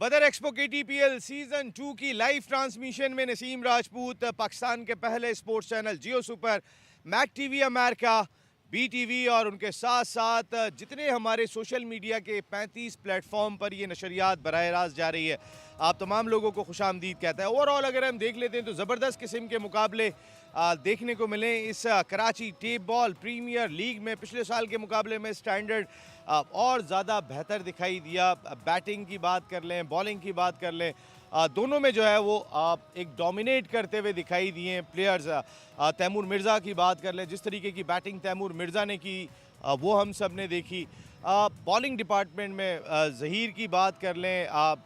बदर expo KTPL season 2 की live transmission में नसीम राजपूत पाकिस्तान के पहले sports channel Geo super, Mac TV America, BTV और उनके साथ साथ जितने हमारे सोशल मीडिया के 35 प्लेटफॉर्म पर ये नशरियात बराह रास्त जा रही है, आप तमाम लोगों को खुशामदीद कहता है। ओवरऑल अगर हम देख लेते हैं तो ज़बरदस्त किस्म के मुकाबले देखने को मिले इस Karachi tape ball premier league में। पिछले साल के मुकाबले में स्टैंडर्ड और ज़्यादा बेहतर दिखाई दिया। बैटिंग की बात कर लें, बॉलिंग की बात कर लें, दोनों में जो है वो एक डोमिनेट करते हुए दिखाई दिए प्लेयर्स। तैमूर मिर्ज़ा की बात कर लें, जिस तरीके की बैटिंग तैमूर मिर्ज़ा ने की वो हम सब ने देखी। बॉलिंग डिपार्टमेंट में ज़हीर की बात कर लें, आप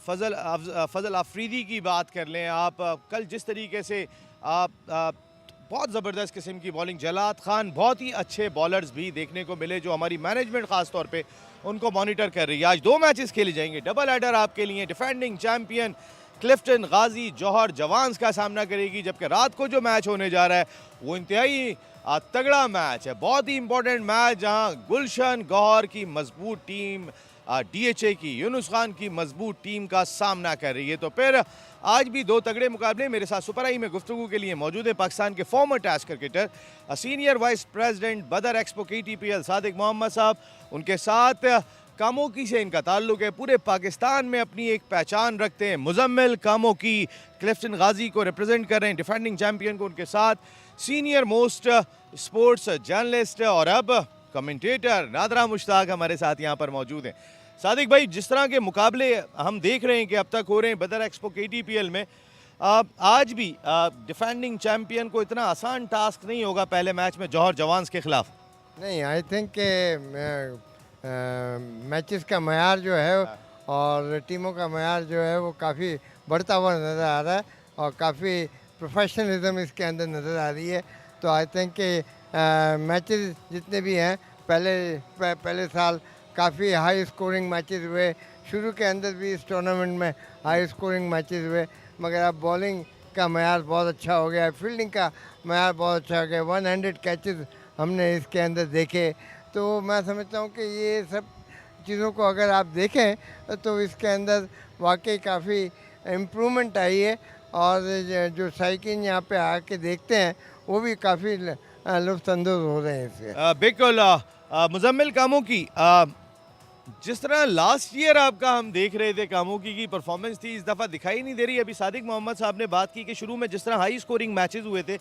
फ़ज़ल आफरीदी की बात कर लें, आप कल जिस तरीके से बहुत ज़बरदस्त किस्म की बॉलिंग, जलाद खान, बहुत ही अच्छे बॉलर्स भी देखने को मिले जो हमारी मैनेजमेंट ख़ास तौर पे उनको मॉनिटर कर रही है। आज 2 मैचेस खेले जाएंगे, डबल हेडर आपके लिए। डिफेंडिंग चैम्पियन क्लिफ्टन गाजी जौहर जवान्स का सामना करेगी, जबकि रात को जो मैच होने जा रहा है वो इंतहाई तगड़ा मैच है, बहुत ही इंपॉर्टेंट मैच, जहां गुलशन गौहर की मजबूत टीम DHA की यूनुस खान की मजबूत टीम का सामना कर रही है। तो फिर आज भी 2 तगड़े मुकाबले। मेरे साथ सुपर आई में गुफ्तगू के लिए मौजूद है पाकिस्तान के former test cricketer, senior vice president Badar expo KTPL Sadiq Mohammad साहब। उनके साथ कामोकी से इनका ताल्लुक है, पूरे पाकिस्तान में अपनी एक पहचान रखते हैं। मुजम्मिल कामोकी क्लिफ्टन गाजी को रिप्रेजेंट कर रहे हैं, डिफेंडिंग चैंपियन को उनके साथ, सीनियर मोस्ट स्पोर्ट्स जर्नलिस्ट और अब कमेंटेटर नादरा मुश्ताक हमारे साथ यहाँ पर मौजूद हैं। सादिक भाई, जिस तरह के मुकाबले हम देख रहे हैं कि अब तक हो रहे हैं बदर एक्सपो KTPL में, आज भी डिफेंडिंग चैंपियन को इतना आसान टास्क नहीं होगा पहले मैच में जौहर जवान्स के खिलाफ। नहीं, आई थिंक के मैचेस का मयार जो है और टीमों का मयार जो है वो काफ़ी बढ़ता हुआ नज़र आ रहा है और काफ़ी प्रोफेशनलिज्म इसके अंदर नज़र आ रही है। तो आई थिंक के मैचेस जितने भी हैं, पहले साल काफ़ी हाई स्कोरिंग मैचेस हुए, शुरू के अंदर भी इस टूर्नामेंट में हाई स्कोरिंग मैचेस हुए, मगर अब बॉलिंग का मयार बहुत अच्छा हो गया, फील्डिंग का मयार बहुत अच्छा हो गया। 100 कैचेस हमने इसके अंदर देखे। तो मैं समझता हूँ कि ये सब चीज़ों को अगर आप देखें तो इसके अंदर वाकई काफ़ी इम्प्रूवमेंट आई है और जो साइकिन यहाँ पे आके देखते हैं वो भी काफ़ी लुत्फ़अंदोज़ हो रहे हैं इससे। बिल्कुल। मुजम्मिल कामोकी, जिस तरह लास्ट ईयर आपका हम देख रहे थे कामोकी की परफॉर्मेंस थी, इस दफ़ा दिखाई नहीं दे रही। अभी सादिक मोहम्मद साहब ने बात की कि शुरू में जिस तरह हाई स्कोरिंग मैचेस हुए थे,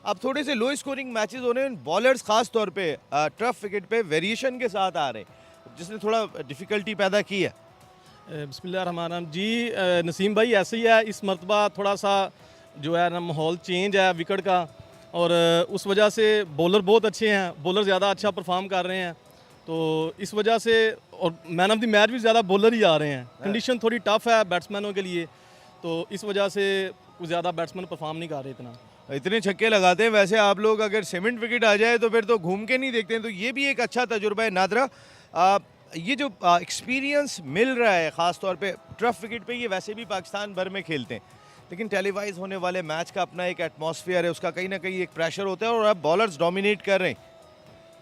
अब थोड़े से लो स्कोरिंग मैचेस हो रहे हैं। बॉलर्स खास तौर पे टफ विकेट पे वेरिएशन के साथ आ रहे हैं, जिसने थोड़ा डिफ़िकल्टी पैदा की है। बिस्मिल्लाहिर्रहमानिर्रहीम जी। नसीम भाई, ऐसे ही है, इस मरतबा थोड़ा सा जो है ना माहौल चेंज है विकेट का, और उस वजह से बॉलर बहुत अच्छे हैं, बॉलर ज़्यादा अच्छा परफॉर्म कर रहे हैं, तो इस वजह से, और मैन ऑफ द मैच भी ज़्यादा बॉलर ही आ रहे हैं। कंडीशन थोड़ी टफ है बैट्समैनों के लिए, तो इस वजह से कुछ ज़्यादा बैट्समैन परफॉर्म नहीं कर रहे इतने छक्के लगाते हैं। वैसे आप लोग अगर सीमेंट विकेट आ जाए तो फिर तो घूम के नहीं देखते हैं, तो ये भी एक अच्छा तजुर्बा है। नादरा, ये जो एक्सपीरियंस मिल रहा है ख़ास तौर पे टफ विकेट पे, ये वैसे भी पाकिस्तान भर में खेलते हैं, लेकिन टेलीवाइज होने वाले मैच का अपना एक एटमॉस्फेयर है, उसका कहीं ना कहीं एक प्रेशर होता है और अब बॉलर्स डोमिनेट कर रहे हैं।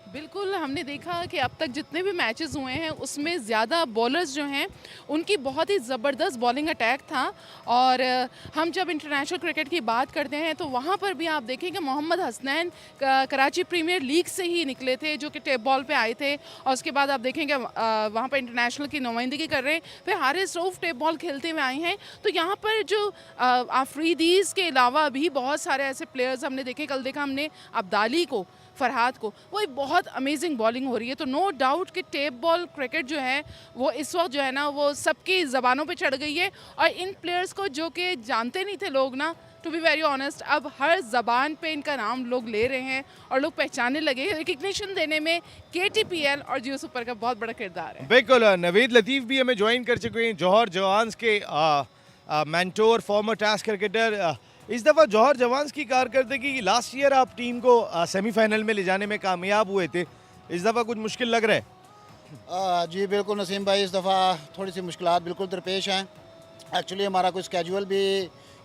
बिल्कुल, हमने देखा कि अब तक जितने भी मैचेस हुए हैं उसमें ज़्यादा बॉलर्स जो हैं उनकी बहुत ही ज़बरदस्त बॉलिंग अटैक था। और हम जब इंटरनेशनल क्रिकेट की बात करते हैं तो वहाँ पर भी आप देखें कि मोहम्मद हसनैन कराची प्रीमियर लीग से ही निकले थे, जो कि टेप बॉल पे आए थे, और उसके बाद आप देखें कि वहाँ पर इंटरनेशनल की नुमाइंदगी कर रहे हैं। फिर हारिस रऊफ टेप बॉल खेलते हुए आए हैं। तो यहाँ पर जो आफरीदीज़ के अलावा भी बहुत सारे ऐसे प्लेयर्स हमने देखे। कल देखा हमने अब्दाली को, फरहाद को, वो एक बहुत अमेजिंग बॉलिंग हो रही है। तो नो डाउट कि टेप बॉल क्रिकेट जो है वो इस वक्त जो है ना वो सबकी ज़बानों पे चढ़ गई है, और इन प्लेयर्स को जो कि जानते नहीं थे लोग ना, टू बी वेरी ऑनेस्ट, अब हर ज़बान पे इनका नाम लोग ले रहे हैं और लोग पहचानने लगे। रिकग्निशन देने में KTPL और जियो सुपर का बहुत बड़ा किरदार है। बिल्कुल। नवीद लतीफ़ भी हमें ज्वाइन कर चुके हैं, जौहर जवान्स के मेंटोर, फॉर्मर टेस्ट क्रिकेटर। इस दफ़ा जौहर जवान्स की कारकर्दगी, लास्ट ईयर आप टीम को सेमीफाइनल में ले जाने में कामयाब हुए थे, इस दफ़ा कुछ मुश्किल लग रहा है? जी बिल्कुल नसीम भाई, इस दफ़ा थोड़ी सी मुश्किलात बिल्कुल दरपेश हैं। एक्चुअली हमारा कोई स्केड्यूल भी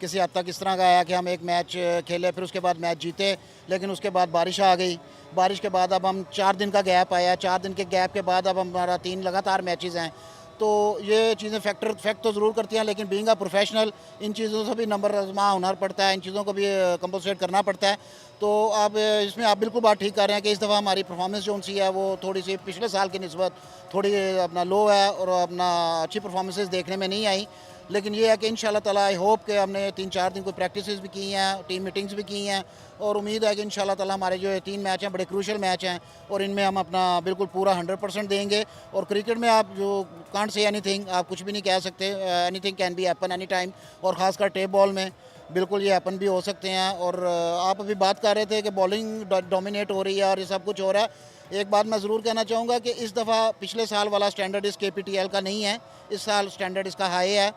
किसी हद तक इस तरह का आया कि हम एक मैच खेले, फिर उसके बाद मैच जीते, लेकिन उसके बाद बारिश आ गई। बारिश के बाद अब हम 4 दिन का गैप आया, 4 दिन के गैप के बाद अब हमारा 3 लगातार मैचेस हैं। तो ये चीज़ें फैक्ट तो ज़रूर करती हैं, लेकिन बीइंग अ प्रोफेशनल इन चीज़ों से भी नंबर आजमा होना पड़ता है, इन चीज़ों को भी कंपनसेट करना पड़ता है। तो आप इसमें आप बिल्कुल बात ठीक कर रहे हैं कि इस दफ़ा हमारी परफॉर्मेंस जो उनसी है वो थोड़ी सी पिछले साल की निस्बत थोड़ी अपना लो है और अपना अच्छी परफॉर्मेंसेस देखने में नहीं आई। लेकिन ये है कि इंशाल्लाह ताला आई होप कि हमने 3-4 दिन कोई प्रैक्टिसेस भी की हैं, टीम मीटिंग्स भी की हैं और उम्मीद है कि इंशाल्लाह ताला हमारे जो 3 मैच हैं बड़े क्रूशल मैच हैं और इनमें हम अपना बिल्कुल पूरा 100% देंगे। और क्रिकेट में आप जो कांट से एनीथिंग, आप कुछ भी नहीं कह सकते, anything can be happen any time, और ख़ासकर टेप बॉल में बिल्कुल ये हैपन भी हो सकते हैं। और आप अभी बात कर रहे थे कि बॉलिंग डोमिनेट हो रही है और ये सब कुछ हो रहा है। एक बात मैं ज़रूर कहना चाहूँगा कि इस दफ़ा पिछले साल वाला स्टैंडर्ड इस KPTL का नहीं है, इस साल स्टैंडर्ड इसका हाई है।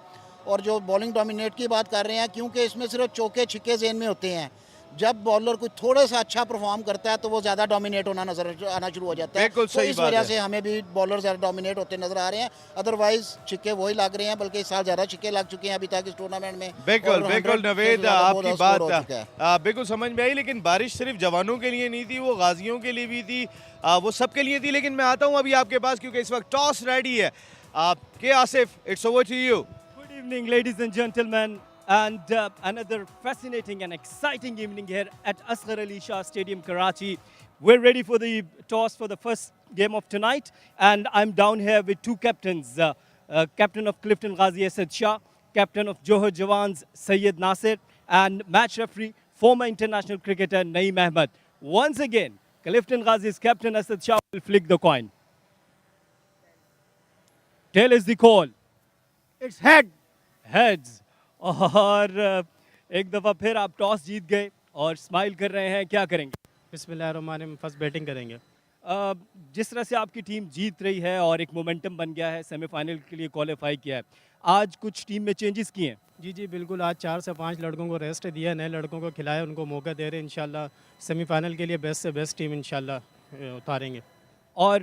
और जो बॉलिंग डोमिनेट की बात कर रहे हैं, क्योंकि इसमें सिर्फ चौके छिक्के ज़हन में होते हैं, जब बॉलर कोई थोड़ा सा अच्छा परफॉर्म करता है तो वो ज़्यादा डोमिनेट होना नजर आना शुरू हो जाता है। तो इस वजह से हमें भी बॉलर ज़्यादा डोमिनेट होते नजर आ रहे हैं। अदरवाइज छिक्के वही लग रहे हैं, बल्कि इस साल ज़्यादा छिक्के लग चुके हैं अभी तक इस टूर्नामेंट में। बिल्कुल बिल्कुल नवेद, आपकी बात बिल्कुल समझ में आई, लेकिन बारिश सिर्फ जवानों के लिए नहीं थी, वो गाजियों के लिए भी थी, वो सबके लिए थी। लेकिन मैं आता हूँ अभी आपके पास, क्योंकि इस वक्त टॉस रेडी है। के Asif, it's over to you. Good evening, ladies and gentlemen, and another fascinating and exciting evening here at Asghar Ali Shah Stadium, Karachi. We're ready for the toss for the first game of tonight, and I'm down here with two captains, captain of Clifton Ghazi Asad Shah, captain of Johar Jawans Syed Nasir, and match referee, former international cricketer Naeem Ahmed. Once again, Clifton Ghazi's captain Asad Shah will flick the coin. Tail is the call. It's head. Heads. और एक दफ़ा फिर आप toss जीत गए और smile कर रहे हैं, क्या करेंगे? बिस्मिल्लाहिर्रहमानिर्रहीम, फर्स्ट बैटिंग करेंगे। जिस तरह से आपकी टीम जीत रही है और एक मोमेंटम बन गया है, सेमीफाइनल के लिए क्वालिफाई किया है, आज कुछ टीम में चेंजेस किए हैं? जी बिल्कुल, आज 4 से 5 लड़कों को रेस्ट दिया, नए लड़कों को खिलाया, उनको मौका दे रहे हैं। इंशाल्लाह सेमीफाइनल के लिए बेस्ट से बेस्ट टीम इंशाल्लाह उतारेंगे। और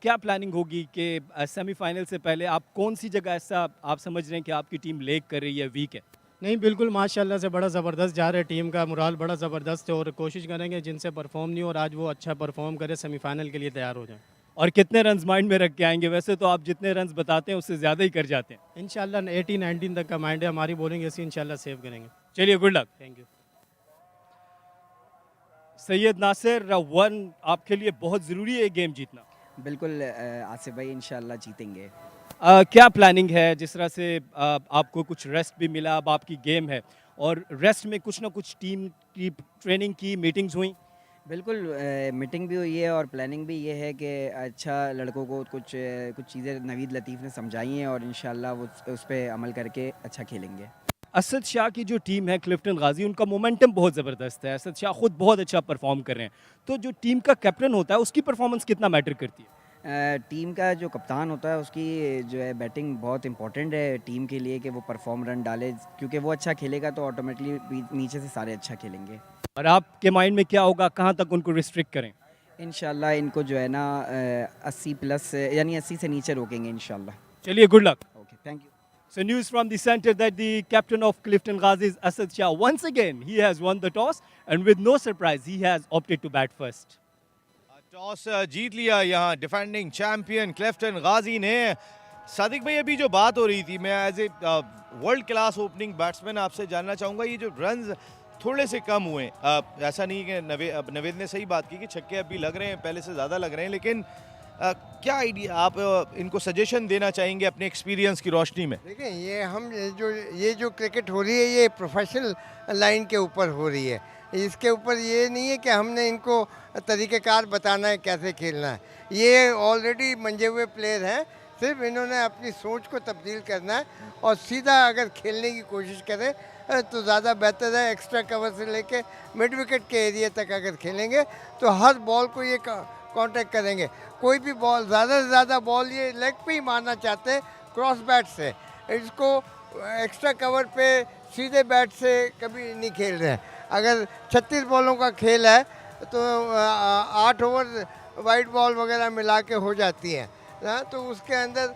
क्या प्लानिंग होगी कि सेमीफाइनल से पहले आप कौन सी जगह ऐसा आप समझ रहे हैं कि आपकी टीम लेग कर रही है, वीक है? नहीं, बिल्कुल माशाल्लाह से बड़ा ज़बरदस्त जा रहा है, टीम का मुराल बड़ा ज़बरदस्त है और कोशिश करेंगे जिनसे परफॉर्म नहीं और आज वो अच्छा परफॉर्म करे, सेमीफाइनल के लिए तैयार हो जाए। और कितने रन्स माइंड में रख के आएंगे? वैसे तो आप जितने रन्स बताते हैं उससे ज़्यादा ही कर जाते हैं। इंशाल्लाह 18-19 तक का माइंड है, हमारी बॉलिंग ऐसी इंशाल्लाह सेव करेंगे। चलिए, good luck. Thank you. Syed Nasir, one आपके लिए बहुत ज़रूरी है गेम जीतना। बिल्कुल आसिफ भाई, इंशाल्लाह जीतेंगे। क्या प्लानिंग है? जिस तरह से आपको कुछ रेस्ट भी मिला, अब आपकी गेम है और रेस्ट में कुछ ना कुछ टीम की ट्रेनिंग की मीटिंग्स हुई? बिल्कुल मीटिंग भी हुई है और प्लानिंग भी ये है कि अच्छा लड़कों को कुछ चीज़ें नवीद लतीफ़ ने समझाई हैं और इंशाल्लाह वो उस पर अमल करके अच्छा खेलेंगे। असद शाह की जो टीम है क्लिफ्टन गाजी, उनका मोमेंटम बहुत ज़बरदस्त है, असद शाह खुद बहुत अच्छा परफॉर्म कर रहे हैं, तो जो टीम का कैप्टन होता है उसकी परफॉर्मेंस कितना मैटर करती है? टीम का जो कप्तान होता है उसकी जो है बैटिंग बहुत इंपॉर्टेंट है टीम के लिए, कि वो परफॉर्म रन डाले, क्योंकि वो अच्छा खेलेगा तो ऑटोमेटिकली नीचे से सारे अच्छा खेलेंगे। और आपके माइंड में क्या होगा, कहाँ तक उनको रिस्ट्रिक्ट करें? इंशाल्लाह इनको जो है ना 80 प्लस यानी 80 से नीचे रोकेंगे इंशाल्लाह। चलिए, good luck. Okay, thank you. So news from the center that the captain of Clifton Ghazis, Asad Shah, once again he has won the toss and with no surprise he has opted to bat first. Toss जीत लिया यहाँ defending champion Clifton गाजी ने। सादिक भाई, अभी जो बात हो रही थी, मैं as a world class opening batsman आपसे जानना चाहूँगा, ये जो रन्स थोड़े से कम हुए, ऐसा नहीं कि नवेद ने सही बात की कि छक्के अभी लग रहे हैं, पहले से ज़्यादा लग रहे हैं, लेकिन क्या आइडिया आप इनको सजेशन देना चाहेंगे अपने एक्सपीरियंस की रोशनी में? देखिए, ये जो क्रिकेट हो रही है ये प्रोफेशनल लाइन के ऊपर हो रही है। इसके ऊपर ये नहीं है कि हमने इनको तरीक़ेकार बताना है कैसे खेलना है, ये ऑलरेडी मंजे हुए प्लेयर हैं, सिर्फ इन्होंने अपनी सोच को तब्दील करना है और सीधा अगर खेलने की कोशिश करें तो ज़्यादा बेहतर है। एक्स्ट्रा कवर से लेके मिड विकेट के एरिया तक अगर खेलेंगे तो हर बॉल को ये कांटेक्ट करेंगे। कोई भी बॉल ज़्यादा से ज़्यादा बॉल ये लेग पे ही मारना चाहते हैं क्रॉस बैट से, इसको एक्स्ट्रा कवर पे सीधे बैट से कभी नहीं खेल रहे हैं। अगर 36 बॉलों का खेल है तो 8 ओवर वाइट बॉल वगैरह मिला के हो जाती हैं, तो उसके अंदर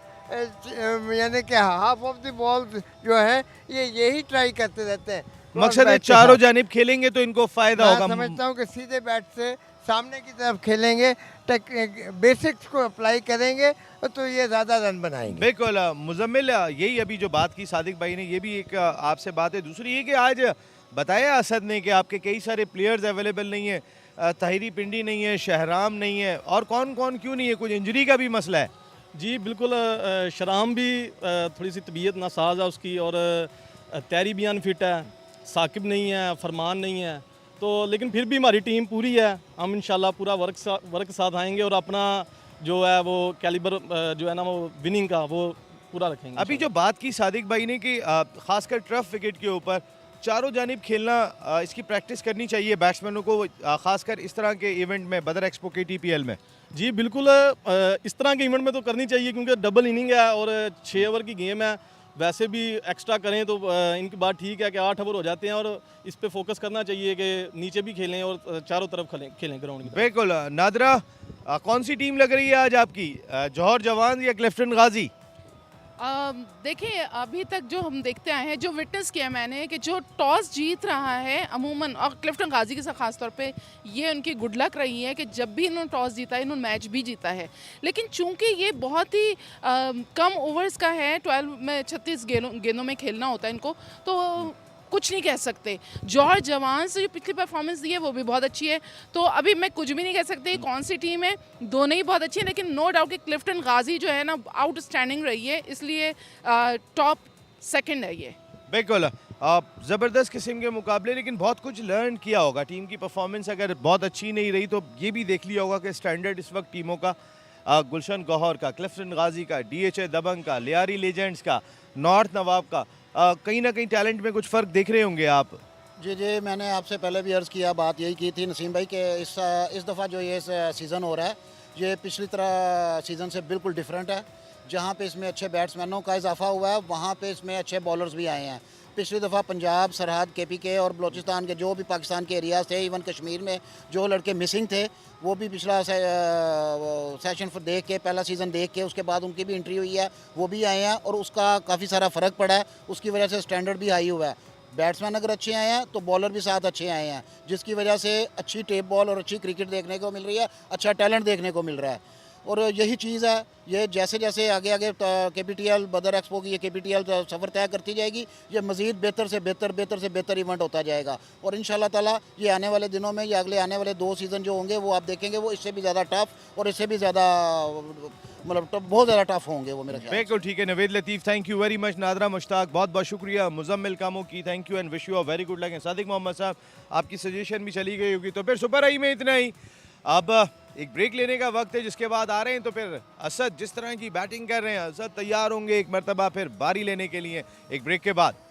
यानी कि हाफ ऑफ द बॉल जो है ये यही ट्राई करते रहते हैं। मकसद है चारों जानिब खेलेंगे तो इनको फ़ायदा होगा। समझता हूँ कि सीधे बैट से सामने की तरफ खेलेंगे, बेसिक्स को अप्लाई करेंगे तो ये ज़्यादा रन बनाएंगे। बिल्कुल मुजम्मिल, यही अभी जो बात की सादिक भाई ने, ये भी एक आपसे बात है। दूसरी ये कि आज बताया असद ने कि आपके कई सारे प्लेयर्स अवेलेबल नहीं है, ताहिरी पिंडी नहीं है, शहराम नहीं है, और कौन कौन क्यों नहीं है, कुछ इंजरी का भी मसला है। जी बिल्कुल, शराम भी थोड़ी सी तबीयत नासाज है उसकी, और तैरी भी अनफिट है, साकिब नहीं है, फरमान नहीं है, तो लेकिन फिर भी हमारी टीम पूरी है। हम इंशाल्लाह पूरा वर्क साथ आएंगे और अपना जो है वो कैलिबर जो है ना वो विनिंग का वो पूरा रखेंगे। अभी जो बात की सादिक भाई ने कि खासकर टर्फ विकेट के ऊपर चारों जानिब खेलना, इसकी प्रैक्टिस करनी चाहिए बैट्समैनों को, खासकर इस तरह के इवेंट में, बदर एक्सपो KTPL में। जी बिल्कुल, इस तरह के इवेंट में तो करनी चाहिए क्योंकि डबल इनिंग है और 6 ओवर की गेम है। वैसे भी एक्स्ट्रा करें तो इनकी बात ठीक है कि 8 ओवर हो जाते हैं, और इस पे फोकस करना चाहिए कि नीचे भी खेलें और चारों तरफ खेलें ग्राउंड की तरफ। बिल्कुल नादरा, कौन सी टीम लग रही है आज आपकी, जौहर जवान या क्लिफ्टन गाजी? देखिए, अभी तक जो हम देखते आए हैं, जो विटनेस किया मैंने, कि जो टॉस जीत रहा है अमूमन, और क्लिफ्टन गाजी के साथ खास तौर पे ये उनकी गुड लक रही है कि जब भी इन्होंने टॉस जीता है इन्होंने मैच भी जीता है। लेकिन चूंकि ये बहुत ही कम ओवर्स का है, 12 में 36 गेंदों में खेलना होता है इनको, तो कुछ नहीं कह सकते। जौहर जवान से जो पिछली परफॉर्मेंस दी है वो भी बहुत अच्छी है, तो अभी मैं कुछ भी नहीं कह सकती कौन सी टीम है, दोनों ही बहुत अच्छी है। लेकिन नो डाउट कि क्लिफ्टन गाजी जो है ना आउटस्टैंडिंग रही है, इसलिए टॉप सेकंड है ये। बिल्कुल, ज़बरदस्त किस्म के मुकाबले, लेकिन बहुत कुछ लर्न किया होगा। टीम की परफॉर्मेंस अगर बहुत अच्छी नहीं रही तो ये भी देख लिया होगा कि स्टैंडर्ड इस वक्त टीमों का, गुलशन गौहर का, क्लिफ्टन गाजी का, DHA दबंग का, लियारी लेजेंड्स का, नॉर्थ नवाब का, कहीं ना कहीं टैलेंट में कुछ फ़र्क देख रहे होंगे आप। जी जी, मैंने आपसे पहले भी अर्ज़ किया, बात यही की थी नसीम भाई, कि इस दफ़ा जो ये सीज़न हो रहा है ये पिछली तरह सीज़न से बिल्कुल डिफरेंट है। जहाँ पे इसमें अच्छे बैट्समैनों का इजाफा हुआ है, वहाँ पे इसमें अच्छे बॉलर्स भी आए हैं। पिछली दफ़ा पंजाब, सरहद, KPK और बलूचिस्तान के जो भी पाकिस्तान के एरियाज़ थे, इवन कश्मीर में जो लड़के मिसिंग थे, वो भी पिछला सेशन फिर देख के, पहला सीज़न देख के उसके बाद उनकी भी एंट्री हुई है, वो भी आए हैं और उसका काफ़ी सारा फ़र्क पड़ा है। उसकी वजह से स्टैंडर्ड भी हाई हुआ है। बैट्समैन अगर अच्छे आए हैं तो बॉलर भी साथ अच्छे आए हैं, जिसकी वजह से अच्छी टेप बॉल और अच्छी क्रिकेट देखने को मिल रही है, अच्छा टैलेंट देखने को मिल रहा है। और यही चीज़ है, ये जैसे जैसे आगे आगे KTPL, बदर एक्सपो की ये KTPL सफ़र तय करती जाएगी, ये मज़ीद बेहतर से बेहतर इवेंट होता जाएगा। और इंशाल्लाह ताला ये आने वाले दिनों में, या अगले आने वाले 2 सीज़न जो होंगे वो आप देखेंगे, वो इससे भी ज़्यादा टफ और इससे भी ज़्यादा मतलब बहुत ज़्यादा टफ होंगे वो, मेरे ख्याल से। बिल्कुल ठीक है Naved Latif, thank you very much. Nadra Mushtaq, बहुत बहुत शुक्रिया। मुजम्मिल कामों की thank you and wish you a very good luck. Sadiq Mohammad sahab, आपकी सजेशन भी चली गई होगी, तो फिर सुपर आई में इतना ही। अब एक ब्रेक लेने का वक्त है, जिसके बाद आ रहे हैं तो फिर असद जिस तरह की बैटिंग कर रहे हैं, असद तैयार होंगे एक मरतबा फिर बारी लेने के लिए एक ब्रेक के बाद।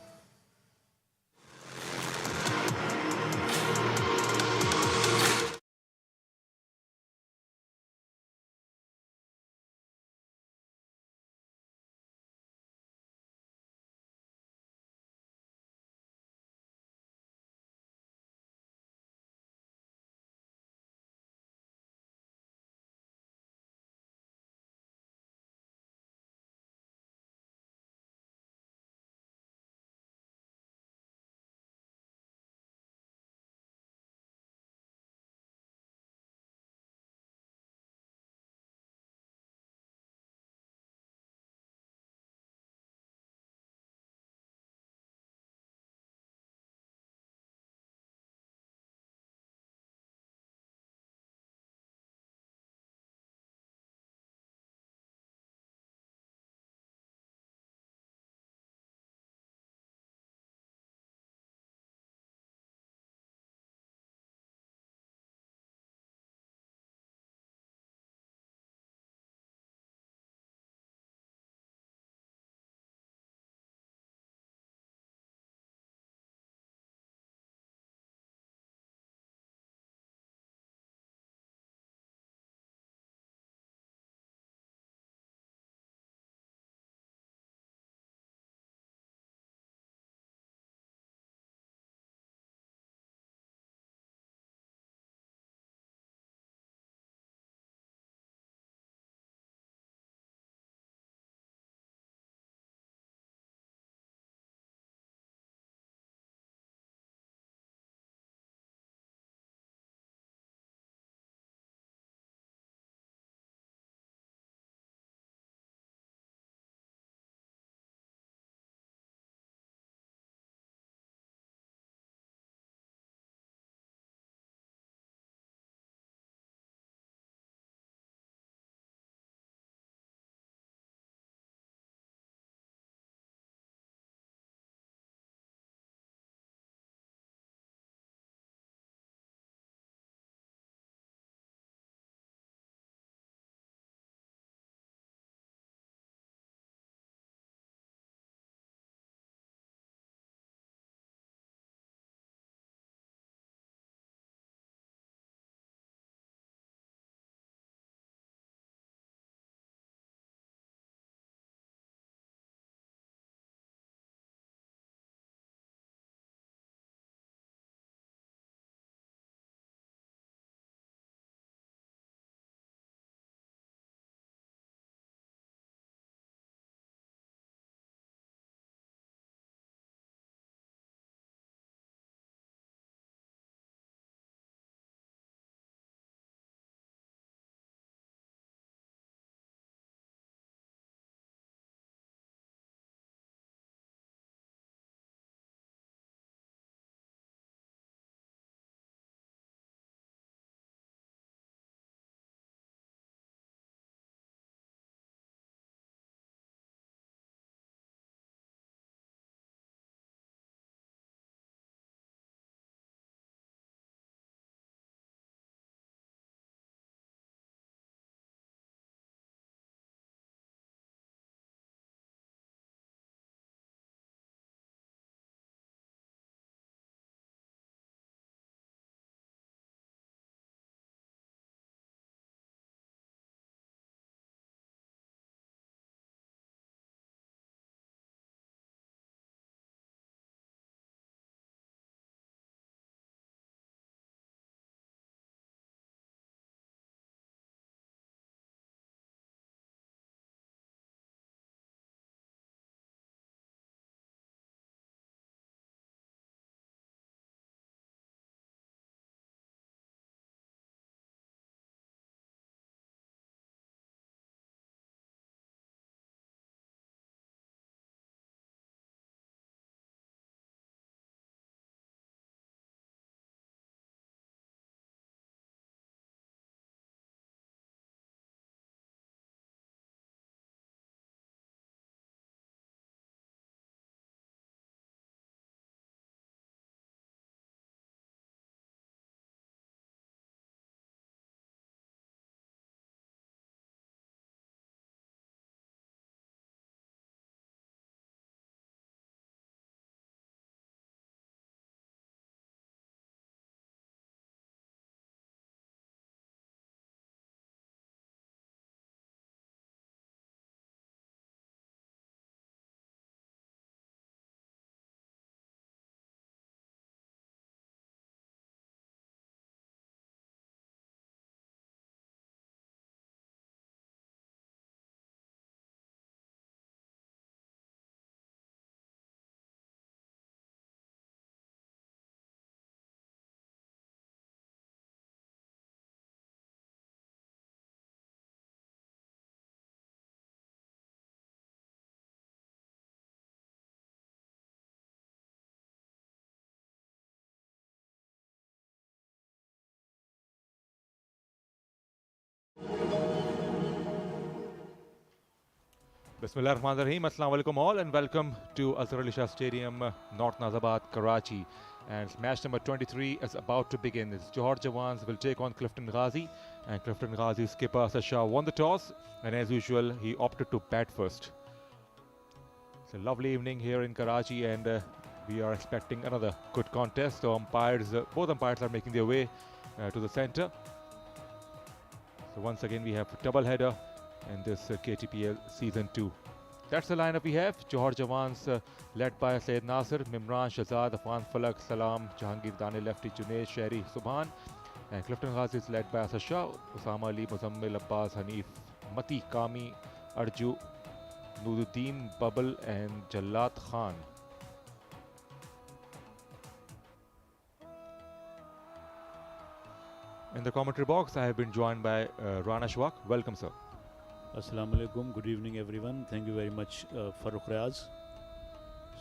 Bismillahirrahmanirrahim. Assalamu alaikum all and welcome to Azhar Ali Shah Stadium, North Nazabad, Karachi. And match number 23 is about to begin. It's Johar Jawans will take on Clifton Ghazi. And Clifton Ghazi skipper Asad Shah won the toss. And as usual, he opted to bat first. It's a lovely evening here in Karachi and we are expecting another good contest. So both umpires are making their way to the center. So once again, we have a double header in this KTPL Season 2. That's the lineup we have. Johar Jawans led by Syed Nasir, Mimran, Shehzad, Affan, Falak, Salam, Jahangir, Daniyal, Lefti, Junaid, Shehri, Subhan. And Clifton Ghazi is led by Asad Shah, Usama Ali, Muzammil, Abbas, Hanif, Mati, Kami, Arju, Nuruddin, Bubble and Jallat Khan. In the commentary box, I have been joined by Rana Shwak. Welcome, sir. Assalamu alaikum. Good evening, everyone. Thank you very much, Farooq Riaz.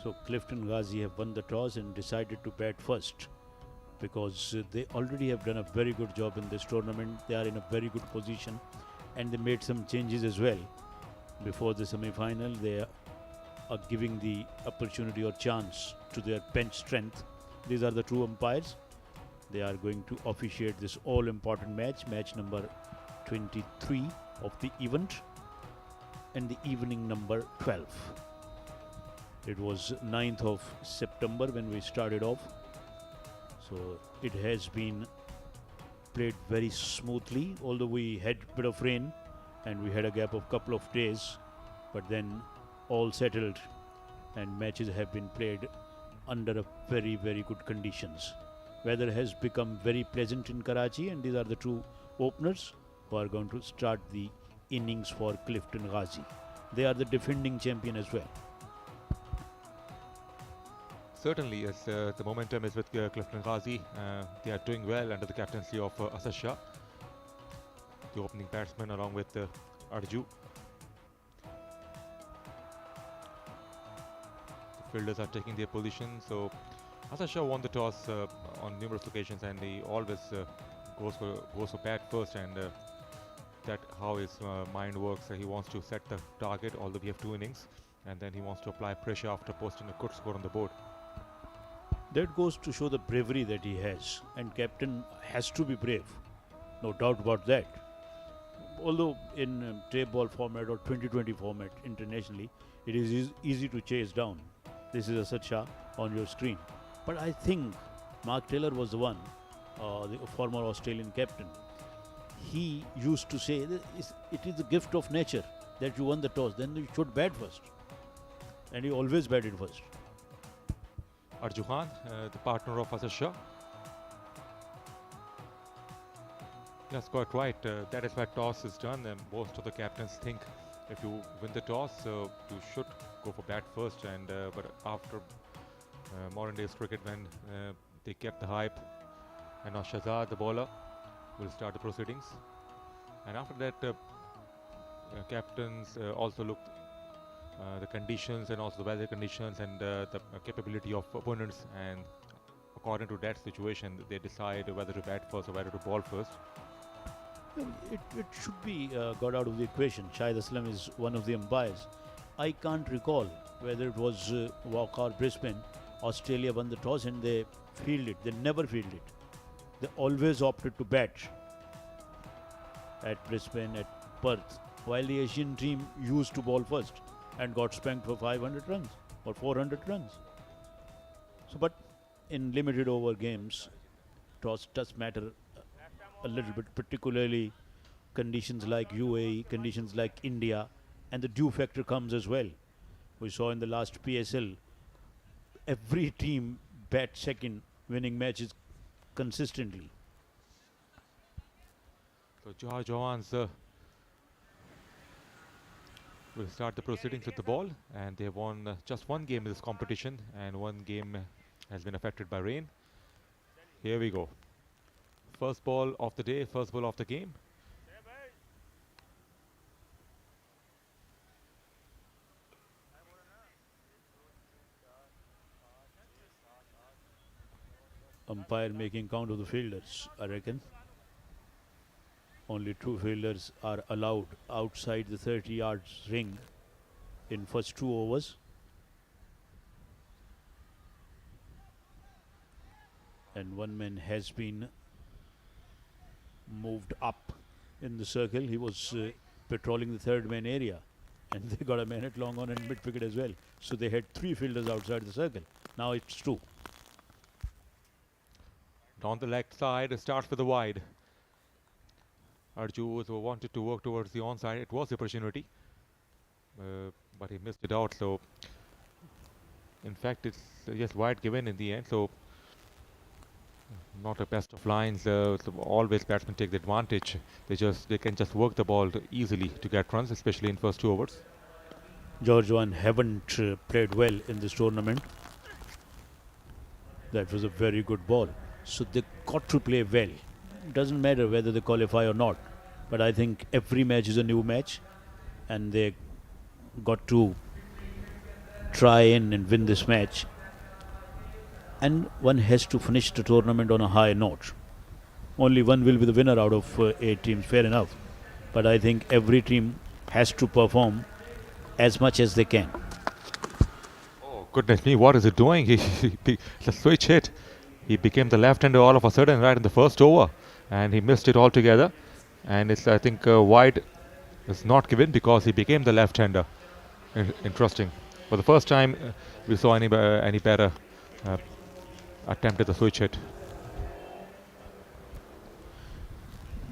So, Clifton Ghazi have won the toss and decided to bat first because they already have done a very good job in this tournament. They are in a very good position and they made some changes as well. Before the semi-final, they are giving the opportunity or chance to their bench strength. These are the two umpires. They are going to officiate this all-important match, match number 23 of the event and the evening number 12. It was 9th of September when we started off. So it has been played very smoothly, although we had a bit of rain and we had a gap of couple of days, but then all settled and matches have been played under a very, very good conditions. Weather has become very pleasant in Karachi and these are the two openers who are going to start the innings for Clifton Ghazi. They are the defending champion as well. Certainly, yes, the momentum is with Clifton Ghazi. They are doing well under the captaincy of Asad Shah, the opening batsman, along with Arju. The fielders are taking their position. So Asad Shah won the toss on numerous occasions and he always goes for bat first and that how his mind works. He wants to set the target, although we have two innings, and then he wants to apply pressure after posting a good score on the board. That goes to show the bravery that he has, and captain has to be brave, no doubt about that. Although in trade ball format or 2020 format internationally, it is easy to chase down. This is Asad Shah on your screen. But I think Mark Taylor was the one, the former Australian captain. He used to say that it is the gift of nature that you won the toss, then you should bat first. And he always batted first. Arju Khan, the partner of Asad Shah. That's quite right. That is why toss is done. And most of the captains think if you win the toss, you should go for bat first. And but after modern days cricket, when they kept the hype, and now Shehzad, the bowler, will start the proceedings. And after that, captains also look the conditions and also the weather conditions and the capability of opponents, and according to that situation they decide whether to bat first or whether to ball first. It should be got out of the equation. Syed is one of the umpires. I can't recall whether it was Walker or Brisbane. Australia won the toss and they fielded. They never fielded. They always opted to bat at Brisbane, at Perth, while the Asian team used to ball first and got spanked for 500 runs or 400 runs. So, but in limited over games, toss does matter a little bit, particularly conditions like UAE, conditions like India, and the dew factor comes as well. We saw in the last PSL, every team bat second, winning matches consistently. So Johar Jawans will start the proceedings with the ball, and they have won just one game in this competition, and one game has been affected by rain. Here we go. First ball of the day, first ball of the game. Umpire making count of the fielders, I reckon. Only 2 fielders are allowed outside the 30 yards ring. in first 2 overs. And one man has been moved up in the circle. He was patrolling the third man area, and they got a man at long on and mid wicket as well. So they had 3 fielders outside the circle. Now it's 2. Down the leg side, starts with the wide. Arju wanted to work towards the onside. It was the opportunity, but he missed it out. So, in fact, it's just wide given in the end. So, not a best of lines. So always batsmen take the advantage. They can just work the ball easily to get runs, especially in first 2 overs. Georgian haven't played well in this tournament. That was a very good ball. So they got to play well. Doesn't matter whether they qualify or not. But I think every match is a new match, and they got to try and win this match. And one has to finish the tournament on a high note. Only one will be the winner out of 8 teams, fair enough. But I think every team has to perform as much as they can. Oh, goodness me, what is it doing? The switch hit. He became the left-hander all of a sudden right in the first over, and he missed it altogether. And it's, I think, wide is not given because he became the left-hander. Interesting. For the first time, we saw any better attempt at the switch hit.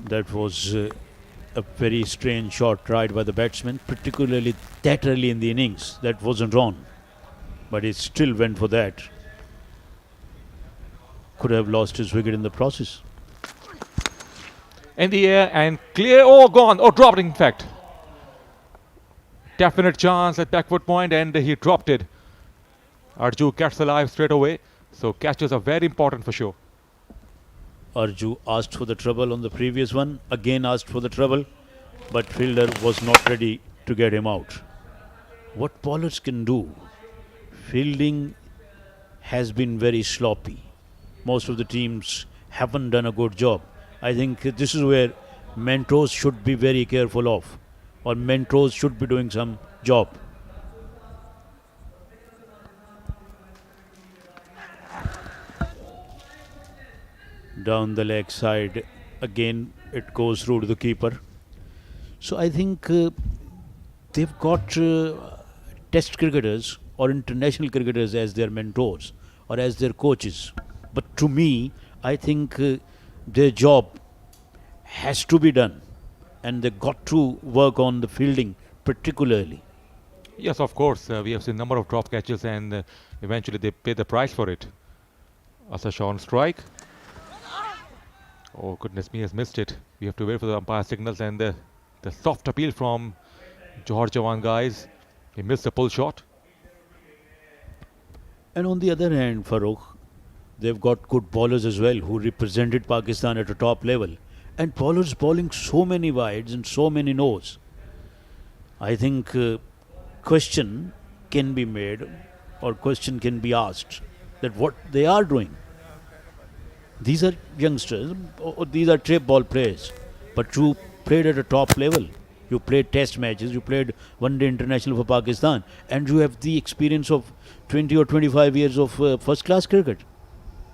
That was a very strange shot tried by the batsman, particularly that early in the innings. That wasn't on, but he still went for that. Could have lost his wicket in the process. In the air and clear. Oh, gone. Oh, dropped in fact. Definite chance at backward point, and he dropped it. Arju gets alive straight away. So catches are very important for sure. Arju asked for the trouble on the previous one. Again asked for the trouble, but fielder was not ready to get him out. What bowlers can do? Fielding has been very sloppy. Most of the teams haven't done a good job. I think this is where mentors should be very careful of, or mentors should be doing some job. Down the leg side, again it goes through to the keeper. So I think they've got test cricketers or international cricketers as their mentors or as their coaches. But to me, I think their job has to be done, and they got to work on the fielding particularly. Yes, of course. We have seen a number of drop catches, and eventually they pay the price for it. Asad on strike. Oh, goodness me, has missed it. We have to wait for the umpire signals, and the soft appeal from Jawans guys. He missed the pull shot. And on the other hand, Farooq, they've got good bowlers as well who represented Pakistan at a top level. And bowlers bowling so many wides and so many no's. I think question can be made or question can be asked that what they are doing. These are youngsters, or these are trip ball players, but you played at a top level. You played test matches, you played one-day international for Pakistan, and you have the experience of 20 or 25 years of first-class cricket.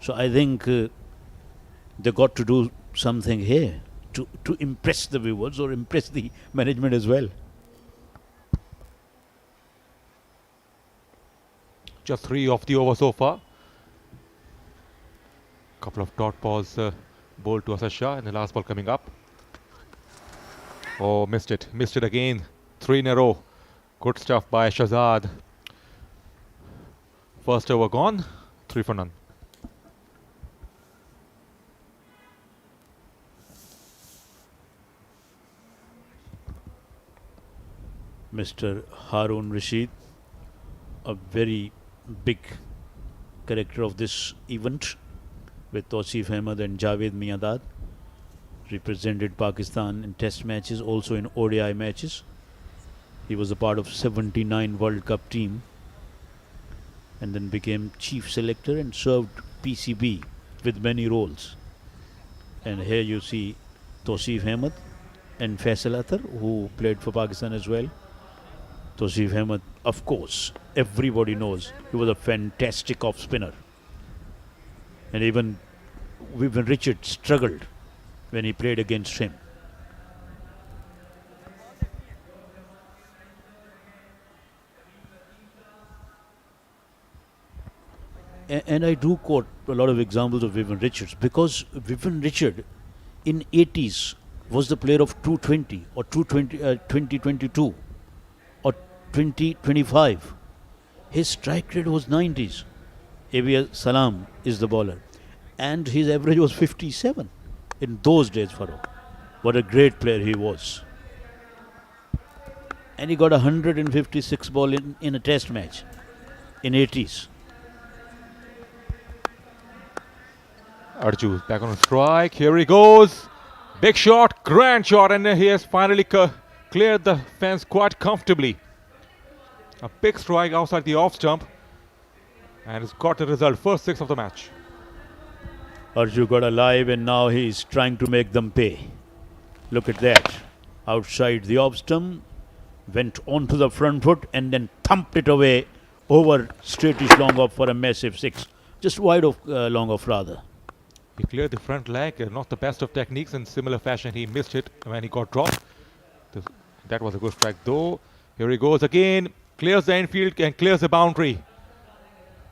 So I think they got to do something here to impress the viewers or impress the management as well. Just 3 of the over so far. Couple of dot balls bowled to Asad Shah, and the last ball coming up. Oh, missed it again. 3 in a row. Good stuff by Shehzad. First over gone, 3 for none. Mr. Harun Rashid, a very big character of this event, with Tausif Ahmed and Javed Miandad, represented Pakistan in test matches, also in ODI matches. He was a part of 79 World Cup team and then became chief selector and served PCB with many roles. And here you see Tausif Ahmed and Faisal Athar, who played for Pakistan as well. Tausif Ahmed of course, everybody knows he was a fantastic off spinner. And even Vivian Richards struggled when he played against him. And I do quote a lot of examples of Vivian Richards because Vivian Richard in 80s was the player of 220 or 2022 or 2025. His strike rate was 90s. Salam is the bowler. And his average was 57 in those days, Farooq. What a great player he was. And he got 156 ball in a test match in 80s. Arju back on strike. Here he goes. Big shot, grand shot, and he has finally cleared the fence quite comfortably. A big strike outside the off stump, and it's got the result. First six of the match. Arju got alive, and now he's trying to make them pay. Look at that. Outside the off stump, went onto the front foot, and then thumped it away over straightish long off for a massive six. Just wide of long off rather. He cleared the front leg, not the best of techniques. In similar fashion, he missed it when he got dropped. That was a good strike though. Here he goes again. Clears the infield and clears the boundary.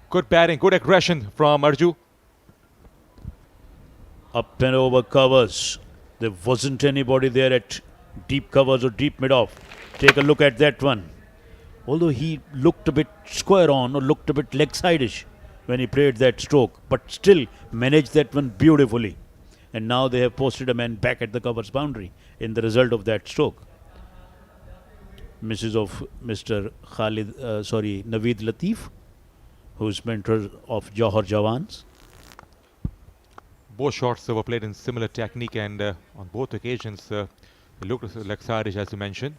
Good batting, good aggression from Arju. Up and over covers. There wasn't anybody there at deep covers or deep mid-off. Take a look at that one. Although he looked a bit square on or looked a bit leg-side-ish when he played that stroke, but still managed that one beautifully. And now they have posted a man back at the covers boundary in the result of that stroke. Misses of Mr. Naveed Latif, who's mentor of Johar Jawans. Both shots were played in similar technique, and on both occasions they looked like Syed, as you mentioned,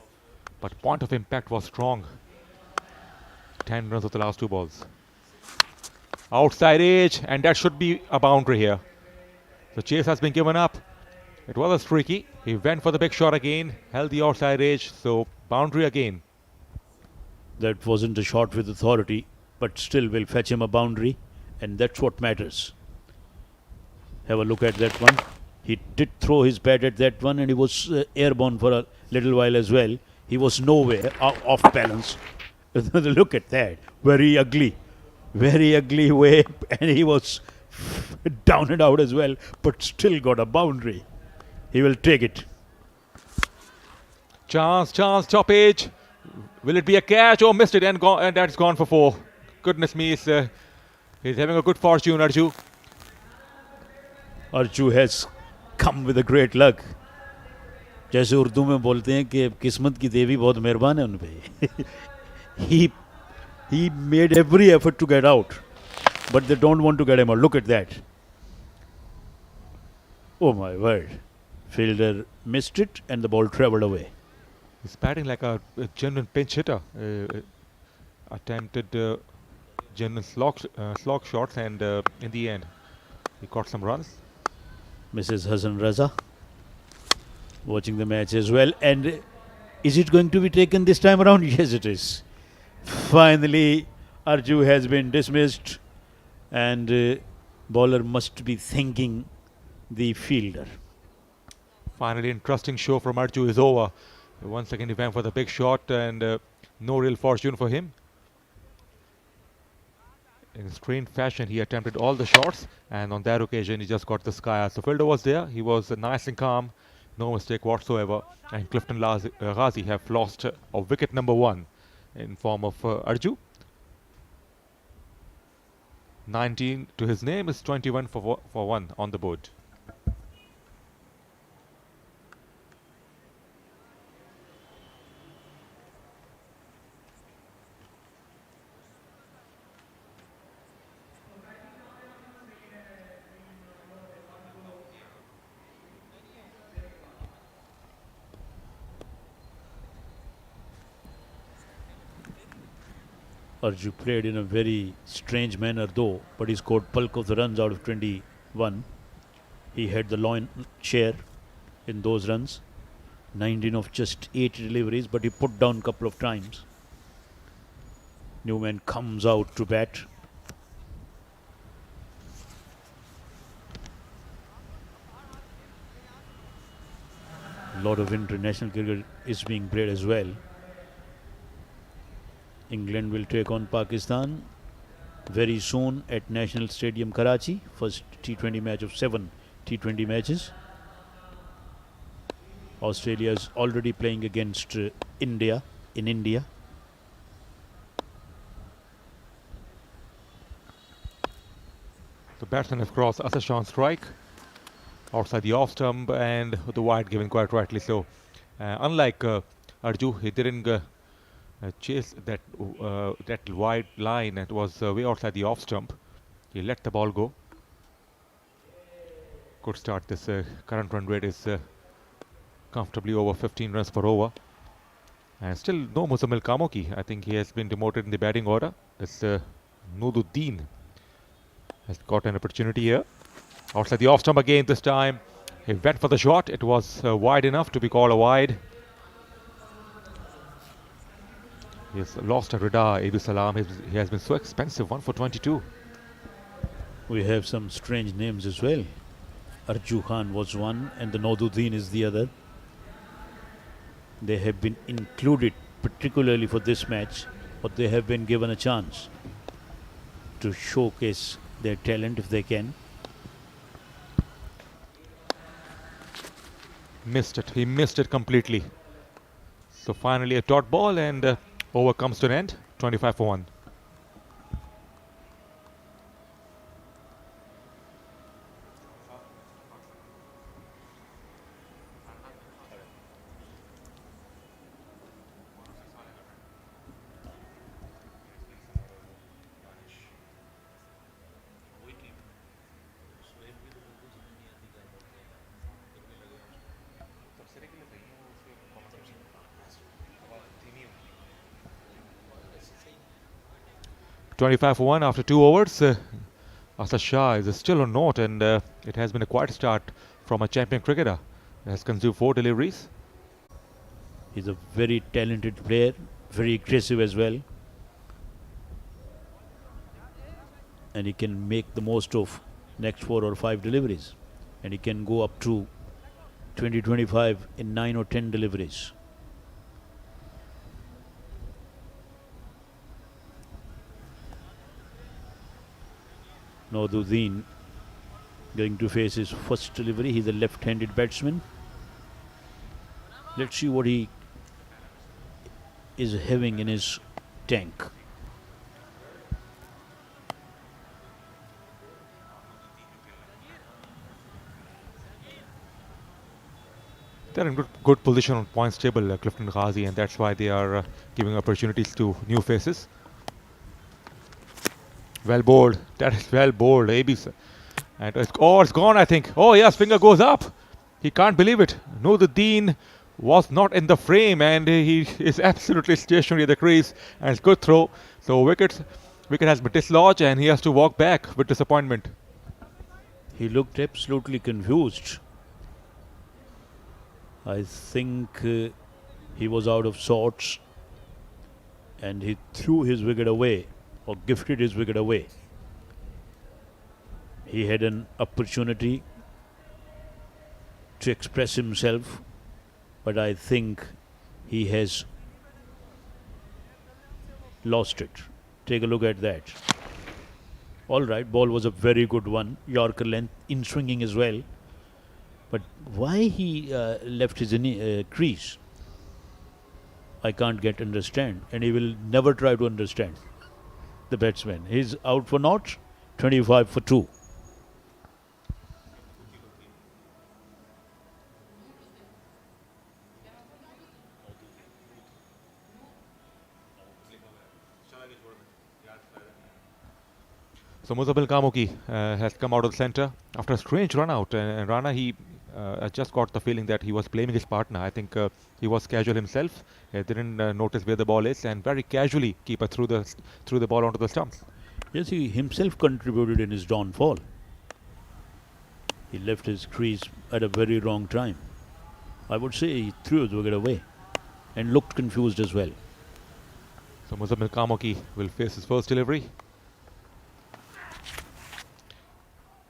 but point of impact was strong. 10 runs of the last two balls. Outside edge, and that should be a boundary here. The chase has been given up. It was a streaky. He went for the big shot again, held the outside edge, so boundary again. That wasn't a shot with authority, but still will fetch him a boundary, and that's what matters. Have a look at that one. He did throw his bat at that one, and he was airborne for a little while as well. He was nowhere off balance. Look at that. Very ugly way, and he was down and out as well, but still got a boundary. He will take it. Chance, top edge. Will it be a catch? Oh, missed it, and that's gone for four. Goodness me, he's having a good fortune, Arju. Arju has come with a great luck. जैसे उर्दू में बोलते हैं कि किस्मत की देवी बहुत मेहरबान है उन पे. He made every effort to get out, but they don't want to get him out. Look at that. Oh my word. Fielder missed it and the ball travelled away. He's batting like a genuine pinch hitter. Attempted genuine slog shots, and in the end, he caught some runs. Mrs. Hassan Raza watching the match as well. And is it going to be taken this time around? Yes, it is. Finally, Arju has been dismissed, and bowler must be thanking the fielder. Finally, interesting show from Arju is over. Once again, he went for the big shot, and no real fortune for him. In strange fashion, he attempted all the shots, and on that occasion, he just got the sky. As the fielder was there, he was nice and calm, no mistake whatsoever. And Clifton Ghazi have lost a wicket number one in form of Arju. 19 to his name is 21 for 1 on the board. Arju played in a very strange manner though, but he scored bulk of the runs out of 21. He had the loin share in those runs. 19 of just 8 deliveries, but he put down a couple of times. Newman comes out to bat. A lot of international cricket is being played as well. England will take on Pakistan very soon at National Stadium, Karachi. First T20 match of 7 T20 matches. Australia is already playing against India in India. The batsman has crossed Asad on strike outside the off stump, and the wide given quite rightly so. Unlike Arju, he didn't chase that wide line. It was way outside the off stump. He let the ball go. Good start. This current run rate is comfortably over 15 runs per over. And still no Muzammil Kamoki. I think he has been demoted in the batting order. This Nududdin has got an opportunity here. Outside the off stump again this time. He went for the shot. It was wide enough to be called a wide. He has lost a Rida, Abu Salam. He has been so expensive, 1 for 22. We have some strange names as well. Arju Khan was one and the Nududdin is the other. They have been included particularly for this match, but they have been given a chance to showcase their talent if they can. Missed it. He missed it completely. So finally a dot ball, and over comes to an end. 25 for 1. $25 for 1 after 2 overs. Asad Shah is still on note, and it has been a quiet start from a champion cricketer. He has consumed 4 deliveries. He's a very talented player, very aggressive as well. And he can make the most of next 4 or 5 deliveries. And he can go up to 20-25 in 9 or 10 deliveries. Nududdin going to face his first delivery. He's a left-handed batsman. Let's see what he is having in his tank. They're in good position on points table, Clifton Ghazi, and that's why they are giving opportunities to new faces. Well bowled. That is well bowled, Abis. And it's gone, I think. Oh yes, finger goes up. He can't believe it. Nududdin was not in the frame, and he is absolutely stationary at the crease. And it's good throw. So wicket has been dislodged, and he has to walk back with disappointment. He looked absolutely confused. I think he was out of sorts, and he threw his wicket away, or gifted his wicket away. He had an opportunity to express himself, but I think he has lost it. Take a look at that. All right, ball was a very good one. Yorker length, in swinging as well. But why he left his crease, I can't understand, and he will never try to understand. The batsman, he's out for naught, 25 for 2. So Muzammil Kamoki has come out of the centre after a strange run out, and Rana, he just got the feeling that he was blaming his partner. I think he was casual himself. He didn't notice where the ball is, and very casually keeper threw the ball onto the stumps. Yes, he himself contributed in his downfall. He left his crease at a very wrong time. I would say he threw his wicket away and looked confused as well. So Muzammil Kamoki will face his first delivery.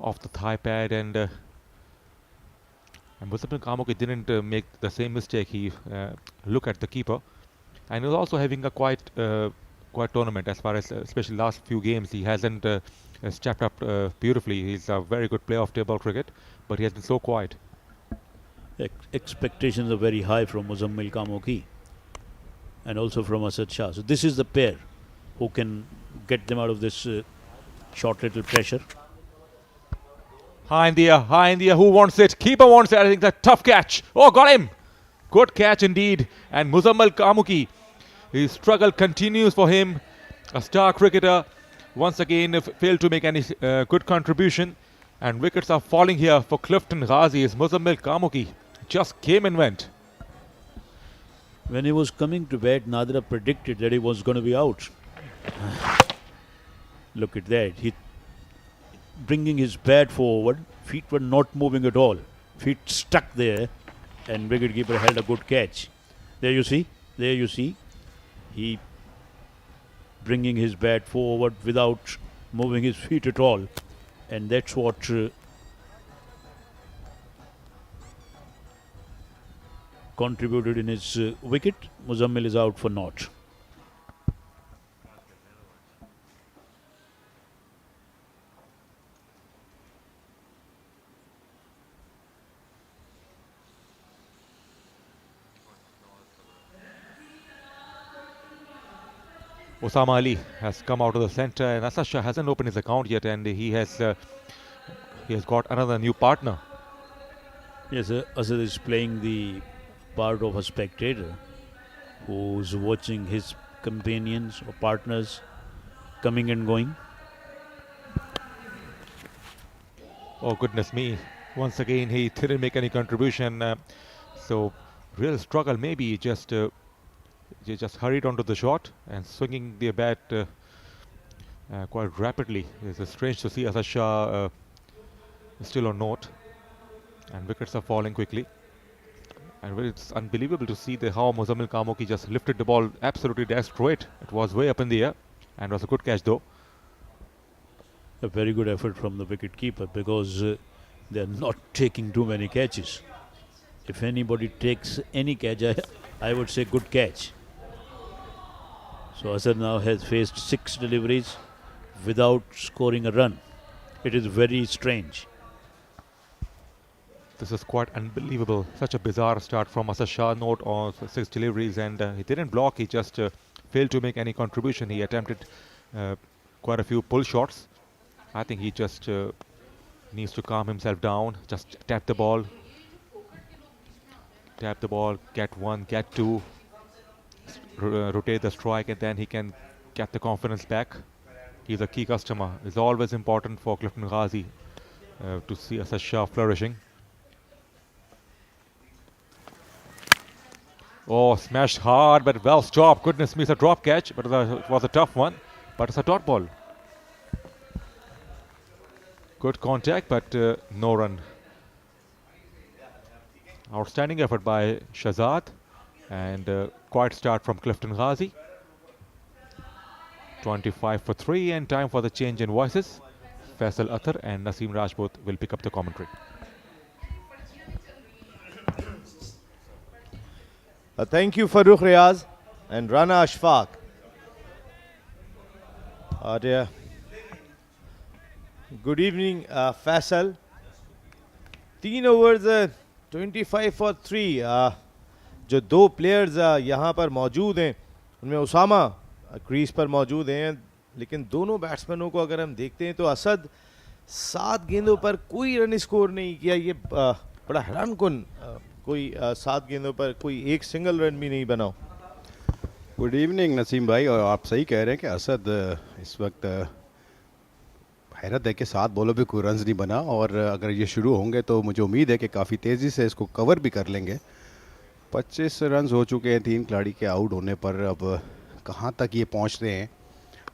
Off the thigh pad, and Muzammil Kamoki didn't make the same mistake. He looked at the keeper, and he was also having a quite tournament as far as especially last few games. He hasn't stepped up beautifully. He's a very good player of table cricket, but he has been so quiet. Expectations are very high from Muzammil Kamoki and also from Asad Shah. So this is the pair who can get them out of this short little pressure. High in the air, who wants it? Keeper wants it. I think that's a tough catch. Oh, got him! Good catch indeed. And Muzammil Kamoki, his struggle continues for him. A star cricketer, once again failed to make any good contribution. And wickets are falling here for Clifton Ghazis. Muzammil Kamoki just came and went. When he was coming to bat, Nadra predicted that he was going to be out. Look at that. He bringing his bat forward. Feet were not moving at all. Feet stuck there, and wicketkeeper held a good catch. There you see. He bringing his bat forward without moving his feet at all. And that's what contributed in his wicket. Muzammil is out for naught. Osama Ali has come out of the centre, and Asad Shah hasn't opened his account yet, and he has got another new partner. Yes, Asad is playing the part of a spectator who's watching his companions or partners coming and going. Oh goodness me, once again he didn't make any contribution, so real struggle. Maybe he just hurried onto the shot and swinging the bat quite rapidly. It's strange to see Asad Shah still on note, and wickets are falling quickly. And it's unbelievable to see how Muzammil Kamoki just lifted the ball absolutely dead straight. It was way up in the air, and was a good catch though. A very good effort from the wicket keeper, because they're not taking too many catches. If anybody takes any catch, I would say good catch. So Asad now has faced 6 deliveries without scoring a run. It is very strange. This is quite unbelievable. Such a bizarre start from Asad Shah. Note on 6 deliveries, and he didn't block. He just failed to make any contribution. He attempted quite a few pull shots. I think he just needs to calm himself down. Just tap the ball, get 1, get 2, rotate the strike, and then he can get the confidence back. He's a key customer. It's always important for Clifton Ghazi to see Asad Shah flourishing. Oh, smashed hard, but well stopped. Goodness me, it's a drop catch, but it was a tough one. But it's a dot ball. Good contact, but no run. Outstanding effort by Shehzad, and quiet start from Clifton Ghazi. 25 for 3, and time for the change in voices. Faisal Athar and Naseem Rajput will pick up the commentary. Thank you, Farooq Riaz and Rana Ashfaq. Good evening, Faisal. 3 overs, 25 for 3. जो 2 players यहाँ पर मौजूद हैं, उनमें Usama crease पर मौजूद हैं, लेकिन दोनों बैट्समैनों को अगर हम देखते हैं तो असद 7 गेंदों पर कोई रन स्कोर नहीं किया. ये बड़ा हैरान कुन, कोई 7 गेंदों पर कोई एक सिंगल रन भी नहीं बना. गुड इवनिंग नसीम भाई, और आप सही कह रहे हैं कि असद इस वक्त हैरत है कि 7 बॉलों पे कोई रन्स नहीं बना, और अगर ये शुरू होंगे तो मुझे उम्मीद है कि काफ़ी तेज़ी से इसको कवर भी कर लेंगे. 25 रन्स हो चुके हैं 3 खिलाड़ी के आउट होने पर. अब कहाँ तक ये पहुँचते हैं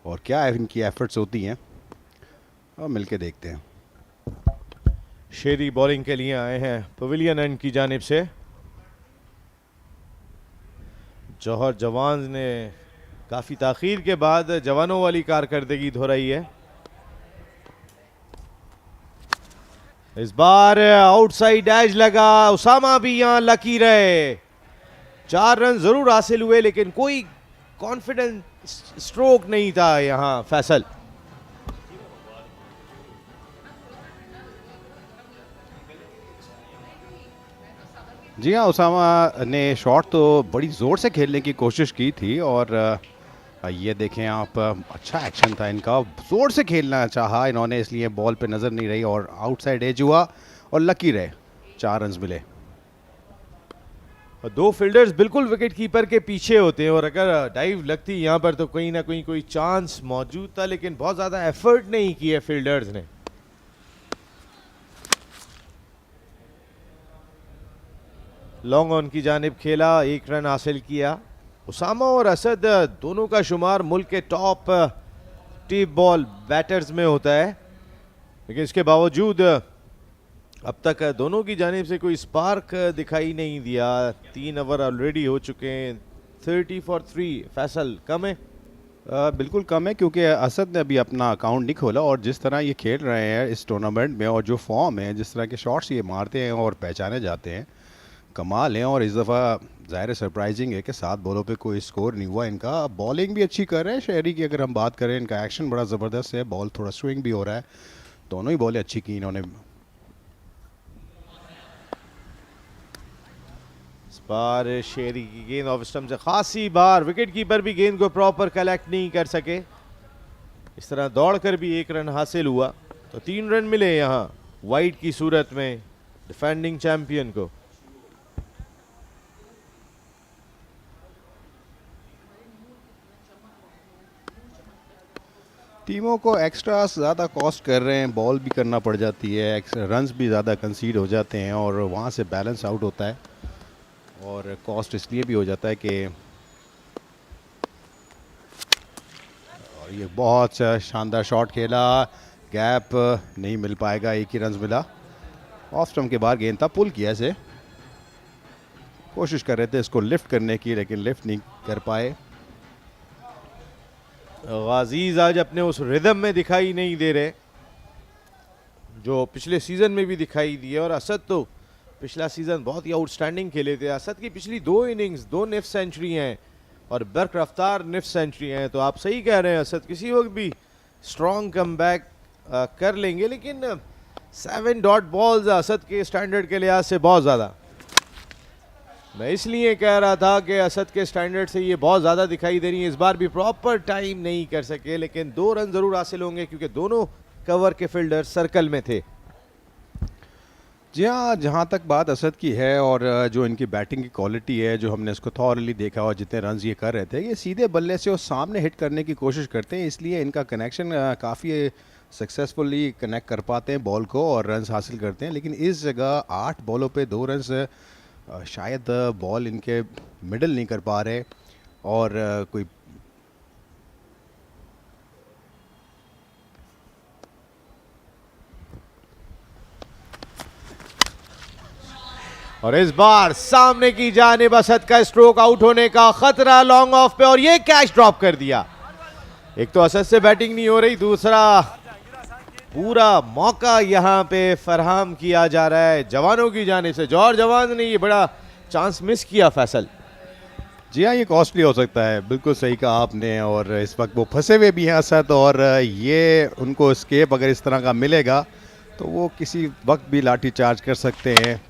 और क्या इनकी एफर्ट्स होती हैं, अब मिलके देखते हैं. शेरी बॉलिंग के लिए आए हैं पवेलियन एंड की जानिब से. जौहर जवान्स ने काफ़ी ताखीर के बाद जवानों वाली कारकर्दगी हो रही है। इस बार आउटसाइड एज लगा, उसामा भी यहां लकी रहे। 4 रन जरूर हासिल हुए लेकिन कोई कॉन्फिडेंस स्ट्रोक नहीं था यहां फैसल। जी हाँ, उसामा ने शॉट तो बड़ी ज़ोर से खेलने की कोशिश की थी और ये देखें आप, अच्छा एक्शन था इनका, ज़ोर से खेलना चाहा इन्होंने, इसलिए बॉल पे नज़र नहीं रही और आउटसाइड एज हुआ और लकी रहे, 4 रन मिले। 2 फील्डर्स बिल्कुल विकेट कीपर के पीछे होते हैं और अगर डाइव लगती यहां पर तो कहीं ना कहीं कोई चांस मौजूद था, लेकिन बहुत ज़्यादा एफर्ट नहीं किया फील्डर्स ने। लॉन्ग ऑन की जानिब खेला, 1 रन हासिल किया। उसामा और असद दोनों का शुमार मुल्क के टॉप टीप बॉल बैटर्स में होता है, लेकिन इसके बावजूद अब तक दोनों की जानिब से कोई स्पार्क दिखाई नहीं दिया। 3 ओवर ऑलरेडी हो चुके हैं। 30 फॉर 3 फैसल कम है। बिल्कुल कम है क्योंकि असद ने अभी अपना अकाउंट नहीं खोला और जिस तरह ये खेल रहे हैं इस टूर्नामेंट में और जो फॉर्म है, जिस तरह के शॉट्स ये मारते हैं और पहचाने जाते हैं, कमाल है। और इस दफ़ा ज़ाहिर सरप्राइजिंग है कि 7 बॉलों पे कोई स्कोर नहीं हुआ इनका। बॉलिंग भी अच्छी कर रहे हैं शहरी की, अगर हम बात करें इनका एक्शन बड़ा ज़बरदस्त है, बॉल थोड़ा स्विंग भी हो रहा है, दोनों ही बॉलें अच्छी की इन्होंने। इस बार शेरी की गेंद ऑफ स्टंप से खासी बार विकेट कीपर भी गेंद को प्रॉपर कलेक्ट नहीं कर सके। इस तरह दौड़कर भी 1 रन हासिल हुआ, तो 3 रन मिले यहाँ वाइड की सूरत में डिफेंडिंग चैंपियन को। टीमों को एक्स्ट्रा ज़्यादा कॉस्ट कर रहे हैं, बॉल भी करना पड़ जाती है, रन्स भी ज़्यादा कंसीड हो जाते हैं और वहाँ से बैलेंस आउट होता है और कॉस्ट इसलिए भी हो जाता है कि, और ये बहुत शानदार शॉट खेला, गैप नहीं मिल पाएगा, 1 ही रन मिला। ऑफ स्टंप के बाद गेंद था, पुल किया इसे, कोशिश कर रहे थे इसको लिफ्ट करने की लेकिन लिफ्ट नहीं कर पाए। गाजीज आज अपने उस रिदम में दिखाई नहीं दे रहे जो पिछले सीजन में भी दिखाई दिए, और असद तो पिछला सीजन बहुत ही आउटस्टैंडिंग खेले थे। असद की पिछली 2 इनिंग्स 2 निफ्ट सेंचुरी हैं और बर्क रफ्तार निफ्ट सेंचुरी हैं, तो आप सही कह रहे हैं असद किसी वक्त भी स्ट्रॉन्ग कमबैक कर लेंगे, लेकिन 7 डॉट बॉल्स असद के स्टैंडर्ड के लिहाज से बहुत ज़्यादा। मैं इसलिए कह रहा था कि असद के स्टैंडर्ड से ये बहुत ज़्यादा दिखाई दे रही है। इस बार भी प्रॉपर टाइम नहीं कर सके, लेकिन 2 रन ज़रूर हासिल होंगे क्योंकि दोनों कवर के फील्डर सर्कल में थे। जी हाँ, जहाँ तक बात असद की है और जो इनकी बैटिंग की क्वालिटी है, जो हमने इसको थॉरली देखा और जितने रन ये कर रहे थे, ये सीधे बल्ले से और सामने हिट करने की कोशिश करते हैं, इसलिए इनका कनेक्शन काफ़ी सक्सेसफुली कनेक्ट कर पाते हैं बॉल को और रन हासिल करते हैं। लेकिन इस जगह 8 बॉलों पे 2 रन, शायद बॉल इनके मिडल नहीं कर पा रहे और कोई और इस बार सामने की जानिब असद का स्ट्रोक आउट होने का खतरा लॉन्ग ऑफ पे, और ये कैच ड्रॉप कर दिया। एक तो असद से बैटिंग नहीं हो रही, दूसरा पूरा मौका यहां पे फरहम किया जा रहा है जवानों की जानिब से। जौहर जवान ने ये बड़ा चांस मिस किया फैसल। जी हाँ, ये कॉस्टली हो सकता है, बिल्कुल सही कहा आपने। और इस वक्त वो फंसे हुए भी हैं असद, और ये उनको स्केप अगर इस तरह का मिलेगा तो वो किसी वक्त भी लाठी चार्ज कर सकते हैं।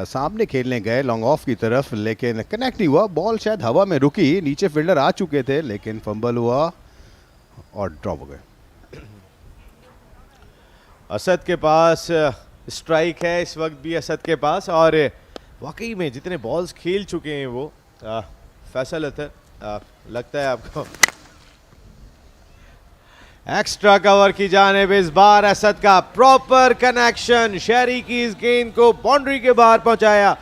सामने खेलने गए लॉन्ग ऑफ की तरफ, लेकिन कनेक्ट नहीं हुआ, बॉल शायद हवा में रुकी, नीचे फील्डर आ चुके थे लेकिन फंबल हुआ और ड्रॉप हो गए। असद के पास स्ट्राइक है इस वक्त भी असद के पास, और वाकई में जितने बॉल्स खेल चुके हैं वो फैसल लगता है आपको एक्स्ट्रा कवर की जानिब। इस बार असद का प्रॉपर कनेक्शन, शहरी की इस गेंद को बाउंड्री के बाहर पहुंचाया,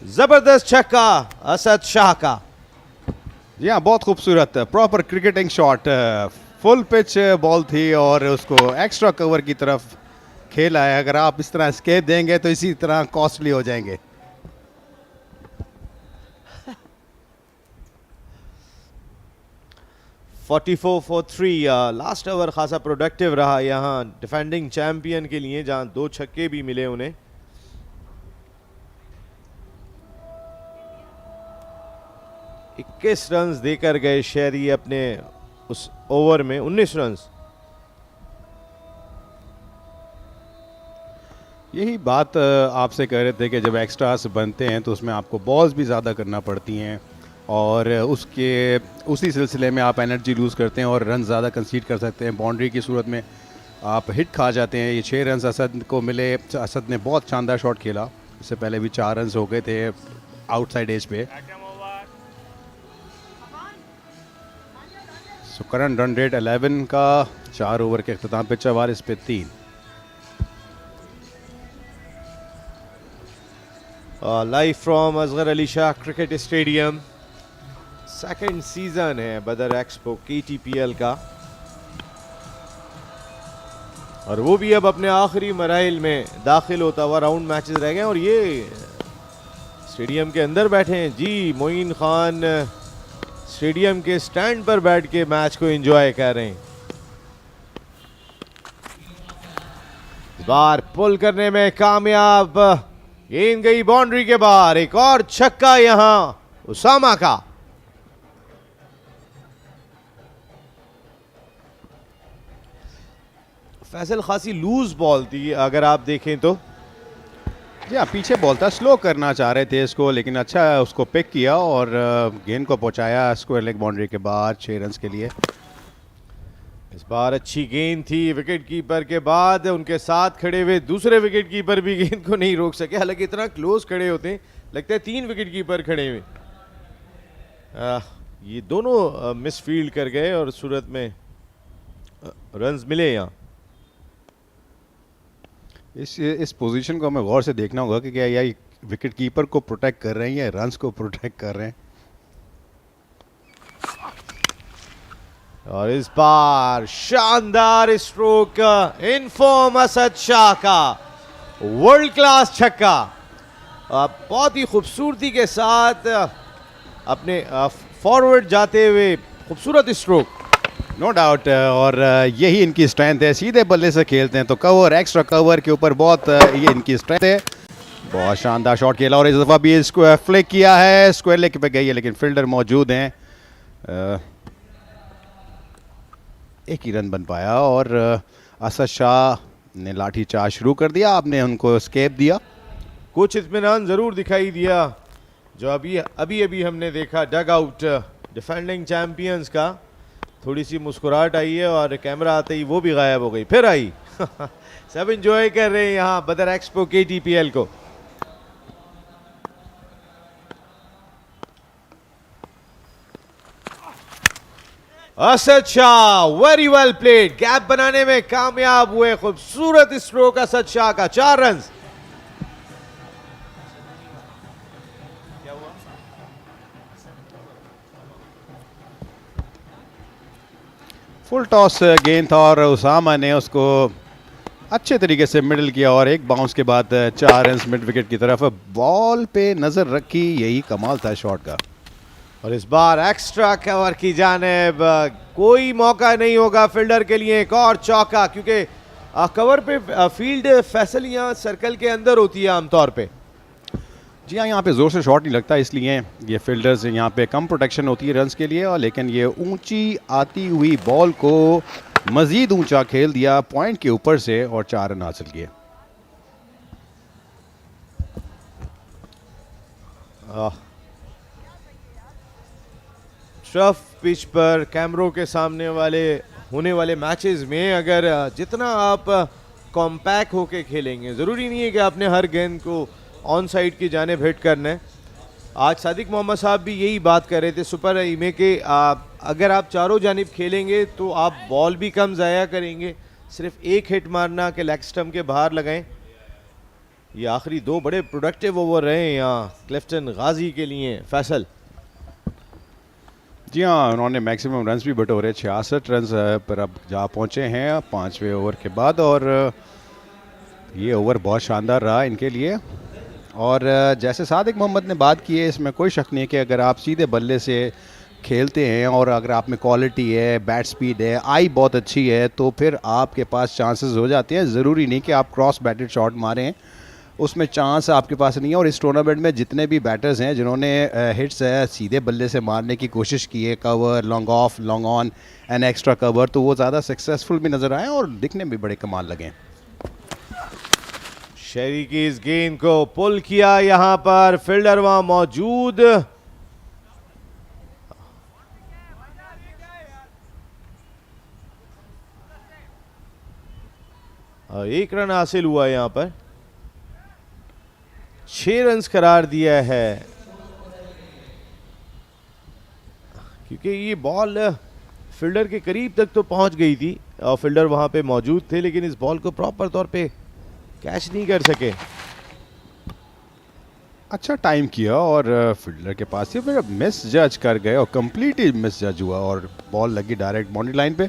जबरदस्त छक्का असद शाह का। जी हाँ, बहुत खूबसूरत proper cricketing shot, full pitch ball थी और उसको एक्स्ट्रा कवर की तरफ खेला है। अगर आप इस तरह स्केप देंगे तो इसी तरह कॉस्टली हो जाएंगे। 44 for 3। लास्ट ओवर खासा प्रोडक्टिव रहा यहाँ डिफेंडिंग चैंपियन के लिए, जहाँ 2 छक्के भी मिले उन्हें। इक्कीस रन देकर गए शहरी अपने उस ओवर में, 19 रन। यही बात आपसे कह रहे थे कि जब एक्स्ट्रास बनते हैं तो उसमें आपको बॉल्स भी ज़्यादा करना पड़ती हैं और उसी सिलसिले में आप एनर्जी लूज़ करते हैं और रन ज़्यादा कंसीड कर सकते हैं। बाउंड्री की सूरत में आप हिट खा जाते हैं। ये 6 रन असद को मिले। असद ने बहुत शानदार शॉट खेला, इससे पहले भी 4 रन हो गए थे आउटसाइड एज पे। सो करंट रन रेट 11 का, 4 ओवर के अख्ताम पे 44 पे 3। Live from Asghar Ali Shah cricket stadium. Second season है बदर एक्सपो KTPL का, और वो भी अब अपने आखिरी मराइल में दाखिल होता हुआ। राउंड मैचेस रह गए और ये स्टेडियम के अंदर बैठे हैं जी। मोइन खान स्टेडियम के स्टैंड पर बैठ के मैच को एंजॉय कर रहे हैं। इस बार पुल करने में कामयाब, गेंद गई बाउंड्री के बाहर। एक और छक्का यहां उसामा का। फैसल खासी लूज बॉल थी अगर आप देखें तो। जी हाँ, पीछे बॉल था, स्लो करना चाह रहे थे इसको, लेकिन अच्छा उसको पिक किया और गेंद को पहुंचाया स्क्वायर लेग बाउंड्री के बाहर 6 रन के लिए। इस बार अच्छी गेंद थी विकेट कीपर के बाद। उनके साथ खड़े हुए दूसरे विकेट कीपर भी गेंद को नहीं रोक सके, हालांकि इतना क्लोज खड़े होते हैं, लगता है 3 विकेट कीपर खड़े हुए। ये दोनों मिस फील्ड कर गए और सूरत में रन्स मिले यहाँ। इस पोजीशन को हमें गौर से देखना होगा कि क्या ये विकेट कीपर को प्रोटेक्ट कर रहे हैं या रन्स को प्रोटेक्ट कर रहे हैं। और इस बार शानदार stroke in form Asad Shah का, वर्ल्ड क्लास छक्का। बहुत ही खूबसूरती के साथ अपने फॉरवर्ड जाते हुए खूबसूरत स्ट्रोक। नो डाउट, और यही इनकी स्ट्रेंथ है। सीधे बल्ले से खेलते हैं तो कवर, एक्स्ट्रा कवर के ऊपर बहुत ये इनकी स्ट्रेंथ है। बहुत शानदार शॉट खेला और इस दफ़ा भी इसको फ्लिक किया है, स्क्वायर लेग पे गई है लेकिन फील्डर मौजूद हैं। एक ही रन बन पाया और असद शाह ने लाठी चार्ज शुरू कर दिया। आपने उनको स्केप दिया। कुछ इत्मीनान ज़रूर दिखाई दिया जो अभी हमने देखा डग आउट डिफेंडिंग चैंपियंस का। थोड़ी सी मुस्कुराहट आई है और कैमरा आते ही वो भी गायब हो गई, फिर आई। सब एंजॉय कर रहे हैं यहाँ बदर एक्सपो KTPL को। Asad Shah very well played, gap बनाने में कामयाब हुए। खूबसूरत स्ट्रोक असद शाह का, 4 रन। फुल टॉस गेंद था और उसामा ने उसको अच्छे तरीके से मिडल किया और एक बाउंस के बाद 4 रन मिड विकेट की तरफ। बॉल पे नजर रखी, यही कमाल था शॉट का। और इस बार एक्स्ट्रा कवर की जानिब, कोई मौका नहीं होगा फील्डर के लिए। एक और चौका, क्योंकि कवर पे फील्ड फैसल यहाँ सर्कल के अंदर होती है आमतौर पे। जी हाँ, यहाँ पे ज़ोर से शॉट नहीं लगता, इसलिए ये फील्डर्स यहाँ पे कम प्रोटेक्शन होती है रन्स के लिए। और लेकिन ये ऊंची आती हुई बॉल को मज़ीद ऊंचा खेल दिया पॉइंट के ऊपर से और 4 रन हासिल किए। टफ पिच पर कैमरों के सामने होने वाले मैचेस में अगर जितना आप कॉम्पैक्ट होके खेलेंगे, ज़रूरी नहीं है कि आपने हर गेंद को ऑन साइड की जानिब हिट करना है। आज सादिक मोहम्मद साहब भी यही बात कर रहे थे सुपर में कि अगर आप चारों जानिब खेलेंगे तो आप बॉल भी कम ज़ाया करेंगे। सिर्फ एक हिट मारना कि लेग स्टम्प के बाहर लगाएं। ये आखिरी 2 बड़े प्रोडक्टिव ओवर रहे हैं यहाँ क्लिफ्टन गाजी के लिए। फैसल जी हाँ, उन्होंने मैक्सिमम रन्स भी बटोरे, 66 रन्स पर अब जा पहुँचे हैं 5वें ओवर के बाद। और ये ओवर बहुत शानदार रहा इनके लिए। और जैसे सादिक मोहम्मद ने बात की है, इसमें कोई शक नहीं है कि अगर आप सीधे बल्ले से खेलते हैं और अगर आप में क्वालिटी है, बैट स्पीड है, आई बहुत अच्छी है, तो फिर आपके पास चांसेस हो जाते हैं। ज़रूरी नहीं कि आप क्रॉस बैटेड शॉट मारें, उसमें चांस आपके पास नहीं है। और इस टूर्नामेंट में जितने भी बैटर्स हैं जिन्होंने हिट्स है सीधे बल्ले से मारने की कोशिश की है, cover, long off, long on and extra cover, तो वो ज़्यादा सक्सेसफुल भी नज़र आए और दिखने में भी बड़े कमाल लगे। शहरी की इस गेंद को पुल किया, यहाँ पर फील्डर वहां मौजूद। एक रन हासिल हुआ यहाँ पर, 6 रन करार दिया है, क्योंकि ये बॉल फील्डर के करीब तक तो पहुंच गई थी और फील्डर वहां पे मौजूद थे, लेकिन इस बॉल को प्रॉपर तौर पे कैच नहीं कर सके। अच्छा टाइम किया और फील्डर के पास ही फिर मिस जज कर गए और कंप्लीटली मिस जज हुआ और बॉल लगी डायरेक्ट बाउंड्री लाइन पे।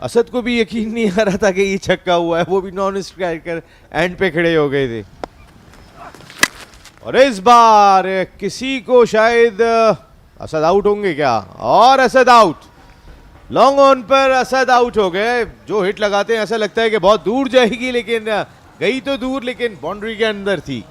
असद को भी यकीन नहीं आ रहा था कि ये छक्का हुआ है, वो भी नॉन स्ट्राइकर एंड पे खड़े हो गए थे। और इस बार किसी को शायद असद आउट होंगे क्या, और असद आउट, लॉन्ग ऑन पर असद आउट हो गए। जो हिट लगाते हैं ऐसा लगता है कि बहुत दूर जाएगी, लेकिन गई तो दूर लेकिन बाउंड्री के अंदर थी।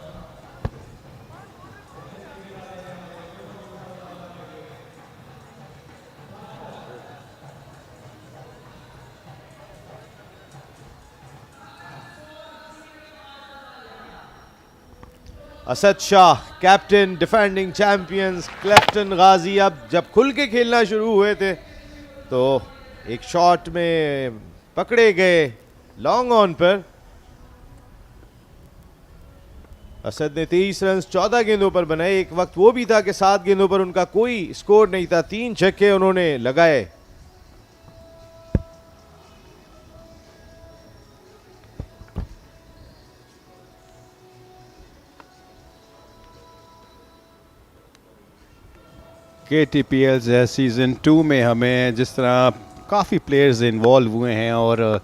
Asad Shah, captain, defending champions Clifton Ghazi, अब जब खुल के खेलना शुरू हुए थे तो एक शॉट में पकड़े गए लॉन्ग ऑन पर। असद ने 23 रन 14 गेंदों पर बनाए। एक वक्त वो भी था कि 7 गेंदों पर उनका कोई स्कोर नहीं था, 3 छक्के उन्होंने लगाए। KTPL सीज़न 2 में हमें जिस तरह काफ़ी प्लेयर्स इन्वॉल्व हुए हैं और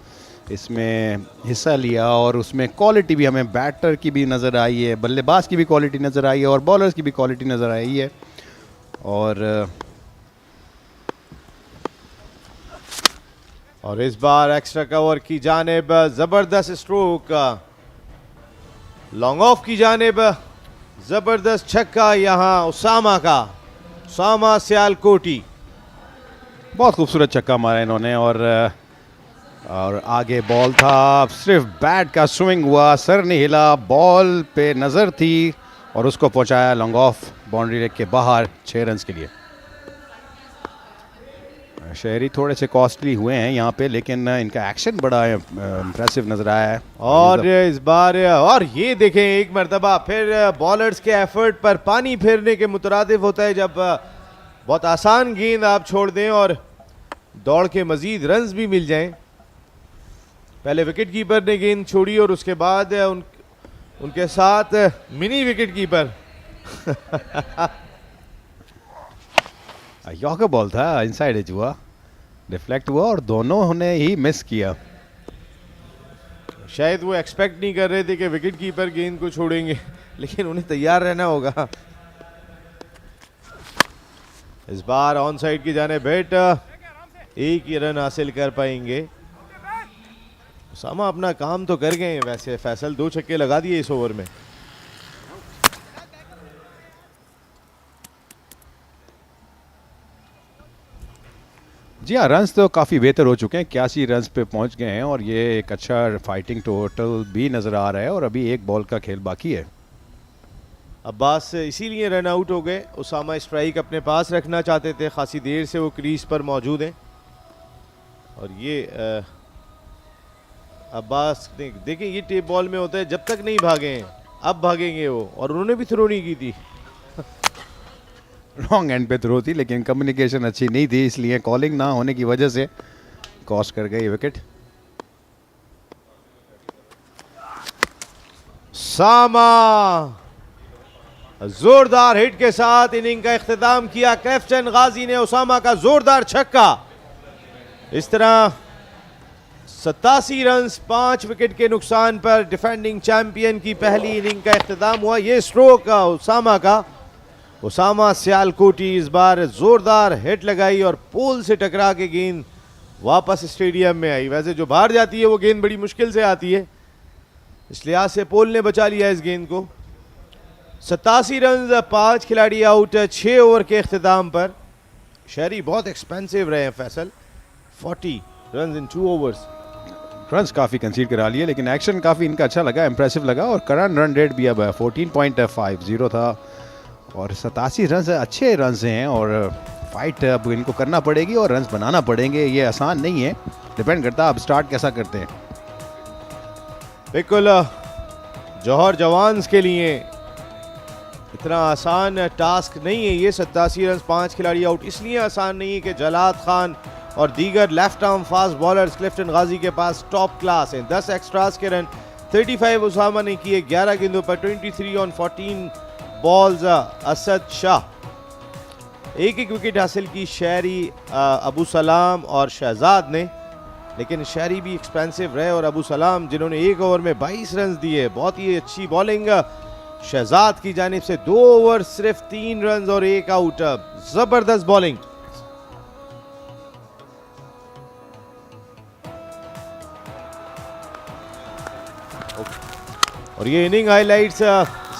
इसमें हिस्सा लिया, और उसमें क्वालिटी भी हमें बैटर की भी नज़र आई है, बल्लेबाज की भी क्वालिटी नज़र आई है और बॉलर्स की भी क्वालिटी नज़र आई है। और इस बार एक्स्ट्रा कवर की जानिब ज़बरदस्त स्ट्रोक, लॉन्ग ऑफ की जानिब ज़बरदस्त छक्का यहाँ उसामा का, उसामा सियालकोटी। बहुत खूबसूरत छक्का मारा इन्होंने और आगे बॉल था, सिर्फ बैट का स्विंग हुआ, सर नहीं हिला, बॉल पे नज़र थी और उसको पहुंचाया लॉन्ग ऑफ बाउंड्री के बाहर 6 रन के लिए। शहरी थोड़े से कॉस्टली हुए हैं यहाँ पे, लेकिन इनका एक्शन बड़ा इम्प्रेसिव नजर आया है। और इस बार और ये देखें एक मरतबा फिर बॉलर्स के एफर्ट पर पानी फेरने के मुतरादिफ होता है जब बहुत आसान गेंद आप छोड़ दें और दौड़ के मजीद रन्स भी मिल जाएं। पहले विकेट कीपर ने गेंद छोड़ी और उसके बाद उनके साथ mini wicket keeper. Yorker ball था, इनसाइड एज हुआ, डिफ्लेक्ट हुआ और दोनों ने ही मिस किया। शायद वो एक्सपेक्ट नहीं कर रहे थे कि विकेट कीपर गेंद को छोड़ेंगे, लेकिन उन्हें तैयार रहना होगा। इस बार ऑन साइड की जाने बैट, एक ही रन हासिल कर पाएंगे। उसामा अपना काम तो कर गए हैं, वैसे फैसल 2 छक्के लगा दिए इस ओवर में। जी हाँ, रन्स तो काफ़ी बेहतर हो चुके हैं, 81 रन्स पे पहुंच गए हैं और ये एक अच्छा फाइटिंग टोटल भी नज़र आ रहा है और अभी एक बॉल का खेल बाकी है। अब्बास इसीलिए रन आउट हो गए, उसामा स्ट्राइक अपने पास रखना चाहते थे, खासी देर से वो क्रीज पर मौजूद हैं। और ये अब्बास देखें, ये टेप बॉल में होता है जब तक नहीं भागे हैं, अब भागेंगे वो, और उन्होंने भी थ्रो नहीं की थी। रॉन्ग एंड पे थ्रो थी, लेकिन कम्युनिकेशन अच्छी नहीं थी, इसलिए कॉलिंग ना होने की वजह से कॉस्ट कर गई विकेट। सामा जोरदार हिट के साथ इनिंग का इख्तिताम किया क्लिफ्टन गाजी ने। उसामा का जोरदार छक्का, इस तरह 87 रन 5 विकेट के नुकसान पर डिफेंडिंग चैंपियन की पहली इनिंग का इख्तिताम हुआ। ये स्ट्रोक उसामा का, उसामा सियालकोटी इस बार जोरदार हिट लगाई और पोल से टकरा के गेंद वापस स्टेडियम में आई। वैसे जो बाहर जाती है वो गेंद बड़ी मुश्किल से आती है, इस लिहाज से पोल ने बचा लिया इस गेंद को। 87 रन, 5 खिलाड़ी आउट 6 ओवर के अख्तिताम पर। शहरी बहुत एक्सपेंसिव रहे हैं Faisal, 40 run in 2 overs. Runs काफ़ी कंसीड करा लिए, लेकिन एक्शन काफ़ी इनका अच्छा लगा, इंप्रेसिव लगा। और करंट रन रेट भी अब 14.50 था और 87 रन अच्छे रन हैं। और फाइट अब इनको करना पड़ेगी और रन्स बनाना पड़ेंगे, ये आसान नहीं है। डिपेंड करता है अब स्टार्ट कैसा करते हैं। बिल्कुल जौहर जवान्स के लिए इतना आसान टास्क नहीं है ये। 87 रन, 5 खिलाड़ी आउट इसलिए आसान नहीं है कि जलाद खान और दीगर left arm fast bowlers Clifton Ghazi के पास टॉप क्लास हैं। 10 एक्स्ट्रास के रन 35 उसामा ने किए 11 गेंदों पर, 23 ऑन 14 बॉल्स असद शाह। एक विकेट हासिल की शहरी, अबू सलाम और शहजाद ने, लेकिन शहरी भी एक्सपेंसिव रहे और अबू सलाम जिन्होंने 1 ओवर में 22 रन दिए, बहुत ही अच्छी बॉलिंग शहजाद की जानिब से। 2 ओवर सिर्फ 3 रन और 1 आउट, जबरदस्त बॉलिंग। और ये इनिंग हाइलाइट्स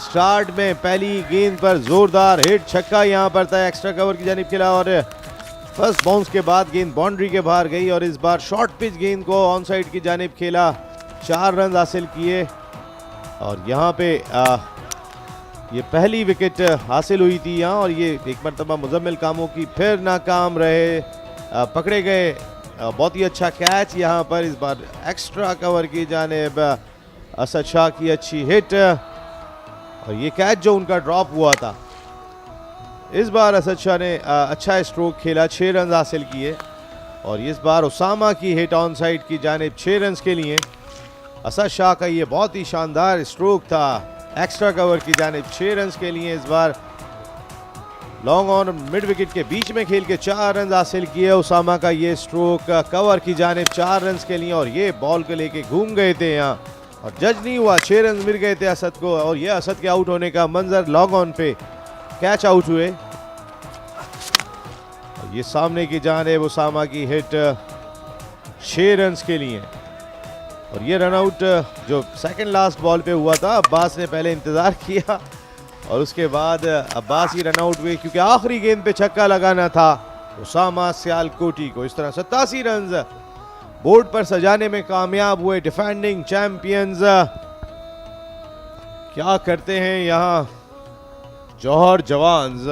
स्टार्ट में पहली गेंद पर जोरदार हिट, छक्का यहां पर था, एक्स्ट्रा कवर की जानिब खेला और फर्स्ट बाउंस के बाद गेंद बाउंड्री के बाहर गई। और इस बार शॉर्ट पिच गेंद को ऑन साइड की जानिब खेला, 4 रन हासिल किए। और यहाँ पे ये पहली विकेट हासिल हुई थी यहाँ, और ये एक मरतबा मुजम्मिल कामों की फिर नाकाम रहे, पकड़े गए। बहुत ही अच्छा कैच यहाँ पर, इस बार एक्स्ट्रा कवर की जानिब असद शाह की अच्छी हिट। और ये कैच जो उनका ड्रॉप हुआ था, इस बार असद शाह ने अच्छा स्ट्रोक खेला, 6 रन हासिल किए। और इस बार उसामा की हिट ऑन साइड की जानिब 6 रन के लिए। असद शाह का ये बहुत ही शानदार स्ट्रोक था, एक्स्ट्रा कवर की जानिब 6 रन के लिए। इस बार लॉन्ग ऑन मिड विकेट के बीच में खेल के 4 रन हासिल किए। उसामा का ये स्ट्रोक कवर की जानिब 4 रन के लिए। और ये बॉल को लेके घूम गए थे यहाँ और जज नहीं हुआ, 6 रन मिल गए थे असद को। और ये असद के आउट होने का मंजर, लॉन्ग ऑन पे कैच आउट हुए। और ये सामने की जानिब उसामा की हिट 6 रन के लिए। और ये रन आउट जो सेकंड लास्ट बॉल पे हुआ था, अब्बास ने पहले इंतजार किया और उसके बाद अब्बास ही रन आउट हुए, क्योंकि आखिरी गेंद पे छक्का लगाना था उसामा सियालकोटी को। इस तरह 87 रन बोर्ड पर सजाने में कामयाब हुए डिफेंडिंग चैंपियंस। क्या करते हैं यहाँ जौहर जवान्स,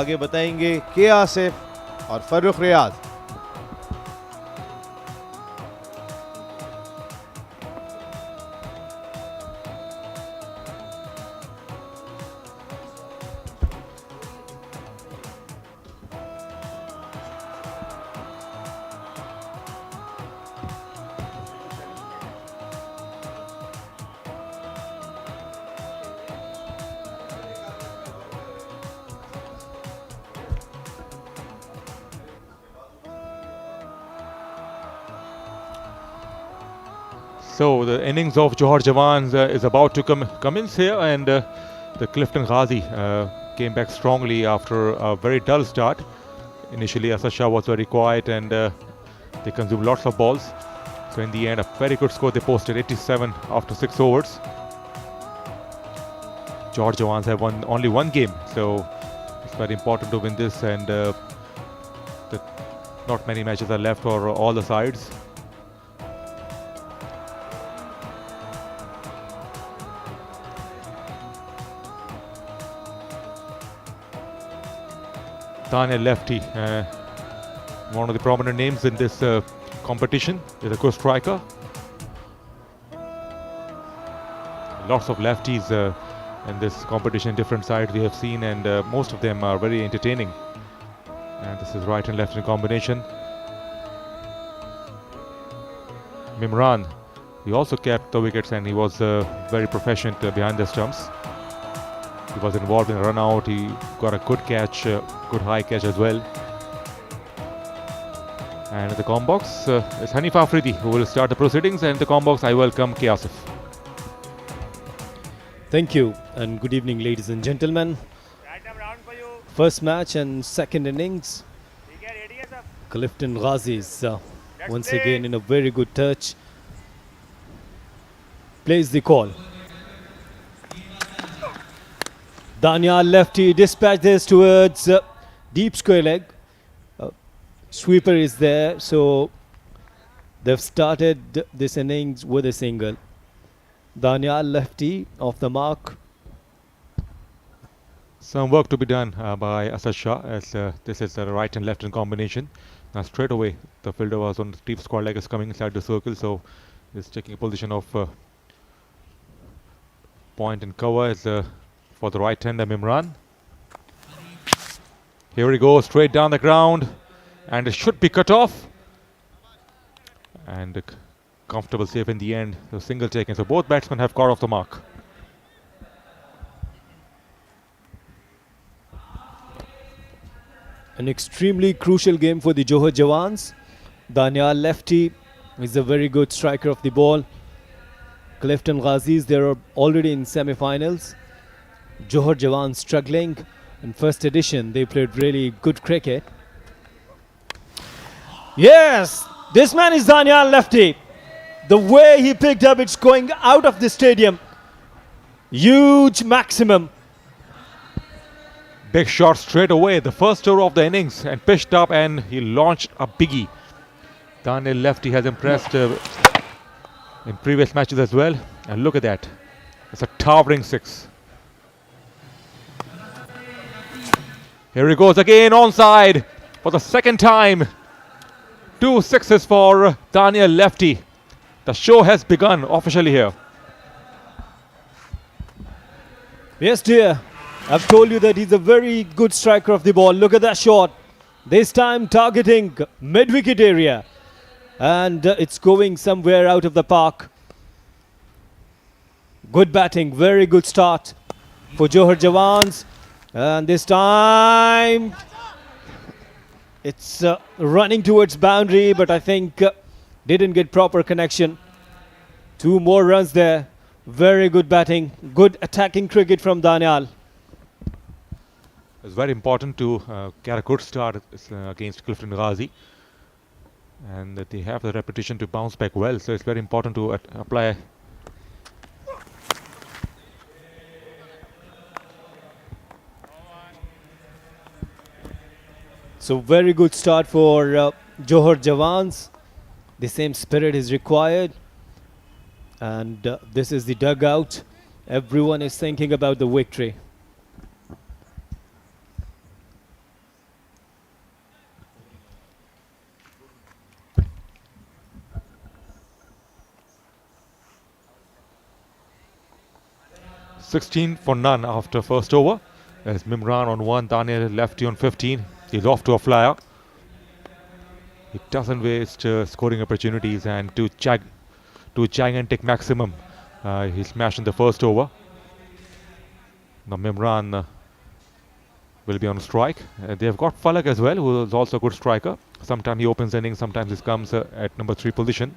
आगे बताएंगे के आसिफ और फर्रुख रियाज। So the innings of Johar Jawans is about to commence here, and the Clifton Ghazi came back strongly after a very dull start. Initially Asad Shah was very quiet and they consumed lots of balls. So in the end, a very good score. They posted 87 after 6 overs. Johar Jawans have won only 1 game, so it's very important to win this, and not many matches are left for all the sides. Daniyal Lefti, one of the prominent names in this competition, is a good striker. Lots of lefties in this competition, different sides we have seen, and most of them are very entertaining. And this is right and left in combination. Mimran, he also kept the wickets and he was very proficient behind the stumps. He was involved in a run out, he got a good catch, good high catch as well. And in the com box is Hanif Afridi, who will start the proceedings, and in the com box I welcome Asif. Thank you and good evening, ladies and gentlemen. First match and second innings. Clifton Ghazis once again in a very good touch. Plays the call. Daniyal Lefti dispatch this towards deep square leg. Sweeper is there, so they've started this innings with a single. Daniyal Lefti off the mark. Some work to be done by Asad Shah, as this is a right and left in combination. Now straight away the fielder was on the deep square leg, is coming inside the circle, so he's taking a position of point and cover as for the right hander Mimran. Here he goes, straight down the ground, and it should be cut off. And a comfortable save in the end, so single taken. So both batsmen have got off the mark. An extremely crucial game for the Johar Jawans. Daniyal Lefti is a very good striker of the ball. Clifton Ghazis, they are already in semi-finals. Johar Jawans struggling. In first edition, they played really good cricket. Yes, this man is Daniyal Lefti. The way he picked up, it's going out of the stadium. Huge maximum. Big shot straight away, the first over of the innings, and pitched up, and he launched a biggie. Daniyal Lefti has impressed in previous matches as well, and look at that. It's a towering six. Here he goes again, onside for the second time. 2 sixes for Daniyal Lefti. The show has begun officially here. Yes, dear. I've told you that he's a very good striker of the ball. Look at that shot. This time targeting mid-wicket area. And it's going somewhere out of the park. Good batting. Very good start for Johar Jawans. And this time it's running towards boundary, but I think didn't get proper connection. 2 more runs there. Very good batting. Good attacking cricket from Daniyal. It's very important to get a good start against Clifton Ghazi, and that they have the reputation to bounce back well, so it's very important to apply. So very good start for Johar Jawans. The same spirit is required, and this is the dugout. Everyone is thinking about the victory. $16 for none after first over. There's Mimran on 1, Daniyal Lefti on 15. He's off to a flyer. He doesn't waste scoring opportunities, and to gigantic maximum, he smashed in the first over. Now Mimran will be on strike. They've got Falak as well, who is also a good striker. Sometimes he opens innings, sometimes he comes at number 3 position.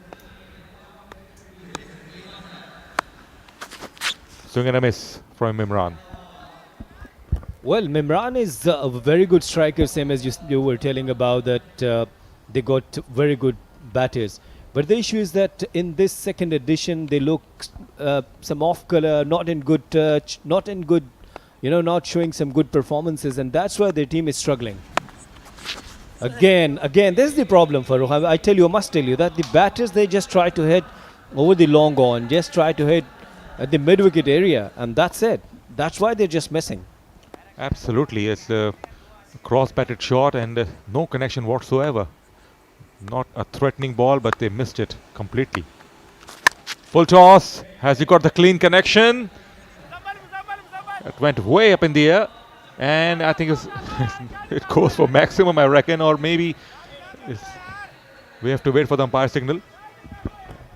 Swing and a miss from Mimran. Well, Mimran is a very good striker, same as you were telling about that they got very good batters. But the issue is that in this second edition, they look some off color, not in good touch, not in good, not showing some good performances, and that's why their team is struggling. Again, this is the problem, Farooq. I must tell you that the batters, they just try to hit over the long on, just try to hit at the mid-wicket area, and that's it. That's why they're just missing. Absolutely, it's a cross-batted shot and no connection whatsoever. Not a threatening ball, but they missed it completely. Full toss. Has he got the clean connection? It went way up in the air, and I think it goes for maximum, I reckon, or maybe we have to wait for the umpire signal.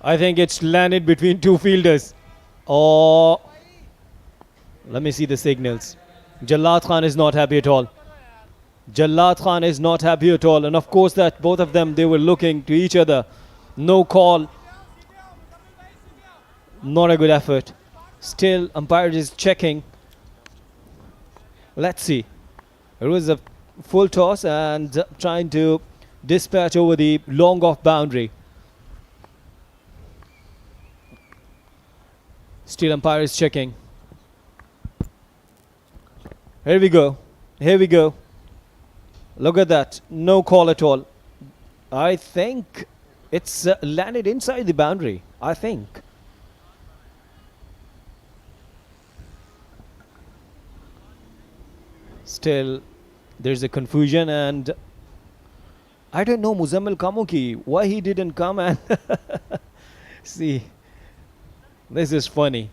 I think it's landed between 2 fielders. Or let me see the signals. Jallat Khan is not happy at all. Jallat Khan is not happy at all. And of course that both of them, they were looking to each other. No call. Not a good effort. Still, umpire is checking. Let's see. It was a full toss and trying to dispatch over the long off boundary. Still umpire is checking. Here we go. Here we go. Look at that. No call at all. I think it's landed inside the boundary. I think. Still, there's a confusion and I don't know Muzammil Kamuki why he didn't come and see. This is funny.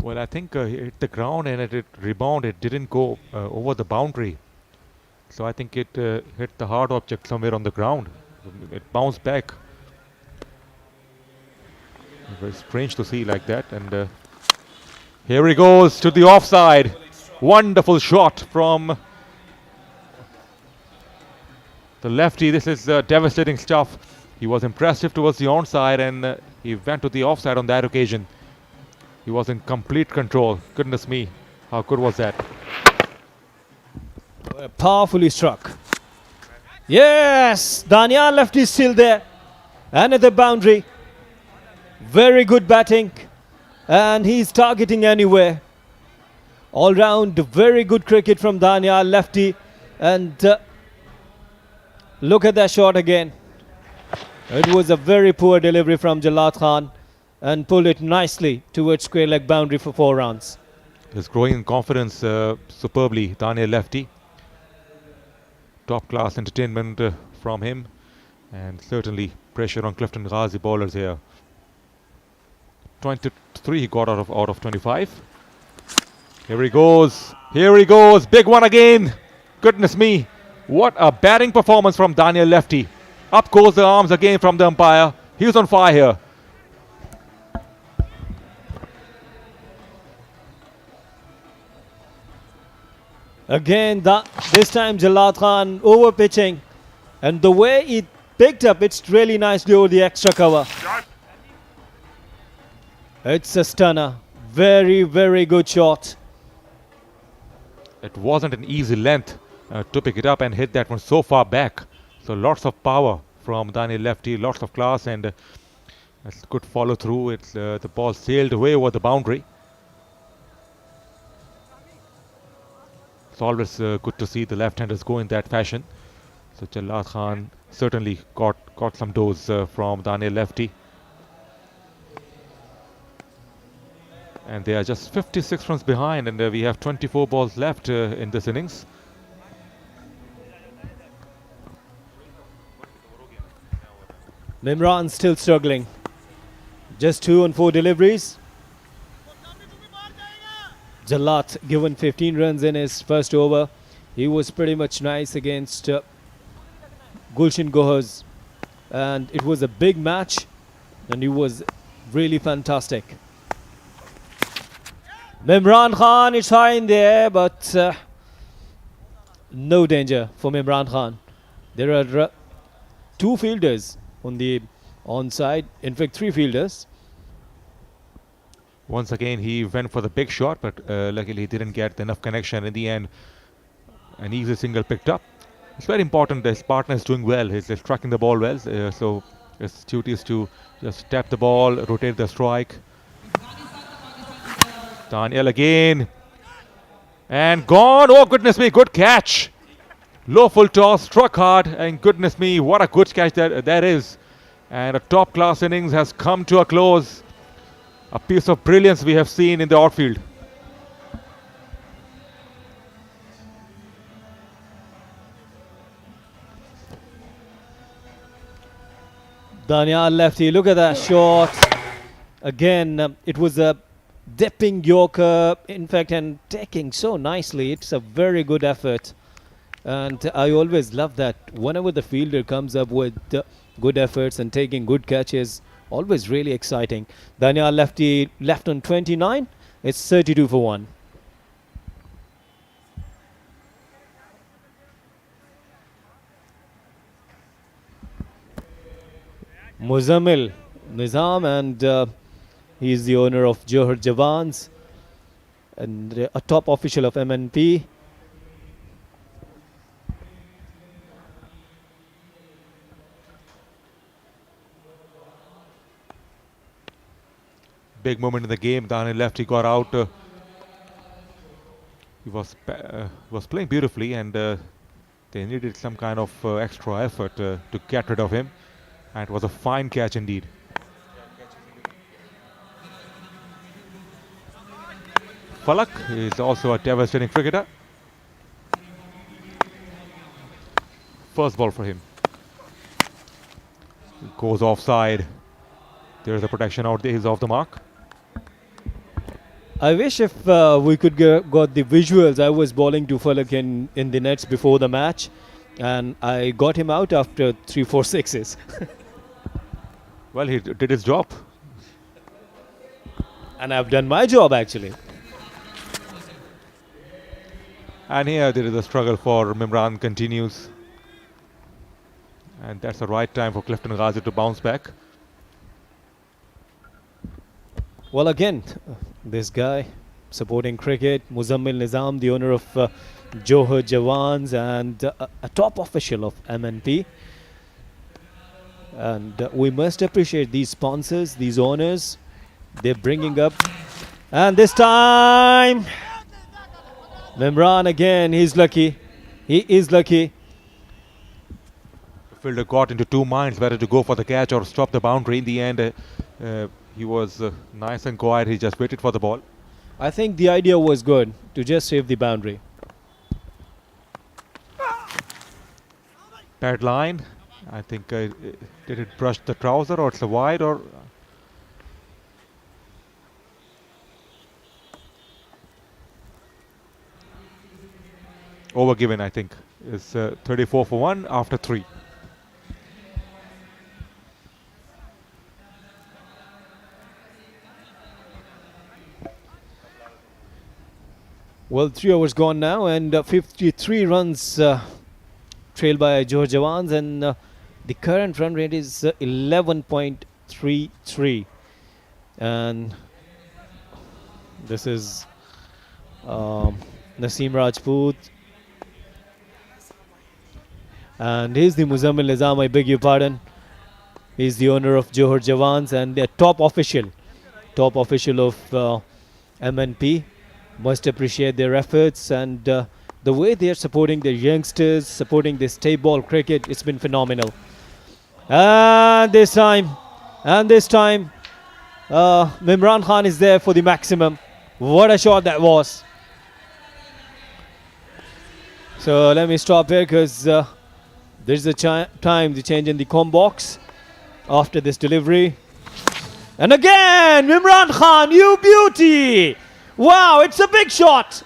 Well, I think it hit the ground and it rebounded. It didn't go over the boundary. So I think it hit the hard object somewhere on the ground. It bounced back. Very strange to see like that. And here he goes to the offside. Wonderful shot from the lefty. This is devastating stuff. He was impressive towards the onside and he went to the offside on that occasion. He was in complete control. Goodness me, how good was that? Powerfully struck. Yes, Daniyal lefty is still there. Another boundary. Very good batting. And he's targeting anywhere. All round, very good cricket from Daniyal lefty. And look at that shot again. It was a very poor delivery from Jalal Khan and pulled it nicely towards square leg boundary for 4 runs. He's growing in confidence superbly, Daniyal lefty. Top class entertainment from him and certainly pressure on Clifton Ghazi bowlers here. 23 he got out of 25. Here he goes. Here he goes. Big one again. Goodness me. What a batting performance from Daniyal lefty. Up goes the arms again from the umpire. He was on fire here. Again, this time Jalal Khan over pitching. And the way he picked up, it's really nicely over the extra cover. It's a stunner. Very, very good shot. It wasn't an easy length to pick it up and hit that one so far back. So lots of power from Daniyal lefty, lots of class and that's good follow through. It's the ball sailed away over the boundary. It's always good to see the left-handers go in that fashion. So Jalal Khan certainly got some dose from Daniyal lefty. And they are just 56 runs behind and we have 24 balls left in this innings. Mimran still struggling. Just 2 on 4 deliveries. Jalat given 15 runs in his first over. He was pretty much nice against Gulshan Gohars. And it was a big match. And he was really fantastic. Mimran Khan is high in the air, but no danger for Mimran Khan. There are 2 fielders on the onside. In fact, 3 fielders. Once again, he went for the big shot, but luckily he didn't get enough connection in the end. An easy single picked up. It's very important that his partner is doing well. He's striking the ball well. So his duty is to just tap the ball, rotate the strike. Daniyal again. And gone. Oh, goodness me. Good catch. Low full toss, struck hard. And goodness me, what a good catch that is. And a top class innings has come to a close. A piece of brilliance we have seen in the outfield. Daniyal lefty, look at that shot. Again, it was a dipping Yorker, in fact, and taking so nicely. It's a very good effort. And I always love that. Whenever the fielder comes up with good efforts and taking good catches, always really exciting. Daniyal lefty left on 29. It's 32 for 1. Muzammil Nizam, and he's the owner of Johar Jawans and a top official of MNP. big moment in the game. Daniyal Lefti got out. He was playing beautifully, and they needed some kind of extra effort to get rid of him. And it was a fine catch indeed. Falak is also a devastating cricketer. First ball for him. Goes offside. There's a protection out there. He's off the mark. I wish if we could got the visuals. I was bowling to Falak in the nets before the match, and I got him out after 3-4 sixes. Well, he did his job. And I've done my job actually. And here there is a struggle for Mimran continues. And that's the right time for Clifton Ghazis to bounce back. Well, again, this guy supporting cricket, Muzammil Nizam, the owner of Johar Jawans and a top official of MNP. And we must appreciate these sponsors, these owners. They're bringing up. And this time, Mimran again, he's lucky. He is lucky. The fielder got into two minds whether to go for the catch or stop the boundary. In the end, he was nice and quiet. He just waited for the ball. I think the idea was good to just save the boundary. Bad line. I think did it brush the trouser or it's a wide or... Overgiven, I think. Is 34 for 1 after 3. Well, 3 overs gone now, and 53 runs trailed by Johar Jawans, and the current run rate is 11.33. And this is Naseem Rajput. And he's the Muzammil Nizam, I beg your pardon. He's the owner of Johar Jawans and the top official of MNP. Must appreciate their efforts and the way they are supporting their youngsters, supporting this state ball cricket. It's been phenomenal. And this time, Mimran Khan is there for the maximum. What a shot that was. So let me stop here because there's a time to change in the com box after this delivery. And again, Mimran Khan, you beauty. Wow, it's a big shot.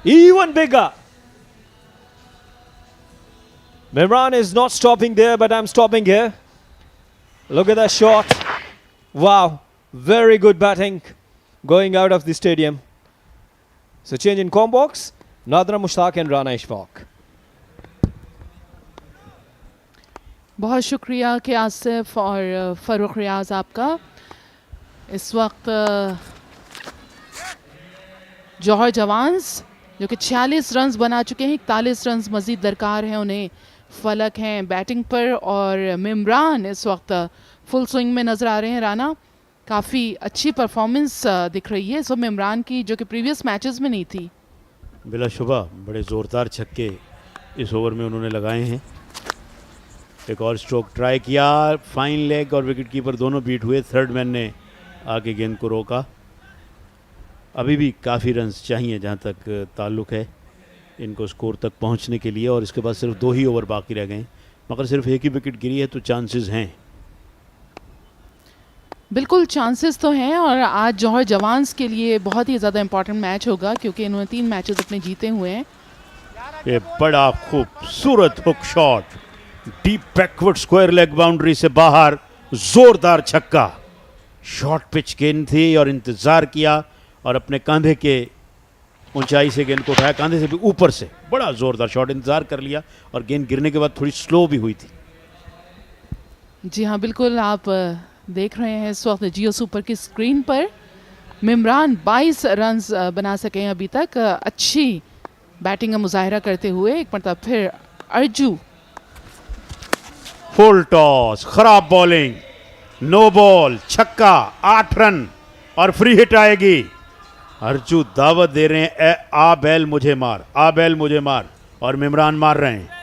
Even bigger. Mimran is not stopping there, but I'm stopping here. Look at that shot. Wow, very good batting going out of the stadium. So change in com box. Nadra Mushtaq and Rana Ishfaq. बहुत शुक्रिया कि आसिफ और फ़रूख रियाज आपका। इस वक्त जौहर jawans जो कि 46 runs बना चुके हैं, 41 रन्स मज़ीद दरकार हैं उन्हें। फलक हैं बैटिंग पर और मिमरान इस वक्त फुल स्विंग में नज़र आ रहे हैं। राना, काफ़ी अच्छी परफॉर्मेंस दिख रही है सो मिमरान की, जो कि प्रीवियस मैचेस में नहीं थी। बिलाशुबा बड़े ज़ोरदार छक्के इस ओवर में उन्होंने लगाए हैं। एक और स्ट्रोक ट्राई किया, फाइन लेग और विकेट कीपर दोनों बीट हुए। थर्ड मैन ने आके गेंद को रोका। अभी भी काफ़ी रन्स चाहिए जहाँ तक ताल्लुक़ है इनको स्कोर तक पहुँचने के लिए, और इसके बाद सिर्फ 2 ही ओवर बाकी रह गए, मगर सिर्फ एक ही विकेट गिरी है तो चांसेस हैं। बिल्कुल चांसेस तो हैं और आज जौहर जवान्स के लिए बहुत ही ज़्यादा इंपॉर्टेंट मैच होगा क्योंकि इन्होंने 3 मैचेस अपने जीते हुए हैं। ये बड़ा खूबसूरत hook shot, deep backward square leg boundary से बाहर, जोरदार छक्का। शॉर्ट पिच गेंद थी और इंतज़ार किया और अपने कंधे के ऊंचाई से गेंद को उठाया, कंधे से भी ऊपर से बड़ा जोरदार शॉट, इंतज़ार कर लिया और गेंद गिरने के बाद थोड़ी स्लो भी हुई थी। जी हाँ, बिल्कुल आप देख रहे हैं इस वक्त जियो सुपर की स्क्रीन पर मिमरान 22 रन्स बना सके हैं अभी तक, अच्छी बैटिंग का मुजाहिरा करते हुए। एक मरतबा फिर अर्जू, फुल टॉस, खराब बॉलिंग, नो बॉल, छक्का, 8 रन और फ्री हिट आएगी। अर्जू दावत दे रहे हैं, ए आ बैल मुझे मार, आ बैल मुझे मार, और मिमरान मार रहे हैं।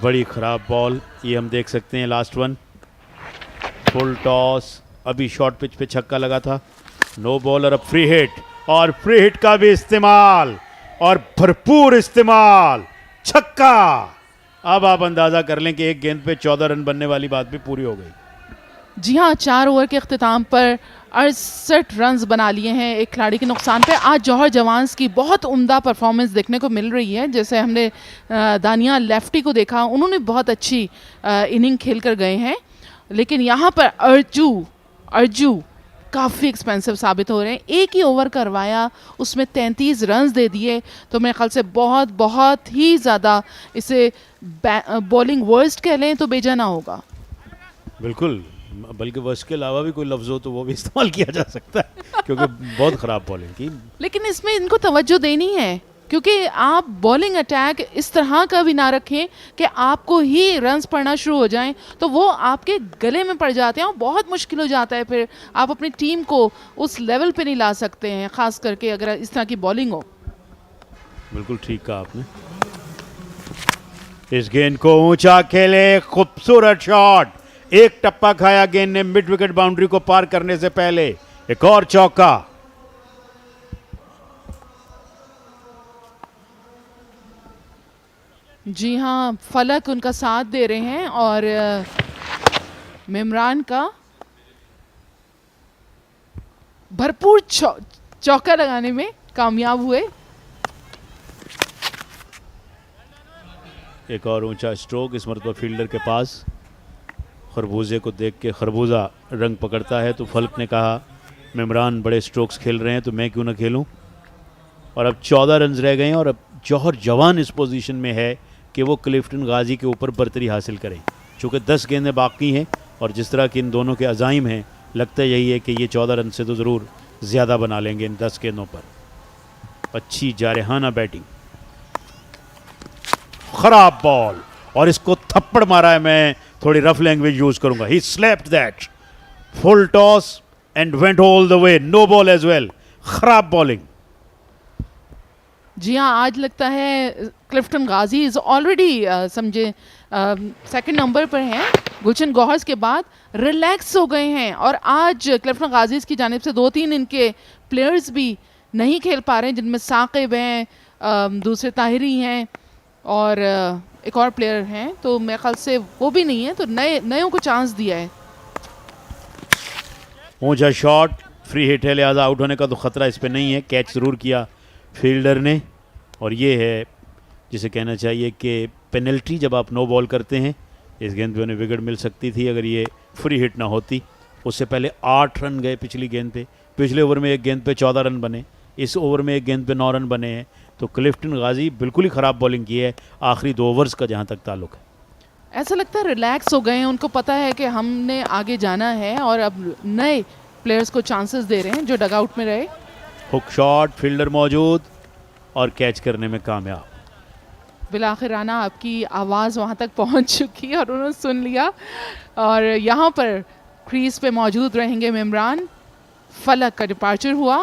बड़ी खराब बॉल, ये हम देख सकते हैं। लास्ट वन, फुल टॉस, अभी शॉर्ट पिच पे छक्का लगा था, नो बॉल और अब फ्री हिट, और फ्री हिट का भी इस्तेमाल और भरपूर इस्तेमाल, छक्का। अब आप अंदाजा कर लें कि एक गेंद पे 14 रन बनने वाली बात भी पूरी हो गई। जी हाँ, 4 ओवर के अख्तिताम पर 68 रन्स बना लिए हैं एक खिलाड़ी के नुकसान पे। आज जौहर जवान्स की बहुत उम्दा परफॉर्मेंस देखने को मिल रही है। जैसे हमने दानियाल लेफ्टी को देखा, उन्होंने बहुत अच्छी इनिंग खेल कर गए हैं, लेकिन यहाँ पर अर्जू काफ़ी एक्सपेंसिव साबित हो रहे हैं। एक ही ओवर करवाया, उसमें 33 रन्स दे दिए, तो मेरे ख्याल से बहुत ही ज़्यादा इसे बॉलिंग वर्स्ट कह लें तो बेजाना होगा। बिल्कुल, बल्कि वर्स्ट के अलावा भी कोई लफ्ज़ हो तो वो भी इस्तेमाल किया जा सकता है, क्योंकि बहुत ख़राब बॉलिंग की। लेकिन इसमें इनको तवज्जो देनी है, क्योंकि आप बॉलिंग अटैक इस तरह का भी ना रखें कि आपको ही रन्स पड़ना शुरू हो जाएं, तो वो आपके गले में पड़ जाते हैं और बहुत मुश्किल हो जाता है। फिर आप अपनी टीम को उस लेवल पे नहीं ला सकते हैं, ख़ास करके अगर इस तरह की बॉलिंग हो। बिल्कुल ठीक कहा आपने। इस गेंद को ऊंचा खेले, खूबसूरत शॉट, एक टप्पा खाया गेंद ने मिड विकेट बाउंड्री को पार करने से पहले। एक और चौका। जी हाँ, फलक उनका साथ दे रहे हैं और मिमरान का भरपूर चौका लगाने में कामयाब हुए। एक और ऊंचा स्ट्रोक, इस मरतबा फील्डर के पास। खरबूजे को देख के खरबूजा रंग पकड़ता है, तो फलक ने कहा मिमरान बड़े स्ट्रोक्स खेल रहे हैं तो मैं क्यों ना खेलूं। और अब 14 रन रह गए हैं और अब जौहर जवान इस पोजीशन में है कि वो क्लिफ्टन गाजी के ऊपर बर्तरी हासिल करें। चूँकि 10 गेंदें बाकी हैं और जिस तरह की इन दोनों के अज़ाइम हैं, लगता यही है कि ये 14 रन से तो ज़रूर ज़्यादा बना लेंगे इन 10 गेंदों पर। अच्छी जारहाना बैटिंग, ख़राब बॉल, और इसको थप्पड़ मारा है। मैं थोड़ी रफ लैंग्वेज यूज़ करूँगा। He slapped that, full toss and went all the way, no ball as well. ख़राब बॉलिंग। जी हाँ, आज लगता है क्लिफ्टन गाजीज ऑलरेडी समझे सेकंड नंबर पर हैं। गुलशन गौहर के बाद रिलैक्स हो गए हैं और आज क्लिफ्टन गाजीज की जानिब से 2-3 इनके प्लेयर्स भी नहीं खेल पा रहे हैं, जिनमें साकिब हैं, दूसरे ताहिरी हैं और एक और प्लेयर हैं, तो मेरे ख्याल से वो भी नहीं है, तो नयों को चांस दिया है। ऊंचा शॉट, फ्री हिट है, लिहाजा आउट होने का तो खतरा इस पर नहीं है। कैच ज़रूर किया फील्डर ने, और ये है जिसे कहना चाहिए कि पेनल्टी जब आप नो बॉल करते हैं। इस गेंद पे उन्हें विकेट मिल सकती थी अगर ये फ्री हिट ना होती। उससे पहले 8 रन गए पिछली गेंद पे। पिछले ओवर में एक गेंद पे 14 रन बने, इस ओवर में एक गेंद पे 9 रन बने हैं। तो क्लिफ्टन गाजी बिल्कुल ही ख़राब बॉलिंग की है आखिरी 2 ओवर्स का जहाँ तक ताल्लुक है। ऐसा लगता है रिलैक्स हो गए हैं, उनको पता है कि हमने आगे जाना है और अब नए प्लेयर्स को चांसेस दे रहे हैं जो डगआउट में रहे। हुक शॉट, फील्डर मौजूद और कैच करने में कामयाब। बिलाखिर राना आपकी आवाज़ वहाँ तक पहुँच चुकी है और उन्होंने सुन लिया, और यहाँ पर क्रीज पे मौजूद रहेंगे मिमरान। फलक का डिपार्चर हुआ,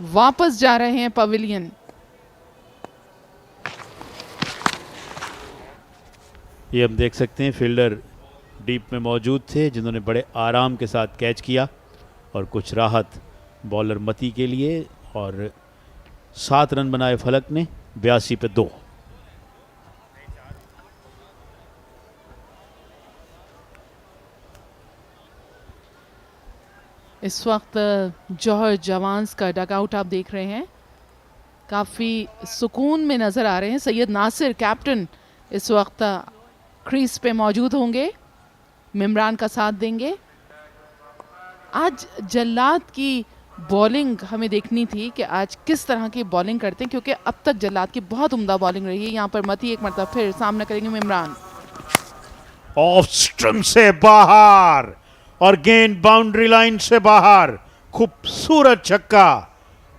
वापस जा रहे हैं पवेलियन। ये हम देख सकते हैं फील्डर डीप में मौजूद थे जिन्होंने बड़े आराम के साथ कैच किया, और कुछ राहत बॉलर मती के लिए। और 7 रन बनाए फलक ने, 82 पे 2। इस वक्त जौहर जवान्स का डगआउट आप देख रहे हैं, काफ़ी सुकून में नज़र आ रहे हैं। सैयद नासिर कैप्टन इस वक्त क्रीज पे मौजूद होंगे, मिमरान का साथ देंगे। आज जल्लाद की बॉलिंग हमें देखनी थी कि आज किस तरह की बॉलिंग करते हैं, क्योंकि अब तक जल्लाद की बहुत उम्दा बॉलिंग रही है। यहाँ पर मती एक मरतबा फिर सामना करेंगे मिमरान। ऑफ स्टंप से बाहर और गेंद बाउंड्री लाइन से बाहर, खूबसूरत छक्का,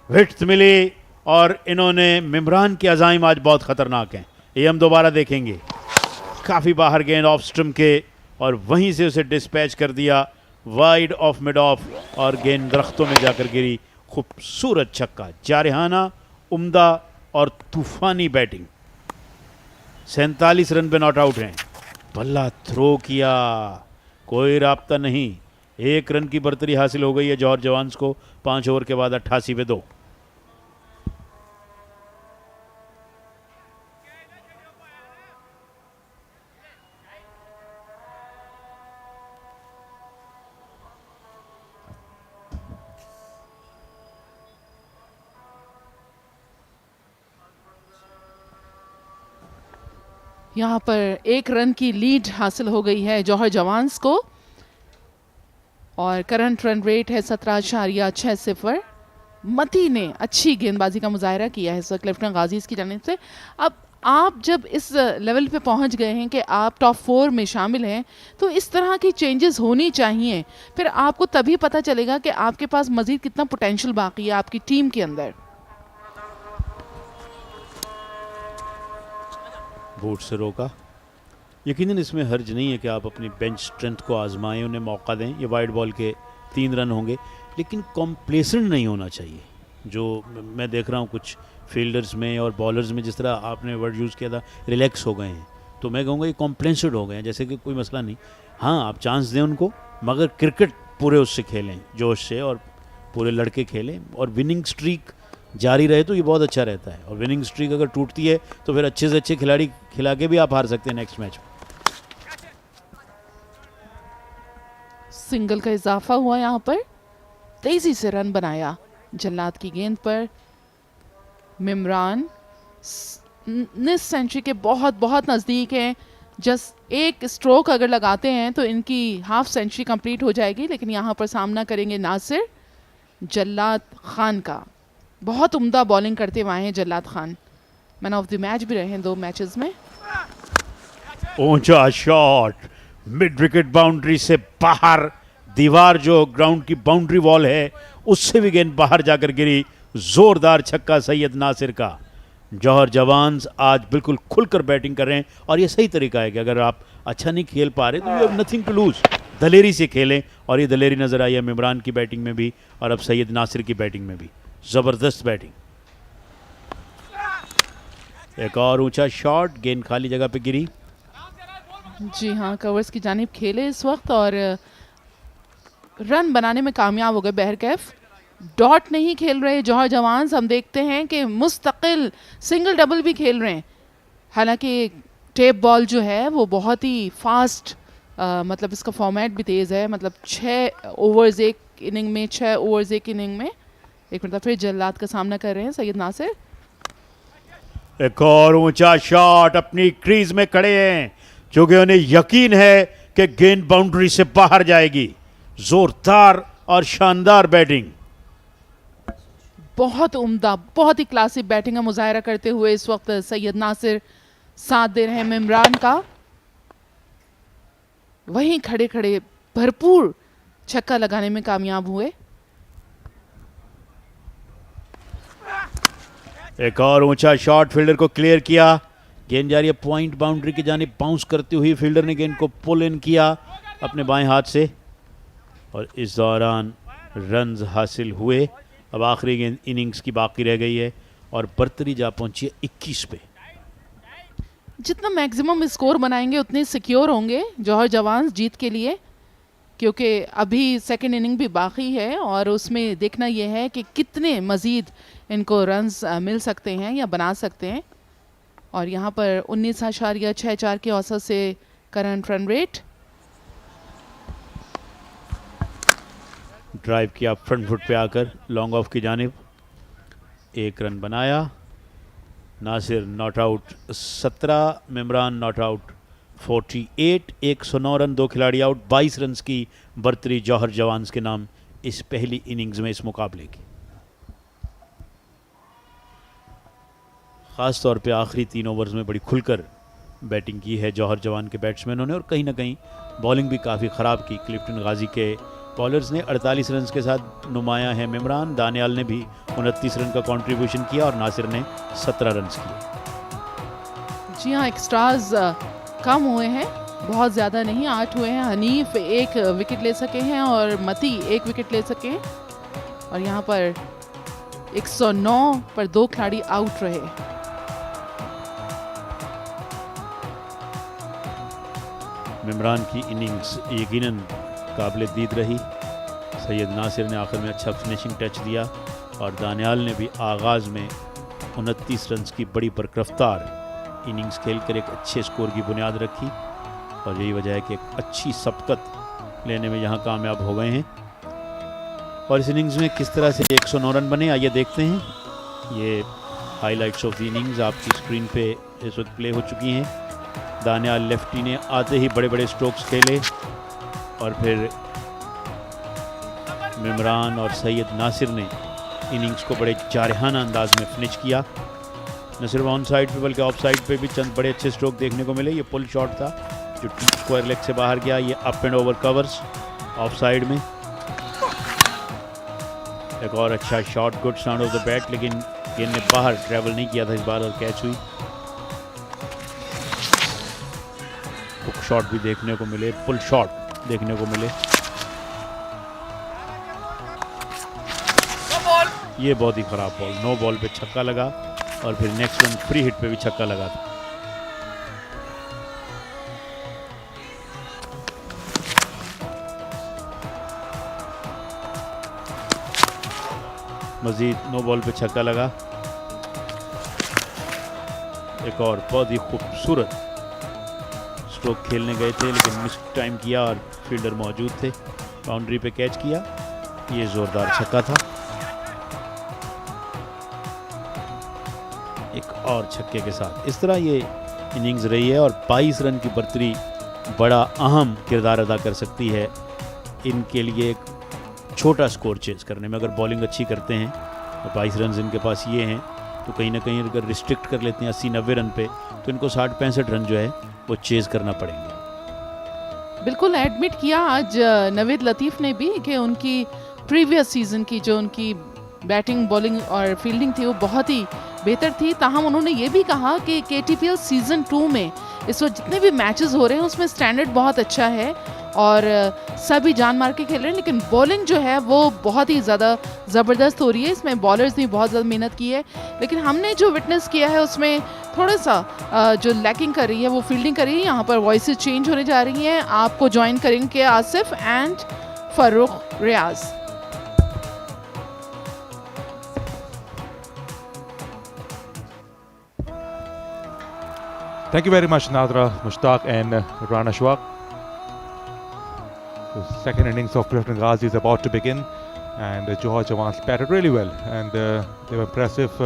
विड्थ मिली। और इन्होंने मिमरान के अज़ाइम आज बहुत ख़तरनाक हैं। ये हम दोबारा देखेंगे। काफ़ी बाहर गेंद ऑफ स्टम्प के और वहीं से उसे डिस्पैच कर दिया वाइड ऑफ मिड ऑफ और गेंद दरख्तों में जाकर गिरी। खूबसूरत छक्का, जारहाना, उम्दा और तूफानी बैटिंग। 47 रन पे नॉट आउट हैं। बल्ला थ्रो किया, कोई राब्ता नहीं। 1 रन की बर्तरी हासिल हो गई है जौहर जवान्स को 5 ओवर के बाद 88 पे 2। यहाँ पर 1 रन की लीड हासिल हो गई है जौहर जवान्स को और करंट रन रेट है 17.60। मती ने अच्छी गेंदबाजी का मुजाहरा किया है इस वक्त क्लिफ्टन गाजीज की जानिब से। अब आप जब इस लेवल पे पहुंच गए हैं कि आप टॉप 4 में शामिल हैं तो इस तरह की चेंजेस होनी चाहिए, फिर आपको तभी पता चलेगा कि आपके पास मजीद कितना पोटेंशियल बाकी है आपकी टीम के अंदर। बूट से रोका। यकीनन इसमें हर्ज नहीं है कि आप अपनी बेंच स्ट्रेंथ को आजमाएं, उन्हें मौका दें। ये वाइड बॉल के 3 रन होंगे, लेकिन कॉम्प्लेसेंट नहीं होना चाहिए। जो मैं देख रहा हूँ कुछ फील्डर्स में और बॉलर्स में, जिस तरह आपने वर्ड यूज़ किया था रिलैक्स हो गए हैं, तो मैं कहूँगा ये कॉम्प्लेसेंट हो गए हैं, जैसे कि कोई मसला नहीं। हाँ, आप चांस दें उनको, मगर क्रिकेट पूरे उससे खेलें, जोश से, और पूरे लड़के खेलें और विनिंग स्ट्रीक जारी रहे तो ये बहुत अच्छा रहता है। और विनिंग स्ट्रीक अगर टूटती है तो फिर अच्छे से अच्छे खिलाड़ी खिला के भी आप हार सकते हैं नेक्स्ट मैच में। सिंगल का इजाफा हुआ यहाँ पर, तेजी से रन बनाया जल्लाद की गेंद पर। मिमरान निस सेंचुरी के बहुत बहुत नज़दीक हैं। जस्ट एक स्ट्रोक अगर लगाते हैं तो इनकी हाफ सेंचुरी कंप्लीट हो जाएगी, लेकिन यहाँ पर सामना करेंगे नासिर जल्लाद खान का। बहुत उम्दा बॉलिंग करते हुए आए हैं Jallad Khan, man of the match भी रहे हैं 2 मैचेस में। ऊंचा शॉट, मिड विकेट बाउंड्री से बाहर, दीवार जो ग्राउंड की बाउंड्री वॉल है उससे भी गेंद बाहर जाकर गिरी। जोरदार छक्का सैयद नासिर का। जौहर जवान्स आज बिल्कुल खुलकर बैटिंग कर रहे हैं और ये सही तरीका है कि अगर आप अच्छा नहीं खेल पा रहे तो you have nothing to lose, दलेरी से खेलें। और ये दलेरी नजर आई है मिमरान की बैटिंग में भी और अब सैयद नासिर की बैटिंग में भी। जबरदस्त बैटिंग। एक और ऊंचा शॉट, गेंद खाली जगह पे गिरी। जी हाँ, कवर्स की जानिब खेले इस वक्त और रन बनाने में कामयाब हो गए बहरकैफ। डॉट नहीं खेल रहे जौहर जवान्स, हम देखते हैं कि मुस्तकिल सिंगल डबल भी खेल रहे हैं। हालांकि टेप बॉल जो है वो बहुत ही फास्ट, मतलब इसका फॉर्मेट भी तेज़ है, मतलब 6 ओवर्स एक इनिंग में, 6 ओवर्स एक इनिंग में। एक मिनट फिर जल्लाद का सामना कर रहे हैं सैयद नासिर। एक और ऊंचा शॉट, अपनी क्रीज में खड़े हैं क्योंकि उन्हें यकीन है कि गेंद बाउंड्री से बाहर जाएगी। जोरदार और शानदार बैटिंग। बहुत उम्दा, बहुत ही क्लासी बैटिंग का मुजाहरा करते हुए इस वक्त सैयद नासिर साथ दे रहे हैं मिमरान का। वहीं खड़े खड़े भरपूर छक्का लगाने में कामयाब हुए। एक और ऊंचा शॉट, फील्डर को क्लियर किया। गेंद जा रही है पॉइंट बाउंड्री की जानिब, बाउंस करती हुई फील्डर ने गेंद को पुल इन किया अपने बाएं हाथ से और इस दौरान रन्स हासिल हुए। अब आखिरी गेंद इनिंग्स की बाकी रह गई है और बर्तरी जा पहुंची है 21 पे। जितना मैक्सिमम स्कोर बनाएंगे उतने सिक्योर होंगे जौहर जवान्स जीत के लिए, क्योंकि अभी सेकंड इनिंग भी बाकी है और उसमें देखना यह है कि कितने मज़ीद इनको रन्स मिल सकते हैं या बना सकते हैं। और यहाँ पर 19.64 के औसत से करंट रन रेट। ड्राइव किया फ्रंट फुट पे आकर लॉन्ग ऑफ की जानिब, 1 रन बनाया। Nasir not out 17, Imran not out 48, 109 run, 2 खिलाड़ी आउट। 22 रन की बर्तरी जौहर जवान्स के नाम इस पहली इनिंग्स में इस मुकाबले की। ख़ास तौर पे आखिरी 3 ओवर्स में बड़ी खुलकर बैटिंग की है जौहर जवान के बैट्समैनों ने और कहीं ना कहीं बॉलिंग भी काफ़ी ख़राब की क्लिफ्टन गाजी के बॉलर्स ने। 48 रन के साथ नुमाया है मिमरान। दानियाल ने भी 29 रन का कंट्रीब्यूशन किया और नासिर ने 17 रन किए। जी हाँ, एक्स्ट्राज कम हुए हैं, बहुत ज़्यादा नहीं, 8 हुए हैं। हनीफ 1 विकेट ले सके हैं और मती 1 विकेट ले सके हैं। और यहाँ पर 109 पर 2 खिलाड़ी आउट रहे। मिमरान की इनिंग्स यकीनन काबिल दीद रही। सैयद नासिर ने आखिर में अच्छा फिनिशिंग टच दिया और दानियाल ने भी आगाज़ में 29 रन्स की बड़ी बरकरफ्तार इनिंग्स खेलकर एक अच्छे स्कोर की बुनियाद रखी और यही वजह है कि एक अच्छी सबकत लेने में यहाँ कामयाब हो गए हैं। और इस इनिंग्स में किस तरह से 109 रन बने आइए देखते हैं। ये हाइलाइट्स ऑफ द इनिंग्स आपकी स्क्रीन पे इस वक्त प्ले हो चुकी हैं। दानियाल लेफ्टी ने आते ही बड़े बड़े स्ट्रोक्स खेले और फिर मिमरान और सैयद नासिर ने इनिंग्स को बड़े जारहाना अंदाज में फिनिश किया। न सिर्फ ऑन साइड पे बल्कि ऑफ साइड पे भी चंद बड़े अच्छे स्ट्रोक देखने को मिले। ये पुल शॉट था जो स्क्वायर लेग से बाहर गया, ये up and over covers of side में। एक और अच्छा shot, good sound of the bat, लेकिन गेंद ने बाहर ट्रैवल नहीं किया था इस बार और कैच हुई। हुक शॉट भी देखने को मिले, पुल शॉट देखने को मिले। ये बहुत ही ख़राब बॉल, नो बॉल पे छक्का लगा और फिर नेक्स्ट रन फ्री हिट पे भी छक्का लगा था। मजीद नो बॉल पे छक्का लगा। एक और बहुत ही खूबसूरत स्ट्रोक खेलने गए थे लेकिन मिस टाइम किया और फील्डर मौजूद थे, बाउंड्री पे कैच किया। ये ज़ोरदार छक्का था। एक और छक्के के साथ इस तरह ये इनिंग्स रही है और 22 रन की बर्तरी बड़ा अहम किरदार अदा कर सकती है इनके लिए एक छोटा स्कोर चेज करने में। अगर बॉलिंग अच्छी करते हैं तो 22 रन इनके पास ये हैं, तो कहीं ना कहीं अगर रिस्ट्रिक्ट कर लेते हैं 80-90 रन पे तो इनको 60-65 रन जो है वो चेज करना पड़ेंगे। बिल्कुल एडमिट किया आज नवीद लतीफ़ ने भी कि उनकी प्रीवियस सीज़न की जो उनकी बैटिंग, बॉलिंग और फील्डिंग थी वो बहुत ही बेहतर थी। ताहम उन्होंने ये भी कहा कि KTPL सीज़न 2 में इस वक्त जितने भी मैचेस हो रहे हैं उसमें स्टैंडर्ड बहुत अच्छा है और सभी जान मार के खेल रहे हैं, लेकिन बॉलिंग जो है वो बहुत ही ज़्यादा ज़बरदस्त हो रही है। इसमें बॉलर्स ने बहुत ज़्यादा मेहनत की है, लेकिन हमने जो विटनेस किया है उसमें थोड़ा सा जो लैकिंग कर रही है वो फील्डिंग कर रही है। यहाँ पर वॉइसेस चेंज होने जा रही हैं। आपको ज्वाइन करेंगे Asif and Farooq Riaz. Thank you very much, Nadra, Mushtaq and Rana Shwaq. The second innings of Clifton Ghazi is about to begin and Johar Jawans batted really well and they were impressive.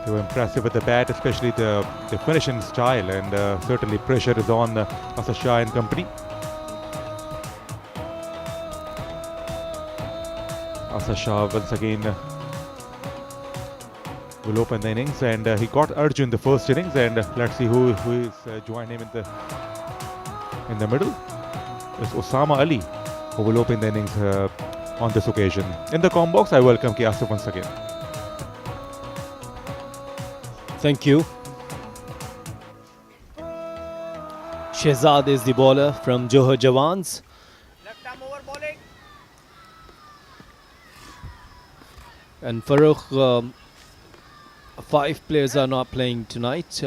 They were impressive with the bat, especially the finishing style, and certainly pressure is on Asad, Shah and company. Asad Shah once again will open the innings, and he got Arjun in the first innings, and let's see who is joined him in the middle. It's Osama Ali who will open the innings on this occasion. In the com box, I welcome Asif once again. Thank you. Shehzad is the bowler from Johar Jawans. Left arm over bowling. And Farooq, 5 players are not playing tonight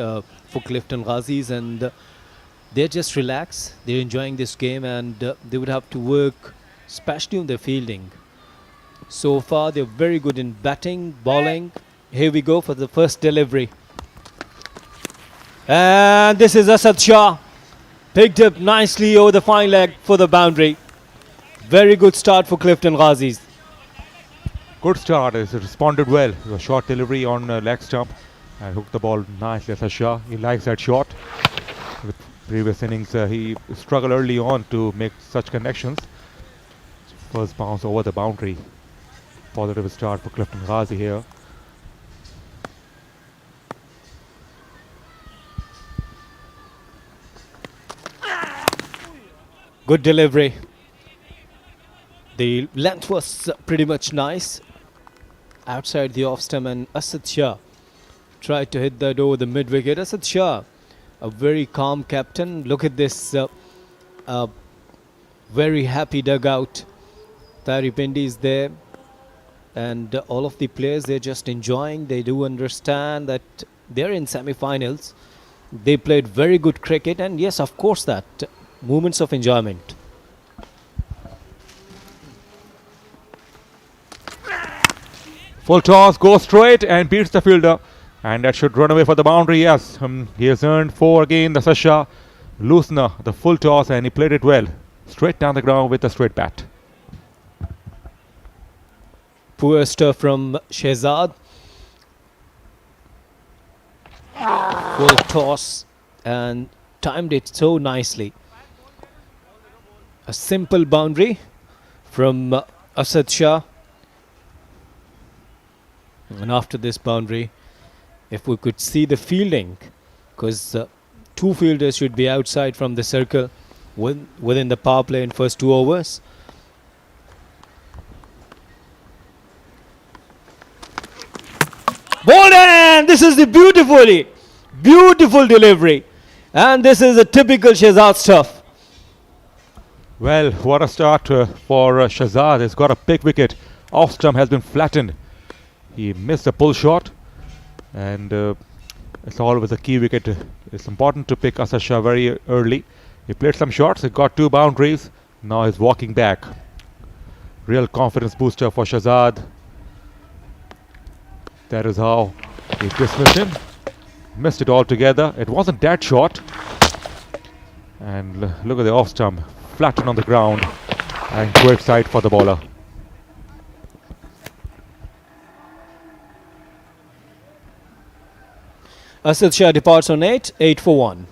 for Clifton Ghazis, and they're just relaxed. They're enjoying this game, and they would have to work, especially on their fielding. So far, they're very good in batting, bowling. Here we go for the first delivery. And this is Asad Shah. Picked up nicely over the fine leg for the boundary. Very good start for Clifton Ghazis. Good start. He responded well. A short delivery on leg stump and hooked the ball nicely. Asad Shah, he likes that shot. With previous innings, he struggled early on to make such connections. First bounce over the boundary. Positive start for Clifton Ghazi here. Good delivery. The length was pretty much nice. Outside the off stump, and Asad Shah tried to hit that over the mid wicket. Asad Shah, a very calm captain. Look at this very happy dugout. Tari Pindi is there, and all of the players, they're just enjoying. They do understand that they're in semi-finals. They played very good cricket, and yes, of course, that moments of enjoyment. Full toss, goes straight and beats the fielder, and that should run away for the boundary. Yes, he has earned 4 again. The Sasha Loosener, the full toss, and he played it well. Straight down the ground with a straight bat. Poor stuff from Shehzad. Full toss and timed it so nicely. A simple boundary from Asad Shah. And after this boundary, if we could see the fielding, because 2 fielders should be outside from the circle within the power play in first 2 overs. Ball, and this is the beautiful delivery, and this is a typical Shehzad stuff. Well, what a start for Shehzad. He's got a big wicket. Off stump has been flattened. He missed a pull shot, and it's always a key wicket. It's important to pick Asad Shah very early. He played some shots. He got 2 boundaries. Now he's walking back. Real confidence booster for Shehzad. That is how he dismissed him. Missed it altogether. It wasn't that short. And look at the off stump. Flattened on the ground. And great sight for the bowler. Asad Shah departs on 8 for 1.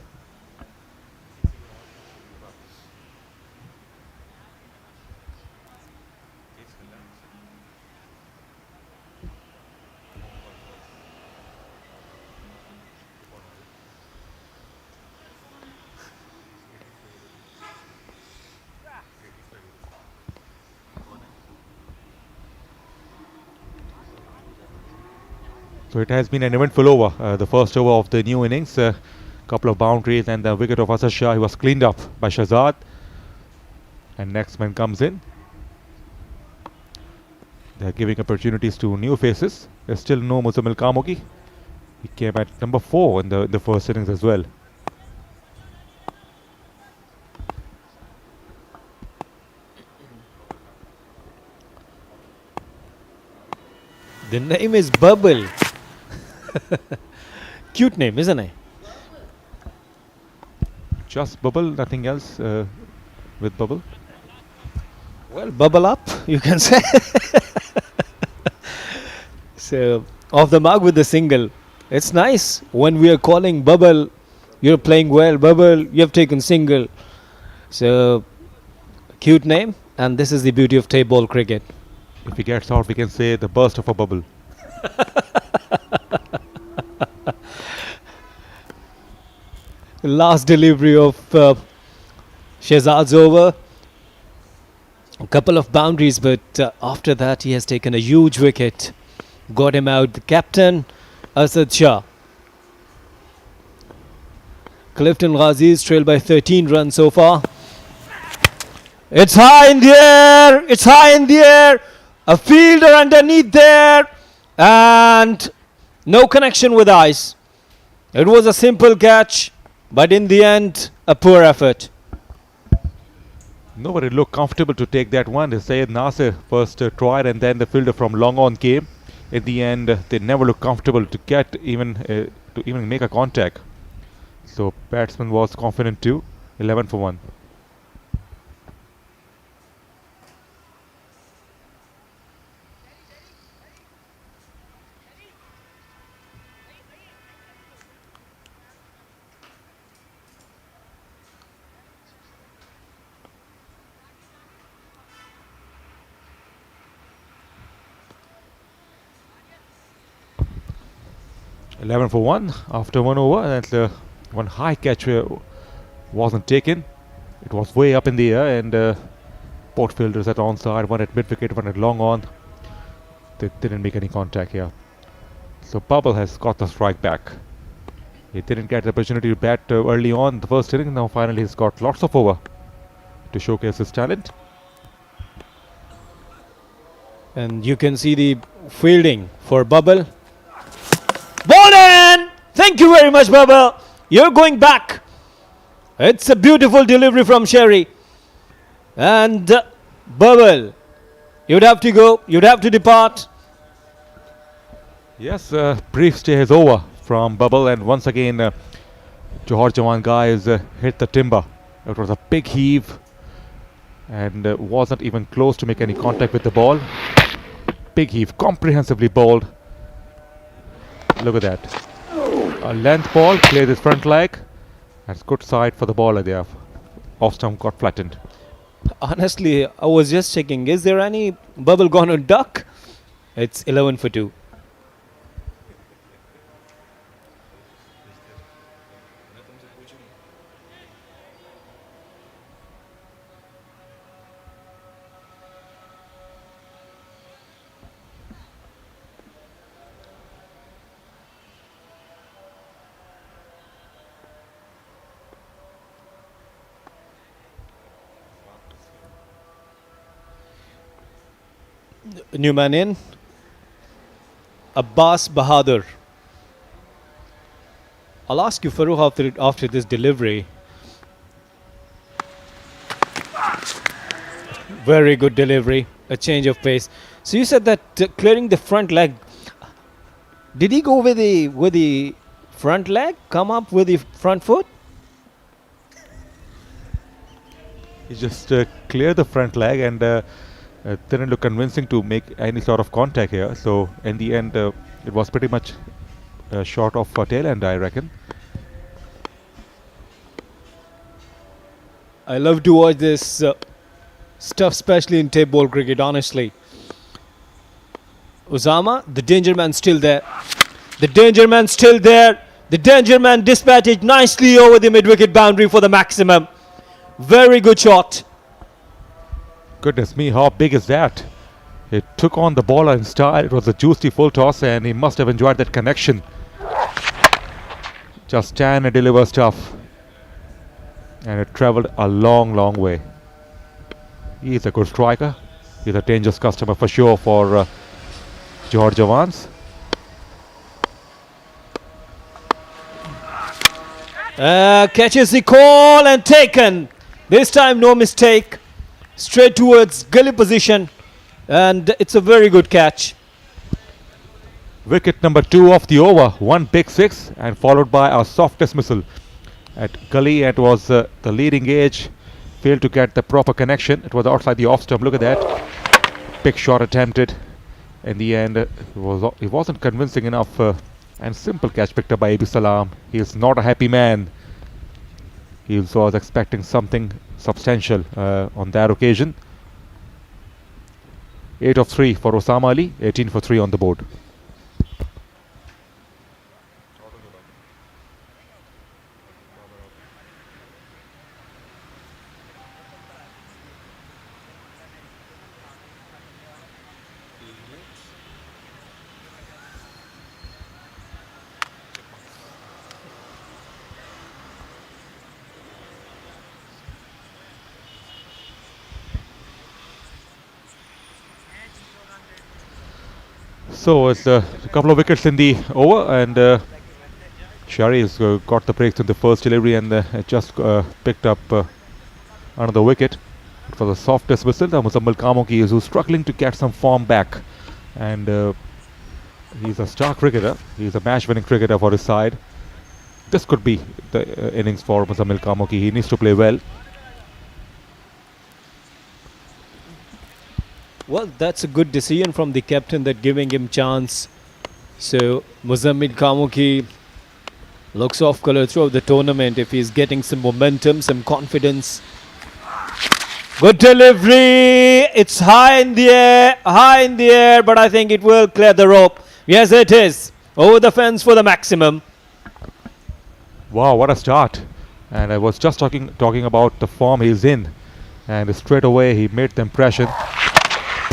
So it has been an eventful over. The first over of the new innings. Couple of boundaries and the wicket of Asad Shah. He was cleaned up by Shehzad. And next man comes in. They're giving opportunities to new faces. There's still no Muzammil Kamoki. He came at number 4 in the first innings as well. The name is Bubble. Cute name, isn't it? Just Bubble, nothing else with Bubble. Well, bubble up, you can say. So, off the mark with the single. It's nice when we are calling Bubble, you're playing well. Bubble, you have taken single. So, cute name, and this is the beauty of tape ball cricket. If he gets out, we can say the burst of a bubble. Last delivery of Shehzad's over. A couple of boundaries, but after that he has taken a huge wicket. Got him out. The captain, Asad Shah. Clifton Ghazis trailed by 13 runs so far. It's high in the air. It's high in the air. A fielder underneath there. And no connection with eyes. It was a simple catch, but in the end, a poor effort. Nobody looked comfortable to take that one. Syed Nasir first tried, and then the fielder from long on came. In the end, they never looked comfortable to get even make a contact. So batsman was confident too. 11 for 1. Eleven for 1 after 1 over, and one high catch wasn't taken. It was way up in the air, and both fielders at onside, one at mid wicket, one at long on. They didn't make any contact here. So Bubble has got the strike back. He didn't get the opportunity to bat early on the first inning. Now finally he's got lots of over to showcase his talent. And you can see the fielding for Bubble. Ball in! Thank you very much, Bubble. You're going back. It's a beautiful delivery from Sherry. And Bubble, you'd have to go. You'd have to depart. Yes, brief stay is over from Bubble, and once again Johar Jawans guys hit the timber. It was a big heave and wasn't even close to make any contact with the ball. Big heave, comprehensively bowled. Look at that. A length ball, cleared his front leg. That's good side for the bowler there. Off stump got flattened. Honestly, I was just checking. Is there any Bubble gonna duck? It's 11 for 2. New man in. Abbas Bahadur. I'll ask you, Farooq, after this delivery. Very good delivery. A change of pace. So you said that clearing the front leg. Did he go with the front leg? Come up with the front foot? He just cleared the front leg and didn't look convincing to make any sort of contact here. So in the end, it was pretty much short of tail end, I reckon. I love to watch this stuff, especially in tape ball cricket, honestly. Osama, the danger man still there. The danger man still there. The danger man dispatched nicely over the mid-wicket boundary for the maximum. Very good shot. Goodness me, how big is that? It took on the bowler in style. It was a juicy full toss and he must have enjoyed that connection. Just stand and deliver stuff. And it travelled a long, long way. He's a good striker. He's a dangerous customer for sure for Johar Jawans. Catches the call and taken. This time no mistake. Straight towards gully position. And it's a very good catch. Wicket number 2 of the over. One big six and followed by a soft dismissal. At gully, it was the leading edge. Failed to get the proper connection. It was outside the off stump. Look at that. Big shot attempted. In the end, it wasn't convincing enough. And simple catch picked up by A.B. Salam. He is not a happy man. He was expecting something substantial on that occasion. 8 of 3 for Osama Ali. 18 for 3 on the board. So it's a couple of wickets in the over, and Shari has got the breaks in the first delivery and just picked up another wicket. It was a soft dismissal. The Muzammil Kamoki is struggling to get some form back, and he's a star cricketer. He's a match-winning cricketer for his side. This could be the innings for Muzammil Kamoki. He needs to play well. Well, that's a good decision from the captain, that giving him chance. So Muzammil Kamoki looks off colour throughout the tournament if he's getting some momentum, some confidence. Good delivery. It's high in the air, but I think it will clear the rope. Yes, it is. Over the fence for the maximum. Wow, what a start. And I was just talking about the form he's in. And straight away he made the impression.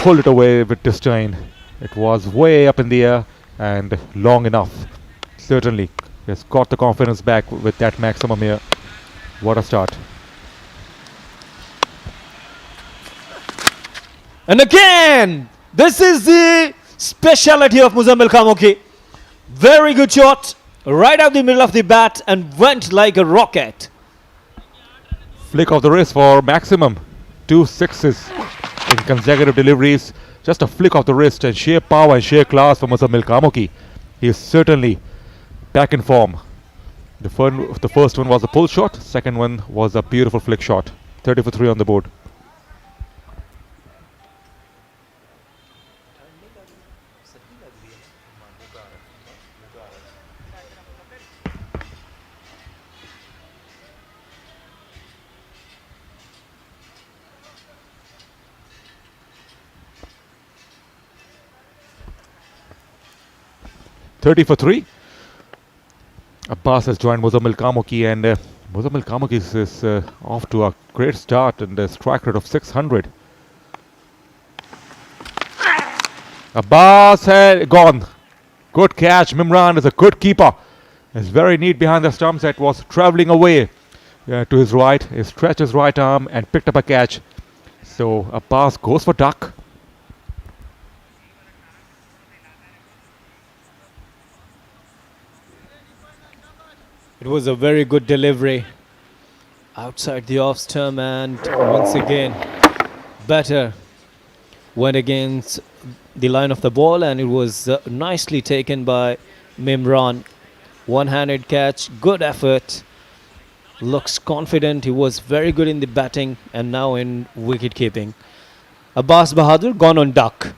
Pulled it away with disdain. It was way up in the air. and long enough. Certainly, he has got the confidence back with that maximum here. What a start. And again, this is the speciality of Muzammil Khamoki. Very good shot, right out the middle of the bat and went like a rocket. Flick of the wrist for maximum. 2 sixes in consecutive deliveries. Just a flick of the wrist and sheer power and sheer class for Muzammil Khamoki. He is certainly back in form. The first one was a pull shot. Second one was a beautiful flick shot. 30 for 3 on the board. $30 for 3. Abbas has joined Muzammil Khamoki, and Muzammil Khamoki is off to a great start and a strike rate of 600. Abbas had gone. Good catch. Mimran is a good keeper. He's very neat behind the stumps. That was travelling away to his right. He stretched his right arm and picked up a catch. So Abbas goes for duck. It was a very good delivery outside the off stump, and once again Badar went against the line of the ball, and it was nicely taken by Mimran. One-handed catch, good effort, looks confident. He was very good in the batting and now in wicket keeping. Abbas Bahadur gone on duck.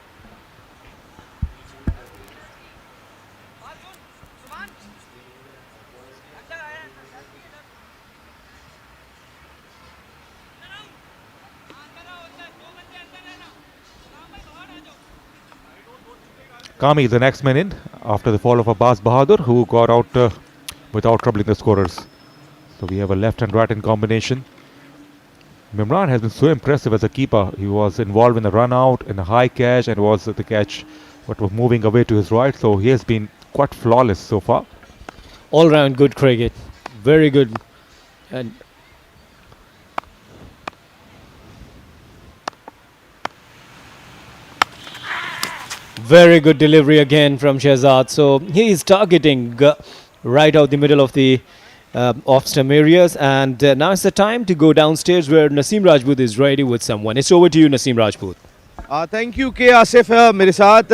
Kami is the next man in after the fall of Abbas Bahadur, who got out without troubling the scorers. So we have a left and right hand combination. Mimran has been so impressive as a keeper. He was involved in the run out, in a high catch, and was the catch what was moving away to his right. So he has been quite flawless so far. All round good cricket, very good. And very good delivery again from Shehzad. So he is targeting right out the middle of the off-stump areas. And now it's the time to go downstairs where Naseem Rajput is ready with someone. It's over to you, Naseem Rajput. Thank you के आसिफ मेरे साथ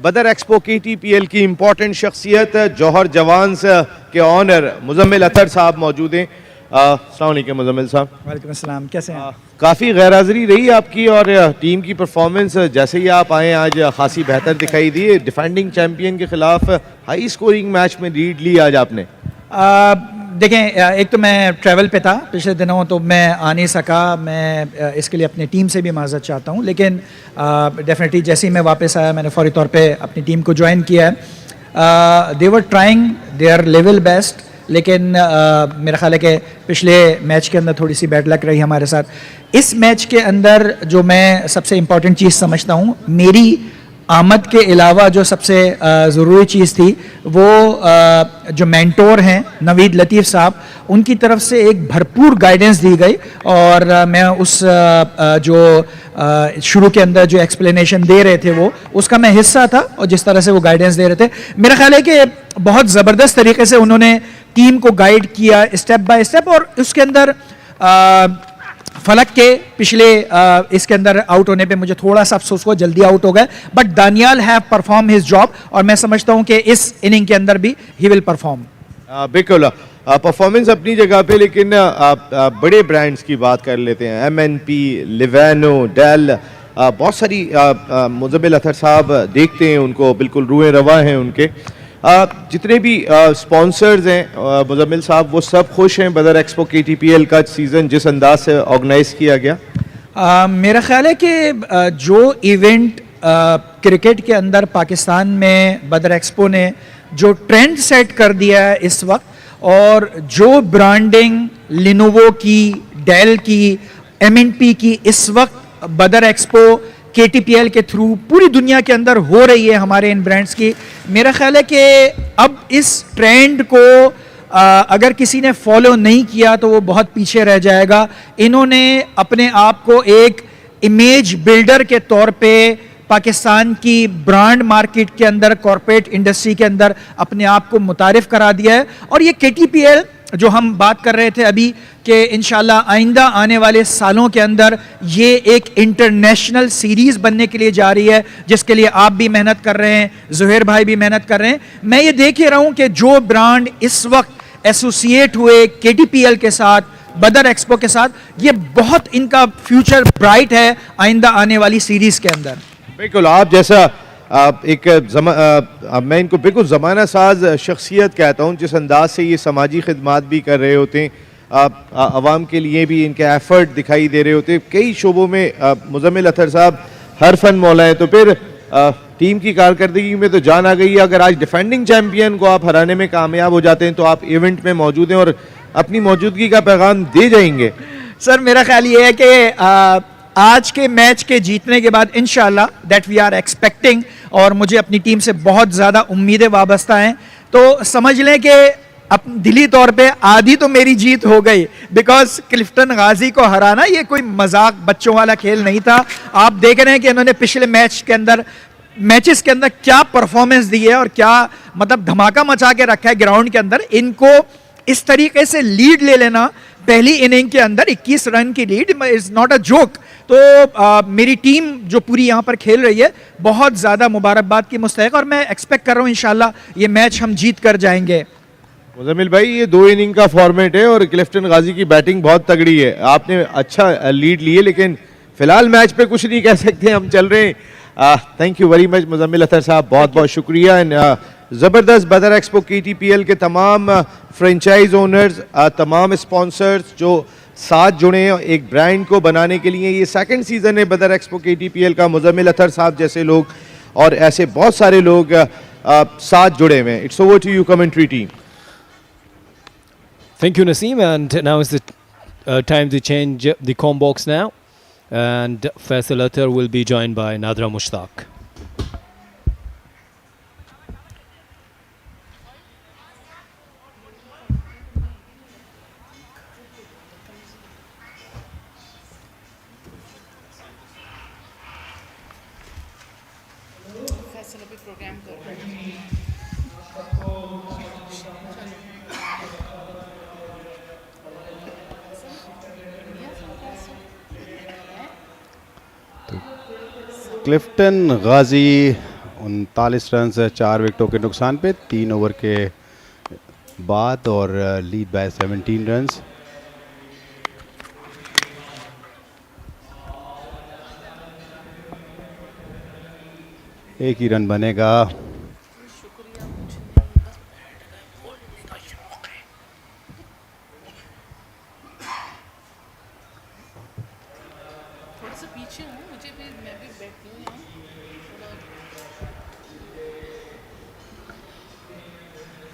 बदर expo KTPL की important शख्सियत जौहर जवान्स के honour Muzammil अतर साहब मौजूद हैं। अस्सलाम वालेकुम मुजम्मिल साहब। वालेकुम अस्सलाम, कैसे हैं? काफ़ी गैर हाज़िरी रही आपकी और टीम की परफॉर्मेंस जैसे ही आप आए आज खासी बेहतर दिखाई दी। डिफेंडिंग चैम्पियन के खिलाफ हाई स्कोरिंग मैच में लीड ली आज आपने। देखें, एक तो मैं ट्रैवल पे था पिछले दिनों, तो मैं आ नहीं सका। मैं इसके लिए अपनी टीम से भी माज़रत चाहता हूँ, लेकिन डेफिनेटली जैसे ही मैं वापस आया मैंने फौरी तौर पे अपनी टीम को ज्वाइन किया है। They were trying their level best, लेकिन मेरा ख्याल है कि पिछले मैच के अंदर थोड़ी सी बैड लक रही हमारे साथ। इस मैच के अंदर जो मैं सबसे इम्पॉर्टेंट चीज़ समझता हूँ, मेरी आमद के अलावा जो सबसे ज़रूरी चीज़ थी वो जो मेंटोर हैं नवीद लतीफ़ साहब, उनकी तरफ से एक भरपूर गाइडेंस दी गई और मैं उस जो शुरू के अंदर जो एक्सप्लेनेशन दे रहे थे वो उसका मैं हिस्सा था, और जिस तरह से वो गाइडेंस दे रहे थे मेरा ख्याल है कि बहुत ज़बरदस्त तरीके से उन्होंने टीम को गाइड किया स्टेप बाय स्टेप। और उसके अंदर फलक के पिछले इसके अंदर आउट होने पे मुझे थोड़ा सा अफसोस हुआ, जल्दी आउट हो गए, but Daniyal have perform his job और मैं समझता हूं कि इस इनिंग के अंदर भी ही विल परफॉर्म। बिल्कुल परफॉर्मेंस अपनी जगह पे, लेकिन बड़े ब्रांड्स की बात कर लेते हैं। MNP, लिवेनो, डेल, बहुत सारी मुजम्मिल अतर साहब देखते हैं उनको, बिल्कुल रूए रवा हैं उनके। जितने भी स्पॉन्सर्स हैं मुजम्मिल साहब, वो सब खुश हैं बदर एक्सपो KTPL का सीज़न जिस अंदाज से ऑर्गेनाइज किया गया? मेरा ख्याल है कि जो इवेंट क्रिकेट के अंदर पाकिस्तान में बदर एक्सपो ने जो ट्रेंड सेट कर दिया है इस वक्त, और जो ब्रांडिंग लिनोवो की, डेल की, MNP की इस वक्त बदर एक्सपो KTPL के थ्रू पूरी दुनिया के अंदर हो रही है हमारे इन ब्रांड्स की। मेरा ख्याल है कि अब इस ट्रेंड को अगर किसी ने फॉलो नहीं किया तो वो बहुत पीछे रह जाएगा। इन्होंने अपने आप को एक इमेज बिल्डर के तौर पे पाकिस्तान की ब्रांड मार्केट के अंदर, कॉरपोरेट इंडस्ट्री के अंदर अपने आप को मुतारिफ करा दिया है। और ये KTPL जो हम बात कर रहे थे अभी कि इंशाल्लाह आइंदा आने वाले सालों के अंदर ये एक इंटरनेशनल सीरीज़ बनने के लिए जा रही है, जिसके लिए आप भी मेहनत कर रहे हैं, ज़ुहैर भाई भी मेहनत कर रहे हैं। मैं ये देख ही रहा हूँ कि जो ब्रांड इस वक्त एसोसिएट हुए KTPL के साथ, बदर एक्सपो के साथ, ये बहुत इनका फ्यूचर ब्राइट है आइंदा आने वाली सीरीज़ के अंदर। बिल्कुल, आप जैसा मैं इनको बिल्कुल ज़माना साज शख्सियत कहता हूँ, जिस अंदाज से ये समाजी खिदमात भी कर रहे होते हैं, आवाम के लिए भी इनके एफर्ट दिखाई दे रहे होते हैं कई शोबों में। मुजम्मिल अतर साहब हर फन मौला है, तो फिर टीम की कारकर्दगी में तो जान आ गई है। अगर आज डिफेंडिंग चैम्पियन को आप हराने में कामयाब हो जाते हैं तो आप इवेंट में मौजूद हैं और अपनी मौजूदगी का पैगाम दे जाएंगे। सर मेरा ख्याल ये है कि आज के मैच के जीतने के बाद इंशाल्लाह दैट वी आर एक्सपेक्टिंग, और मुझे अपनी टीम से बहुत ज़्यादा उम्मीदें वाबस्ता हैं, तो समझ लें कि अब दिली तौर पे आधी तो मेरी जीत हो गई, बिकॉज क्लिफ्टन गाजी को हराना ये कोई मजाक बच्चों वाला खेल नहीं था। आप देख रहे हैं कि इन्होंने पिछले मैचेस के अंदर क्या परफॉर्मेंस दी है और क्या मतलब धमाका मचा के रखा है ग्राउंड के अंदर। इनको इस तरीके से लीड ले लेना पहली इनिंग के अंदर 21 रन की lead is not a joke. तो मेरी टीम जो पूरी यहाँ पर खेल रही है बहुत ज़्यादा मुबारकबाद की मुस्तहिक, और मैं एक्सपेक्ट कर रहा हूँ इंशाल्लाह ये मैच हम जीत कर जाएंगे। मुजम्मिल भाई, ये 2 इनिंग का फॉर्मेट है और क्लिफ्टन गाजी की बैटिंग बहुत तगड़ी है। आपने अच्छा लीड लिए, लेकिन फिलहाल मैच पे कुछ नहीं कह सकते, हम चल रहे हैं। Thank you very much Muzammil अतर साहब, बहुत बहुत शुक्रिया। एंड ज़बरदस्त बदर एक्सपो KTPL के तमाम फ्रेंचाइज ओनर्स, तमाम स्पॉन्सर्स जो साथ जुड़े हैं एक ब्रांड को बनाने के लिए। ये सेकंड सीज़न है बदर एक्सपो KTPL का। मुजम्मिल अतर साहब जैसे लोग और ऐसे बहुत सारे लोग साथ जुड़े हुए हैं। It's over to you commentary team. Thank you, Naseem. And now is the time to change the com box now. And Faisal Athar will be joined by Nadra Mushtaq. Clifton Ghazi 39 run से 4 विकेटों के नुकसान पे 3 over के बाद और lead by 17 runs. एक ही run बनेगा।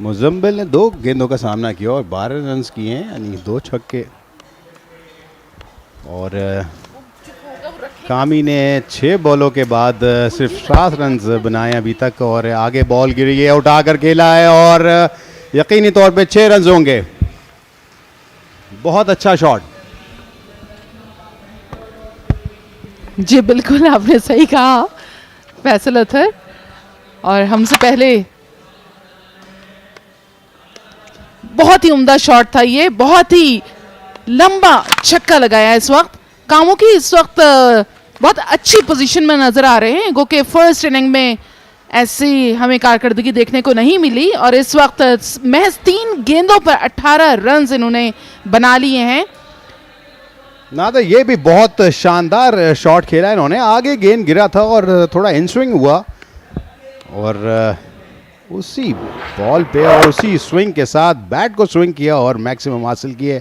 मुजम्मिल ने 2 गेंदों का सामना किया और 12 रन्स किए हैं, यानी 2 छक्के। और कामी ने 6 बॉलों के बाद सिर्फ 7 रन्स बनाए अभी तक, और आगे बॉल गिरी है, उठाकर खेला है और यकीनी तौर पे 6 रन्स होंगे। बहुत अच्छा शॉट। जी बिल्कुल, आपने सही कहा फैसल अथर, और हमसे पहले बहुत ही उम्दा शॉट था ये, बहुत ही लंबा छक्का लगाया इस वक्त। कामों की इस वक्त बहुत अच्छी पोजीशन में नजर आ रहे हैं, गो के फर्स्ट इनिंग में ऐसी हमें कारकर्दगी देखने को नहीं मिली, और इस वक्त महज 3 गेंदों पर 18 रन इन्होंने बना लिए हैं। ना तो ये भी बहुत शानदार शॉट खेला इन्होंने। आगे गेंद गिरा था और थोड़ा इन स्विंग हुआ, और उसी बॉल पे और उसी स्विंग के साथ बैट को स्विंग किया और मैक्सिमम हासिल किए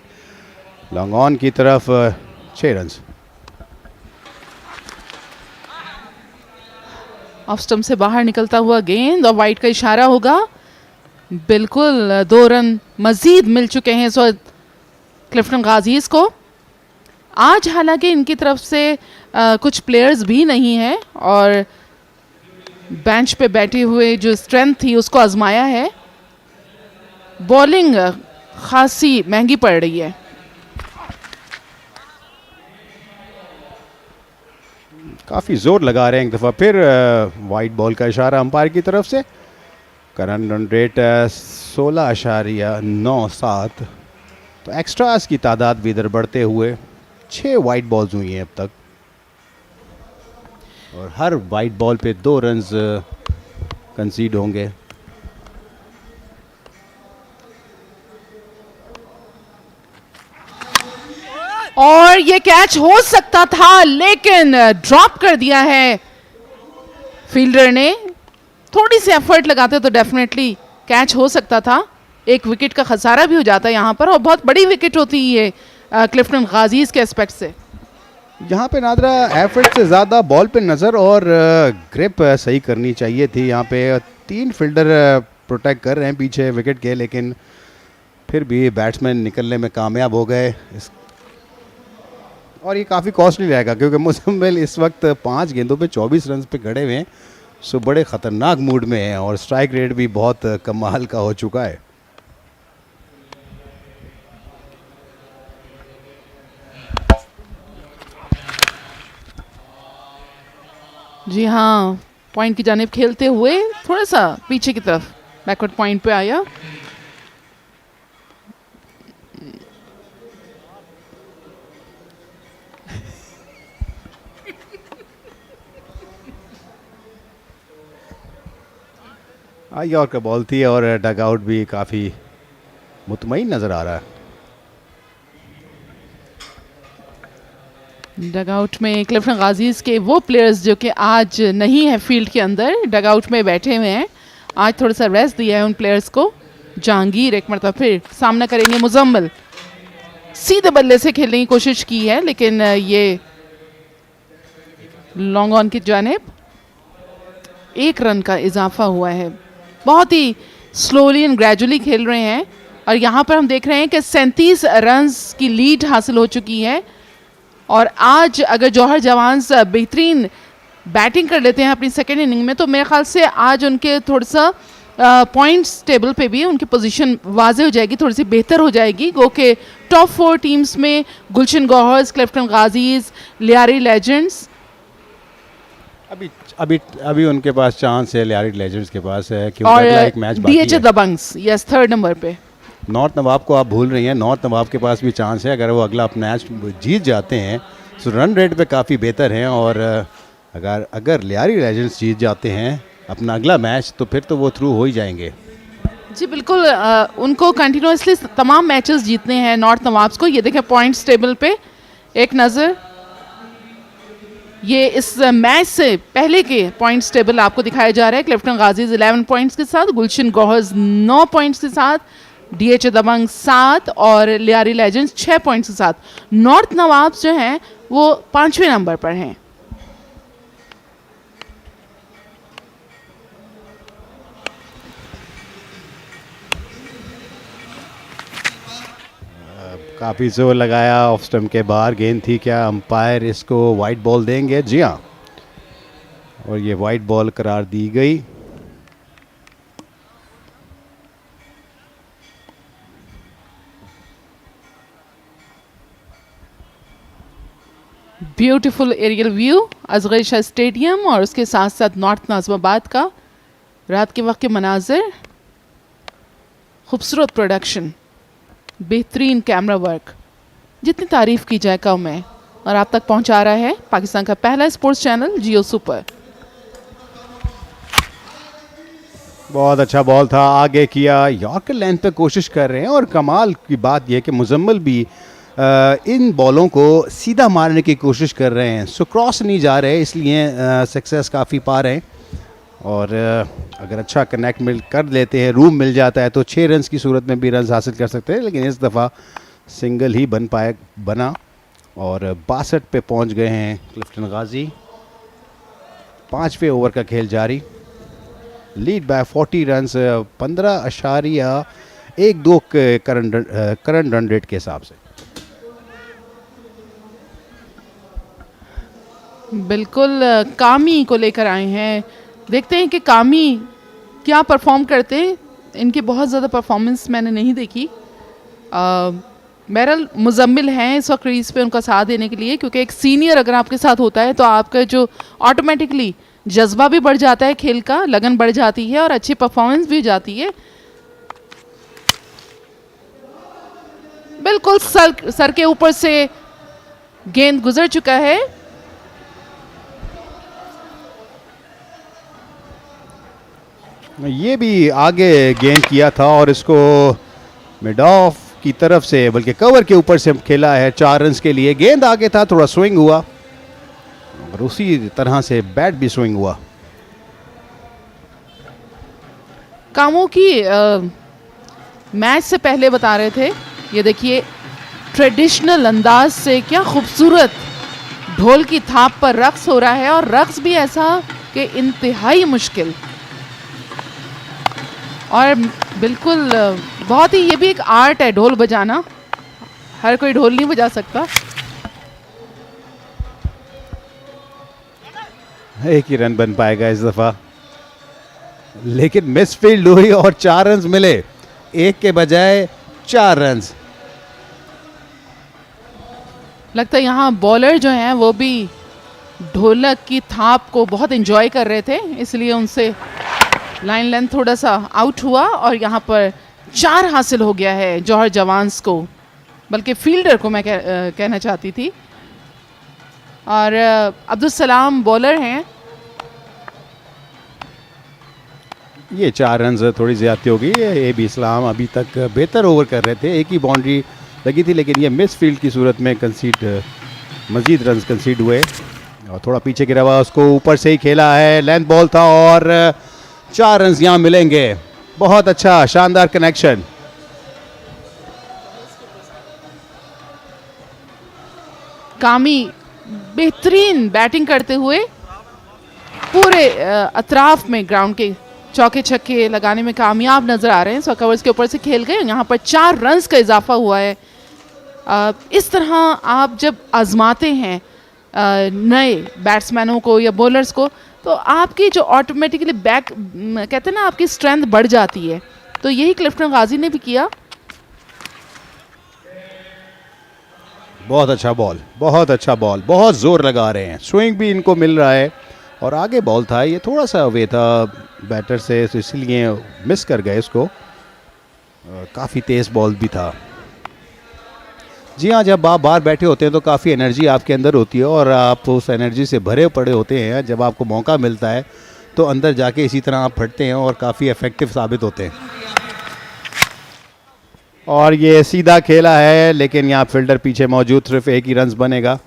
लॉन्ग ऑन की तरफ। 6 रन्स। ऑफ स्टंप से बाहर निकलता हुआ गेंद और वाइड का इशारा होगा। बिल्कुल 2 रन मजीद मिल चुके हैं इस वक्त क्लिफ्टन गाजीज को। आज हालांकि इनकी तरफ से कुछ प्लेयर्स भी नहीं हैं और बेंच पे बैठे हुए जो स्ट्रेंथ थी उसको आजमाया है। बॉलिंग खासी महंगी पड़ रही है। काफ़ी ज़ोर लगा रहे हैं एक दफ़ा फिर वाइट बॉल का इशारा अंपायर की तरफ से। Current run rate 16.97। तो एक्स्ट्रास की तादाद भी इधर बढ़ते हुए 6 वाइट बॉल्स हुई हैं अब तक और हर वाइट बॉल पे 2 रन्स कंसीड होंगे। और ये कैच हो सकता था लेकिन ड्रॉप कर दिया है फील्डर ने। थोड़ी सी एफर्ट लगाते तो डेफिनेटली कैच हो सकता था। एक विकेट का खसारा भी हो जाता है यहाँ पर और बहुत बड़ी विकेट होती है ये क्लिफ्टन गाजीज के एस्पेक्ट से। यहाँ पे नादरा एफर्ट से ज़्यादा बॉल पे नज़र और ग्रिप सही करनी चाहिए थी। यहाँ पे 3 फील्डर प्रोटेक्ट कर रहे हैं पीछे विकेट के, लेकिन फिर भी बैट्समैन निकलने में कामयाब हो गए। और ये काफ़ी कॉस्टली रहेगा क्योंकि मुजम्मिल इस वक्त 5 गेंदों पे 24 रन पे गड़े हुए हैं। सो बड़े ख़तरनाक मूड में हैं और स्ट्राइक रेट भी बहुत कमाल का हो चुका है। जी हाँ, पॉइंट की जानिब खेलते हुए थोड़ा सा पीछे की तरफ बैकवर्ड पॉइंट पे आया। यॉर्कर का बॉल थी और डग आउट भी काफ़ी मुतमईन नज़र आ रहा है। डग आउट में क्लिफ्टन गाजीज के वो प्लेयर्स जो कि आज नहीं है फील्ड के अंदर, डग आउट में बैठे हुए हैं। आज थोड़ा सा रेस्ट दिया है उन प्लेयर्स को। जहांगीर एक मरतबा फिर सामना करेंगे मुजम्मिल। सीधे बल्ले से खेलने की कोशिश की है लेकिन ये लॉन्ग ऑन की जानिब 1 रन का इजाफा हुआ है। बहुत ही स्लोली एंड ग्रेजुअली खेल रहे हैं और यहाँ पर हम देख रहे हैं कि 37 रन्स की लीड हासिल हो चुकी है। और आज अगर जौहर जवान्स बेहतरीन बैटिंग कर लेते हैं अपनी सेकेंड इनिंग में तो मेरे ख्याल से आज उनके थोड़ा सा पॉइंट्स टेबल पे भी उनकी पोजीशन वाज़ेह हो जाएगी, थोड़ी सी बेहतर हो जाएगी। गो के टॉप 4 टीम्स में गुलशन गौहर्स, क्लिफ्टन गाजीज, लियारी लेजेंड्स। अभी उनके पास चांस है, लियारी लेजेंड्स के पास है क्योंकि और अगला एक मैच बाकी DHA है। दबंग्स यस 3rd नंबर पे। नॉर्थ नवाब को आप भूल रही हैं, नॉर्थ नवाब के पास भी चांस है। अगर वो अगला मैच जीत जाते हैं तो रन रेट पे काफ़ी बेहतर हैं और अगर लियारी लेजेंड्स जीत जाते हैं अपना अगला मैच तो फिर तो वो थ्रू हो ही जाएंगे। जी बिल्कुल, उनको कंटिन्यूसली तमाम मैचेस जीतने हैं नॉर्थ नवाब्स को। ये देखें पॉइंट्स टेबल पे एक नज़र, ये इस मैच से पहले के पॉइंट्स टेबल आपको दिखाया जा रहा है। क्लिफ्टन गाजीज 11 पॉइंट्स के साथ, गुलशन गौहर्स 9 पॉइंट्स के साथ, DHA दबंग 7 और लियारी लेजेंड्स 6 पॉइंट्स के साथ। नॉर्थ नवाब्स जो हैं वो 5वें नंबर पर हैं। काफ़ी जोर लगाया, ऑफ स्टंप के बाहर गेंद थी। क्या अंपायर इसको वाइट बॉल देंगे? जी हाँ, और ये वाइट बॉल करार दी गई। Beautiful aerial view Asghar Shah stadium और उसके साथ साथ नॉर्थ नाज़िमाबाद का रात के वक्त के मनाजिर, खूबसूरत प्रोडक्शन, बेहतरीन कैमरा वर्क, जितनी तारीफ़ की जाए कम है। और आप तक पहुंचा रहा है पाकिस्तान का पहला स्पोर्ट्स चैनल जियो सुपर। बहुत अच्छा बॉल था, आगे किया, यॉर्कर लेंथ पे कोशिश कर रहे हैं। और कमाल की बात यह कि मुजम्मिल भी इन बॉलों को सीधा मारने की कोशिश कर रहे हैं। सो क्रॉस नहीं जा रहे, इसलिए सक्सेस काफ़ी पा रहे हैं। और अगर अच्छा कनेक्ट कर लेते हैं, रूम मिल जाता है तो 6 रन्स की सूरत में भी रन्स हासिल कर सकते हैं। लेकिन इस दफ़ा सिंगल ही बना और 62 पे पहुंच गए हैं क्लिफ्टन गाजी। 5वें ओवर का खेल जारी, lead by 40 runs, 15.12 current run rate के हिसाब से। बिल्कुल कामी को लेकर आए हैं। देखते हैं कि कामी क्या परफॉर्म करते हैं। इनकी बहुत ज़्यादा परफॉर्मेंस मैंने नहीं देखी। बहरहाल मुजम्मिल हैं इस वक्त क्रीज पे उनका साथ देने के लिए, क्योंकि एक सीनियर अगर आपके साथ होता है तो आपका जो ऑटोमेटिकली जज्बा भी बढ़ जाता है, खेल का लगन बढ़ जाती है और अच्छी परफॉर्मेंस भी हो जाती है। बिल्कुल सर के ऊपर से गेंद गुजर चुका है। ये भी आगे गेंद किया था और इसको मिड ऑफ की तरफ से बल्कि कवर के ऊपर से खेला है 4 रन के लिए। गेंद आगे था, थोड़ा स्विंग हुआ और उसी तरह से बैट भी स्विंग हुआ। कामों की मैच से पहले बता रहे थे, ये देखिए ट्रेडिशनल अंदाज से क्या खूबसूरत ढोल की थाप पर रक्स हो रहा है, और रक्स भी ऐसा कि इंतहाई मुश्किल और बिल्कुल बहुत ही, ये भी एक आर्ट है ढोल बजाना, हर कोई ढोल नहीं बजा सकता। एक ही रन बन पाएगा इस दफा, लेकिन मिस फील्ड हुई और 4 रन मिले, एक के बजाय 4 रन। लगता है यहाँ बॉलर जो हैं वो भी ढोलक की थाप को बहुत एंजॉय कर रहे थे, इसलिए उनसे लाइन लेंथ थोड़ा सा आउट हुआ और यहाँ पर 4 हासिल हो गया है जौहर जवान्स को, बल्कि फील्डर को मैं कहना चाहती थी। और अब्दुल सलाम बॉलर हैं। ये 4 रन थोड़ी ज्यादा हो गई। ये भी इस्लाम अभी तक बेहतर ओवर कर रहे थे, एक ही बाउंड्री लगी थी, लेकिन ये मिस फील्ड की सूरत में मजीद रन कंसीड हुए और थोड़ा पीछे गिरा हुआ, उसको ऊपर से ही खेला है, लेंथ बॉल था और 4 रन यहाँ मिलेंगे। बहुत अच्छा शानदार कनेक्शन। कामी बेहतरीन बैटिंग करते हुए पूरे अतराफ में ग्राउंड के चौके छक्के लगाने में कामयाब नजर आ रहे हैं। 100 कवर्स के ऊपर से खेल गए, यहाँ पर 4 रन का इजाफा हुआ है। इस तरह आप जब आजमाते हैं नए बैट्समैनों को या बॉलर्स को, तो आपकी जो ऑटोमेटिकली बैक कहते हैं ना, आपकी स्ट्रेंथ बढ़ जाती है। तो यही क्लिफ्टन गाजी ने भी किया। बहुत अच्छा बॉल, बहुत अच्छा बॉल, बहुत जोर लगा रहे हैं, स्विंग भी इनको मिल रहा है और आगे बॉल था, ये थोड़ा सा अवे था बैटर से, तो इसलिए मिस कर गए इसको। काफ़ी तेज़ बॉल भी था। जी हाँ, जब आप बाहर बैठे होते हैं तो काफ़ी एनर्जी आपके अंदर होती है और आप उस एनर्जी से भरे पड़े होते हैं। जब आपको मौका मिलता है तो अंदर जाके इसी तरह आप फटते हैं और काफ़ी इफ़ेक्टिव साबित होते हैं। और ये सीधा खेला है, लेकिन यहाँ फील्डर पीछे मौजूद, सिर्फ एक ही रन बनेगा।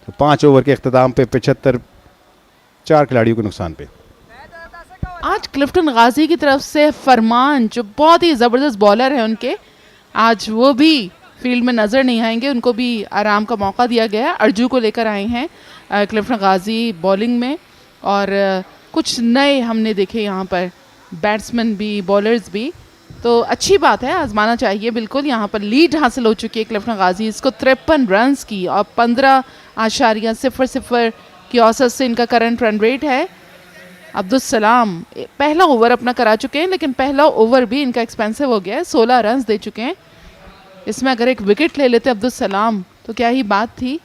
तो 5 ओवर के अख्ताम पे 75, 4 खिलाड़ियों के नुकसान पे। आज क्लिफ्टन गाजी की तरफ से फरमान, जो बहुत ही ज़बरदस्त बॉलर है उनके, आज वो भी फील्ड में नज़र नहीं आएंगे, उनको भी आराम का मौका दिया गया। अर्जू को लेकर आए हैं क्लिफ्टन गाजी बॉलिंग में, और कुछ नए हमने देखे यहाँ पर, बैट्समैन भी बॉलर्स भी, तो अच्छी बात है, आजमाना चाहिए बिल्कुल। यहाँ पर लीड हासिल हो चुकी है क्लिफ्टन गाजी, इसको 53 रन की और 15.00 की औसत से इनका करंट रन रेट है। अब्दुल सलाम पहला ओवर अपना करा चुके हैं, लेकिन पहला ओवर भी इनका एक्सपेंसिव हो गया है, 16 रन दे चुके हैं। इसमें अगर एक विकेट ले लेते अब्दुल सलाम तो क्या ही बात थी,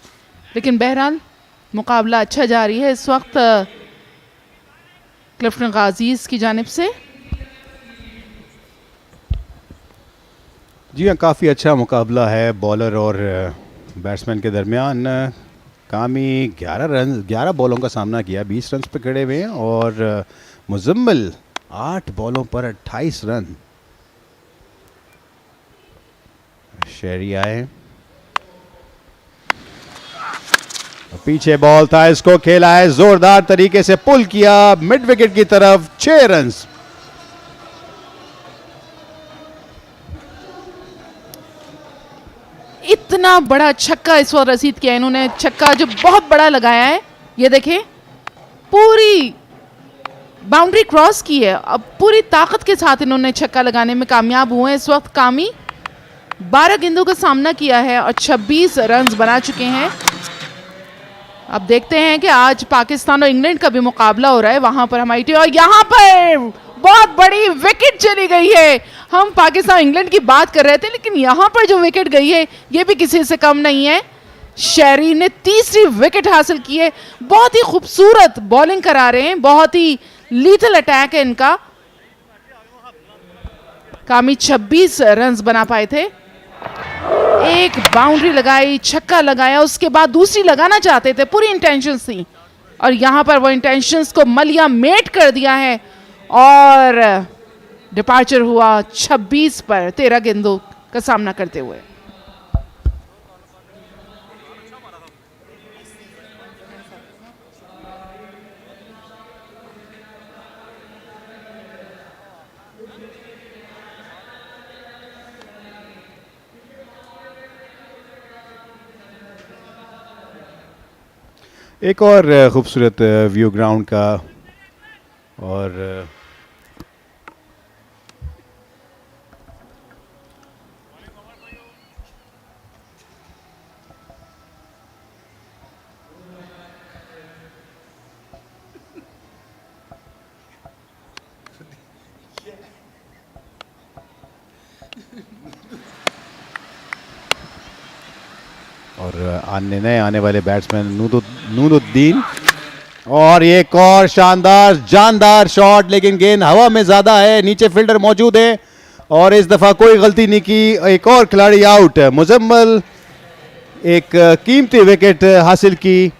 लेकिन बहरहाल मुकाबला अच्छा जारी है इस वक्त क्लिफ्टन गाजीज की जानिब से। जी हाँ, काफ़ी अच्छा मुकाबला है बॉलर और बैट्समैन के दरमियान। कामी 11 बॉलों का सामना किया, 20 रन पे खड़े हुए हैं, और मुजम्मिल 8 बॉलों पर 28 रन। शेरी आए, पीछे बॉल था, इसको खेला है, जोरदार तरीके से पुल किया मिड विकेट की तरफ, 6 रन। इतना बड़ा छक्का इस बार रसीद किया इन्होंने, छक्का जो बहुत बड़ा लगाया है, ये देखें पूरी बाउंड्री क्रॉस की है। अब पूरी ताकत के साथ इन्होंने छक्का लगाने में कामयाब हुए हैं इस वक्त कामी। 12 गेंदों का सामना किया है और 26 रन्स बना चुके हैं। अब देखते हैं कि आज पाकिस्तान और इंग्लैंड का भी मुकाबला हो रहा है वहां पर हमारी टीम, और यहाँ पर बहुत बड़ी विकेट चली गई है। हम पाकिस्तान इंग्लैंड की बात कर रहे थे, लेकिन यहाँ पर जो विकेट गई है ये भी किसी से कम नहीं है। शहरी ने तीसरी विकेट हासिल की है। बहुत ही खूबसूरत बॉलिंग करा रहे हैं, बहुत ही लीथल अटैक है इनका। कामी 26 रन्स बना पाए थे। एक बाउंड्री लगाई, छक्का लगाया, उसके बाद दूसरी लगाना चाहते थे, पूरी इंटेंशंस थी, और यहां पर वो इंटेंशंस को मलिया मेट कर दिया है और डिपार्चर हुआ 26 पर 13 गेंदों का सामना करते हुए। एक और खूबसूरत व्यू ग्राउंड का, और नए आने वाले बैट्समैन नूरुद्दीन, और एक और शानदार जानदार शॉट, लेकिन गेंद हवा में ज्यादा है, नीचे फील्डर मौजूद है और इस दफा कोई गलती नहीं की। एक और खिलाड़ी आउट। मुजम्मिल एक कीमती विकेट हासिल की,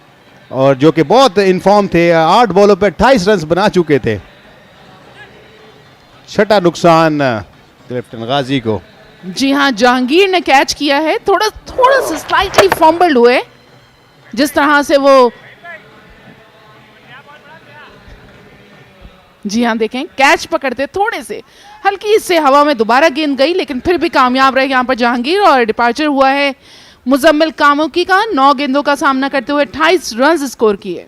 और जो कि बहुत इनफॉर्म थे, 8 बॉलों पर 28 रन बना चुके थे। छठा नुकसान क्लिफ्टन गाजी को। जी हाँ, जहांगीर ने कैच किया है, थोड़ा सा स्लाइटली फॉम्बल्ड हुए, जिस तरह से वो, जी हाँ देखें, कैच पकड़ते थोड़े से हल्की से हवा में दोबारा गेंद गई, लेकिन फिर भी कामयाब रहे यहाँ पर जहांगीर, और डिपार्चर हुआ है मुजम्मिल कामुकी का। 9 गेंदों का सामना करते हुए 28 रन स्कोर किए।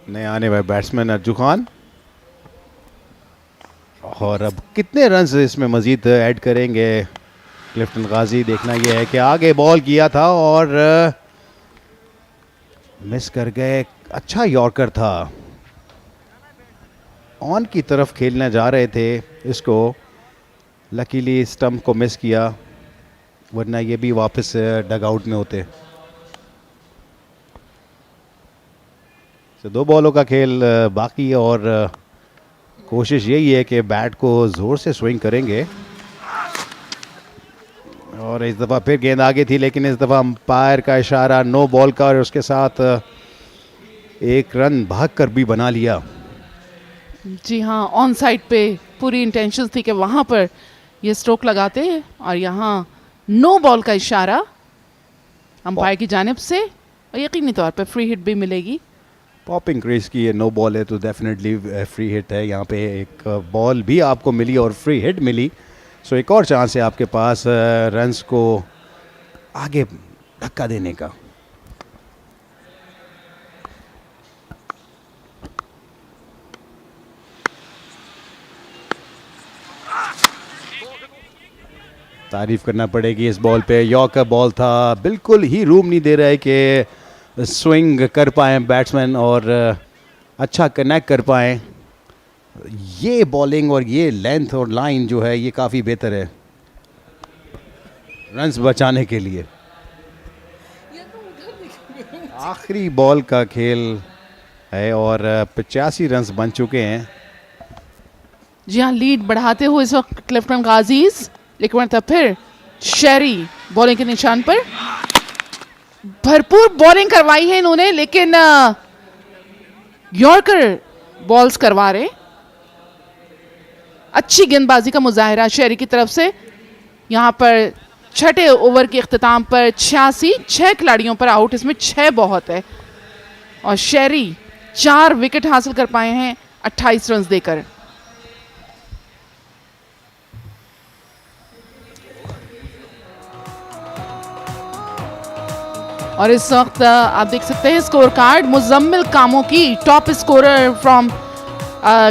नए आने वाले बैट्समैन अर्जू खान, और अब कितने रन्स इसमें मजीद ऐड करेंगे क्लिफ्टन गाजी, देखना यह है कि आगे बॉल किया था और मिस कर गए। अच्छा यॉर्कर था, ऑन की तरफ खेलने जा रहे थे इसको, लकीली स्टंप को मिस किया, वरना ये भी वापस डग आउट में होते। तो 2 बॉलों का खेल बाकी, और कोशिश यही है कि बैट को ज़ोर से स्विंग करेंगे। और इस दफ़ा फिर गेंद आगे थी, लेकिन इस दफ़ा अंपायर का इशारा नो बॉल का, और उसके साथ 1 रन भागकर भी बना लिया। जी हाँ, ऑन साइड पे पूरी इंटेंशन थी कि वहाँ पर ये स्ट्रोक लगाते हैं, और यहाँ नो बॉल का इशारा अंपायर की जानिब से, और यकीनी तौर पे फ्री हिट भी मिलेगी। पॉपिंग क्रेज की ये नो बॉल है, तो डेफिनेटली फ्री हिट है। यहाँ पे एक बॉल भी आपको मिली और फ्री हिट मिली, सो एक और चांस है आपके पास रन्स को आगे धक्का देने का। तारीफ करना पड़ेगी इस बॉल पे, यॉर्कर बॉल था, बिल्कुल ही रूम नहीं दे रहा है कि स्विंग कर पाएँ बैट्समैन और अच्छा कनेक्ट कर पाएँ। ये बॉलिंग और ये लेंथ और लाइन जो है ये काफ़ी बेहतर है रन्स बचाने के लिए। आखिरी बॉल का खेल है और 85 रन्स बन चुके हैं। जी हाँ, लीड बढ़ाते हुए इस वक्त क्लिफ्टन गाजीज, लेकिन तब फिर शहरी बॉलिंग के निशान पर। भरपूर बॉलिंग करवाई है इन्होंने, लेकिन यॉर्कर बॉल्स करवा रहे। अच्छी गेंदबाजी का मुजाहिरा शहरी की तरफ से। यहाँ पर छठे ओवर के इख्तिताम पर 86, 6 खिलाड़ियों पर आउट, इसमें 6 बहुत है, और शहरी 4 विकेट हासिल कर पाए हैं 28 रन देकर। और इस वक्त आप देख सकते हैं स्कोर कार्ड मुजम्मिल कामों की टॉप स्कोरर फ्रॉम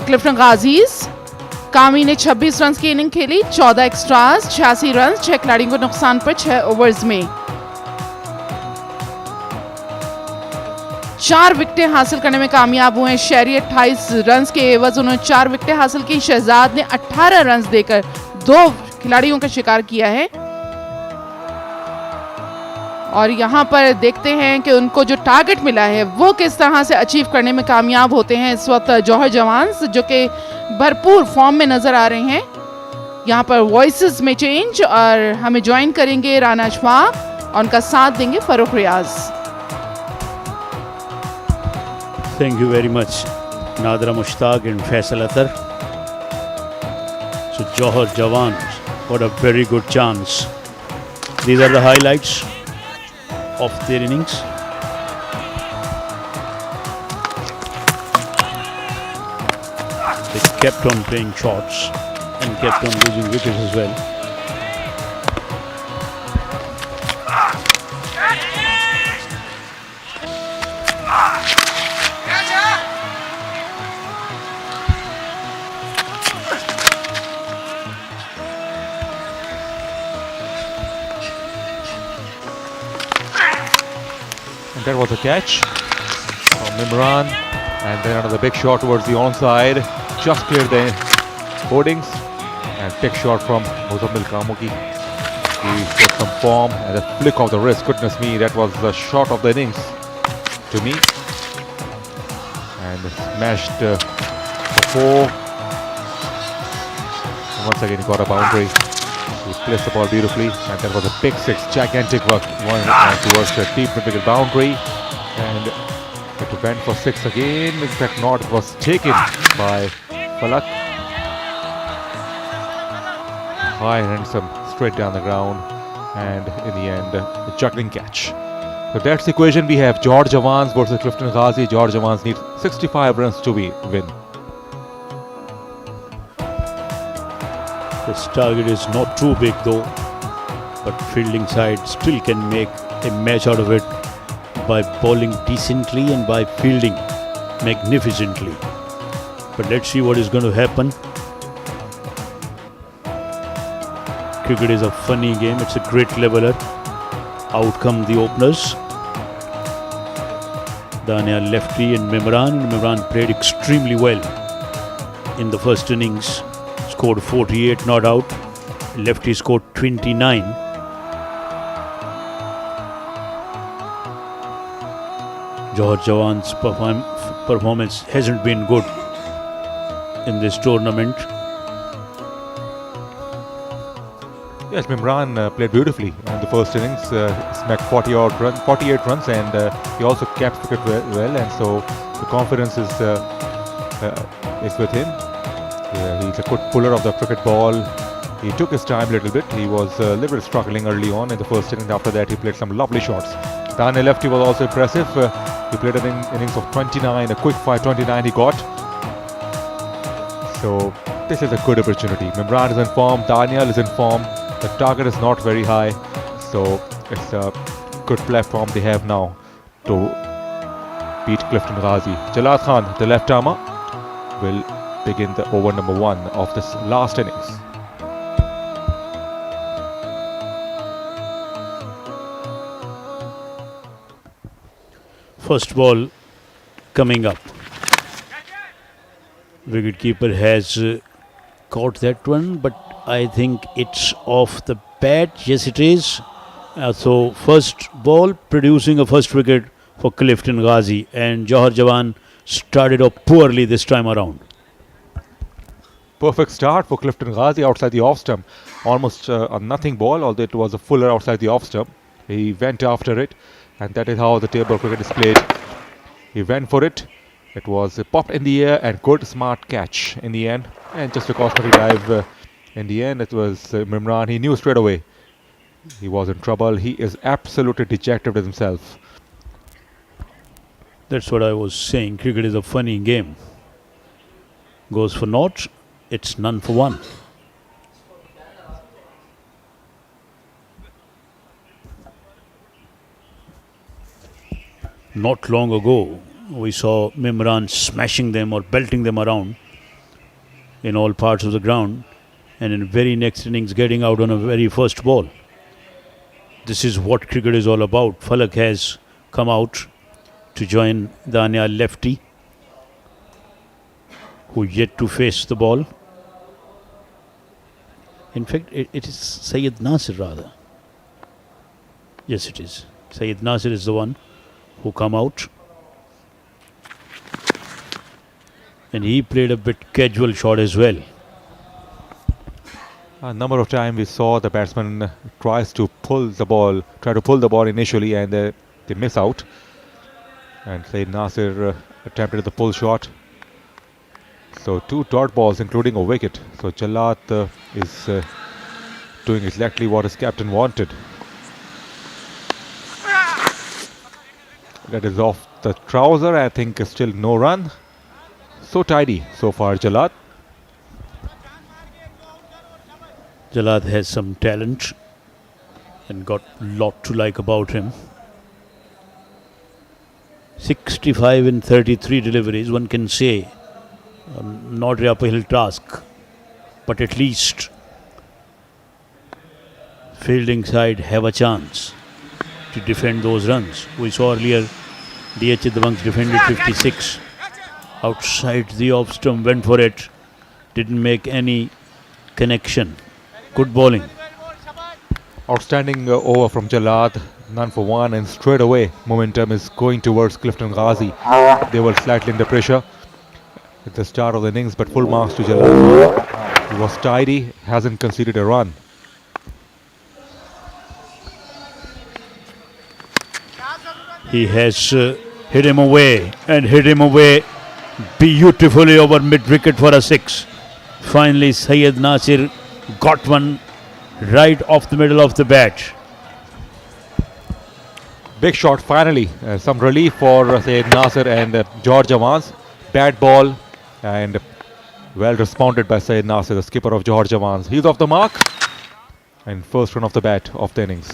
क्लिफ्टन गाजीज। कामी ने 26 रन की इनिंग खेली, 14 एक्स्ट्रास, 86 रन, 6 खिलाड़ियों को नुकसान पर 6 ओवर्स में 4 विकेटें हासिल करने में कामयाब हुए। शहरी 28 रन के एवज उन्होंने 4 विकेटें हासिल की। शहजाद ने 18 रन देकर 2 खिलाड़ियों का शिकार किया है। और यहाँ पर देखते हैं कि उनको जो टारगेट मिला है वो किस तरह से अचीव करने में कामयाब होते हैं। इस वक्त जौहर जवान्स जो कि भरपूर फॉर्म में नजर आ रहे हैं। यहाँ पर वॉइसेस में चेंज और हमें ज्वाइन करेंगे राना शवाब और उनका साथ देंगे फरूख रियाज। Thank you very much, Nadra Mushtaq and Faisal Athar. So Johar Jawans got a very good chance. These are the highlights of their innings. They kept on playing shots and kept on losing wickets as well. That was a catch from Mimran, and then another big shot towards the onside, just cleared the hoardings, and big shot from Muzammil Kamuki. He showed some form and a flick of the wrist. Goodness me, that was the shot of the innings to me, and smashed for 4. Once again, he got a boundary. He placed the ball beautifully, and that was a big six, gigantic work, one towards the deep wicket boundary, and it went for 6 again. In fact, not, it was taken by Falak. High and handsome, straight down the ground, and in the end, a juggling catch. So that's the equation we have: Johar Jawans versus Clifton Ghazi. Johar Jawans need 65 runs to win. This target is not too big though, but fielding side still can make a match out of it by bowling decently and by fielding magnificently. But let's see what is going to happen. Cricket is a funny game, it's a great leveler. Out come the openers, Daniyal, Lefti and Mimran. Mimran played extremely well in the first innings. Scored 48 not out. Lefty scored 29. Johar Jawans' performance hasn't been good in this tournament. Yes, Mimran played beautifully in the first innings. Smacked 48 runs, and he also kept wicket well, and so the confidence is with him. He's a good puller of the cricket ball. He took his time a little bit. He was a little bit struggling early on in the first innings. After that, he played some lovely shots. Daniyal Lefti was also impressive. He played an innings of 29, a quick fire 29 he got. So this is a good opportunity. Mimran is in form, Daniyal is in form. The target is not very high, so it's a good platform they have now to beat Clifton Ghazi. Jalal Khan, the left armer, will begin the over number 1 of this last innings. First ball coming up. Wicketkeeper has caught that one, but I think it's off the bat. Yes, it is. So first ball producing a first wicket for Clifton Ghazi, and Johar Jawan started off poorly this time around. Perfect start for Clifton Ghazi outside the off stump. Almost a nothing ball, although it was a fuller outside the off stump. He went after it, and that is how the table cricket is played. He went for it. It was popped in the air, and good smart catch in the end. And just a cautionary dive in the end. It was Mimran. He knew straight away he was in trouble. He is absolutely dejected with himself. That's what I was saying. Cricket is a funny game. Goes for naught, it's none for one. Not long ago, we saw Mimran smashing them or belting them around in all parts of the ground, and in very next innings getting out on a very first ball. This is what cricket is all about. Falak has come out to join Daniyal Lefti, who yet to face the ball. In fact, it is Syed Nasir rather. Yes, it is. Syed Nasir is the one who come out. And he played a bit casual shot as well. A number of times we saw the batsman try to pull the ball initially, and they miss out. And Syed Nasir attempted the pull shot. So 2 dot balls, including a wicket. So Jalad is doing exactly what his captain wanted. That is off the trouser. I think still no run. So tidy so far, Jalad. Jalad has some talent and got a lot to like about him. 65 in 33 deliveries, one can say not an uphill task, but at least fielding side have a chance to defend those runs. We saw earlier DHA Dabanggs defended 56. Outside the off stump, went for it, didn't make any connection. Good bowling. Outstanding over from Jalad, none for one, and straight away momentum is going towards Clifton Ghazi. They were slightly under pressure at the start of the innings, but full marks to Jalad. He was tidy, hasn't conceded a run. He has hit him away and hit him away beautifully over mid-wicket for a 6. Finally, Syed Nasir got one right off the middle of the bat. Big shot finally. Some relief for Syed Nasir and Johar Jawans. Bad ball and well responded by Syed Nasir, the skipper of Johar Jawans. He's off the mark and first run of the bat of the innings.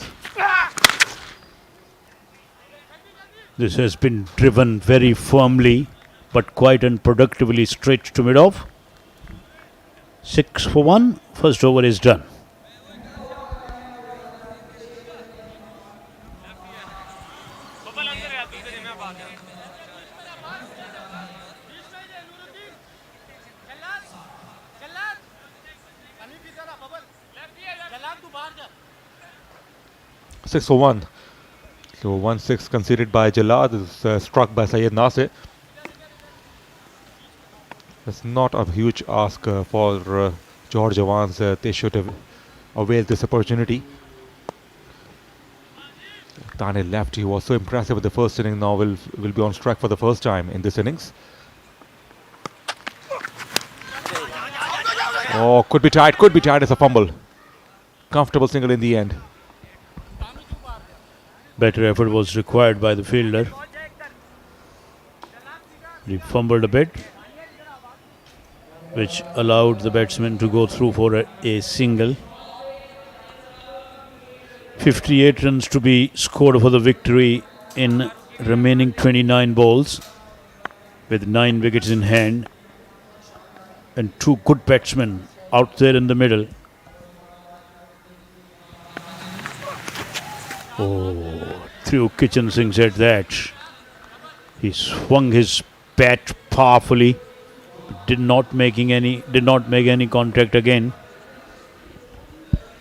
This has been driven very firmly but quite unproductively straight to mid-off. 6 for 1. First over is done. Six for 1. So 1-6 conceded by Jalad is struck by Syed Nasir. That's not a huge ask for Johar Jawans. They should have availed this opportunity. Daniyal Lefti, who was so impressive with the first inning, now will be on strike for the first time in this innings. Oh, could be tight as a fumble. Comfortable single in the end. Better effort was required by the fielder. He fumbled a bit, which allowed the batsman to go through for a single. 58 runs to be scored for the victory in remaining 29 balls, with 9 wickets in hand and 2 good batsmen out there in the middle. Oh, threw kitchen sinks at that. He swung his bat powerfully, did not make any contact again.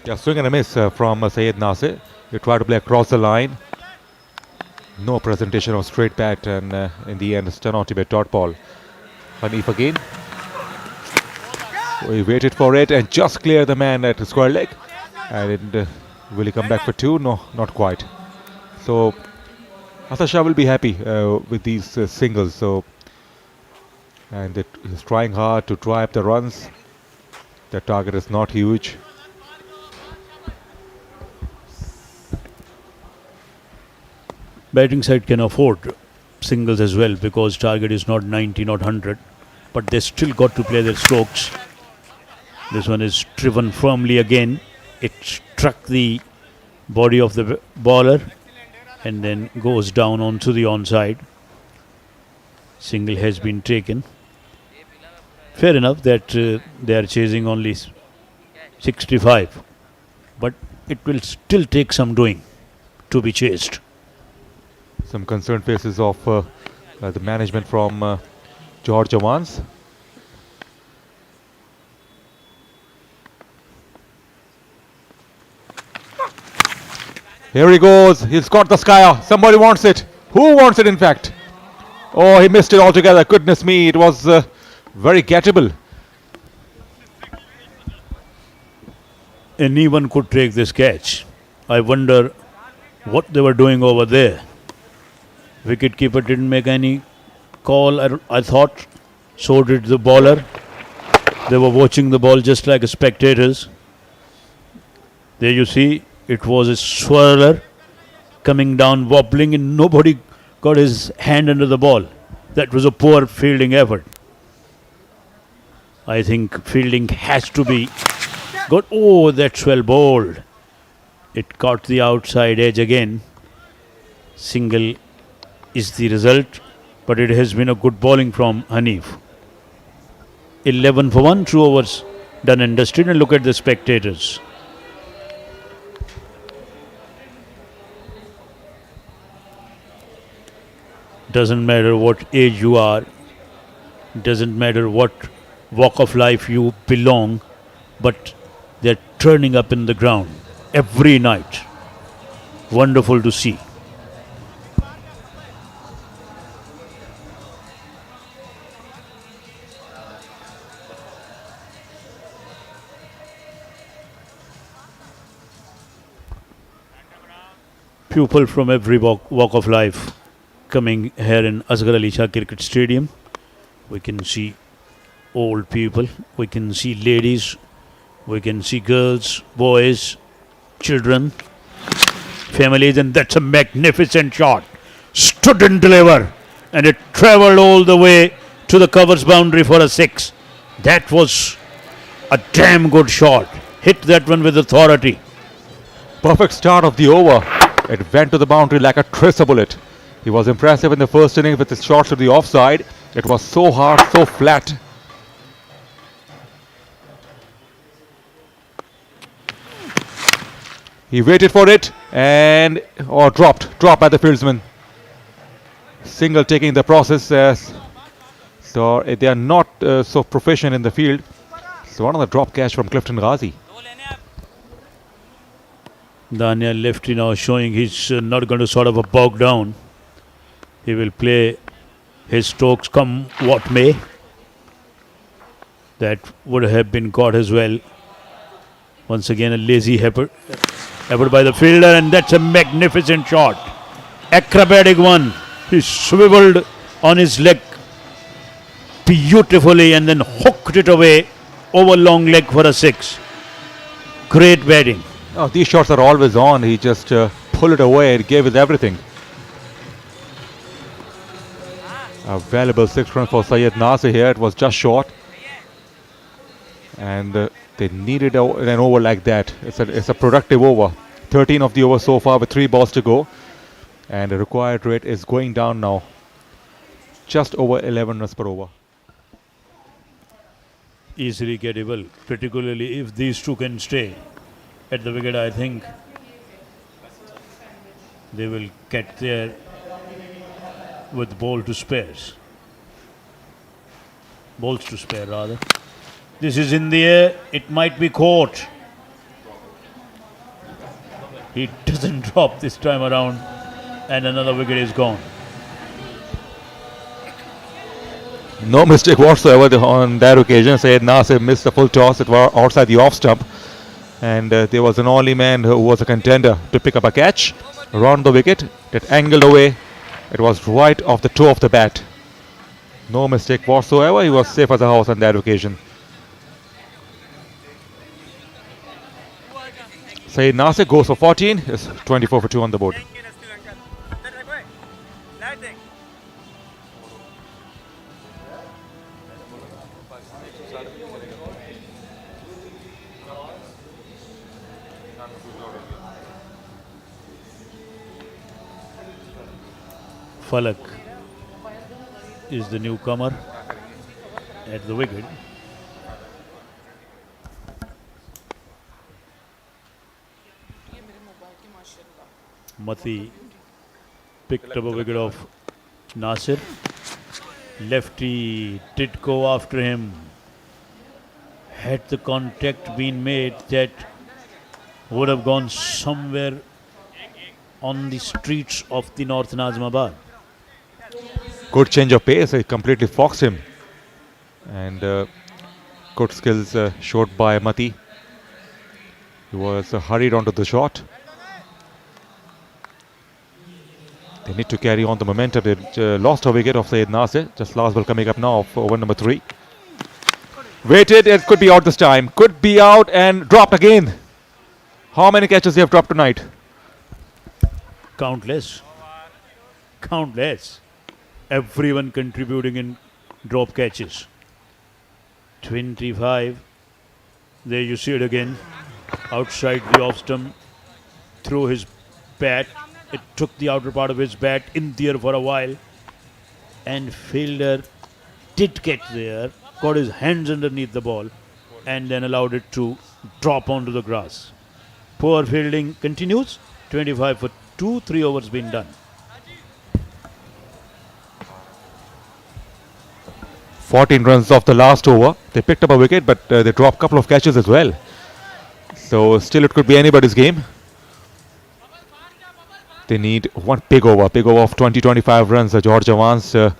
Yeah, swing and a miss from Syed Nasir. He tried to play across the line. No presentation of straight bat, and in the end, it's turned out to be a dot ball. Hanif again. He waited for it and just cleared the man at the square leg. And will he come back for 2? No, not quite. So Asad Shah will be happy with these singles. And he's trying hard to try up the runs. The target is not huge. Batting side can afford singles as well because target is not 90, not 100. But they still got to play their strokes. This one is driven firmly again. It struck the body of the bowler and then goes down onto the onside. Single has been taken. Fair enough that they are chasing only 65, but it will still take some doing to be chased. Some concerned faces of the management from Johar Jawans. Here he goes. He's got the skyer. Somebody wants it. Who wants it, in fact? Oh, he missed it altogether. Goodness me, it was very gettable. Anyone could take this catch. I wonder what they were doing over there. Wicketkeeper didn't make any call, I thought. So did the bowler. They were watching the ball just like spectators. There you see, it was a swirler coming down, wobbling, and nobody got his hand under the ball. That was a poor fielding effort. I think fielding has to be good. Oh, that's well bowled. It caught the outside edge again. Single is the result, but it has been a good bowling from Hanif. 11 for 1, 2 overs done and dusted, and look at the spectators. Doesn't matter what age you are, doesn't matter what walk of life you belong, but they're turning up in the ground every night. Wonderful to see. People from every walk of life coming here in Asghar Ali Shah Cricket Stadium. We can see old people, we can see ladies, we can see girls, boys, children, families, and that's a magnificent shot. Stood and deliver, and it travelled all the way to the covers boundary for a 6. That was a damn good shot. Hit that one with authority. Perfect start of the over. It went to the boundary like a tracer bullet. He was impressive in the first innings with his shots to the offside. It was so hard, so flat. He waited for it and dropped by the fieldsman. Single taking the process. So they are not so proficient in the field. So one of the drop catch from Clifton Ghazi. Daniyal Lefti now showing he's not going to sort of bog down. He will play his strokes come what may. That would have been caught as well. Once again a lazy effort by the fielder, and that's a magnificent shot. Acrobatic one. He swiveled on his leg beautifully and then hooked it away over long leg for a 6. Great batting. Oh, these shots are always on. He just pulled it away and gave it everything. A valuable 6 runs for Syed Nasir here. It was just short. And they needed an over like that. It's a productive over. 13 of the over so far with 3 balls to go. And the required rate is going down now. Just over 11 runs per over. Easily gettable, particularly if these two can stay at the wicket. I think they will get there with ball to spares. Balls to spare rather. This is in the air. It might be caught. He doesn't drop this time around, and another wicket is gone. No mistake whatsoever on that occasion. Syed Nasir missed the full toss. It was outside the off stump. And there was an only man who was a contender to pick up a catch. Around the wicket, it angled away. It was right off the toe of the bat. No mistake whatsoever. He was safe as a house on that occasion. Syed Nasir goes for 14. It's 24 for 2 on the board. Falak is the newcomer at the wicket. Mati picked up a wicket of Nasir. Lefty did go after him. Had the contact been made, that would have gone somewhere on the streets of the North Nazimabad. Good change of pace. He completely foxed him. And good skills showed by Mati. He was hurried onto the shot. They need to carry on the momentum. They lost a wicket of Syed Nasir. Just last ball coming up now of over number 3. Waited. It could be out this time. Could be out and dropped again. How many catches they have dropped tonight? Countless. Countless. Everyone contributing in drop catches. 25. There you see it again. Outside the off stump. Through his bat. It took the outer part of his bat in the air for a while. And fielder did get there. Got his hands underneath the ball. And then allowed it to drop onto the grass. Poor fielding continues. 25 for 2. 3 overs been done. 14 runs off the last over. They picked up a wicket, but they dropped a couple of catches as well. So still it could be anybody's game. They need one big over of 20-25 runs. Johar Jawans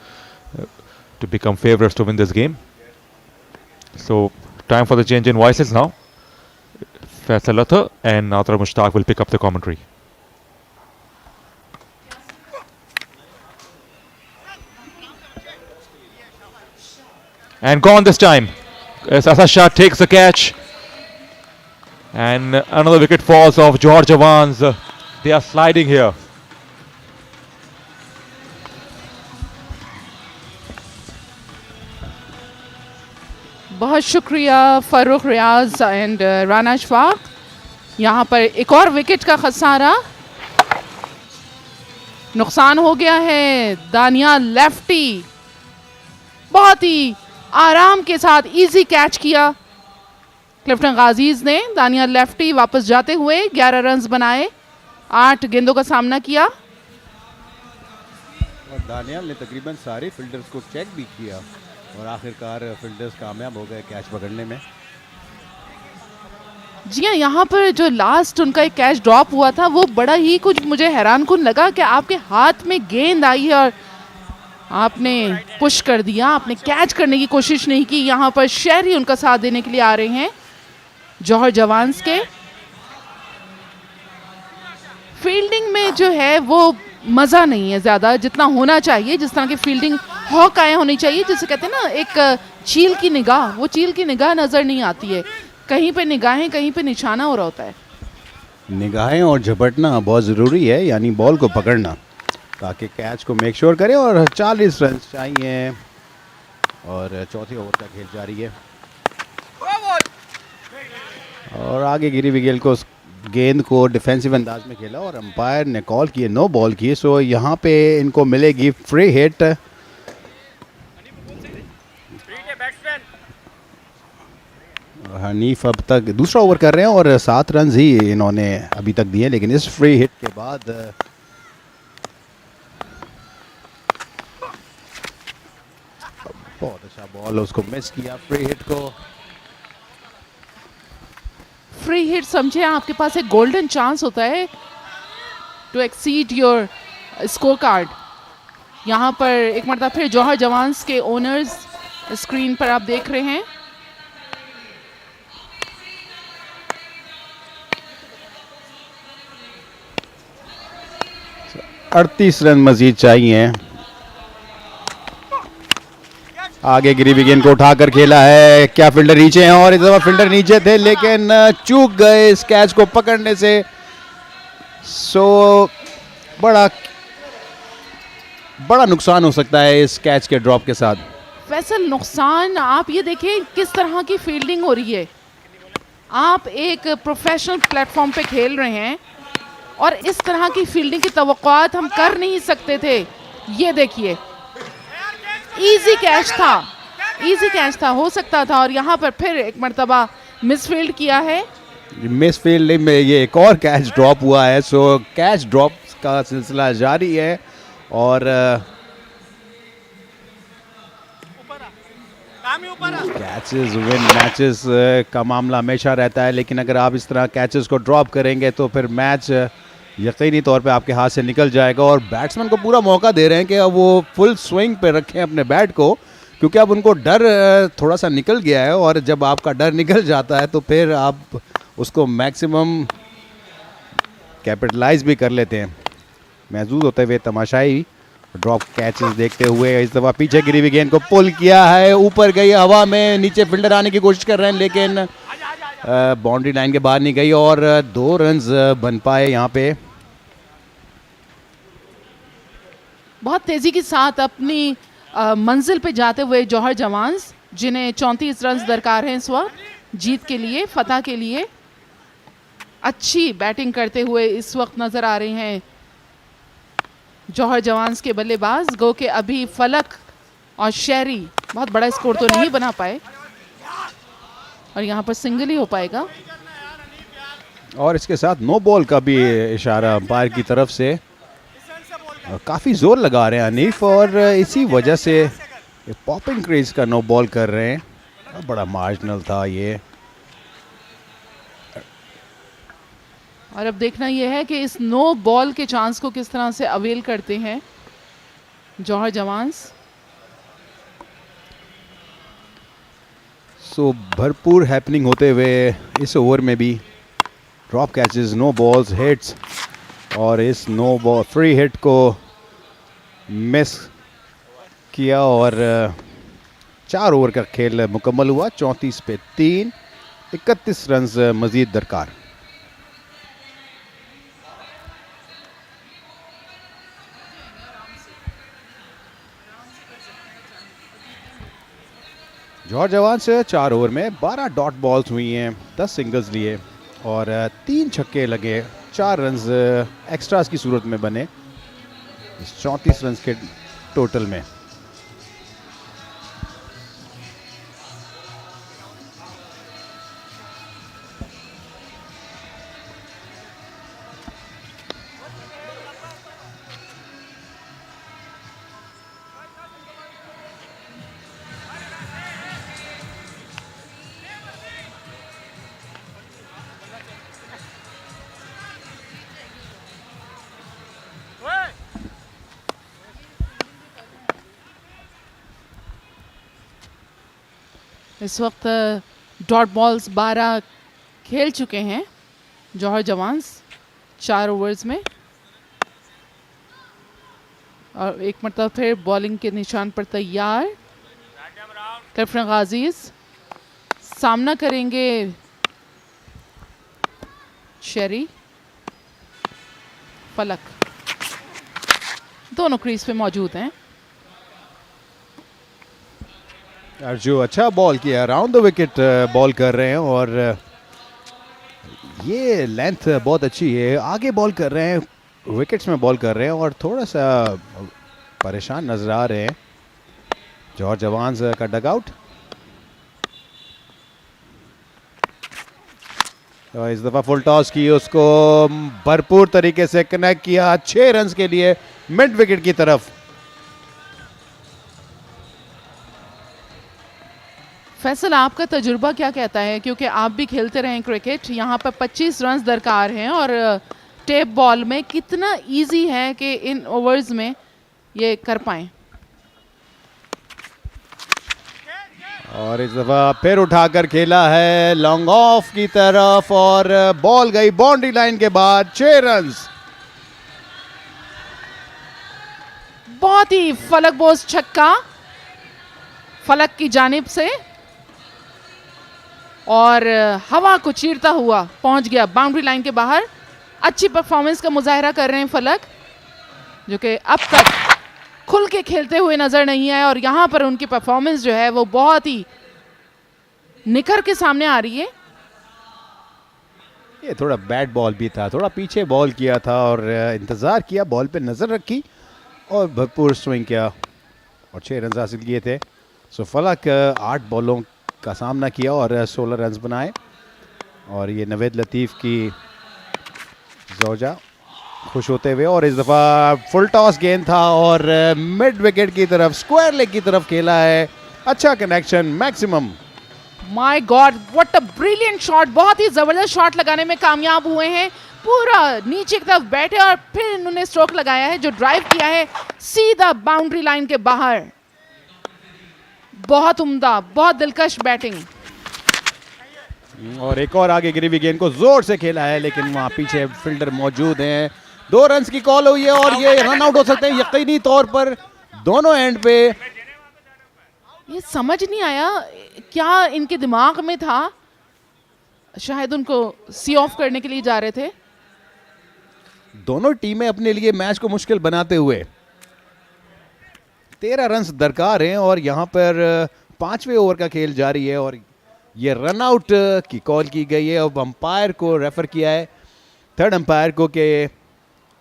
to become favourites to win this game. So time for the change in voices now. Faisal Athar and Natra Mushtaq will pick up the commentary. And gone this time. As Asad Shah takes the catch. And another wicket falls off Johar Jawans. They are sliding here. बहुत शुक्रिया फ़ारूक रियाज and Rana Ashfaq. यहाँ पर एक और wicket का खसारा, नुकसान हो गया है। दानियाल लेफ्टी बहुत ही आराम के साथ इजी कैच किया क्लिफ्टन गाजीज ने। दानियाल लेफ्टी वापस जाते हुए 11 रन्स बनाए, 8 गेंदों का सामना किया। और दानियाल ने तकरीबन सारे फील्डर्स को चेक भी किया और आखिरकार फील्डर्स कामयाब हो गए कैच पकड़ने में। जी हाँ, यहाँ पर जो लास्ट उनका एक कैच ड्रॉप हुआ था वो बड़ा ही कुछ मुझे हैरान कुन लगा कि आपके हाथ में गेंद आई है और आपने पुश कर दिया, आपने कैच करने की कोशिश नहीं की। यहाँ पर शहरी उनका साथ देने के लिए आ रहे हैं जौहर जवान्स के। फील्डिंग में जो है वो मज़ा नहीं है ज़्यादा जितना होना चाहिए। जिस तरह की फील्डिंग हॉकाएं होनी चाहिए, जिसे कहते हैं ना एक चील की निगाह, वो चील की निगाह नज़र नहीं आती है। कहीं पे निगाहें, कहीं पे निशाना हो रहा होता है। निगाहें और झपटना बहुत ज़रूरी है, यानी बॉल को पकड़ना ताकि कैच को मेक श्योर करे। और 40 रन चाहिए और चौथे ओवर का खेल जारी है। और आगे गिरी विकेट को गेंद को डिफेंसिव अंदाज में खेला और अंपायर ने कॉल किए नो बॉल की। सो यहाँ पे इनको मिलेगी फ्री हिट। हनीफ अब तक दूसरा ओवर कर रहे हैं और 7 रन ही इन्होंने अभी तक दिए, लेकिन इस फ्री हिट के बाद बहुत अच्छा बॉल, उसको मिस किया फ्री हिट को। फ्री हिट समझे आपके पास एक गोल्डन चांस होता है to exceed your scorecard. यहाँ पर एक मरतबा फिर जौहर जवान्स के ओनर्स स्क्रीन पर आप देख रहे हैं। so, 38 रन मजीद चाहिए। आगे गिरी भी गेंद को उठाकर खेला है। क्या फील्डर नीचे हैं? और इस दफा फील्डर नीचे थे लेकिन चूक गए इस कैच को पकड़ने से। सो बड़ा नुकसान हो सकता है इस कैच के ड्रॉप के साथ। फैसल, नुकसान आप ये देखें किस तरह की फील्डिंग हो रही है। आप एक प्रोफेशनल प्लेटफॉर्म पे खेल रहे हैं और इस तरह की फील्डिंग की तवक्कुआत हम कर नहीं सकते थे। ये देखिए, इजी कैच था, हो सकता था, और यहाँ पर फिर एक मर्तबा मिसफील्ड किया है। मिस फील्डिंग में ये एक और कैच ड्रॉप हुआ है। सो कैच ड्रॉप का सिलसिला जारी है और कैचेस विन मैचेस का मामला हमेशा रहता है, लेकिन अगर आप इस तरह कैचेस को ड्रॉप करेंगे तो फिर मैच यकीनी तौर पे आपके हाथ से निकल जाएगा। और बैट्समैन को पूरा मौका दे रहे हैं कि अब वो फुल स्विंग पे रखें अपने बैट को, क्योंकि अब उनको डर थोड़ा सा निकल गया है, और जब आपका डर निकल जाता है तो फिर आप उसको मैक्सिमम कैपिटलाइज भी कर लेते हैं। महसूस होते हुए तमाशाई ड्रॉप कैचेस देखते हुए इस दफ़ा पीछे गिरी हुई गेंद को पुल किया है, ऊपर गई हवा में, नीचे फील्डर आने की कोशिश कर रहे हैं लेकिन बाउंड्री लाइन के बाहर नहीं गई और 2 रन्स बन पाए यहाँ पे। बहुत तेजी के साथ अपनी मंजिल पे जाते हुए जौहर जवान्स, जिन्हें 34 रन दरकार हैं इस वक्त जीत के लिए, फतह के लिए, अच्छी बैटिंग करते हुए इस वक्त नजर आ रहे हैं जौहर जवान्स के बल्लेबाज। गो के अभी फलक और शहरी बहुत बड़ा स्कोर तो नहीं बना पाए और यहाँ पर सिंगल ही हो पाएगा। और इसके साथ नो बॉल का भी इशारा अंपायर की तरफ से, काफ़ी जोर लगा रहे हैं हनीफ और इसी वजह से पॉपिंग क्रेज का नो बॉल कर रहे हैं। बड़ा मार्जिनल था ये। और अब देखना यह है कि इस नो बॉल के चांस को किस तरह से अवेल करते हैं जौहर जवान्स। सो भरपूर हैपनिंग होते हुए इस ओवर में भी drop catches, no balls, hits, और इस नो बॉल फ्री हिट को मिस किया और 4 ओवर का खेल मुकम्मल हुआ। 34 पे 3, 31 रन मजीद दरकार। जौहर जवान से 4 ओवर में 12 डॉट बॉल्स हुई हैं, 10 सिंगल्स लिए और 3 छक्के लगे। 4 रन्स एक्स्ट्रास की सूरत में बने इस 34 रन्स के टोटल में। इस वक्त डॉट बॉल्स 12 खेल चुके हैं जौहर जवान्स 4 ओवर्स में, और एक मरतबा फिर बॉलिंग के निशान पर तैयार। क्लिफ्टन गाजीज सामना करेंगे शेरी, फलक, दोनों क्रीज पे मौजूद हैं। जो अच्छा बॉल किया, राउंड द विकेट बॉल कर रहे हैं और ये लेंथ बहुत अच्छी है। आगे बॉल कर रहे हैं, विकेट्स में बॉल कर रहे हैं और थोड़ा सा परेशान नजर आ रहे हैं जौहर जवान्स का डगआउट। तो इस दफा फुल टॉस की, उसको भरपूर तरीके से कनेक्ट किया 6 रन के लिए मिड विकेट की तरफ। फैसल, आपका तजुर्बा क्या कहता है, क्योंकि आप भी खेलते रहे हैं क्रिकेट। यहाँ पर 25 रन दरकार हैं और टेप बॉल में कितना इजी है कि इन ओवर्स में ये कर पाएं। और इस दफा फिर उठाकर खेला है लॉन्ग ऑफ की तरफ और बॉल गई बाउंड्री लाइन के बाद। 6 रन। बहुत ही फलक बोस छक्का फलक की जानिब से और हवा को चीरता हुआ पहुंच गया बाउंड्री लाइन के बाहर। अच्छी परफॉर्मेंस का मुजाहरा कर रहे हैं फलक, जो कि अब तक खुल के खेलते हुए नजर नहीं आए, और यहाँ पर उनकी परफॉर्मेंस जो है वो बहुत ही निखर के सामने आ रही है। ये थोड़ा बैट बॉल भी था, थोड़ा पीछे बॉल किया था और इंतजार किया, बॉल पे नजर रखी और भरपूर स्विंग किया और 6 रन हासिल किए थे। सो फलक 8 बॉलों का सामना किया और 16 रन बनाए। और ये नवेद लतीफ़ की जोजा खुश होते हुए, और इस दफ़ा फुल टॉस गेंद था और मिड विकेट की तरफ, स्क्वायर लेग की तरफ खेला है। अच्छा connection, maximum. My God, what a brilliant shot, बहुत ही जबरदस्त शॉट लगाने में कामयाब हुए हैं। पूरा नीचे की तरफ बैठे और फिर इन्होंने स्ट्रोक लगाया है जो ड्राइव किया है सीधा बाउंड्री लाइन के बाहर। बहुत उम्दा, बहुत दिलकश बैटिंग। और एक और आगे गिरी हुई गेंद को जोर से खेला है, लेकिन वहां पीछे फील्डर मौजूद हैं। 2 रन की कॉल हुई है और ये रन आउट हो सकते हैं यकीनी तौर पर दोनों एंड पे। ये समझ नहीं आया क्या इनके दिमाग में था, शायद उनको सी ऑफ करने के लिए जा रहे थे। दोनों टीमें अपने लिए मैच को मुश्किल बनाते हुए 13 रन दरकार हैं और यहाँ पर 5वें ओवर का खेल जारी है और ये रन आउट की कॉल की गई है। अब अंपायर को रेफर किया है, थर्ड अंपायर को, कि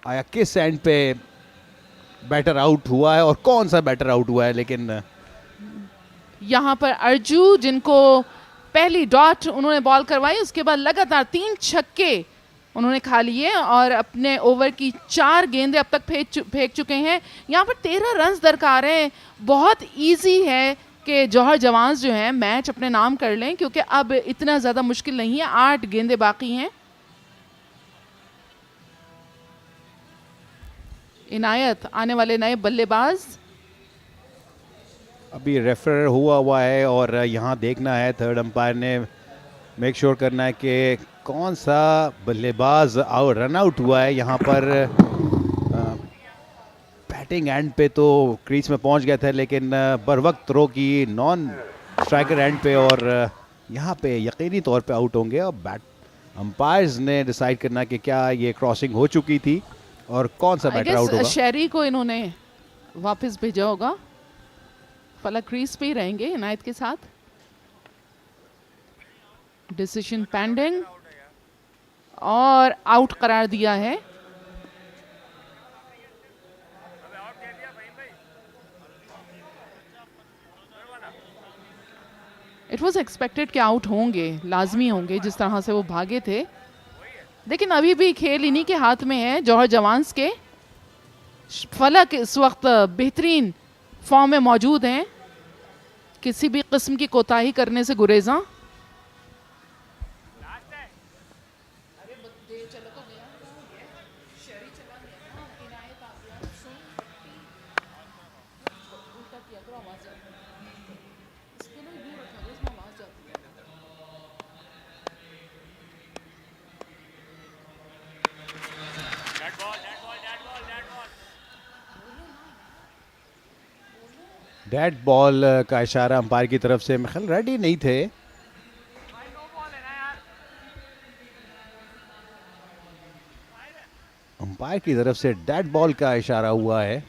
आया किस एंड पे बैटर आउट हुआ है और कौन सा बैटर आउट हुआ है। लेकिन यहाँ पर अर्जू, जिनको पहली डॉट उन्होंने बॉल करवाई, उसके बाद लगातार 3 छक्के उन्होंने खा लिए और अपने ओवर की 4 गेंदें अब तक फेंक चुके हैं। यहाँ पर 13 रन दरकार हैं। बहुत इजी है कि जौहर जवान्स जो हैं मैच अपने नाम कर लें, क्योंकि अब इतना ज़्यादा मुश्किल नहीं है। 8 गेंदें बाकी हैं। इनायत आने वाले नए बल्लेबाज। अभी रेफर हुआ है और यहाँ देखना है, थर्ड अंपायर ने मेक श्योर करना है कि कौन सा बल्लेबाज रन आउट हुआ है। यहाँ पर बैटिंग एंड पे तो क्रीज में पहुंच गए थे, लेकिन बर वक्त थ्रो की नॉन स्ट्राइकर एंड पे, और यहाँ पे यकीनी तौर पे आउट होंगे। और बैट अंपायर्स ने डिसाइड करना कि क्या ये क्रॉसिंग हो चुकी थी और कौन सा बैटर आउट होगा। शहरी को इन्होंने वापस भेजा होगा। फलक क्रीज पे ही रहेंगे इनायत के साथ। डिसीजन पेंडिंग और आउट करार दिया है। इट वॉज एक्सपेक्टेड कि आउट होंगे, लाजमी होंगे, जिस तरह से वो भागे थे। लेकिन अभी भी खेल इन्हीं के हाथ में है, जौहर जवान्स के। फलक इस वक्त बेहतरीन फॉर्म में मौजूद हैं, किसी भी किस्म की कोताही करने से गुरेजा। डेड बॉल का इशारा अंपायर की तरफ से, मैं ख्याल रेडी नहीं थे। अंपायर की तरफ से डेड बॉल का इशारा हुआ है।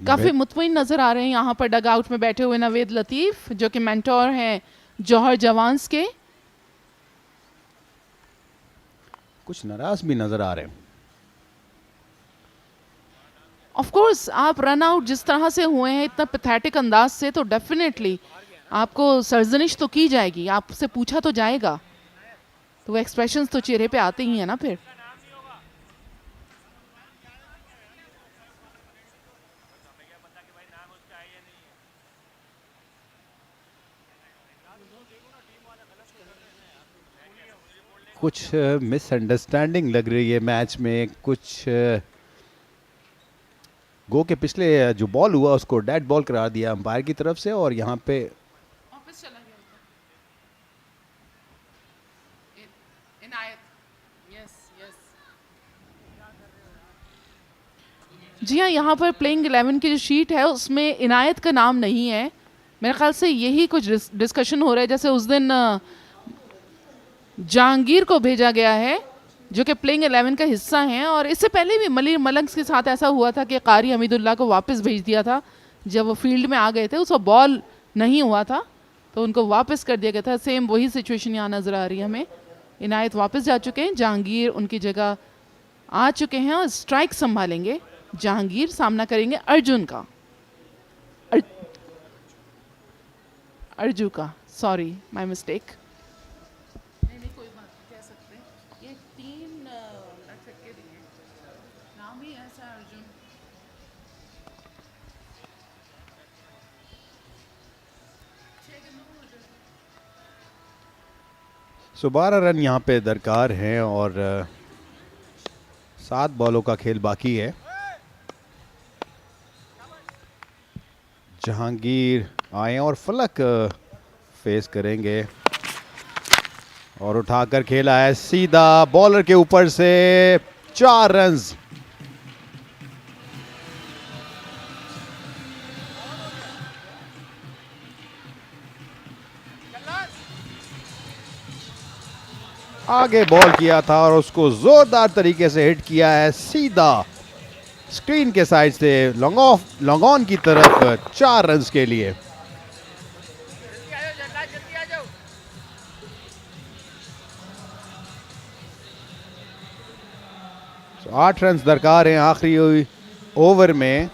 काफी मुतमईन नजर आ रहे हैं यहाँ पर डग आउट में बैठे हुए नवेद लतीफ, जो कि मेंटोर हैं जौहर जवान्स के। कुछ नाराज भी नजर आ रहे हैं। ऑफ कोर्स आप रन आउट जिस तरह से हुए हैं, इतना पैथेटिक अंदाज से, तो डेफिनेटली आपको सर्जनिश तो की जाएगी, आपसे पूछा तो जाएगा, तो वो एक्सप्रेशंस तो चेहरे पे आते ही है ना। फिर कुछ मिसअंडरस्टैंडिंग लग रही है मैच में। कुछ गो के पिछले जो बॉल हुआ उसको डेड बॉल करार दिया अंपायर की तरफ से, और यहाँ पे जी हाँ, यहाँ पर प्लेइंग 11 की जो शीट है उसमें इनायत का नाम नहीं है। मेरे ख्याल से यही कुछ डिस्कशन हो रहा है, जैसे उस दिन जहांगीर को भेजा गया है जो कि प्लेइंग 11 का हिस्सा हैं, और इससे पहले भी मलिक मलंग के साथ ऐसा हुआ था कि कारी हमीदुल्लाह को वापस भेज दिया था जब वो फील्ड में आ गए थे उसको बॉल नहीं हुआ था तो उनको वापस कर दिया गया था। सेम वही सिचुएशन यहाँ नज़र आ रही है हमें। इनायत वापस जा चुके हैं, जहांगीर उनकी जगह आ चुके हैं और स्ट्राइक संभालेंगे। जहांगीर सामना करेंगे अर्जुन का, अर्जू का, सॉरी माय मिस्टेक। नहीं कोई बात नहीं, कह सकते हैं। ये 3 छक्के दिए, नाम ही ऐसा है अर्जुन। सो 12 रन यहाँ पे दरकार हैं और 7 बॉलों का खेल बाकी है। जहांगीर आए और फलक फेस करेंगे और उठाकर खेला है सीधा बॉलर के ऊपर से 4 रन्स। आगे बॉल किया था और उसको जोरदार तरीके से हिट किया है सीधा स्क्रीन के साइड से लॉन्ग ऑन की तरफ 4 रन्स के लिए। तो 8 रन्स दरकार हैं आखिरी ओवर में।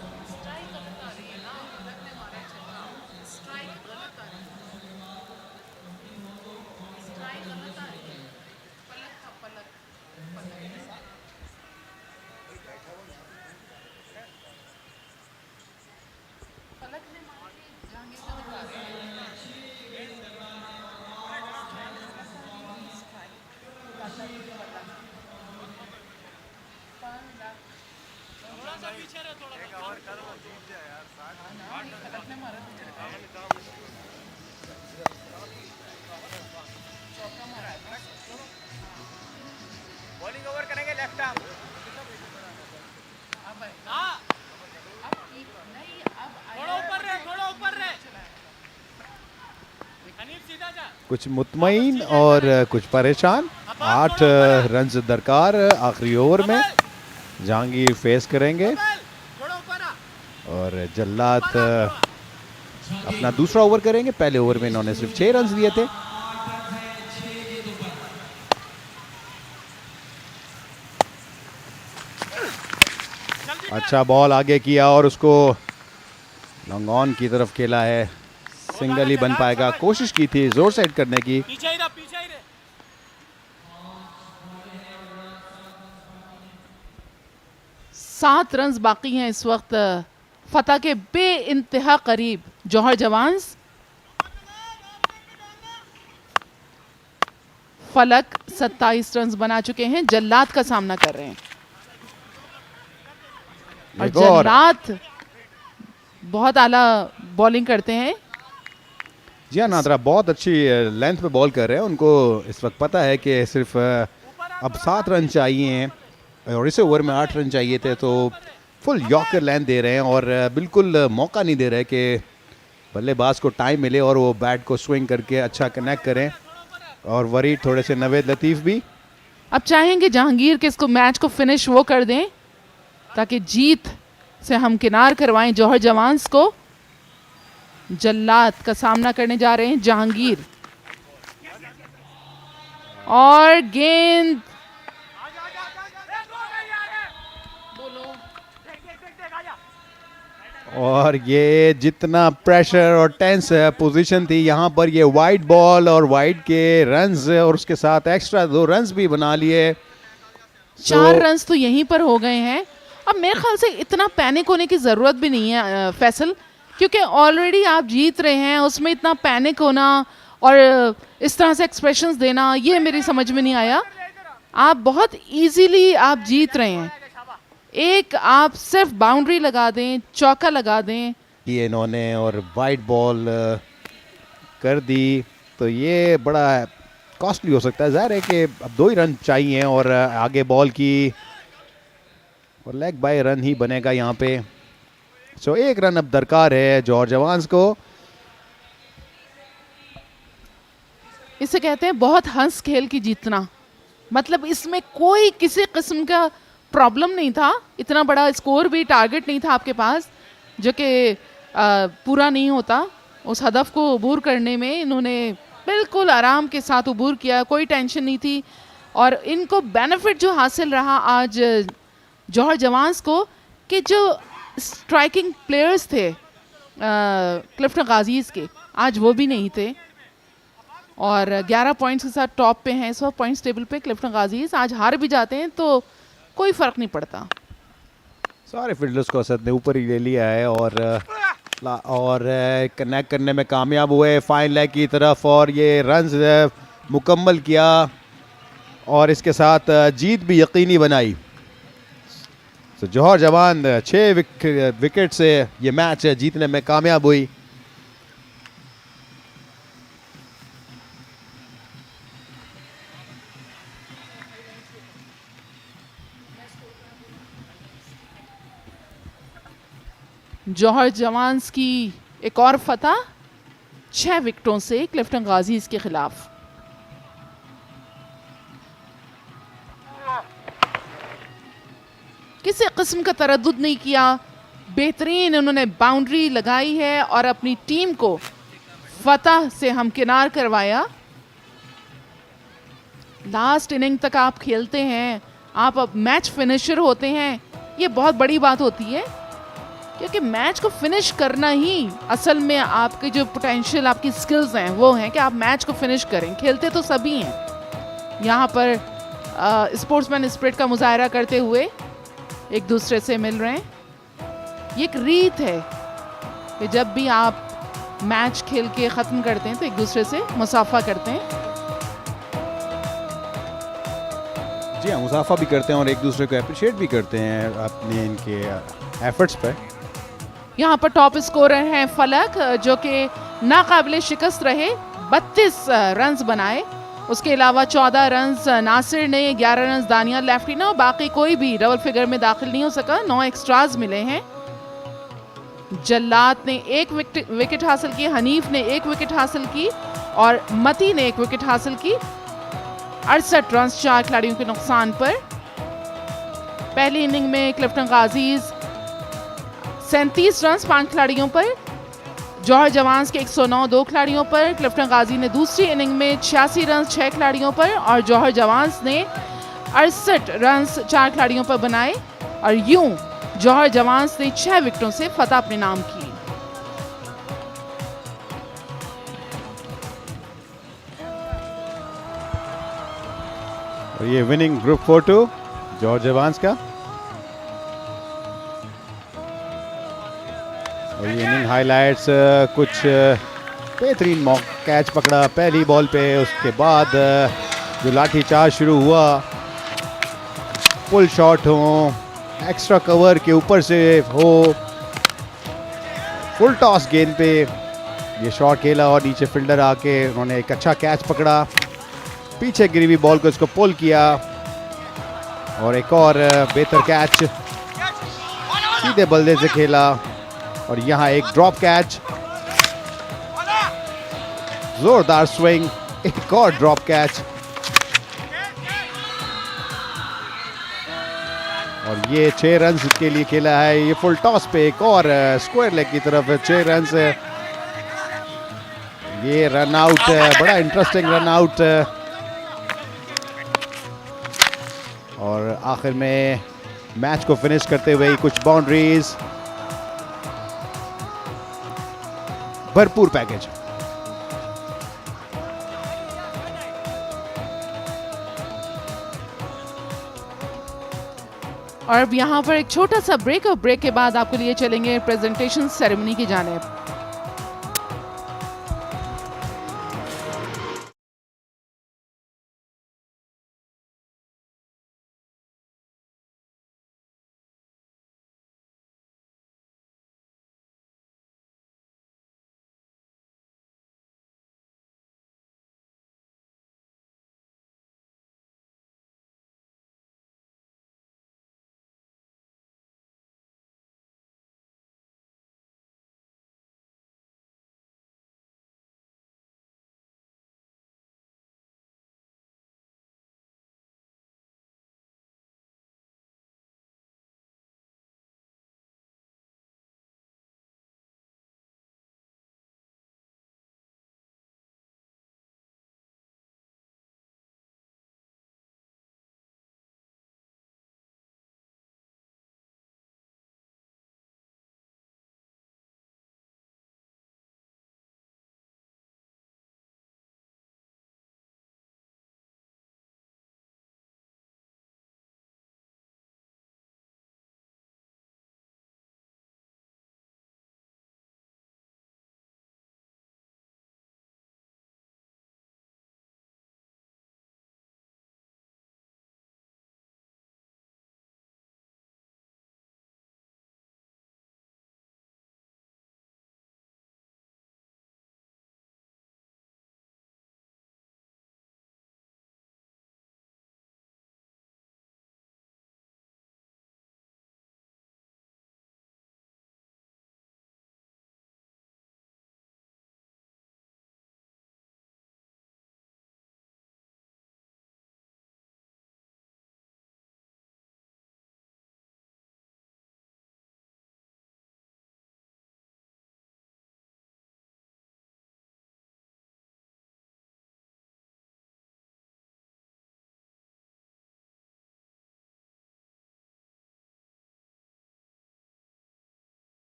कुछ मुतमईन और कुछ परेशान। 8 रन्स दरकार आखिरी ओवर में। जहांगीर फेस करेंगे और जल्लाद अपना दूसरा ओवर करेंगे। पहले ओवर में इन्होंने सिर्फ 6 रन्स दिए थे। अच्छा बॉल आगे किया और उसको लॉन्ग ऑन की तरफ खेला है। सिंगल ही बन पाएगा, कोशिश की थी जोर से हिट करने की। पीछे ही रह। 7 रन्स बाकी हैं इस वक्त फतह के बेइंतहा करीब जौहर जवान्स। फलक 27 रन्स बना चुके हैं, जल्लाद का सामना कर रहे हैं और जल्लाद बहुत आला बॉलिंग करते हैं। जी हाँ नादरा बहुत अच्छी लेंथ पे बॉल कर रहे हैं। उनको इस वक्त पता है कि सिर्फ अब 7 रन चाहिए हैं और इस ओवर में 8 रन चाहिए थे, तो फुल यॉर्कर लेंथ दे रहे हैं और बिल्कुल मौका नहीं दे रहे कि बल्लेबाज को टाइम मिले और वो बैट को स्विंग करके अच्छा कनेक्ट करें। और वरी थोड़े से नवेद लतीफ़ भी अब चाहेंगे जहांगीर के इसको मैच को फिनिश वो कर दें ताकि जीत से हम किनार करवाएं जौहर जवान्स को। जल्लाद का सामना करने जा रहे हैं जहांगीर और गेंद और ये जितना प्रेशर और टेंस पोजीशन थी यहाँ पर, ये वाइड बॉल और वाइड के रन्स और उसके साथ एक्स्ट्रा 2 रन्स भी बना लिए। 4 रन्स तो यहीं पर हो गए हैं। अब मेरे ख्याल से इतना पैनिक होने की ज़रूरत भी नहीं है फैसल, क्योंकि ऑलरेडी आप जीत रहे हैं। उसमें इतना पैनिक होना और इस तरह से एक्सप्रेशंस देना ये मेरी समझ में नहीं आया। आप बहुत इजीली आप जीत रहे हैं। एक आप सिर्फ बाउंड्री लगा दें, चौका लगा दें, ये इन्होंने और वाइड बॉल कर दी तो ये बड़ा कॉस्टली हो सकता है। ज़ाहिर है कि अब 2 ही रन चाहिए और आगे बॉल की और लेग बाय रन ही बनेगा यहाँ पे। सो 1 रन अब दरकार है जौहर जवान्स को। इसे कहते हैं बहुत हंस खेल की जीतना। मतलब इसमें कोई किसी किस्म का प्रॉब्लम नहीं था। इतना बड़ा स्कोर भी टारगेट नहीं था आपके पास जो कि पूरा नहीं होता, उस हदफ को अबूर करने में इन्होंने बिल्कुल आराम के साथ अबूर किया, कोई टेंशन नहीं थी। और इनको बेनिफिट जो हासिल रहा आज जौहर जवान्स को, कि जो स्ट्राइकिंग प्लेयर्स थे क्लिफ्टन गाजीज़ के, आज वो भी नहीं थे। और 11 पॉइंट्स के साथ टॉप पे हैं इस वक्त पॉइंट्स टेबल पे क्लिफ्टन गाजीज़। आज हार भी जाते हैं तो कोई फ़र्क नहीं पड़ता। सारे फील्डर्स को असद ने ऊपर ही ले लिया है और कनेक्ट करने में कामयाब हुए फाइन लेग की तरफ, और ये रन्स मुकम्मल किया और इसके साथ जीत भी यकीनी बनाई। तो जौहर जवान 6 विकेट से ये मैच जीतने में कामयाब हुई। जौहर जवान्स की एक और फतह 6 विकेटों से क्लिफ्टन गाजीज़ के खिलाफ। किसी किस्म का तरद्दुद नहीं किया, बेहतरीन उन्होंने बाउंड्री लगाई है और अपनी टीम को फतह से हमकिनार करवाया। लास्ट इनिंग तक आप खेलते हैं, आप अब मैच फिनिशर होते हैं, ये बहुत बड़ी बात होती है, क्योंकि मैच को फिनिश करना ही असल में आपके जो पोटेंशियल, आपकी स्किल्स हैं वो हैं कि आप मैच को फिनिश करें। खेलते तो सभी हैं, यहाँ पर स्पोर्ट्समैन स्पिरिट का मुजाहरा करते हुए एक दूसरे से मिल रहे हैं। ये एक रीत है कि जब भी आप मैच खेल के ख़त्म करते हैं तो एक दूसरे से मुसाफा करते हैं। जी हाँ, मुसाफा भी करते हैं और एक दूसरे को अप्रिशिएट भी करते हैं अपने इनके एफर्ट्स पर। यहाँ पर टॉप स्कोरर हैं फलक, जो कि नाकाबिले शिकस्त रहे, 32 रन्स बनाए। उसके अलावा 14 रन्स नासिर ने, 11 रन्स दानियाल लेफ्टी ने, और बाकी कोई भी डबल फिगर में दाखिल नहीं हो सका। 9 एक्स्ट्राज मिले हैं। जल्लाद ने 1 विकेट हासिल की, हनीफ ने 1 विकेट हासिल की और मती ने 1 विकेट हासिल की। 68 रन्स 4 खिलाड़ियों के नुकसान पर। पहली इनिंग में क्लिफ्टन गाजीज़ 37 रन्स 5 खिलाड़ियों पर, जौहर जवान्स के 109 2 खिलाड़ियों पर। क्लिफ्टन गाजी ने दूसरी इनिंग में 86 रन्स 6 खिलाड़ियों पर और जौहर जवान्स ने 68 रन्स 4 खिलाड़ियों पर बनाए। और यूं जौहर जवान्स ने 6 विकेटों से फतह अपने नाम की। और ये विनिंग ग्रुप फोटो जौहर जवान्स का, और ये इनिंग हाइलाइट्स कुछ बेहतरीन मॉक कैच पकड़ा पहली बॉल पे, उसके बाद जो लाठी चार्ज शुरू हुआ, फुल शॉट हो, एक्स्ट्रा कवर के ऊपर से हो, फुल टॉस गेंद पे ये शॉट खेला और नीचे फील्डर आके उन्होंने एक अच्छा कैच पकड़ा, पीछे गिरी हुई बॉल को इसको पुल किया और एक और बेहतर कैच सीधे बल्ले से खेला। और यहाँ एक ड्रॉप कैच, जोरदार स्विंग, एक और ड्रॉप कैच, और ये 6 रन्स के लिए खेला है। ये फुल टॉस पे एक और स्क्वायर लेग की तरफ 6 रन्स। ये रन आउट, बड़ा इंटरेस्टिंग रन आउट, और आखिर में मैच को फिनिश करते हुए कुछ बाउंड्रीज, भरपूर पैकेज। और अब यहाँ पर एक छोटा सा ब्रेक, और ब्रेक के बाद आपके लिए चलेंगे प्रेजेंटेशन सेरेमनी की जानिब।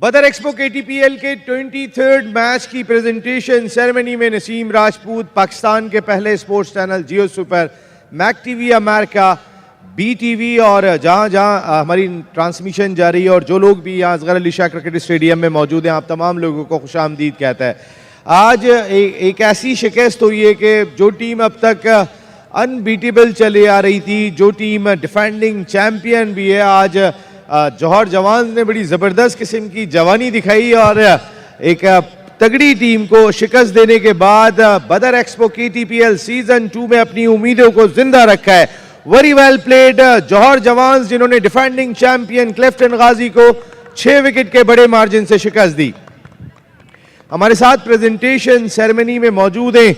बदर एक्सपो KTPL के 23rd मैच की प्रेजेंटेशन सेरेमनी में नसीम राजपूत पाकिस्तान के पहले sports channel Geo super, Mac TV America, BTV और जहाँ जहाँ हमारी ट्रांसमिशन जारी है और जो लोग भी यहाँ असगर अली शाह क्रिकेट स्टेडियम में मौजूद हैं, आप तमाम लोगों को खुशामदीद कहता है। आज एक ऐसी शिकस्त हुई है कि जो टीम अब तक अनबीटेबल चले आ रही थी, जो टीम डिफेंडिंग चैम्पियन भी है, आज जौहर जवान्स ने बड़ी ज़बरदस्त किस्म की जवानी दिखाई और एक तगड़ी टीम को शिकस्त देने के बाद बदर एक्सपो KTPL सीजन 2 में अपनी उम्मीदों को जिंदा रखा है। वेरी वेल प्लेड जौहर जवान्स, जिन्होंने डिफेंडिंग चैंपियन क्लिफ्टन गाजी को 6 विकेट के बड़े मार्जिन से शिकस्त दी। हमारे साथ प्रेजेंटेशन सेरेमनी में मौजूद हैं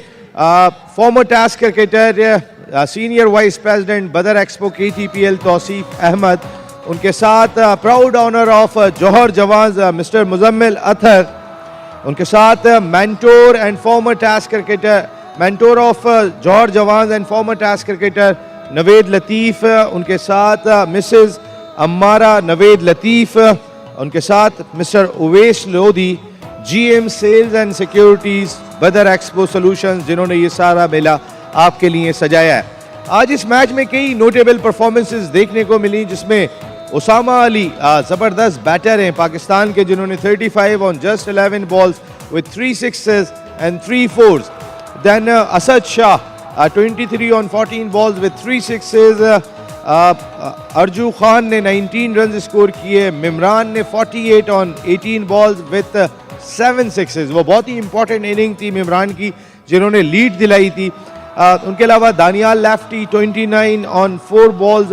former test cricketer, senior vice president Badar expo KTPL Tauseef Ahmad, उनके साथ proud honour of Jauhar Jawans mister Muzammil Atar, उनके साथ mentor and former test cricketer, mentor of Jauhar Jawans and former test cricketer Naved Latif, उनके साथ मिसेस अम्मारा नवेद लतीफ़, उनके साथ mister Uwais Lodhi, GM sales and securities Badar expo solutions, जिन्होंने ये सारा मेला आपके लिए सजाया है। आज इस मैच में कई नोटेबल परफॉर्मेंसेस देखने को मिली, जिसमें उसामा अली ज़बरदस्त बैटर हैं पाकिस्तान के, जिन्होंने 35 on just 11 balls with 3 sixes and 3 fours. Then Asad Shah 23 on 14 balls with 3 sixes. Arzoo Khan ने 19 रन स्कोर किए। मिमरान ने 48 ऑन 18 बॉल्स विद 7 सिक्सेस। वो बहुत ही इंपॉर्टेंट इनिंग थी मिमरान की, जिन्होंने लीड दिलाई थी। उनके अलावा Daniyal lefty 29 on 4 balls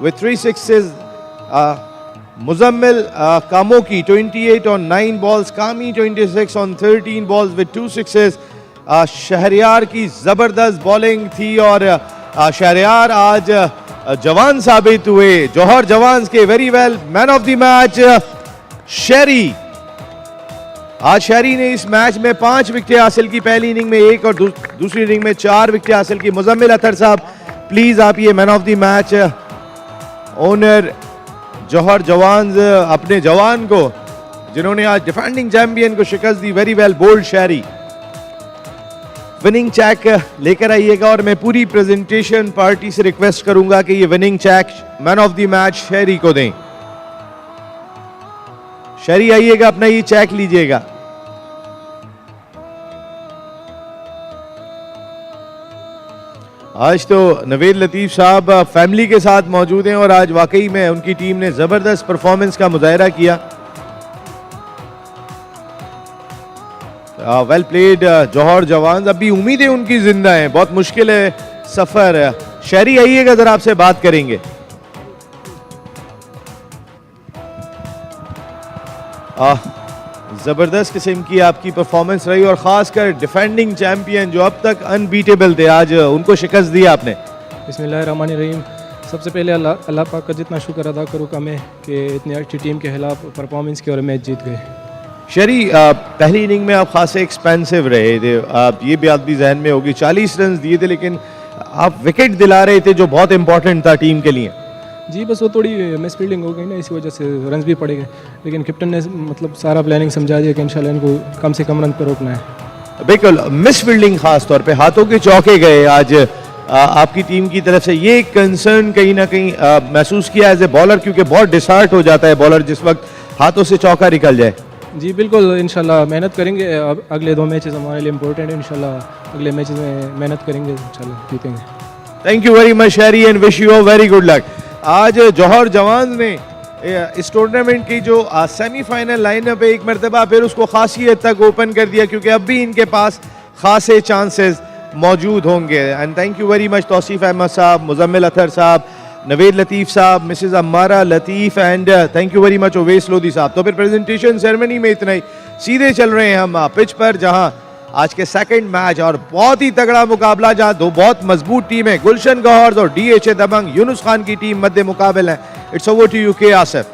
with 3 sixes. Muzammil Kamo की 28 on 9 balls, Kami 26 on 13 balls with 2 sixes. Shahryar की ज़बरदस्त बॉलिंग थी और शहरियार आज जवान साबित हुए। जौहर जवान्स के very well man of the match शहरी। आज शहरी ने इस मैच में 5 विकेटें हासिल की, पहली इनिंग में 1 और दूसरी इनिंग में 4 विकेटें हासिल की। मुजम्मिल अतर साहब प्लीज आप ये man of the match honour Johar Jawans अपने जवान को, जिन्होंने आज डिफेंडिंग चैंपियन को शिकस्त दी, very well bowled Shehri, winning cheque लेकर आइएगा। और मैं पूरी प्रेजेंटेशन पार्टी से रिक्वेस्ट करूंगा कि ये winning cheque man of the match Shehri को दें। शहरी आइएगा, अपना ये चेक लीजिएगा। आज तो नवेद लतीफ़ साहब फैमिली के साथ मौजूद हैं और आज वाकई में उनकी टीम ने ज़बरदस्त परफॉर्मेंस का मुजाहरा किया। वेल प्लेड जौहर जवान्स। अभी उम्मीदें उनकी जिंदा हैं, बहुत मुश्किल है सफ़र। शहरी आइएगा, ज़रा आपसे बात करेंगे। ज़बरदस्त किस्म की आपकी परफॉर्मेंस रही और ख़ासकर डिफेंडिंग चैंपियन जो अब तक अनबीटेबल थे, आज उनको शिकस्त दी आपने। बिस्मिल्लाहिर्रहमानिर्रहीम। सबसे पहले अल्लाह पाक का जितना शुक्र अदा करूँ का मैं कि इतनी अच्छी टीम के खिलाफ परफॉर्मेंस की और मैच जीत गए। शहरी पहली इनिंग में आप खासे एक्सपेंसिव रहे थे, आप ये बात भी जहन में होगी, 40 रन दिए थे, लेकिन आप विकेट दिला रहे थे जो बहुत इंपॉर्टेंट था टीम के लिए। जी बस वो थोड़ी मिस फील्डिंग हो गई ना, इसी वजह से रन भी पड़े गए, लेकिन कैप्टन ने मतलब सारा प्लानिंग समझा दिया कि इंशाल्लाह इनको कम से कम रन पर रोकना है। बिल्कुल, मिस फील्डिंग खास तौर पे हाथों के चौके गए आज आपकी टीम की तरफ से, ये कंसर्न कहीं ना कहीं महसूस किया एज ए बॉलर, क्योंकि बहुत डिसहार्ट हो जाता है बॉलर जिस वक्त हाथों से चौका निकल जाए। जी बिल्कुल, इंशाल्लाह मेहनत करेंगे। अब अगले 2 मैचेस हमारे लिए इंपॉर्टेंट है, इंशाल्लाह अगले मैचेस में मेहनत करेंगे, इंशाल्लाह जीतेंगे। थैंक यू वेरी मच शहरी and wish you very good luck. आज जौहर जवान्स ने इस टूर्नामेंट की जो सेमीफाइनल लाइनअप है एक मरतबा फिर उसको खासी हद तक ओपन कर दिया, क्योंकि अब भी इनके पास खासे चांसेस मौजूद होंगे। And thank you very much Tauseef Ahmed साहब, मुजम्मिल अतर साहब, नवेद लतीफ़ साहब, Mrs Ammara Latif and thank you very much Uwais Lodhi साहब। तो फिर प्रेजेंटेशन सेरेमनी में इतना ही, सीधे चल रहे हैं हम पिच पर, जहां आज के सेकंड मैच और बहुत ही तगड़ा मुकाबला, जहां दो बहुत मजबूत टीम है, गुलशन गौहर और DHA दबंग यूनुस खान की टीम मध्य मुकाबल है। इट्स ओवर टू यू के Asif.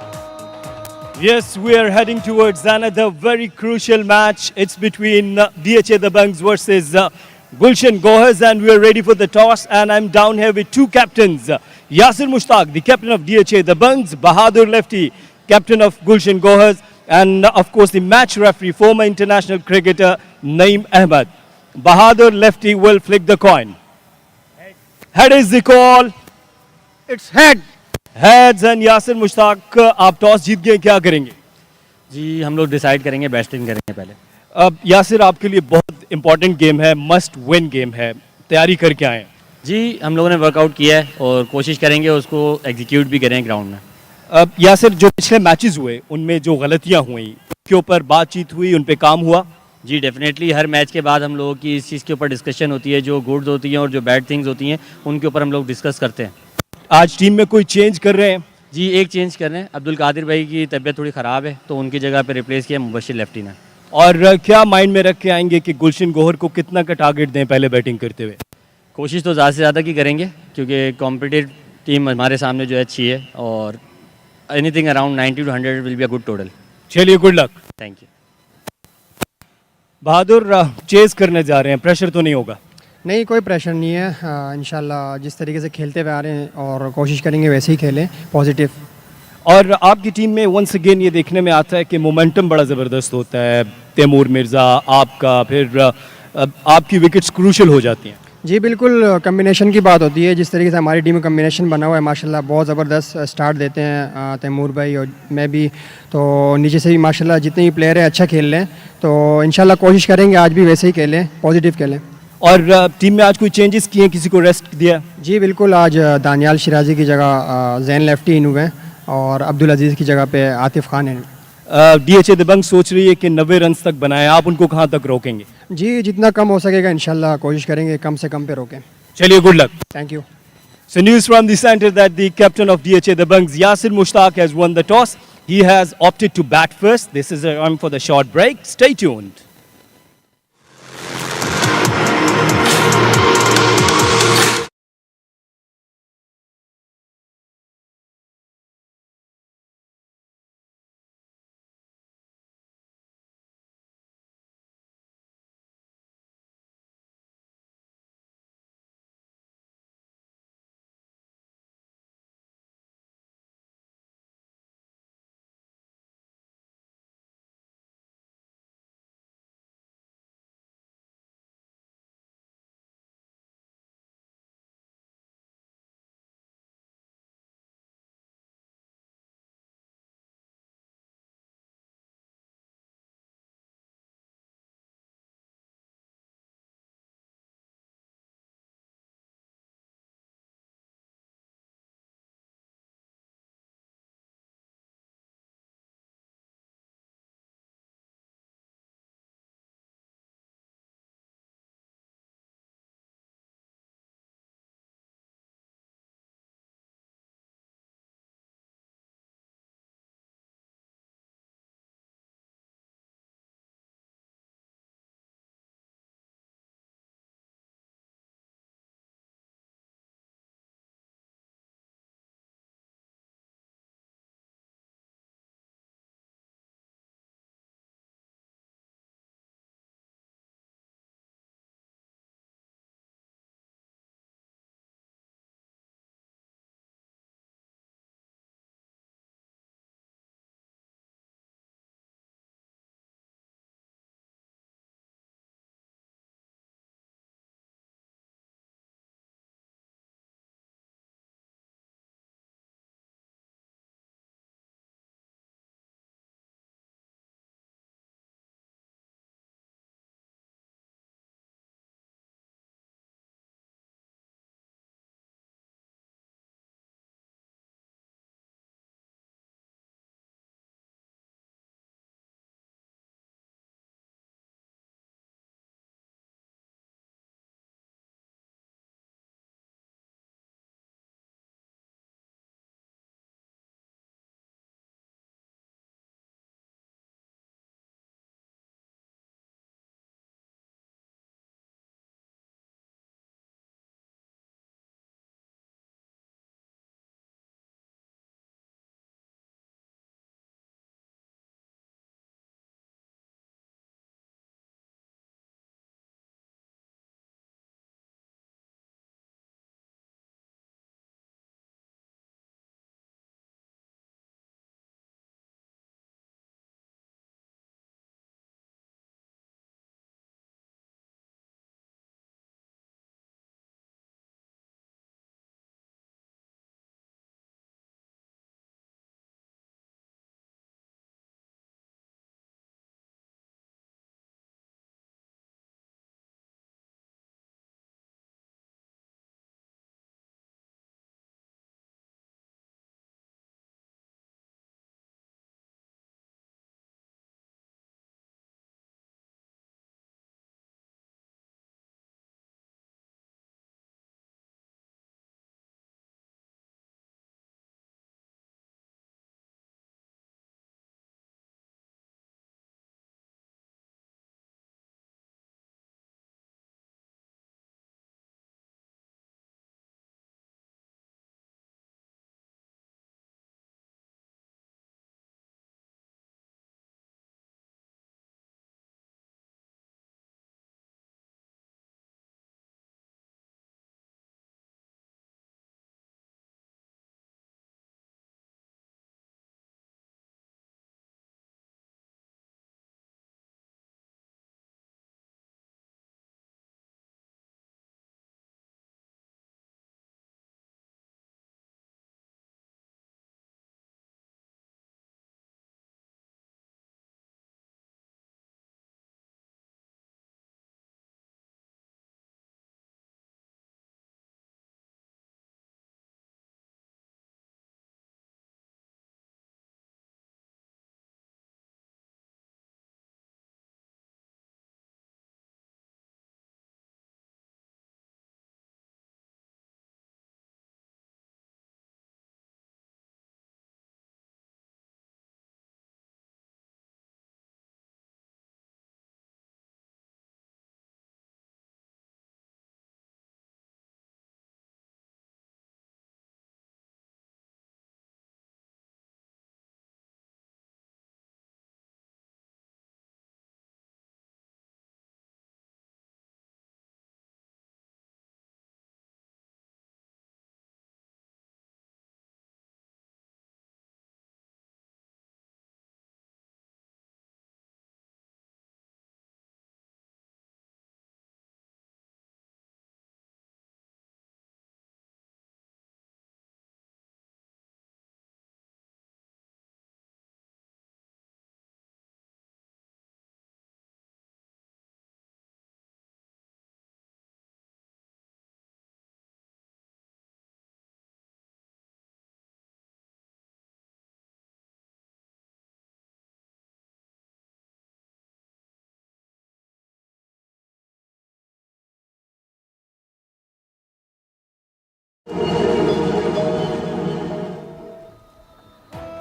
Yes, we are heading towards another very crucial match. It's between DHA Dabanggs versus Gulshan Gohars, and we are ready for the toss. And I'm down here with 2 captains. Yasir Mushtaq, the captain of DHA Dabanggs, Bahadur Lefti, captain of Gulshan Gohars. and of course the match referee, former international cricketer Naeem Ahmed. Bahadur Lefti will flick the coin. Head is the call. It's head. Heads and Yasir Mushtaq, आप toss जीत गए, क्या करेंगे? जी हम लोग decide करेंगे, batting करेंगे पहले। अब यासिर, आपके लिए बहुत इंपॉर्टेंट गेम है, मस्ट विन गेम है, तैयारी करके आए? जी हम लोगों ने वर्कआउट किया है और कोशिश करेंगे उसको एग्जीक्यूट भी करें ग्राउंड में। अब यासिर, जो पिछले मैचेस हुए उनमें जो गलतियां हुई उनके ऊपर बातचीत हुई, उन पे काम हुआ? जी डेफिनेटली, हर मैच के बाद हम लोगों की इस चीज़ के ऊपर डिस्कशन होती है, जो गुड्स होती हैं और जो बैड थिंग्स होती हैं उनके ऊपर हम लोग डिस्कस करते हैं। आज टीम में कोई चेंज कर रहे हैं? जी एक चेंज कर रहे हैं, अब्दुल कादिर भाई की तबीयत थोड़ी ख़राब है तो उनकी जगह पे रिप्लेस किया मुबशिर लेफ्टी ने। और क्या माइंड में रख के आएंगे कि गुलशन गौहर को कितना का टारगेट दें पहले बैटिंग करते हुए? कोशिश तो ज़्यादा से ज़्यादा की करेंगे क्योंकि कॉम्पिटिटिव टीम हमारे सामने जो है अच्छी है और anything around 90 to 100 will be a good total. चलिए, good luck. Thank you. Bahadur, chase करने जा रहे हैं, प्रेशर तो नहीं होगा? नहीं, कोई प्रेशर नहीं है। इंशाल्लाह जिस तरीके से खेलते हुए आ रहे हैं और कोशिश करेंगे वैसे ही खेलें, पॉजिटिव। और आपकी टीम में वंस अगेन ये देखने में आता है कि मोमेंटम बड़ा ज़बरदस्त होता है। तैमूर मिर्ज़ा, आपका, फिर आपकी विकेट्स क्रूशल हो जाती हैं। जी बिल्कुल, कम्बिनेशन की बात होती है। जिस तरीके से हमारी टीम में कम्बिनेशन बना हुआ है माशाल्लाह, बहुत ज़बरदस्त स्टार्ट देते हैं तैमूर भाई और मैं भी। तो नीचे से भी माशाल्लाह जितने भी प्लेयर हैं अच्छा खेल रहे हैं, तो इंशाल्लाह कोशिश करेंगे आज भी वैसे ही खेलें, पॉजिटिव खेलें। और टीम में आज कोई चेंजेस किए हैं, किसी को रेस्ट दिया? जी बिल्कुल, आज दानियाल शिराजी की जगह जैन लेफ्टी इन हुए हैं और अब्दुल अजीज़ की जगह पे आतिफ खान है। DHA दबंग सोच रही है कि 90 रन तक बनाए, आप उनको कहाँ तक रोकेंगे? जी जितना कम हो सकेगा इंशाल्लाह कोशिश करेंगे कम से कम पे रोकें। चलिए, good luck. Thank you. So news from the center that the captain of DHA Dabanggs, Yasir Mushtaq, has won the toss. He has opted to bat first. This is a run for the short break. Stay tuned.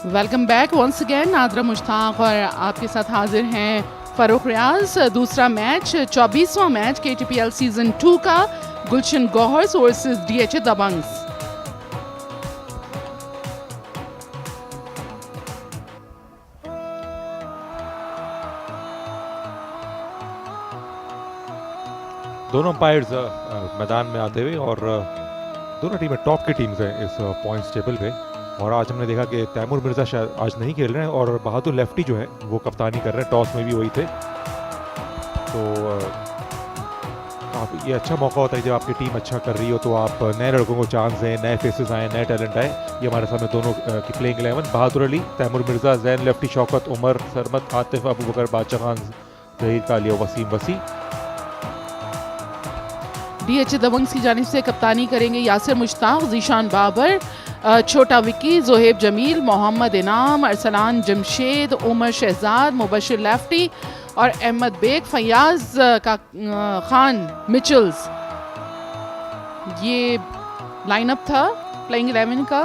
Welcome back once again. Nadra Mushtaq और आपके साथ हाजिर हैं फ़ारूक रियाज। दूसरा match 24वां match KTPL season 2 का Gulshan Gohars versus DHA Dabangs. दोनों umpires मैदान में आते हुए और दोनों टीमें टॉप की टीम्स हैं इस पॉइंट्स टेबल पे। और आज हमने देखा कि तैमूर मिर्ज़ा शायद आज नहीं खेल रहे हैं और बहादुर लेफ्टी जो है वो कप्तानी कर रहे हैं। टॉस में भी वही थे, तो काफ़ी ये अच्छा मौका होता है जब आपकी टीम अच्छा कर रही हो तो आप नए लड़कों को चांस दें, नए फेसेस आए, नए टैलेंट आए। ये हमारे सामने दोनों की प्लेइंग 11 बहादुर अली, तैमूर मिर्ज़ा, जैन लेफ्टी, शौकत, उमर, सरमत, आतिफ, अबू बकर, बादशाह खान, जहीर कालिया, वसीम वसी। DHA दबंग्स की जानिब से कप्तानी करेंगे यासिर मुश्ताक, जीशान बाबर, छोटा विक्की, जोहेब जमील, मोहम्मद इनाम, अरसलान जमशेद, उमर शहजाद, मुबशिर लेफ्टी और अहमद बेग, फयाज का खान मिचल्स। ये लाइनअप था प्लेइंग 11 का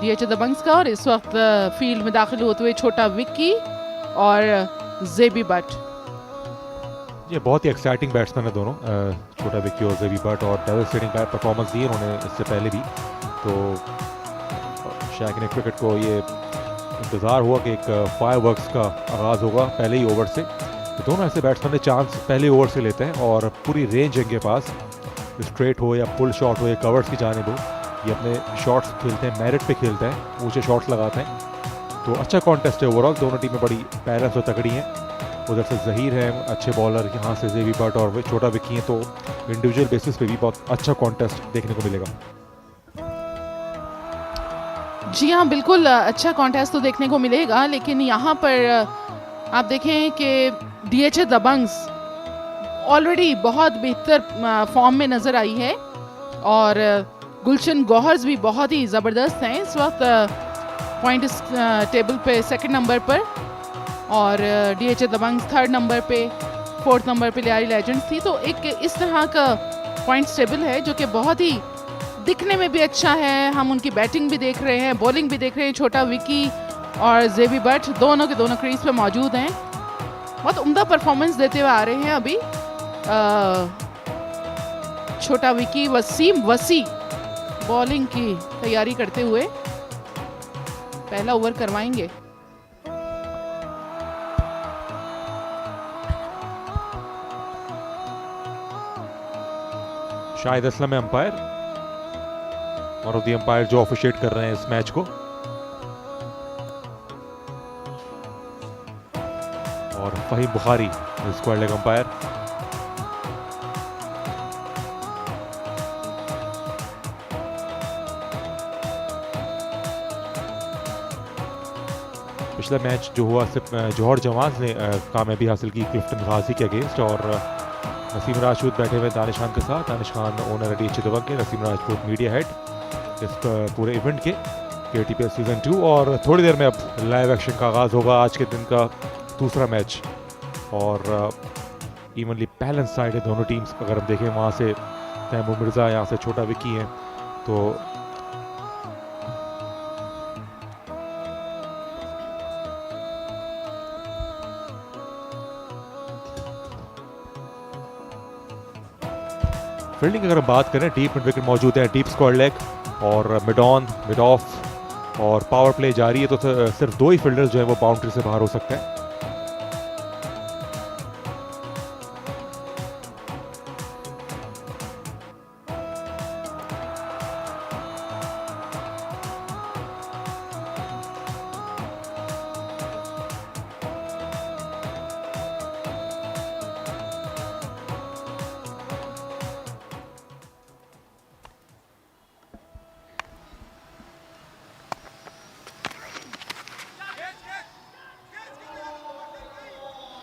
DHA दबंग्स का। और इस वक्त फील्ड में दाखिल होते हुए छोटा विक्की और जेबी बट। ये बहुत ही एक्साइटिंग बैट्समैन है दोनों, छोटा विक्की और जेबी बट, और डेविस्टेटिंग परफॉर्मेंस दी उन्होंने इससे पहले भी। तो शाह ने क्रिकेट को ये इंतज़ार हुआ कि एक फायरवर्क्स का आगाज़ होगा पहले ही ओवर से। तो दोनों ऐसे बैट्समैन ने चांस पहले ओवर से लेते हैं और पूरी रेंज है इनके पास, स्ट्रेट हो या पुल शॉट हो या कवर्स की जानिब हो, ये अपने शॉट्स खेलते हैं, मेरिट पे खेलते हैं, ऊँचे शॉट्स लगाते हैं। तो अच्छा कॉन्टेस्ट है ओवरऑल, दोनों टीमें बड़ी बैलेंस और तगड़ी हैं। उधर से जहीर है अच्छे बॉलर, यहाँ से जेबी बट और छोटा विक्की हैं, तो इंडिविजुअल बेसिस पे भी बहुत अच्छा कॉन्टेस्ट देखने को मिलेगा। जी हाँ, बिल्कुल अच्छा कॉन्टेस्ट तो देखने को मिलेगा, लेकिन यहाँ पर आप देखें कि DHA दबंग्स ऑलरेडी बहुत बेहतर फॉर्म में नज़र आई है और गुलशन गौहर्स भी बहुत ही ज़बरदस्त हैं इस वक्त पॉइंट टेबल पे सेकंड नंबर पर, और DHA दबंग्स थर्ड नंबर पे, फोर्थ नंबर पे लियारी लेजेंड्स थी। तो एक इस तरह का पॉइंट्स टेबल है जो कि बहुत ही दिखने में भी अच्छा है। हम उनकी बैटिंग भी देख रहे हैं, बॉलिंग भी देख रहे हैं। छोटा विक्की और जेबी बट दोनों के दोनों क्रीज पे मौजूद हैं, बहुत उम्दा परफॉर्मेंस देते हुए आ रहे हैं। अभी छोटा विक्की, वसीम वसी बॉलिंग की तैयारी करते हुए पहला ओवर करवाएंगे। शाहिद असलम है अंपायर, और द अंपायर जो ऑफिशिएट कर रहे हैं इस मैच को। और Faheem Bukhari square leg umpire. पिछला मैच जो हुआ जौहर जवांस ने कामयाबी हासिल की क्लिफ्टन गाजी के अगेंस्ट, और नसीम राजपूत बैठे हुए दानिश खान के साथ। दानिश खान ओनर DHA दबंग के, नसीम राजपूत मीडिया हेड इस पूरे इवेंट के KTPL सीजन 2। और थोड़ी देर में अब लाइव एक्शन का आगाज़ होगा आज के दिन का दूसरा मैच, और इवनली बैलेंस साइड है दोनों टीम्स। अगर हम देखें वहाँ से तैमूर मिर्ज़ा, यहाँ से छोटा विक्की हैं, तो फील्डिंग अगर हम बात करें, डीप मिड विकेट मौजूद है, डीप स्क्वाड लेग और मिड ऑन, मिड ऑफ और पावर प्ले जारी है। तो सिर्फ दो ही फील्डर्स जो है वो बाउंड्री से बाहर हो सकते हैं।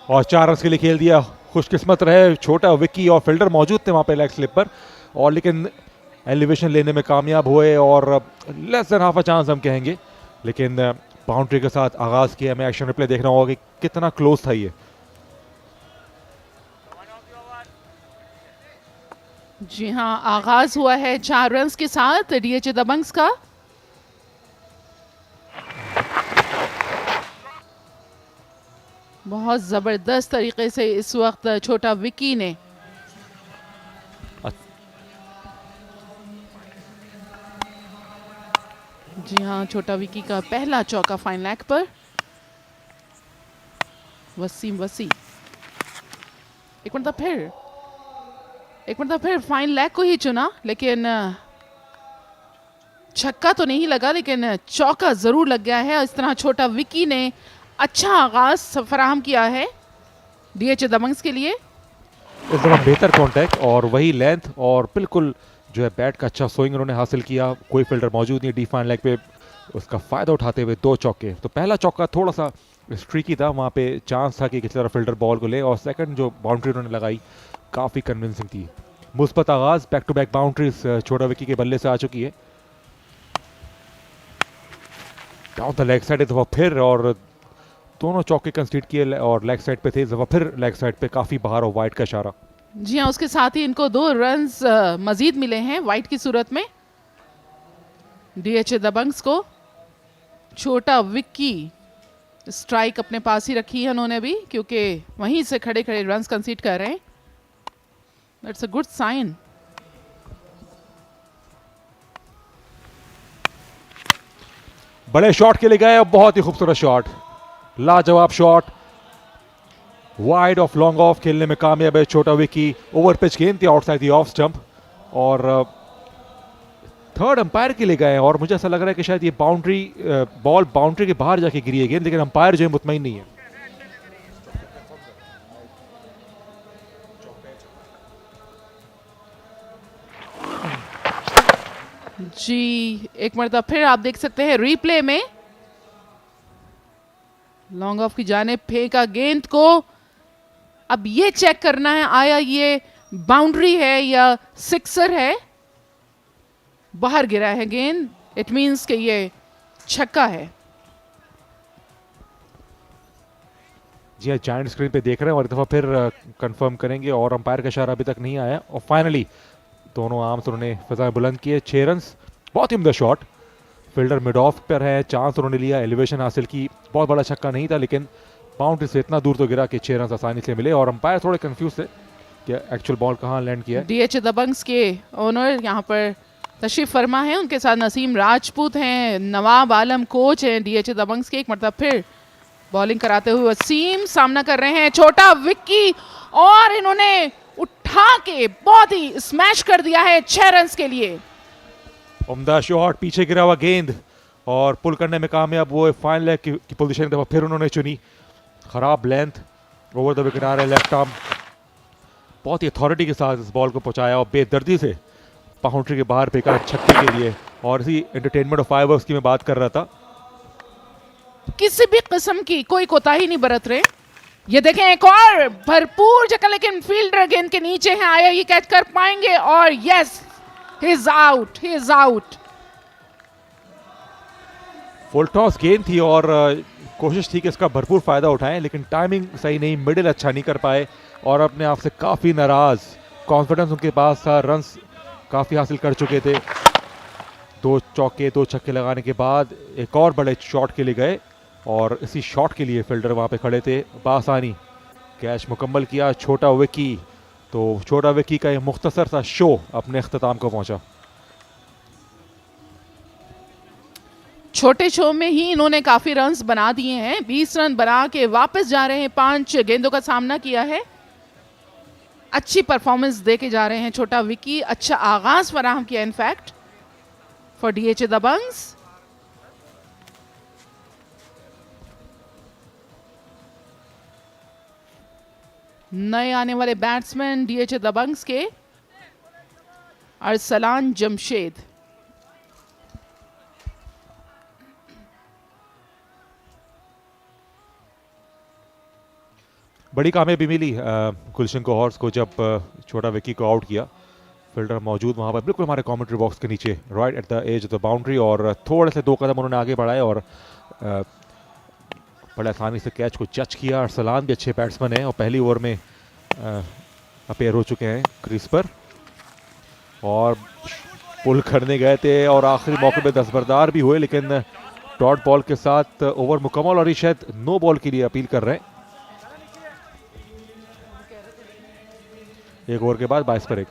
और 4 रन के लिए खेल दिया। खुशकिस्मत रहे छोटा विक्की और फील्डर मौजूद थे वहाँ पे लेग स्लिप पर, और लेकिन एलिवेशन लेने में कामयाब हुए, और less than half a chance हम कहेंगे, लेकिन बाउंड्री के साथ आगाज़ किया। मैं एक्शन रिप्ले देख रहा होगा कि कितना क्लोज था ये। जी हाँ, आगाज हुआ है 4 रन्स के साथ डीएचए दबंग्स का। बहुत ज़बरदस्त तरीके से इस वक्त छोटा विकी ने जी हाँ, छोटा विकी का पहला चौका फाइन लेग पर। वसी एक मिनट फिर फाइन लेग को ही चुना, लेकिन छक्का तो नहीं लगा, लेकिन चौका जरूर लग गया है। इस तरह छोटा विकी ने अच्छा आगाज फराहम किया है डीएचए दबंग्स के लिए। इस दफा बेहतर कांटेक्ट और वही लेंथ और बिल्कुल जो है बैट का अच्छा स्विंग उन्होंने हासिल किया। कोई फील्डर मौजूद नहीं डी फाइन लेग पे, उसका फ़ायदा उठाते हुए 2 चौके। तो पहला चौका थोड़ा सा स्ट्रीकी था, वहाँ पे चांस था कि किसी तरह फील्डर बॉल को ले, और सेकंड जो बाउंड्री उन्होंने लगाई काफ़ी कन्विंसिंग थी। मुस्बत आगाज, बैक टू बैक बाउंड्रीज छोटा विकी के बल्ले से आ चुकी है। डाउन द लेग साइड दफा फिर, और दोनों चौके कंसीड किए और लेग साइड पे थे। दफा फिर लेग साइड पे काफ़ी बाहर और वाइड का इशारा। जी हाँ, उसके साथ ही इनको 2 रन्स मजीद मिले हैं वाइट की सूरत में डीएचए दबंग्स को। छोटा विक्की स्ट्राइक अपने पास ही रखी है उन्होंने भी, क्योंकि वहीं से खड़े खड़े रन्स कंसीड कर रहे हैं। That's a good sign. बड़े शॉट के लिए गए और बहुत ही खूबसूरत शॉट, लाजवाब shot, wide off long off खेलने में कामयाब है छोटा विकी। ओवर पिच गेंद थी आउटसाइड द ऑफ स्टंप और थर्ड अंपायर के लिए गए, और मुझे ऐसा लग रहा है कि शायद ये बॉल बाउंड्री के बाहर जाके गिरी है गेंद, लेकिन अंपायर जो है मुतमईन नहीं है। जी एक मरतबा फिर आप देख सकते हैं रिप्ले में, लॉन्ग ऑफ की जाने फेंका गेंद को। अब ये चेक करना है आया ये बाउंड्री है या सिक्सर है। बाहर गिरा है गेंद, इट मींस कि ये छक्का है। जी हाँ, जायंट स्क्रीन पे देख रहे हैं और एक दफा फिर कंफर्म करेंगे, और अंपायर का इशारा अभी तक नहीं आया। और फाइनली दोनों आर्म्स उन्होंने फिजा में बुलंद किए। 6 रन्स, बहुत ही उम्दा शॉट। फील्डर मिड ऑफ पर है, चांस उन्होंने लिया, एलिवेशन हासिल की। बहुत बड़ा छक्का नहीं था, लेकिन बाउंड्री से इतना दूर तो गिरा कि 6 रन आसानी से मिले, और अंपायर थोड़े कंफ्यूज थे कि एक्चुअल बॉल कहाँ लैंड किया। डीएचए दबंग्स के ओनर यहाँ पर तशरीफ फरमा है, उनके साथ नसीम राजपूत हैं, नवाब आलम कोच हैं डीएचए दबंग्स के। एक मरतबा फिर बॉलिंग कराते हुए वसीम सामना कर रहे हैं छोटा विक्की, और इन्होंने उठा के बहुत ही स्मैश कर दिया है 6 रन्स के लिए। उम्दा शॉट, पीछे गिरा हुआ गेंद और पुल करने में कामयाब। वो फाइन लेग की पोजीशन दफा फिर उन्होंने चुनी। खराब लेंथ, ओवर द विकेट आ रहे लेफ्ट आर्म, बहुत ही अथॉरिटी के साथ इस बॉल को पहुंचाया और बेदर्दी से बाउंड्री के बाहर फेंका छक्के के लिए। और इसी एंटरटेनमेंट ऑफ फायरवर्क्स की मैं बात कर रहा था, किसी भी किस्म की कोई कोताही नहीं बरत रहे। ये देखें एक और भरपूर जगह, लेकिन फील्डर गेंद के नीचे है, आया ये कैच कर पाएंगे, और yes he is out. Full toss गेंद थी और कोशिश थी कि इसका भरपूर फायदा उठाएं, लेकिन टाइमिंग सही नहीं, मिडिल अच्छा नहीं कर पाए और अपने आप से काफ़ी नाराज। कॉन्फिडेंस उनके पास था, रन्स काफ़ी हासिल कर चुके थे। 2 चौके 2 छक्के लगाने के बाद एक और बड़े शॉट के लिए गए, और इसी शॉट के लिए फील्डर वहाँ पे खड़े थे। बासानी कैच मुकम्मल किया छोटा विकी। तो छोटा विकी का ये मुख्तसर सा शो अपने अख्ताम को पहुँचा। छोटे शो में ही इन्होंने काफी रन्स बना दिए हैं, 20 रन बना के वापस जा रहे हैं। 5 गेंदों का सामना किया है, अच्छी परफॉर्मेंस दे के जा रहे हैं छोटा विकी। अच्छा आगाज फराहम किया इनफैक्ट फॉर डीएचए दबंग्स। नए आने वाले बैट्समैन डीएचए दबंग्स के अरसलान जमशेद। बड़ी कामयाबी मिली गुलशन को हॉर्स को जब छोटा विकी को आउट किया। फील्डर मौजूद वहाँ पर बिल्कुल हमारे कमेंट्री बॉक्स के नीचे, right at the edge of the boundary, और थोड़े से 2 कदम उन्होंने आगे बढ़ाए और बड़े आसानी से कैच को जज किया। अरसलान भी अच्छे बैट्समैन हैं और पहली ओवर में अपेयर हो चुके हैं क्रीज पर। और पुल करने गए थे और आखिरी मौके पे दस्तबरदार भी हुए, लेकिन डॉट बॉल के साथ ओवर मुकम्मल और ये शायद नो बॉल के लिए अपील कर रहे हैं। एक ओवर के बाद 22 पर 1।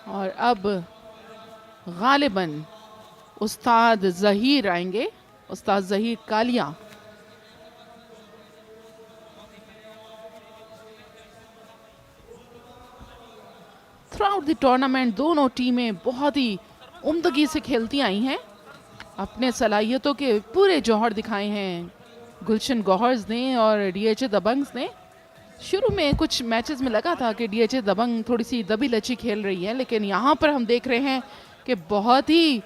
और अब गालिबन उस्ताद जहीर आएंगे, उस्ताद Zaheer Kaliya. Throughout the tournament दोनों टीमें बहुत ही उम्दगी से खेलती आई हैं, अपने सलाहियतों के पूरे जौहर दिखाए हैं गुलशन गौहर्स ने और डीएचए दबंग्स ने। शुरू में कुछ मैचेस में लगा था कि डीएचए दबंग थोड़ी सी दबी लची खेल रही है, लेकिन यहाँ पर हम देख रहे हैं कि बहुत ही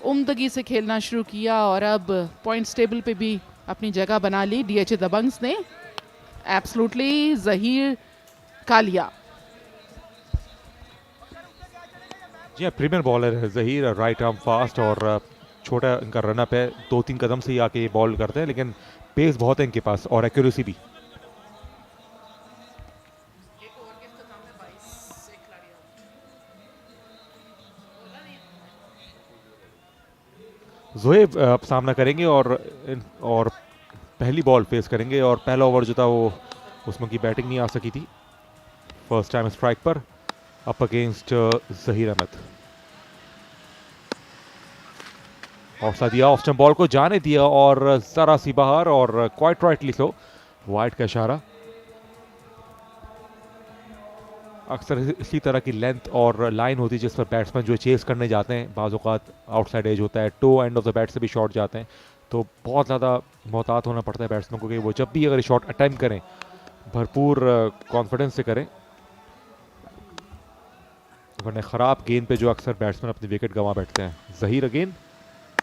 उम्दगी से खेलना शुरू किया और अब पॉइंट्स टेबल पे भी अपनी जगह बना ली डीएचए दबंग्स ने। एब्सोल्युटली जहीर कालिया। जी प्रीमियर बॉलर है जहीर, राइट आर्म फास्ट और छोटा इनका रनअप है, 2-3 कदम से ही आके बॉल करते हैं, लेकिन पेस बहुत है इनके पास और एक्यूरेसी भी। जोहेब सामना करेंगे और पहली बॉल फेस करेंगे और पहला ओवर जो था वो उसमें की बैटिंग नहीं आ सकी थी। फर्स्ट टाइम स्ट्राइक पर अप अगेंस्ट जहीर अहमद। हौसला दिया, ऑफ स्टंप बॉल को जाने दिया और जरा सी बाहर और क्वाइट राइटली सो, वाइड का इशारा। अक्सर इसी तरह की लेंथ और लाइन होती है जिस पर बैट्समैन जो चेस करने जाते हैं, बाज़ औक़ात आउटसाइड एज होता है, toe end of the bat से भी शॉट जाते हैं, तो बहुत ज़्यादा मोहतात होना पड़ता है बैट्समैन को कि वो जब भी अगर शॉट अटैम्प्ट करें भरपूर कॉन्फिडेंस से करें, वरना ख़राब गेंद पे जो अक्सर बैट्समैन अपनी विकेट गंवा बैठते हैं। जहीर अगेन,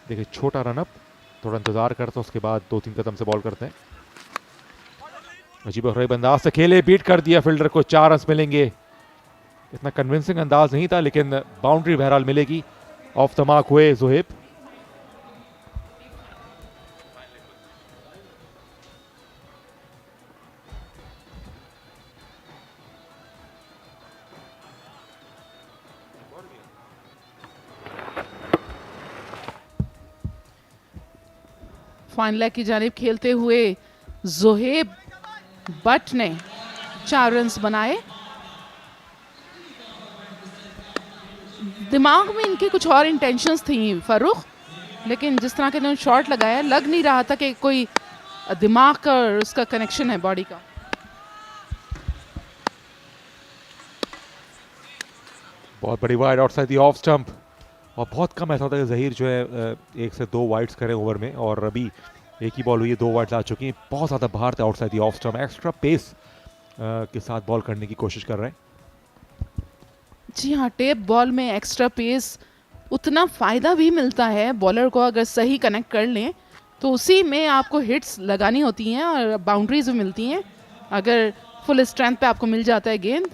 देखिए छोटा रनअप, थोड़ा इंतज़ार करते हैं, उसके बाद 2-3 कदम से बॉल करते हैं। अजीब गरीब अंदाज से खेले, बीट कर दिया फील्डर को, 4 रन मिलेंगे। इतना कन्विंसिंग अंदाज नहीं था, लेकिन बाउंड्री बहरहाल मिलेगी। ऑफ द मार्क हुए जोहेब। फाइन लेग की जानिब खेलते हुए जोहेब बट ने 4 रन बनाए। दिमाग में इनके कुछ और इंटेंशंस थी फारूक, लेकिन जिस तरह के इन्होंने शॉट लगाया लग नहीं रहा था कि कोई दिमाग का और उसका कनेक्शन है बॉडी का। बहुत बड़ी wide outside the off stump और बहुत कम ऐसा होता है कि जहीर जो है 1 से 2 वाइड्स करें ओवर में, और अभी एक ही बॉल हुई है, 2 वाइड्स आ चुकी हैं। बहुत ज़्यादा बाहर थे outside the off stump, extra pace के साथ बॉल करने की कोशिश कर रहे हैं। जी हाँ, टेप बॉल में एक्स्ट्रा पेस उतना फ़ायदा भी मिलता है बॉलर को, अगर सही कनेक्ट कर लें तो उसी में आपको हिट्स लगानी होती हैं और बाउंड्रीज भी मिलती हैं अगर फुल स्ट्रेंथ पे आपको मिल जाता है गेंद।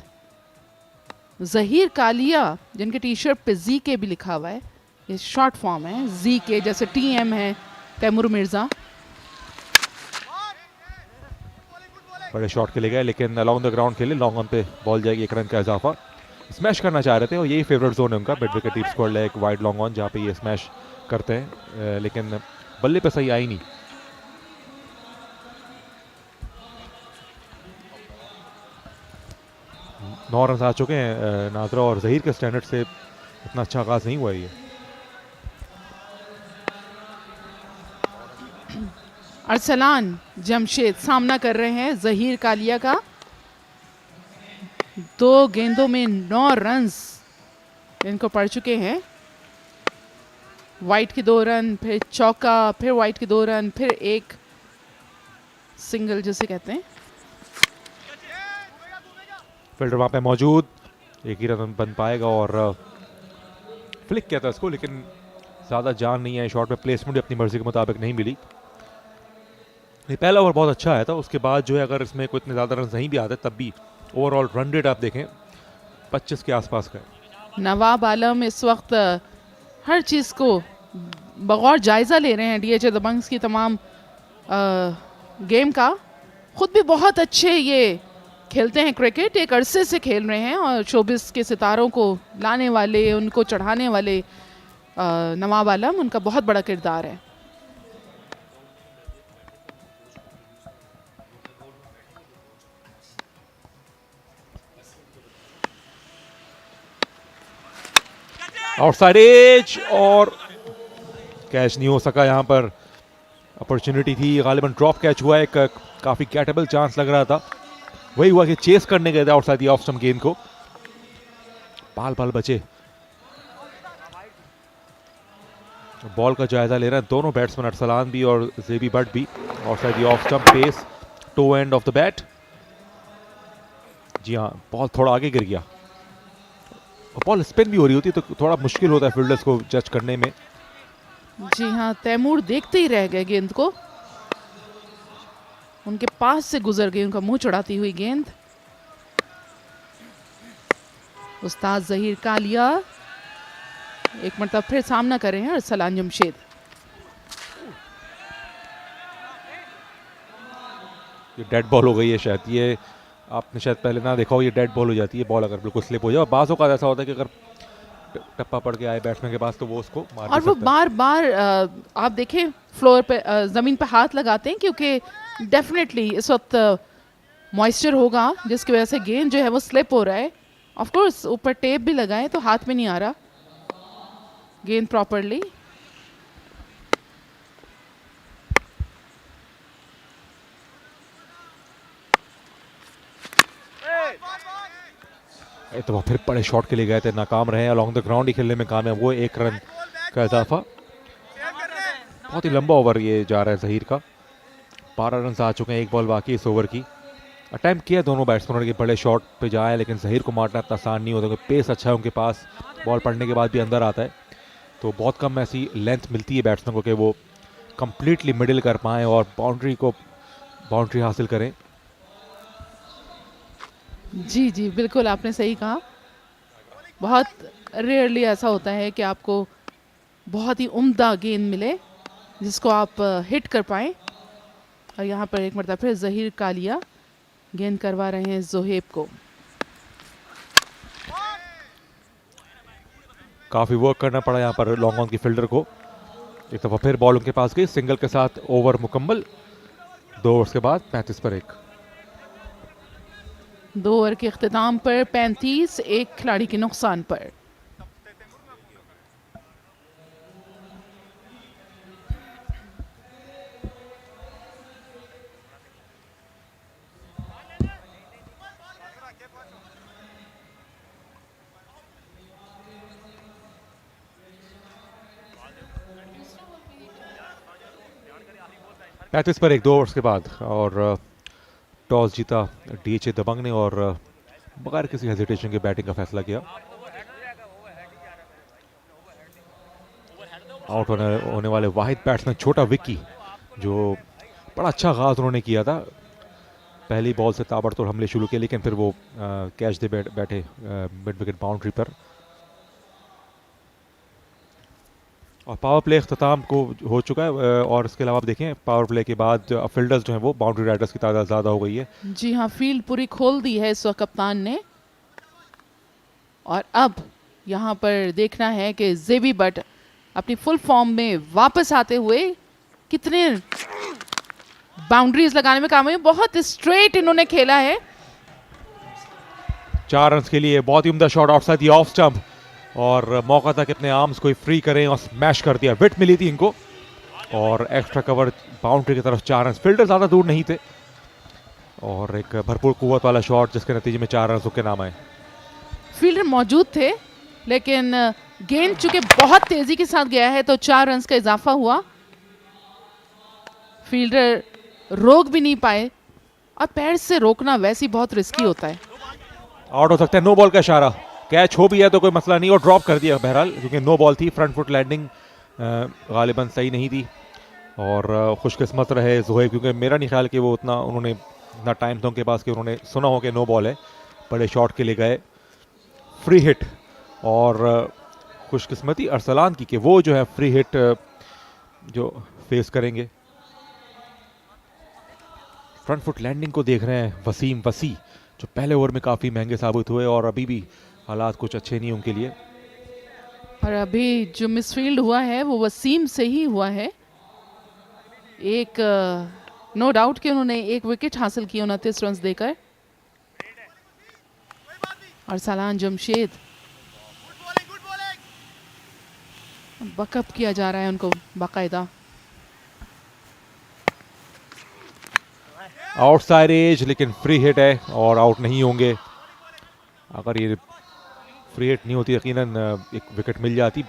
जहीर कालिया, जिनके टी शर्ट पे जी के भी लिखा हुआ है, ये शॉर्ट फॉर्म है जी के, जैसे TM है तैमूर मिर्ज़ा। बड़े शॉट के लिए गए, लेकिन अलॉन्ग द ग्राउंड खेले, लॉन्ग ऑन पे बॉल जाएगी, 1 रन का इजाफा। स्मैश करना चाह रहे थे और यही फेवरेट जोन है उनका, mid wicket deep square leg wide long on, जहाँ पे ये स्मैश करते हैं, लेकिन बल्ले पे सही आई नहीं। नौ रन आ चुके हैं नाजरा, और जहीर के स्टैंडर्ड से इतना अच्छा आगाज नहीं हुआ ये। अरसलान जमशेद सामना कर रहे हैं जहीर कालिया का। 2 गेंदों में 9 रन्स इनको पड़ चुके हैं। वाइट के 2 रन, फिर चौका, फिर वाइट के 2 रन, फिर एक सिंगल जिसे कहते हैं। फील्डर वहाँ पे मौजूद, एक ही रन बन पाएगा और फ्लिक किया था इसको, लेकिन ज़्यादा जान नहीं है शॉट में, प्लेसमेंट अपनी मर्जी के मुताबिक नहीं मिली। ये पहला ओवर बहुत अच्छा आया था, उसके बाद जो है अगर इसमें कोई इतने ज़्यादा रन नहीं भी आते तब भी ओवरऑल रन रेट आप देखें 25 के आसपास का है। नवाब आलम इस वक्त हर चीज़ को बगौर जायज़ा ले रहे हैं। DHA दबंग्स की तमाम गेम का। खुद भी बहुत अच्छे ये खेलते हैं क्रिकेट, एक अरसे से खेल रहे हैं और शोबिस के सितारों को लाने वाले, उनको चढ़ाने वाले नवाब आलम, उनका बहुत बड़ा किरदार है। आउटसाइड एज और कैच नहीं हो सका। यहाँ पर अपॉर्चुनिटी थी, गालिबन ड्रॉप कैच हुआ, एक काफी गेटेबल चांस लग रहा था। वही हुआ कि चेस करने गए थे आउटसाइड द ऑफ स्टंप गेंद को, बाल बचे। बॉल का जायजा ले रहे हैं दोनों बैट्समैन, अरसलान भी और जेबी बट भी। Outside the off stump, pace toe end of the bat. जी हाँ, बॉल थोड़ा आगे गिर गया। बॉल स्पिन भी हो रही होती तो थोड़ा मुश्किल होता है फील्डर्स को जज करने में। जी हाँ, तैमूर देखते ही रह गए गेंद को, उनके पास से गुजर गई उनका मुंह चढ़ाती हुई गेंद। उस्ताद जहीर कालिया एक मरतबा फिर सामना कर रहे हैं अरसलान जमशेद। ये डेड बॉल हो गई है शायद, ये आपने शायद पहले ना देखा हो, ये डेड बॉल हो जाती है बॉल अगर बिल्कुल स्लिप हो जाए। बाज़ों का ऐसा होता है कि अगर टप्पा पड़ के आए बैट्समैन के पास तो वो उसको मार और वो बार बार आप देखें फ्लोर पे ज़मीन पे हाथ लगाते हैं, क्योंकि डेफिनेटली इस वक्त मॉइस्चर होगा जिसकी वजह से गेंद जो है वो स्लिप हो रहा है। ऑफ कोर्स ऊपर टेप भी लगाए तो हाथ में नहीं आ रहा गेंद प्रॉपरली। तो फिर बड़े शॉट के लिए गए थे, नाकाम रहे। अलॉन्ग द ग्राउंड ही खेलने में कामयाब हुए, 1 रन का इजाफा। बहुत ही लंबा ओवर ये जा रहा है जहीर का, 12 रन आ चुके हैं, 1 बॉल बाकी इस ओवर की। अटैम्प्ट किया दोनों बैट्समैनों के बड़े शॉट पे जाए, लेकिन जहीर को मारना इतना आसान नहीं होता क्योंकि पेस अच्छा है उनके पास, बॉल पड़ने के बाद भी अंदर आता है। तो बहुत कम ऐसी लेंथ मिलती है बैट्समैन को कि वो कंप्लीटली मिडिल कर पाएँ और बाउंड्री हासिल करें। जी जी बिल्कुल आपने सही कहा, बहुत रेयरली ऐसा होता है कि आपको बहुत ही उम्दा गेंद मिले जिसको आप हिट कर पाएँ। और यहाँ पर एक मरतबा फिर जहीर कालिया गेंद करवा रहे हैं जोहेब को। काफ़ी वर्क करना पड़ा यहाँ पर लॉन्ग ऑन की फील्डर को। एक दफ़ा फिर बॉल उनके पास गई, सिंगल के साथ ओवर मुकम्मल। 2 ओवर्स के बाद 35 पर 1। 2 ओवर के अख्तिताम पर 35, एक खिलाड़ी के नुकसान पर। पैंतीस पर 1 2 ओवर्स के बाद, और टॉस जीता DHA दबंग ने और बगैर किसी हेजिटेशन के बैटिंग का फैसला किया। आउट होने वाले वाहिद बैट्समैन छोटा विक्की, जो बड़ा अच्छा आगाज उन्होंने किया था, पहली बॉल से ताबड़तोड़ हमले शुरू किए, लेकिन फिर वो कैच दे बैठे मिड विकेट बाउंड्री पर। और पावर प्ले अख्ताम को हो चुका है, और इसके अलावा आप देखें पावर प्ले के बाद फील्डर्स जो हैं वो बाउंड्री राइडर्स की तादाद ज़्यादा हो गई है। जी हाँ, फील्ड पूरी खोल दी है इस वक्त कप्तान ने। और अब यहाँ पर देखना है कि जेबी बट अपनी फुल फॉर्म में वापस आते हुए कितने बाउंड्रीज लगाने में कामयाब। बहुत स्ट्रेट इन्होंने खेला है। 4 रन के लिए बहुत ही उम्दा shot outside the off stump, और मौका था कि अपने आर्म्स को फ्री करें और स्मैश कर दिया। विट मिली थी इनको और एक्स्ट्रा कवर बाउंड्री की तरफ 4 रन। फील्डर ज़्यादा दूर नहीं थे और एक भरपूर कुव्वत वाला शॉट जिसके नतीजे में 4 रन के नाम आए। फील्डर मौजूद थे, लेकिन गेंद चूंकि बहुत तेजी के साथ गया है तो 4 रन का इजाफा हुआ। फील्डर रोक भी नहीं पाए, और पैर से रोकना वैसे ही बहुत रिस्की होता है। आउट हो सकता है, नो बॉल का इशारा। कैच हो भी है तो कोई मसला नहीं, और ड्रॉप कर दिया बहरहाल, क्योंकि नो बॉल थी। फ्रंट फुट लैंडिंग गालिबन सही नहीं थी, और खुशकिस्मत रहे जोहेब, क्योंकि मेरा नहीं ख्याल कि वो उन्होंने इतना टाइम था उनके पास कि उन्होंने सुना हो कि नो बॉल है। बड़े शॉट के लिए गए, फ्री हिट, और खुशकिस्मती अरसलान की कि वो जो है फ्री हिट जो फेस करेंगे। फ्रंट फुट लैंडिंग को देख रहे हैं वसीम वसी, जो पहले ओवर में काफ़ी महंगे साबित हुए और अभी भी हालात कुछ अच्छे नहीं उनके लिए। और अभी जो मिसफील्ड हुआ है वो वसीम से ही हुआ है। एक नो डाउट कि उन्होंने एक विकेट हासिल की 29 रन देकर। और सलाम जमशेद, बकअप किया जा रहा है उनको बाकायदा। आउटसाइड एज, लेकिन फ्री हिट है और आउट नहीं होंगे। अगर ये फ्री हिट नहीं होती यकीनन एक विकेट मिल जाती।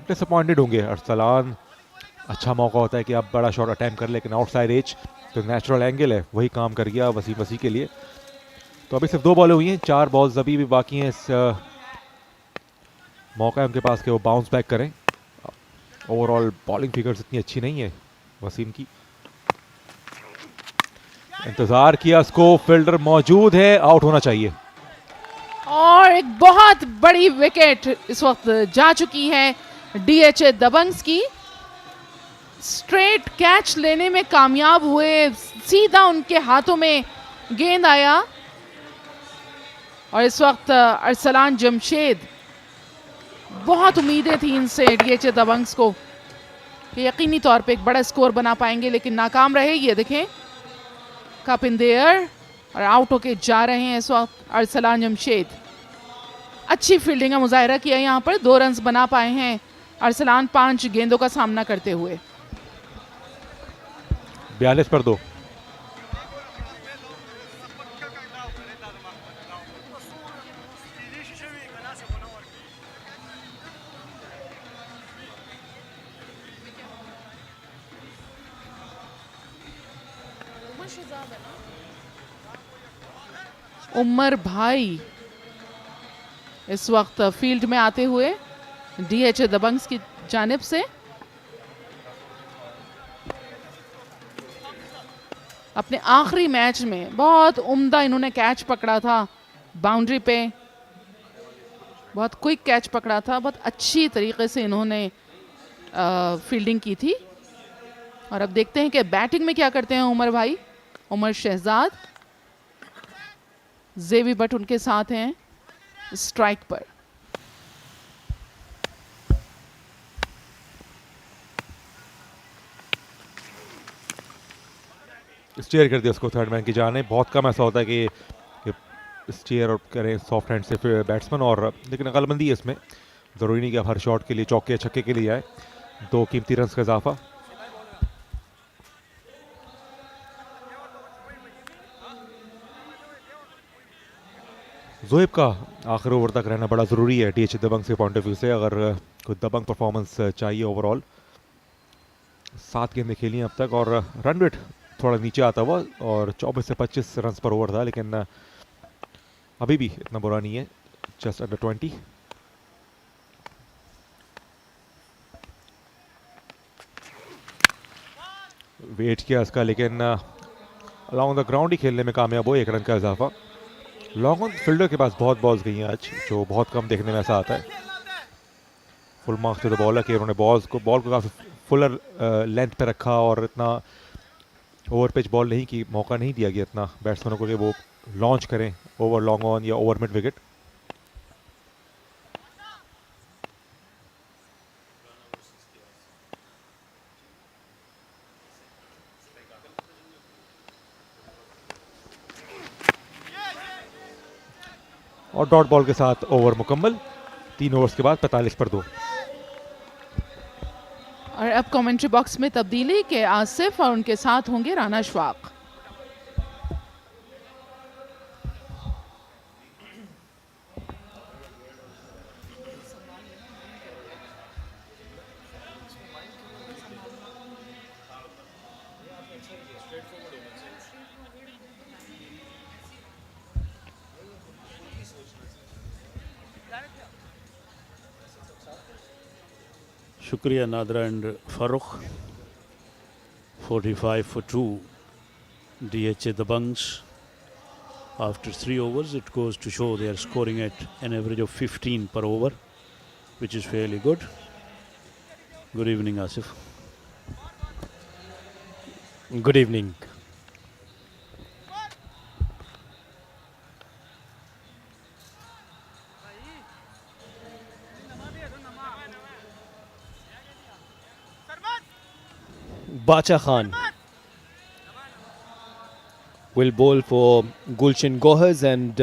डिसअपॉइंटेड होंगे अरसलान। अच्छा मौका होता है कि आप बड़ा शॉट अटैम्प्ट कर, लेकिन आउटसाइड एज तो नेचुरल एंगल है, वही काम कर गया वसीम वसी के लिए। तो अभी सिर्फ 2 बॉलें हुई हैं, 4 बॉल्स अभी भी बाकी हैं। इस मौका है उनके पास कि वो बाउंस बैक करें। ओवरऑल बॉलिंग फिगर्स इतनी अच्छी नहीं है वसीम की। इंतजार किया, स्कोप फील्डर मौजूद है, आउट होना चाहिए। और एक बहुत बड़ी विकेट इस वक्त जा चुकी है DHA दबंग्स की। स्ट्रेट कैच लेने में कामयाब हुए, सीधा उनके हाथों में गेंद आया। और इस वक्त अरसलान जमशेद, बहुत उम्मीदें थी इनसे DHA दबंग्स को कि यकीनी तौर पे एक बड़ा स्कोर बना पाएंगे, लेकिन नाकाम रहे। ये देखें, कप इन द एयर और आउट होके जा रहे हैं इस वक्त अरसलान जमशेद। अच्छी फील्डिंग का मुजाहरा किया यहाँ पर, 2 रन बना पाए हैं अरसलान 5 गेंदों का सामना करते हुए। 42 पर 2। उमर भाई इस वक्त फील्ड में आते हुए DHA दबंग्स की जानिब से। अपने आखिरी मैच में बहुत उम्दा इन्होंने कैच पकड़ा था बाउंड्री पे, बहुत क्विक कैच पकड़ा था, बहुत अच्छी तरीके से इन्होंने फील्डिंग की थी। और अब देखते हैं कि बैटिंग में क्या करते हैं उमर भाई। उमर शहजाद, जेवी बट उनके साथ हैं स्ट्राइक पर। स्टेयर कर दिया उसको थर्ड मैन की जाने। बहुत कम ऐसा होता है कि स्टेयर और करें सॉफ्ट हैंड से फिर बैट्समैन, और लेकिन अकलमंदी है इसमें। ज़रूरी नहीं कि आप हर शॉट के लिए चौके छक्के के लिए आए। 2 कीमती रन का इजाफा। जोएब का आखिर ओवर तक रहना बड़ा ज़रूरी है DHA दबंग से पॉइंट ऑफ व्यू से। अगर कोई दबंग परफॉर्मेंस चाहिए ओवरऑल, 7 गेंदें खेली अब तक और रन रेट थोड़ा नीचे आता हुआ, और 24 से 25 रन पर ओवर था, लेकिन अभी भी इतना बुरा नहीं है, जस्ट अंडर 20। वेट किया इसका, लेकिन अलॉन्ग द ग्राउंड ही खेलने में कामयाब हो, 1 रन का इजाफा। लॉन्ग ऑन फील्डर के पास बहुत बॉल्स गई हैं आज, जो बहुत कम देखने में ऐसा आता है। Full marks to the bowler कि उन्होंने बॉल को काफ़ी फुलर लेंथ पे रखा और इतना ओवर पिच बॉल नहीं की, मौका नहीं दिया गया इतना बैट्समैनों को कि वो लॉन्च करें ओवर लॉन्ग ऑन या ओवर मिड विकेट। और डॉट बॉल के साथ ओवर मुकम्मल। 3 ओवर्स के बाद 45 पर 2। और अब कमेंट्री बॉक्स में तब्दीली के आसिफ और उनके साथ होंगे Rana शवाक। Shukriya Nadra and Farooq. 45 for 2. DHA Dabanggs. After 3 overs, it goes to show they are scoring at an average of 15 per over, which is fairly good. Good evening, Asif. Good evening. Bacha Khan will bowl for Gulshan Gohars, and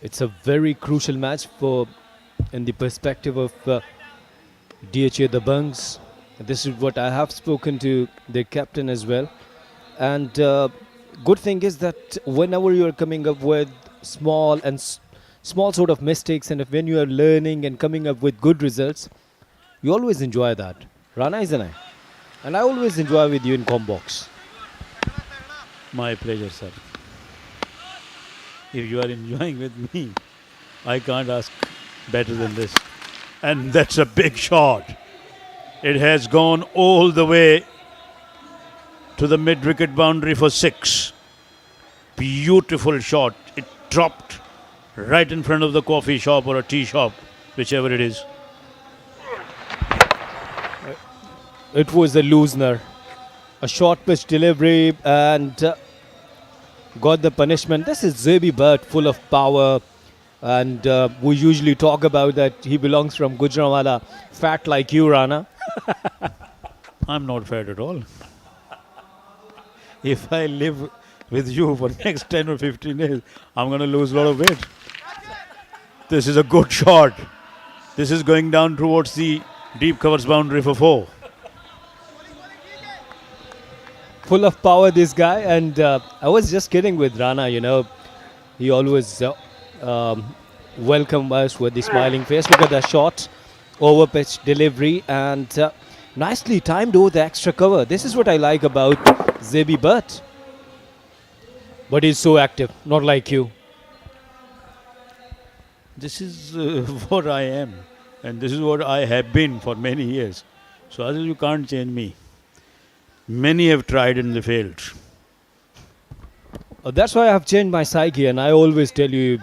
it's a very crucial match for in the perspective of DHA Dabanggs. This is what I have spoken to their captain as well. And good thing is that whenever you are coming up with small sort of mistakes, and if when you are learning and coming up with good results, you always enjoy that. Rana, isn't it? And I always enjoy with you in Combox. My pleasure, sir. If you are enjoying with me, I can't ask better than this. And that's a big shot. It has gone all the way to the mid-wicket boundary for 6. Beautiful shot. It dropped right in front of the coffee shop or a tea shop, whichever it is. It was a loosener. A short pitch delivery and got the punishment. This is Zebi Bhatt, full of power. And we usually talk about that he belongs from Gujranwala. Fat like you, Rana. I'm not fat at all. If I live with you for next 10 or 15 days, I'm going to lose a lot of weight. This is a good shot. This is going down towards the deep covers boundary for 4. Full of power, this guy. And I was just kidding with Rana, you know. He always welcome us with the smiling face. Look at that shot. Over pitch delivery and nicely timed over the extra cover. This is what I like about Zebi Bhatt. But he's so active, not like you. This is what I am. And this is what I have been for many years. So Aziz, you can't change me. Many have tried and they failed. That's why I have changed my psyche, and I always tell you,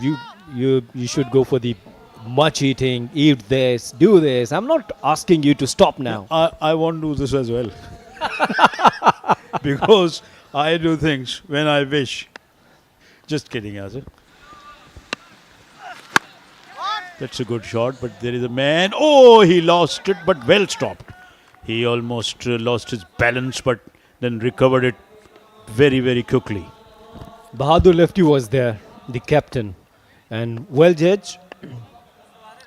you should go for the much eating, eat this, do this. I'm not asking you to stop now. I won't do this as well. Because I do things when I wish. Just kidding, Asad. That's a good shot, but there is a man. Oh, he lost it, but well stopped. He almost lost his balance, but then recovered it very, very quickly. Bahadur Lefti was there, the captain, and well judged.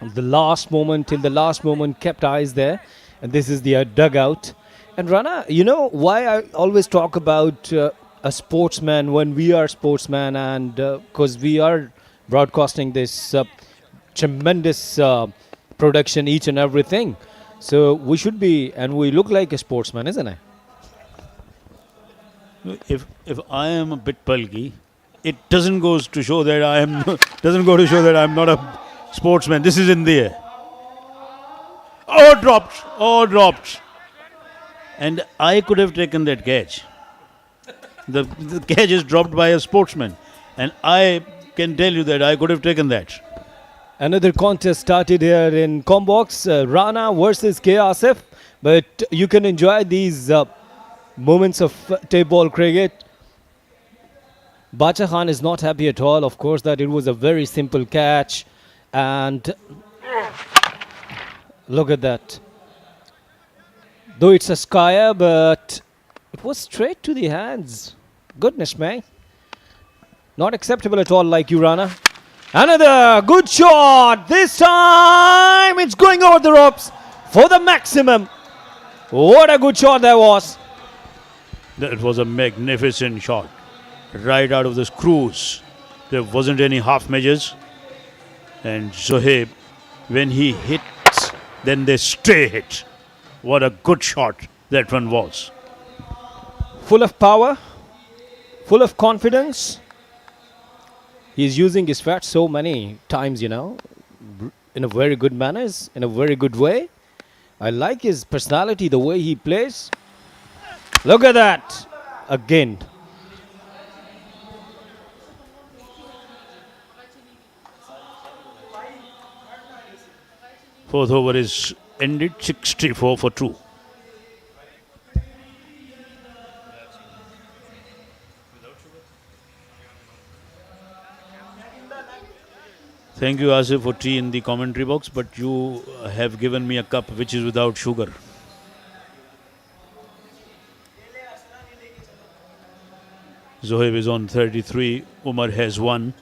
Till the last moment, kept eyes there, and this is the dugout. And Rana, you know why I always talk about a sportsman when we are sportsmen, and because we are broadcasting this tremendous production, each and everything. So we should be, and we look like a sportsman, isn't it? If I am a bit bulky, it doesn't go to show that I am not a sportsman. This is in the air. Oh, dropped. And I could have taken that catch. The catch is dropped by a sportsman, and I can tell you that I could have taken that. Another contest started here in Combox, Rana versus K. Asif. But you can enjoy these moments of tape ball cricket. Bacha Khan is not happy at all, of course, that it was a very simple catch. And look at that. Though it's a skyer, but it was straight to the hands. Goodness me. Not acceptable at all, like you, Rana. Another good shot. This time it's going over the ropes for the maximum. What a good shot that was. That was a magnificent shot. Right out of the screws. There wasn't any half measures. And Zohaib, when he hits, then they stay hit. What a good shot that one was. Full of power, full of confidence. He's using his fat so many times, you know, in a very good manners, in a very good way. I like his personality, the way he plays. Look at that. Again. Fourth over is ended 64 for 2. Thank you, Asif, for tea in the commentary box, but you have given me a cup which is without sugar. Zohaib is on 33. Umar has 1.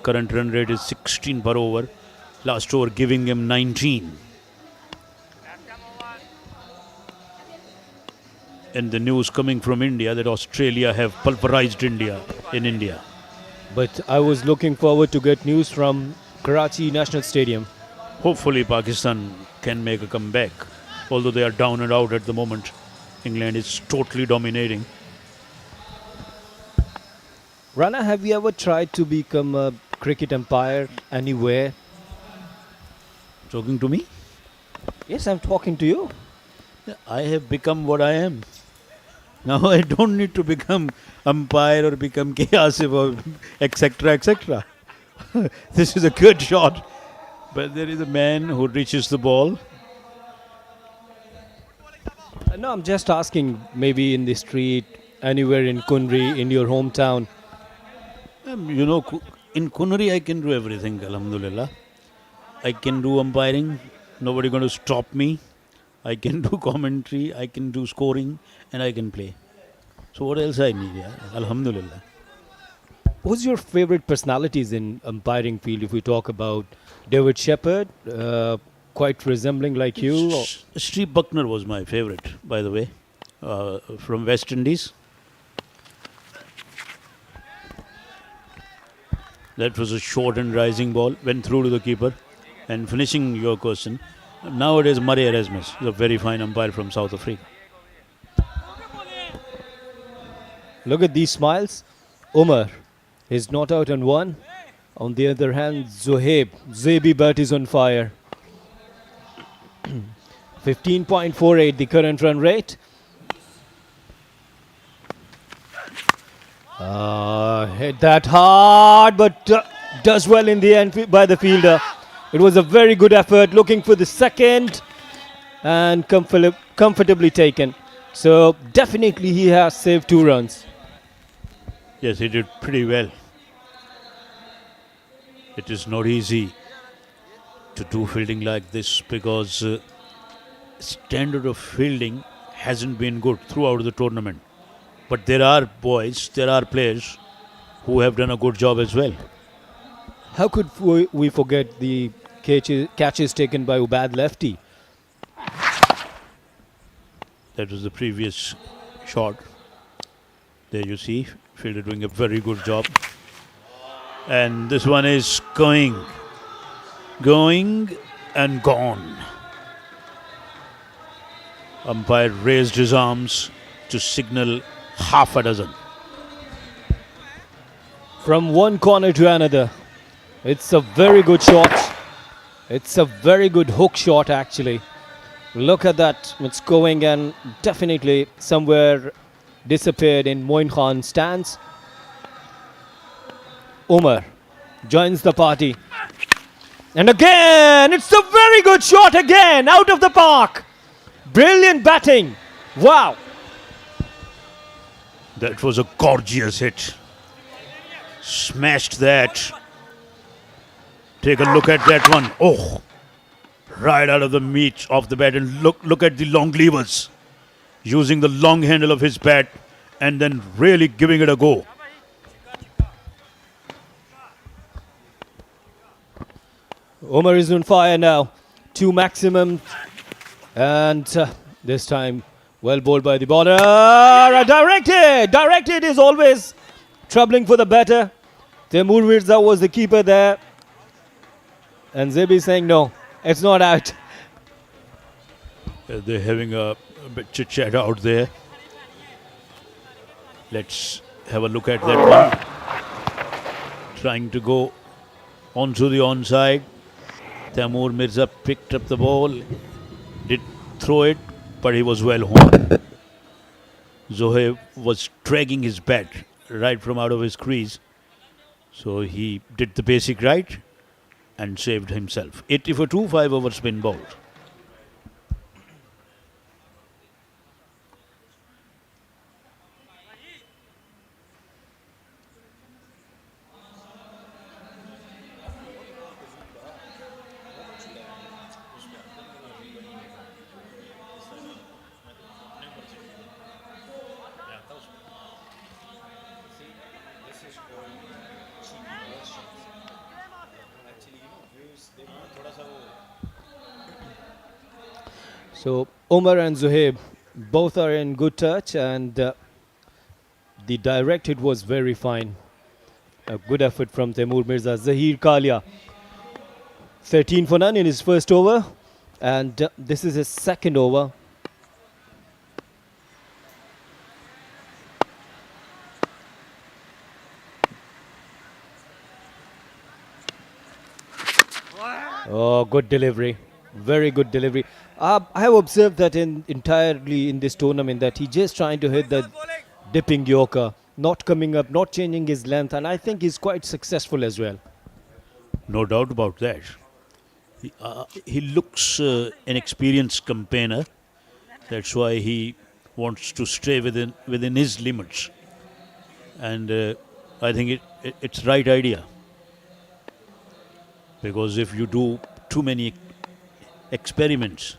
Current run rate is 16 per over. Last over giving him 19. And the news coming from India that Australia have pulverized India in India. But I was looking forward to get news from Karachi National Stadium. Hopefully Pakistan can make a comeback. Although they are down and out at the moment. England is totally dominating. Rana, have you ever tried to become a cricket umpire anywhere? Talking to me? Yes, I'm talking to you. I have become what I am. Now I don't need to become umpire or become K.Asif or etc. etc. This is a good shot. But there is a man who reaches the ball. No, I'm just asking, maybe in the street, anywhere in Kunri, in your hometown. You know, in Kunri I can do everything, alhamdulillah. I can do umpiring, nobody going to stop me. I can do commentary, I can do scoring, and I can play. So what else I need, yeah? Alhamdulillah. Who's your favorite personalities in umpiring field? If we talk about David Shepherd, quite resembling like you. Steve Buckner was my favorite, by the way, from West Indies. That was a short and rising ball, went through to the keeper. And finishing your question, nowadays Murray Erasmus is a very fine umpire from South Africa. Look at these smiles. Umar is not out on 1. On the other hand, Zebi bat is on fire. 15.48 the current run rate. Hit that hard, but does well in the end by the fielder. It was a very good effort, looking for the second, and comfortably taken. So definitely he has saved 2 runs. Yes, he did pretty well. It is not easy to do fielding like this because standard of fielding hasn't been good throughout the tournament. But there are boys, there are players who have done a good job as well. How could we forget the catches taken by Ubad Lefti? That was the previous shot. There you see, fielder doing a very good job. And this one is going and gone. Umpire raised his arms to signal half a dozen. From one corner to another. It's a very good shot. It's a very good hook shot actually. Look at that. It's going and definitely somewhere disappeared in Moin Khan's stance. Umar joins the party. And again, it's a very good shot again, out of the park. Brilliant batting. Wow. That was a gorgeous hit. Smashed that. Take a look at that one. Oh, right out of the meat of the bat. And look at the long levers. Using the long handle of his bat and then really giving it a go. Umar is on fire now. 2 maximum. And this time, well bowled by the bowler. Directed! Directed is always troubling for the batter. Temur Mirza was the keeper there. And Zebi saying, no, it's not out. They're having a bit chit-chat out there. Let's have a look at that one. Trying to go onto the onside. Temur Mirza picked up the ball. Did throw it, but he was well home. Zohaib was dragging his bat right from out of his crease. So he did the basic right and saved himself. 80 for 2, 5 over spin bowled. So Omar and Zuhaib both are in good touch, and the direct hit was very fine. A good effort from Taimur Mirza. Zahir Kalia, 13 for none in his first over, and this is his second over. Oh, good delivery. Very good delivery. I have observed that entirely in this tournament that he's just trying to hit the dipping yorker, not coming up, not changing his length, and I think he's quite successful as well. No doubt about that. He looks an experienced campaigner. That's why he wants to stay within his limits. And I think it's right idea. Because if you do too many experiments,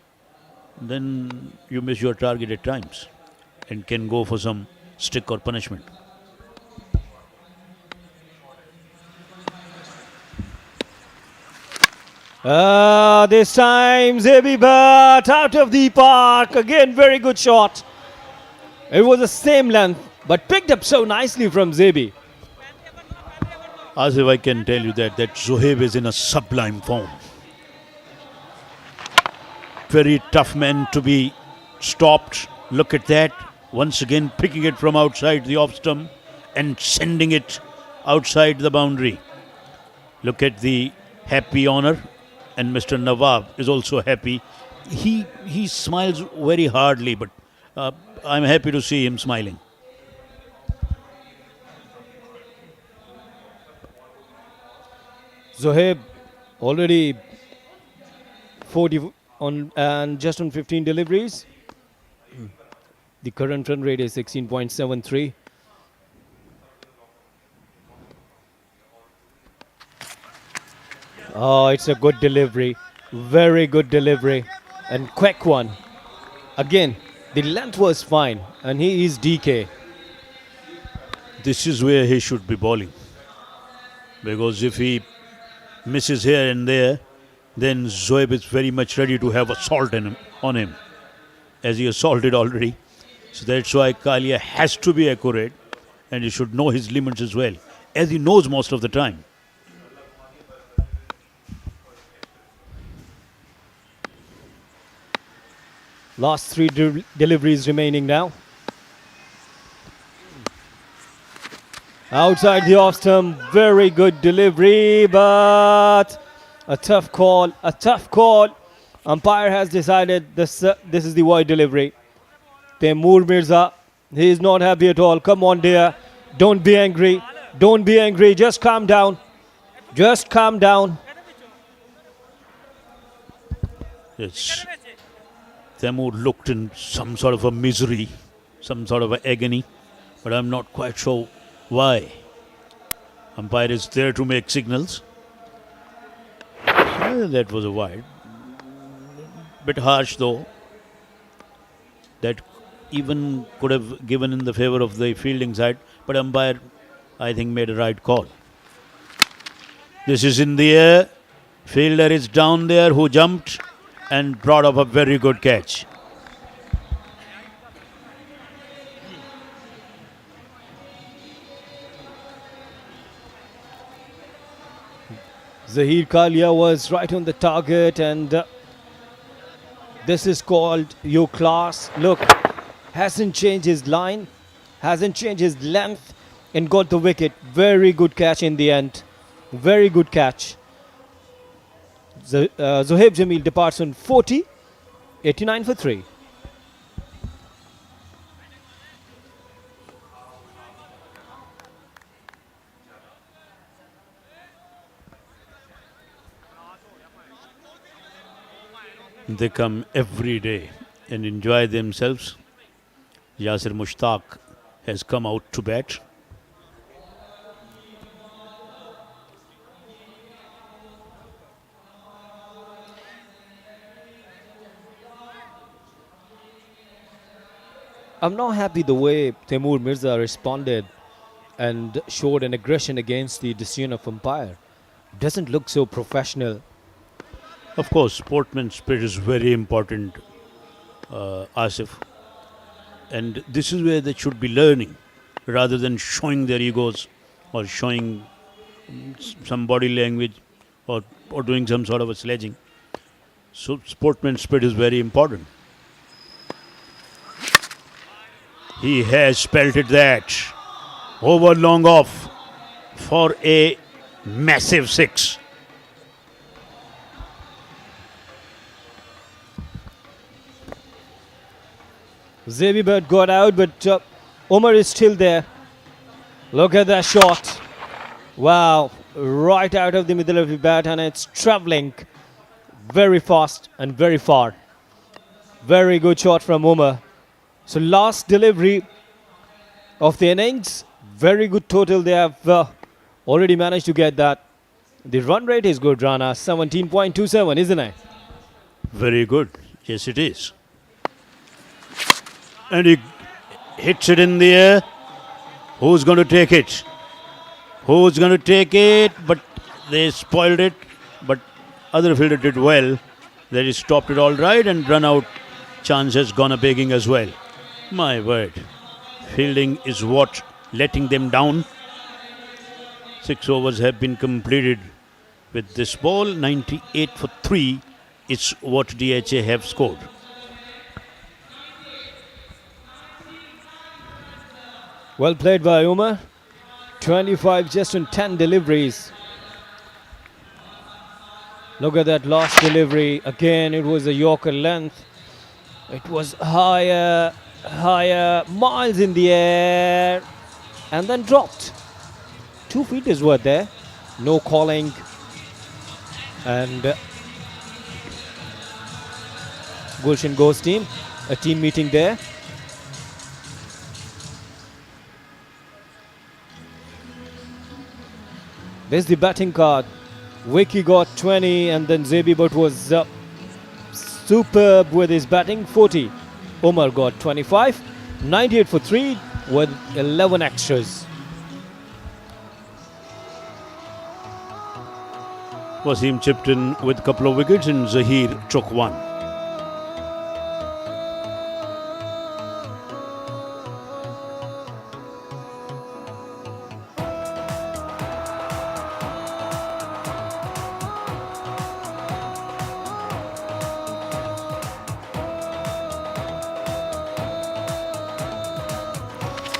then you miss your target at times and can go for some stick or punishment. This time Zebi Bhatt out of the park. Again, very good shot. It was the same length, but picked up so nicely from Zebi. As if I can tell you that Zuhaib is in a sublime form. Very tough man to be stopped. Look at that. Once again picking it from outside the off stump and sending it outside the boundary. Look at the happy owner, and Mr. Nawab is also happy. He smiles very hardly, but I'm happy to see him smiling. Zuhaib already 40 on and just on 15 deliveries. The current run rate is 16.73. Oh, it's a good delivery. Very good delivery. And quick one. Again, the length was fine. And he is DK. This is where he should be bowling. Because if he misses here and there, then Zuhaib is very much ready to have assault on him, as he assaulted already. So that's why Kalia has to be accurate, and he should know his limits as well, as he knows most of the time. Last three deliveries remaining now. Outside the off stump, very good delivery, but a tough call, a tough call. Umpire has decided this is the wide delivery. Taimur Mirza, he is not happy at all. Come on, dear, don't be angry. Don't be angry, just calm down. Just calm down. Yes. Taimur looked in some sort of a misery, some sort of agony, but I'm not quite sure why. Umpire is there to make signals. That was a wide. Bit harsh though. That even could have given in the favor of the fielding side, but umpire, I think, made a right call. This is in the air. Fielder is down there who jumped and brought up a very good catch. Zahir Kalia was right on the target, and this is called your class. Look, hasn't changed his line, hasn't changed his length, and got the wicket. Very good catch in the end. Very good catch. Zohaib Jamil departs on 40, 89 for 3. They come every day and enjoy themselves. Yasir Mushtaq has come out to bat. I'm not happy the way Taimur Mirza responded and showed an aggression against the decision of umpire. Doesn't look so professional. Of course, sportsmanship is very important Asif. And this is where they should be learning rather than showing their egos or showing some body language or doing some sort of a sledging. So sportsman spirit is very important. He has pelted that over long off for a massive 6. Xavi Bird got out, but Omar is still there. Look at that shot. Wow, right out of the middle of the bat, and it's traveling very fast and very far. Very good shot from Omar. So last delivery of the innings, very good total. They have already managed to get that. The run rate is good, Rana, 17.27, isn't it? Very good. Yes, it is. And he hits it in the air. Who's going to take it? Who's going to take it? But they spoiled it. But other fielder did well. They stopped it all right, and run out chance has gone a begging as well. My word. Fielding is what letting them down. 6 overs have been completed with this ball. 98 for 3 is what DHA have scored. Well played by Umar. 25 just on 10 deliveries. Look at that last delivery. Again, it was a Yorker length. It was higher, miles in the air, and then dropped. 2 feet is worth there. No calling. And Gulshan Ghost team, a team meeting there. There's the batting card. Vicky got 20, and then Xavi Bird was superb with his batting, 40. Omar got 25, 98 for 3 with 11 extras. Wasim chipped in with a couple of wickets, and Zahir took 1.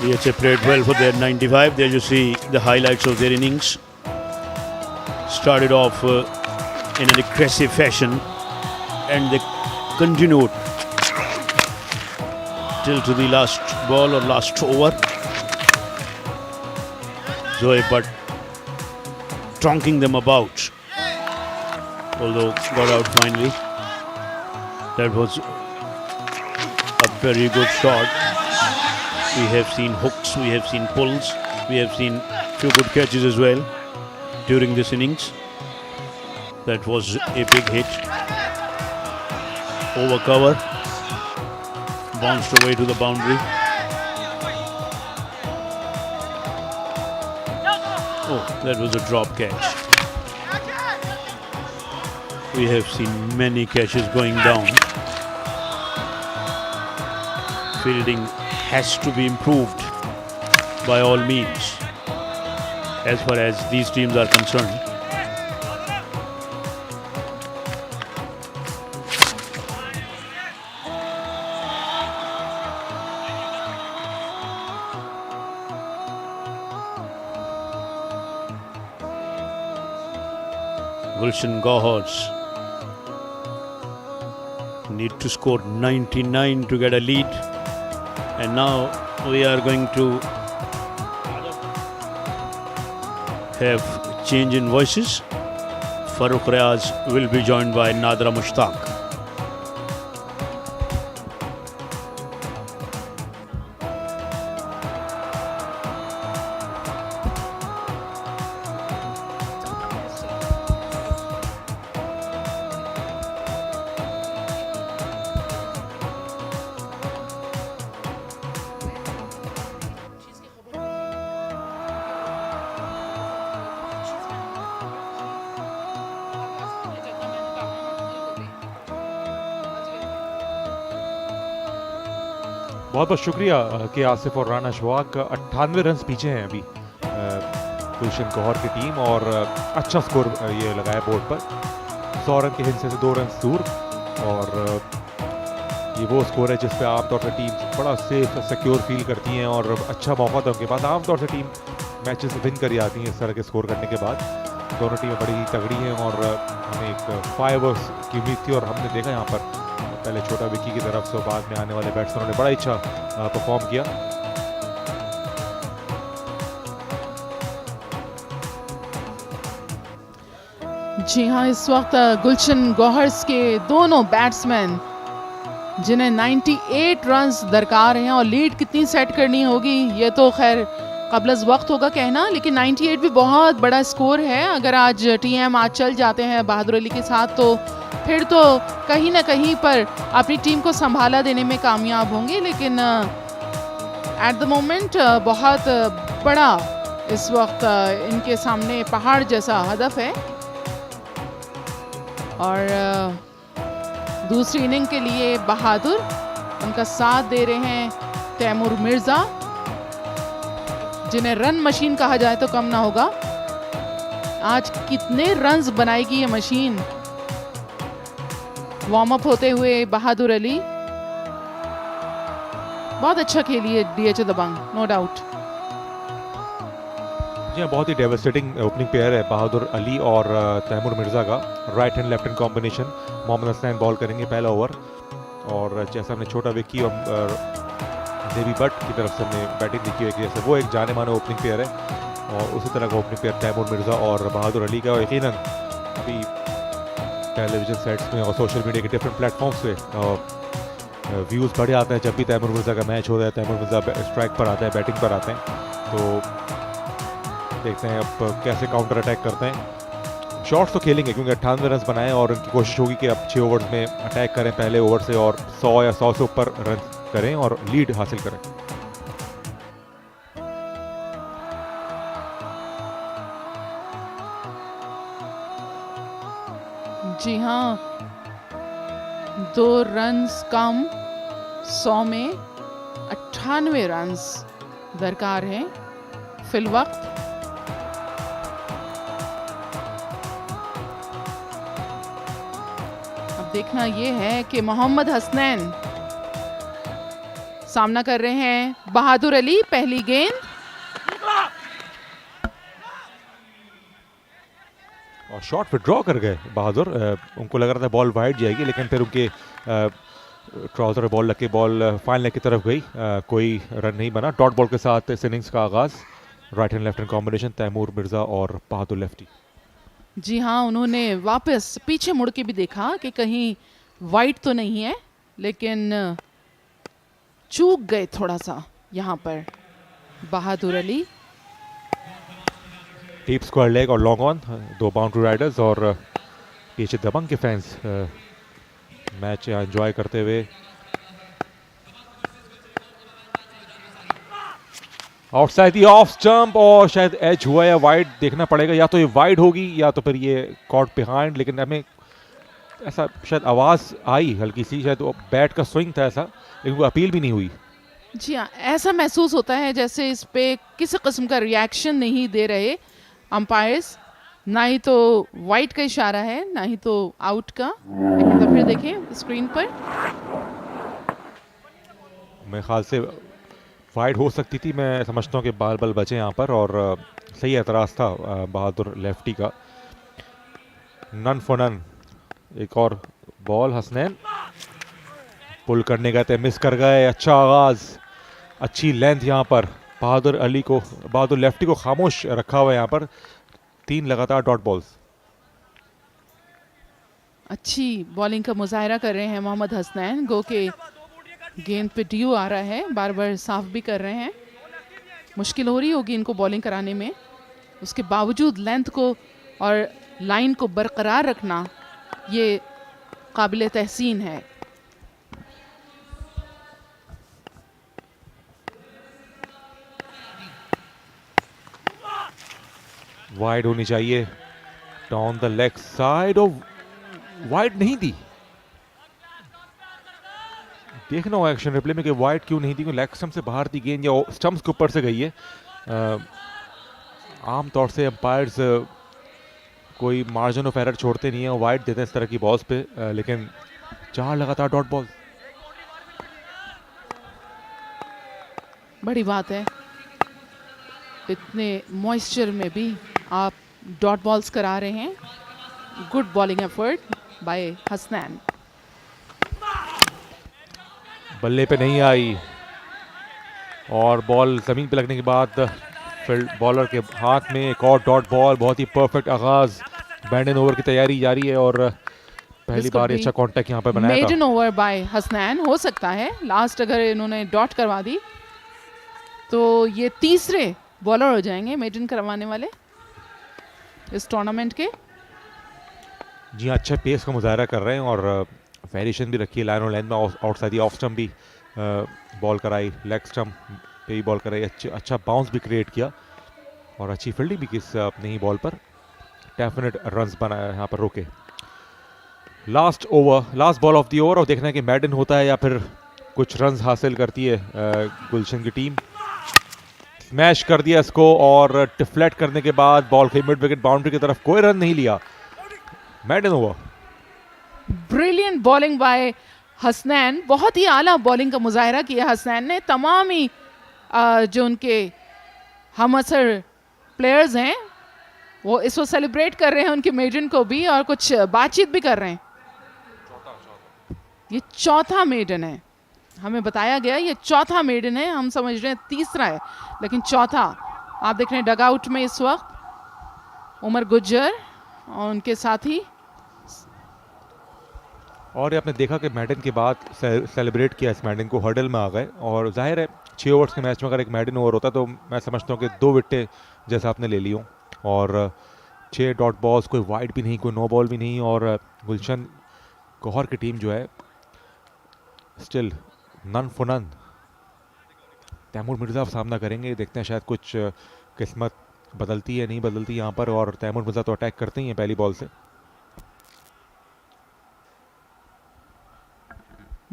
DHA played well for their 95. There you see the highlights of their innings. Started off in an aggressive fashion, and they continued till to the last ball or last over. Zoe but tonking them about, although got out finally. That was a very good shot. We have seen hooks, we have seen pulls, we have seen few good catches as well during this innings. That was a big hit. Over cover, bounced away to the boundary. Oh, that was a drop catch. We have seen many catches going down. Fielding has to be improved by all means as far as these teams are concerned. Gulshan Gahors need to score 99 to get a lead. And now we are going to have change in voices. Farooq Riaz will be joined by Nadra Mushtaq. बहुत बहुत शुक्रिया के आसिफ और Rana शवाक 98 run पीछे हैं अभी गुलशन गौहर की team और अच्छा स्कोर ये लगाया बोर्ड पर 100 रन के हिस्से से 2 रन दूर और ये वो स्कोर है जिस पे आमतौर से टीम बड़ा सेफ सिक्योर फील करती हैं और अच्छा मौका था उनके पास। आमतौर से टीम मैचेस विन कर जाती हैं इस तरह के स्कोर करने के बाद। दोनों टीमें बड़ी तगड़ी हैं और हमें एक फायरवर्क्स की उम्मीद थी और हमने देखा यहाँ पर पहले छोटा विक्की की तरफ से बाद में आने वाले बैट्समैनों ने बड़ा अच्छा परफॉर्म किया। जी हाँ, इस वक्त गुलशन गौहर्स के दोनों बैट्समैन जिन्हें 98 रन्स दरकार हैं और लीड कितनी सेट करनी होगी ये तो खैर कबल वक्त होगा कहना, लेकिन 98 भी बहुत बड़ा स्कोर है। अगर आज टीएम आज चल जाते हैं बहादुर अली के साथ तो फिर तो कहीं ना कहीं पर अपनी टीम को संभाला देने में कामयाब होंगे, लेकिन एट द मोमेंट बहुत बड़ा इस वक्त इनके सामने पहाड़ जैसा हदफ है। और दूसरी इनिंग के लिए बहादुर, उनका साथ दे रहे हैं तैमूर मिर्ज़ा जिन्हें रन मशीन कहा जाए तो कम ना होगा। आज कितने रन्स बनाएगी ये मशीन। वार्म अप होते हुए बहादुर अली बहुत अच्छा खेली है DHA दबंग, नो डाउट। जी हाँ, बहुत ही डेवस्टेटिंग ओपनिंग पेयर है बहादुर अली और तैमूर मिर्ज़ा का। Right hand left hand combination. Mohammad Hasnain ball करेंगे पहला ओवर और जैसा हमने छोटा विक्की और देवी बट की तरफ से हमने बैटिंग देखी है कि जैसे वो एक जाने माने ओपनिंग पेयर है और उसी तरह का ओपनिंग पेयर तैमूर मिर्ज़ा और बहादुर अली का। और यकीनन अभी टेलीविजन सेट्स में और सोशल मीडिया के डिफरेंट प्लेटफॉर्म्स पे व्यूज़ बढ़े आते हैं जब भी तैमूर मिर्ज़ा का मैच होता है। तैमूर मिर्ज़ा स्ट्राइक पर आते हैं, बैटिंग पर आते हैं, तो देखते हैं अब कैसे काउंटर अटैक करते हैं। शॉट्स तो खेलेंगे क्योंकि 98 रन बनाए और उनकी कोशिश होगी कि अब 6 ओवर्स में अटैक करें पहले ओवर से और 100 या 100 से ऊपर रन करें और लीड हासिल करें। जी हाँ, 2 रन्स कम 100 में 98 रन्स दरकार हैं फिल वक्त। अब देखना ये है कि मोहम्मद हसनैन सामना कर रहे हैं बहादुर अली। पहली गेंद और शॉट विड्रॉ कर गए बहादुर। उनको लग रहा था बॉल वाइड जाएगी लेकिन फिर उनके ट्राउजर बॉल लग के बॉल फाइन लेग की तरफ गई। कोई रन नहीं बना। डॉट बॉल के साथ इस इनिंग्स का आगाज। Right hand left hand combination Taimur Mirza और बहादुर लेफ्टी। जी हाँ, उन्होंने वापस पीछे मुड़ के भी देखा कि कहीं वाइड तो नहीं है, लेकिन चूक गए थोड़ा सा यहाँ पर बहादुर अली। डीप स्क्वायर लेग और लॉन्ग ऑन, 2 बाउंड्री राइडर्स और DHA दबंग के फैंस मैच एंजॉय करते हुए। आउटसाइड दी ऑफ स्टंप और शायद एज हुआ या वाइड देखना पड़ेगा, या तो ये वाइड होगी या तो फिर ये कॉट बिहाइंड, लेकिन हमें ऐसा शायद आवाज़ आई हल्की सी, शायद वो बैट का स्विंग था ऐसा, लेकिन वो अपील भी नहीं हुई। जी हाँ, ऐसा महसूस होता है जैसे इस पे किसी किस्म का रिएक्शन नहीं दे रहे अंपायर्स। ना ही तो वाइड का इशारा है ना ही तो आउट का। लेकिन तो फिर देखें स्क्रीन पर, मेरे ख्याल से वाइड हो सकती थी। मैं समझता हूँ कि बाल बल बचे यहाँ पर और सही एतराज़ था बहादुर लेफ्टी का। None for none. एक और बॉल हसनैन पुल करने गए थे, मिस कर गए। अच्छा आगाज़, अच्छी लेंथ यहाँ पर। बहादुर अली को, बहादुर लेफ्टी को खामोश रखा हुआ है यहाँ पर। 3 लगातार डॉट बॉल्स। अच्छी बॉलिंग का मुजाहरा कर रहे हैं मोहम्मद हसनैन। गो के गेंद पे ड्यू आ रहा है, बार बार साफ भी कर रहे हैं। मुश्किल हो रही होगी इनको बॉलिंग कराने में, उसके बावजूद लेंथ को और लाइन को बरकरार रखना ये काबिल तहसीन है। वाइड होनी चाहिए डाउन द लेग साइड, और वाइड नहीं दी। देखना होगा एक्शन रिप्ले में कि वाइड क्यों नहीं थी, क्योंकि लेग स्टंप से बाहर थी गेंद या स्टंप्स के ऊपर से गई है। आम तौर से एम्पायर्स कोई मार्जिन ऑफ एरर छोड़ते नहीं है, वाइड देते हैं इस तरह की बॉल्स पे, लेकिन 4 लगातार डॉट बॉल। बड़ी बात है, इतने मॉइस्चर में भी आप डॉट बॉल्स करा रहे हैं। Good bowling effort bye Hasnain. बल्ले पे नहीं आई और बॉल ज़मीन पे लगने के बाद फील्ड बॉलर के हाथ में एक और डॉट बॉल। बहुत ही परफेक्ट आगाज, बैंड एंड ओवर की तैयारी जारी है और पहली बार अच्छा कांटेक्ट यहाँ पे बनाया था। मेडन ओवर बाय हसनैन हो सकता है, लास्ट अगर इन्होंने डॉट करवा दी तो ये तीसरे बॉलर हो जाएंगे मेडन करवाने वाले इस टूर्नामेंट के। जी हाँ, अच्छा पेस का मुजाहरा कर रहे हैं और वेरिएशन भी रखी है लाइन और लेंथ में। आउटसाइड ऑफ स्टंप भी बॉल कराई, लेग स्टंप पे भी बॉल कराई, अच्छा बाउंस भी क्रिएट किया और अच्छी फील्डिंग भी की अपने ही बॉल पर। डेफिनेट रन्स बनाया यहाँ पर रोके। Last over, last ball of the over और देखना है कि मैडन होता है या फिर कुछ रन्स हासिल करती है गुलशन की टीम। स्मैश कर दिया इसको और डिफ्लेक्ट करने के बाद बॉल के मिड विकेट बाउंड्री की तरफ, कोई रन नहीं लिया। मैडन over. Brilliant bowling bye Hasnain, बहुत ही आला बॉलिंग का मुजाहरा किया हसनैन ने। तमाम ही जो उनके हमअसर प्लेयर्स हैं वो इसको सेलिब्रेट कर रहे हैं, उनके मेडन को भी, और कुछ बातचीत भी कर रहे हैं। ये चौथा मेडन है, हमें बताया गया ये चौथा मेडन है, हम समझ रहे हैं तीसरा है लेकिन चौथा। आप देख रहे हैं डगआउट में इस वक्त उमर गुज्जर और उनके साथी। और ये आपने देखा कि मैडन के बाद सेलिब्रेट किया इस मैडन को, हर्डल में आ गए और जाहिर है 6 ओवर्स के मैच में अगर एक मैडन ओवर होता तो मैं समझता हूँ कि 2 विकेटें जैसा आपने ले ली हो और 6 डॉट बॉल्स, कोई वाइड भी नहीं, कोई नो बॉल भी नहीं और गुलशन गौहर की टीम जो है still none for none. Taimur Mirza सामना करेंगे, देखते हैं शायद कुछ किस्मत बदलती है नहीं बदलती यहाँ पर। और तैमूर मिर्ज़ा तो अटैक करते ही हैं पहली बॉल से।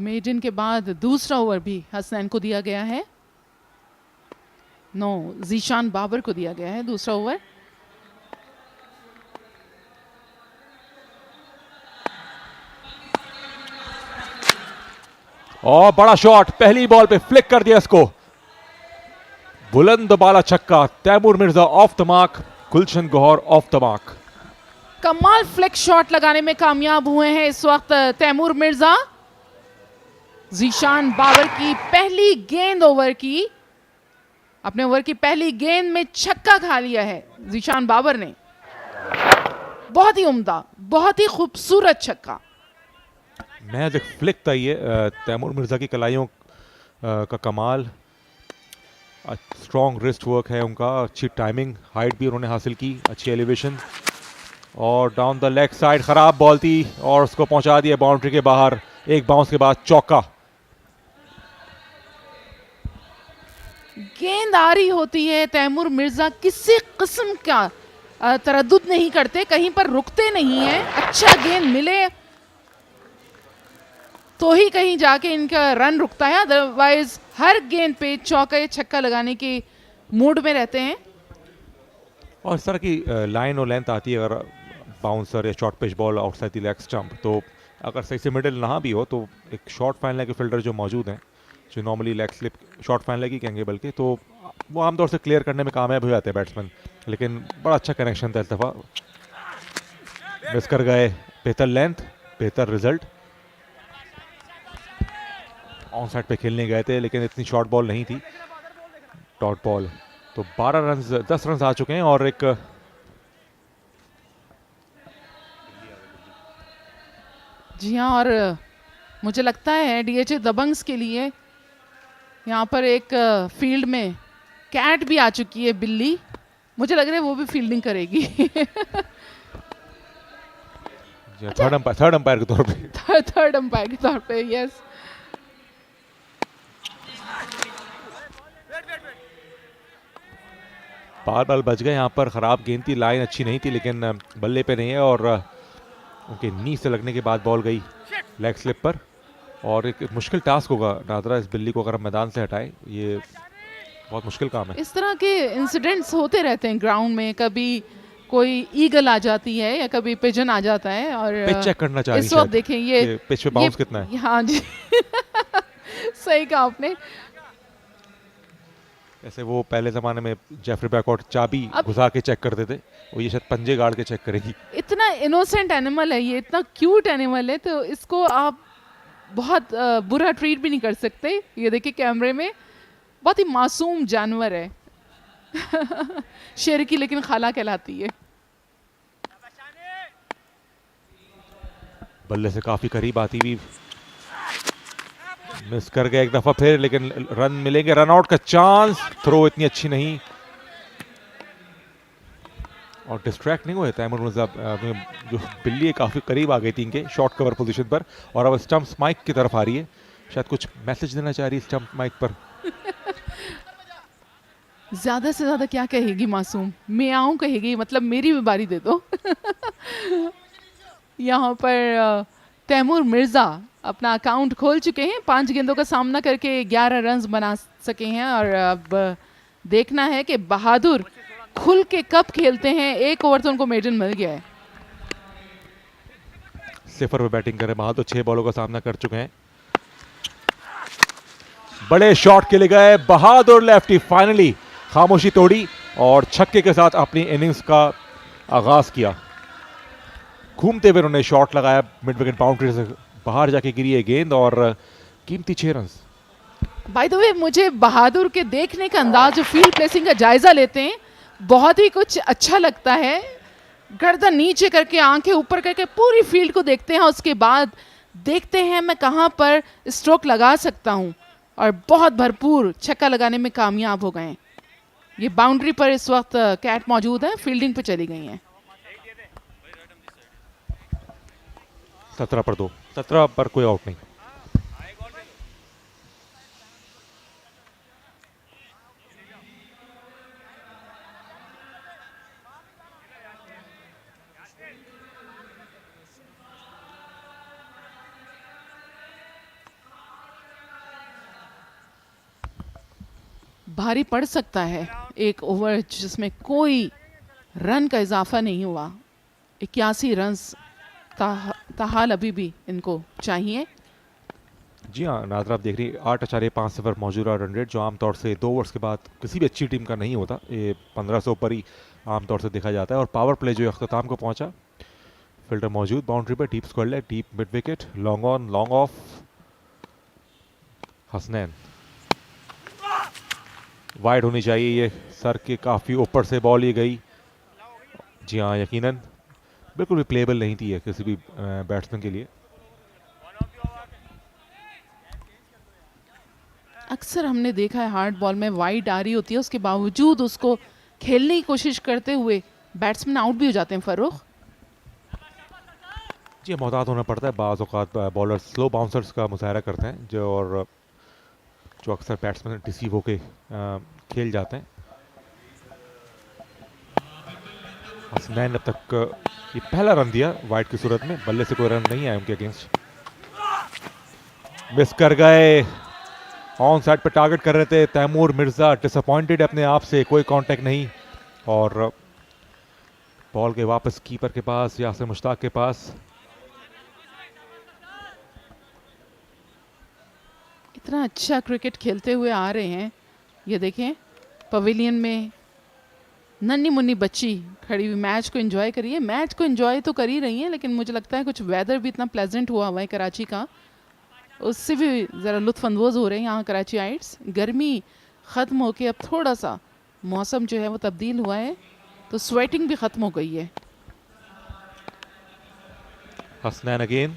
मेडन के बाद दूसरा ओवर भी हसनैन को दिया गया है, जीशान बाबर को दिया गया है दूसरा ओवर। और बड़ा शॉट, पहली बॉल पे फ्लिक कर दिया इसको, बुलंद बाला छक्का। Taimur Mirza off the mark, Gulshan Gohar off the mark. कमाल फ्लिक शॉट लगाने में कामयाब हुए हैं इस वक्त तैमूर मिर्जा। जीशान बाबर की पहली गेंद ओवर की, अपने ओवर की पहली गेंद में छक्का खा लिया है जीशान बाबर ने। बहुत ही उम्दा, बहुत ही खूबसूरत छक्का। मैं देख फ्लिक था ये तैमूर मिर्जा की कलाइयों का कमाल। स्ट्रॉन्ग रिस्ट वर्क है उनका, अच्छी टाइमिंग, हाइट भी उन्होंने हासिल की, अच्छी एलिवेशन और डाउन द लेग साइड खराब बॉल थी और उसको पहुंचा दिया बाउंड्री के बाहर। एक बाउंस के बाद चौका। गेंद आ रही होती है, तैमूर मिर्जा किसी किस्म का तरद्दुद नहीं करते, कहीं पर रुकते नहीं हैं। अच्छा गेंद मिले तो ही कहीं जाके इनका रन रुकता है, अदरवाइज हर गेंद पे चौका या छक्का लगाने के मूड में रहते हैं। और इस तरह की लाइन और लेंथ आती है अगर बाउंसर या short pitch ball outside the leg stump, तो अगर सही से मिडिल ना भी हो तो एक शॉर्ट फाइन लेग के फील्डर जो मौजूद हैं, जो normally leg slip short fine leg ही कहेंगे बल्कि, तो वो आमतौर से क्लियर करने में कामयाब हो जाते हैं बैट्समैन। लेकिन बड़ा अच्छा कनेक्शन था इस दफ़ा, मिस कर गए। बेहतर लेंथ, बेहतर रिजल्ट। ऑन साइड पे खेलने गए थे लेकिन इतनी शॉर्ट बॉल नहीं थी, डॉट बॉल। तो 10 रन आ चुके हैं और एक जी हाँ, और मुझे लगता है डीएचए दबंग्स के लिए यहाँ पर एक फील्ड में कैट भी आ चुकी है, बिल्ली। मुझे लग रहा है वो भी फील्डिंग करेगी। थर्ड अंपायर के तौर पे, थर्ड अंपायर के तौर पे, यस। बाल बच गए यहाँ पर, खराब गेंद थी, लाइन अच्छी नहीं थी लेकिन बल्ले पे नहीं है और उनके नी से लगने के बाद बॉल गई लेग स्लिप पर। और एक मुश्किल टास्क होगा नादरा इस बिल्ली को अगर हम मैदान से हटाएं, ये बहुत मुश्किल काम है। इस तरह के इंसिडेंट्स होते रहते हैं ग्राउंड में, कभी कोई ईगल आ जाती है या कभी पिजन आ जाता है। और पिच चेक करना चाहिए इस वक्त देखें ये पिच पे बाउंस कितना है। हाँ जी सही कहा आपने। ऐसे वो पहले ज़माने में जेफरी बैकआउट चाबी घुसा के चेक करते थे, वो ये शायद पंजे गाड़ के चेक करेगी। इतना इनोसेंट एनिमल है ये, इतना क्यूट एनिमल है, तो इसको आप बहुत बुरा ट्रीट भी नहीं कर सकते। ये देखिए कैमरे में, बहुत ही मासूम जानवर है शेर की लेकिन खाला कहलाती है। बल्ले से काफ़ी करीब आती हुई मिस कर गया एक दफ़ा फिर, लेकिन रन मिलेंगे, रन आउट का चांस। थ्रो इतनी अच्छी नहीं और डिस्ट्रैक्ट नहीं हुए तैमूर मुज़म्मिल, जो बिल्ली है काफ़ी करीब आ गई थी इनके शॉर्ट कवर पोजीशन पर, और अब स्टंप्स माइक की तरफ आ रही है, शायद कुछ मैसेज देना चाह रही है स्टंप माइक पर। ज्यादा से ज्यादा क्या कहेगी मासूम, मैं आऊं कहेगी, मतलब मेरी भी बारी दे दो यहाँ पर तैमूर मिर्जा अपना अकाउंट खोल चुके हैं, 5 गेंदों का सामना करके 11 रन बना सके हैं। और अब देखना है कि बहादुर खुल के कब खेलते हैं। एक ओवर तो उनको मेडन मिल गया है। सिफर पे बैटिंग करे बहादुर, 6 बॉलों का सामना कर चुके हैं। बड़े शॉट के लिए गए बहादुर, लेफ्टी फाइनली खामोशी तोड़ी और छक्के के साथ अपनी इनिंग्स का आगाज किया। घूमते हुए उन्होंने शॉट लगाया, मिड विकेट बाउंड्री से बाहर जाके गिरी है गेंद और कीमती 6 रन। बाय द वे मुझे बहादुर के देखने का अंदाज, जो फील्ड प्लेसिंग का जायजा लेते हैं, बहुत ही कुछ अच्छा लगता है। गर्दन नीचे करके आंखें ऊपर करके पूरी फील्ड को देखते हैं, उसके बाद देखते हैं मैं कहां पर स्ट्रोक लगा सकता हूं, और बहुत भरपूर छक्का लगाने में कामयाब हो गए। ये बाउंड्री पर इस वक्त कैट मौजूद है, फील्डिंग पे चली गई हैं। 17 पर 2, 17 पर कोई आउट नहीं। भारी पड़ सकता है एक ओवर जिसमें कोई रन का इजाफा नहीं हुआ। 81 रन ताहाल अभी भी इनको चाहिए। जी हाँ नादरा, आप देख रही 8.5 पर मौजूदा रन रेट, जो आमतौर से 2 ओवर्स के बाद किसी भी अच्छी टीम का नहीं होता। ये 1500 पर ही आमतौर से देखा जाता है। और पावर प्ले जो अख्ताम को पहुंचा, फील्डर मौजूद बाउंड्री पर, deep square leg, deep mid wicket, long on long off. Hasnain wide होनी चाहिए, ये सर के काफ़ी ऊपर से बॉल ये गई। जी हाँ यकीनन बिल्कुल भी प्लेबल नहीं थी है किसी भी बैट्समैन के लिए। अक्सर हमने देखा है हार्ड बॉल में वाइड आ रही होती है, उसके बावजूद उसको खेलने की कोशिश करते हुए बैट्समैन आउट भी हो जाते हैं। फर्रुख जी मोहतात होना पड़ता है, बाज़ औक़ात बॉलर स्लो बाउंसर्स का मुजाहरा करते हैं, जो अक्सर बैट्समैन डिसीव होके खेल जाते हैं। हसनैन अब तक ये पहला रन दिया वाइड की सूरत में, बल्ले से कोई रन नहीं आया उनके अगेंस्ट। मिस कर गए, ऑन साइड पे टारगेट कर रहे थे तैमूर मिर्जा, डिसअपॉइंटेड अपने आप से, कोई कांटेक्ट नहीं। और बॉल के वापस कीपर के पास, यासिर मुश्ताक के पास। इतना अच्छा क्रिकेट खेलते हुए आ रहे हैं। ये देखें पवेलियन में नन्ही मुन्नी बच्ची खड़ी हुई मैच को एंजॉय करिए। मैच को एंजॉय तो कर ही रही हैं, लेकिन मुझे लगता है कुछ वेदर भी इतना प्लेजेंट हुआ है कराची का, उससे भी ज़रा लुत्फानंदोज हो रहे हैं यहाँ कराची आइट्स। गर्मी ख़त्म होके अब थोड़ा सा मौसम जो है वो तब्दील हुआ है, तो स्वेटिंग भी ख़त्म हो गई है। हसनैन अगेन,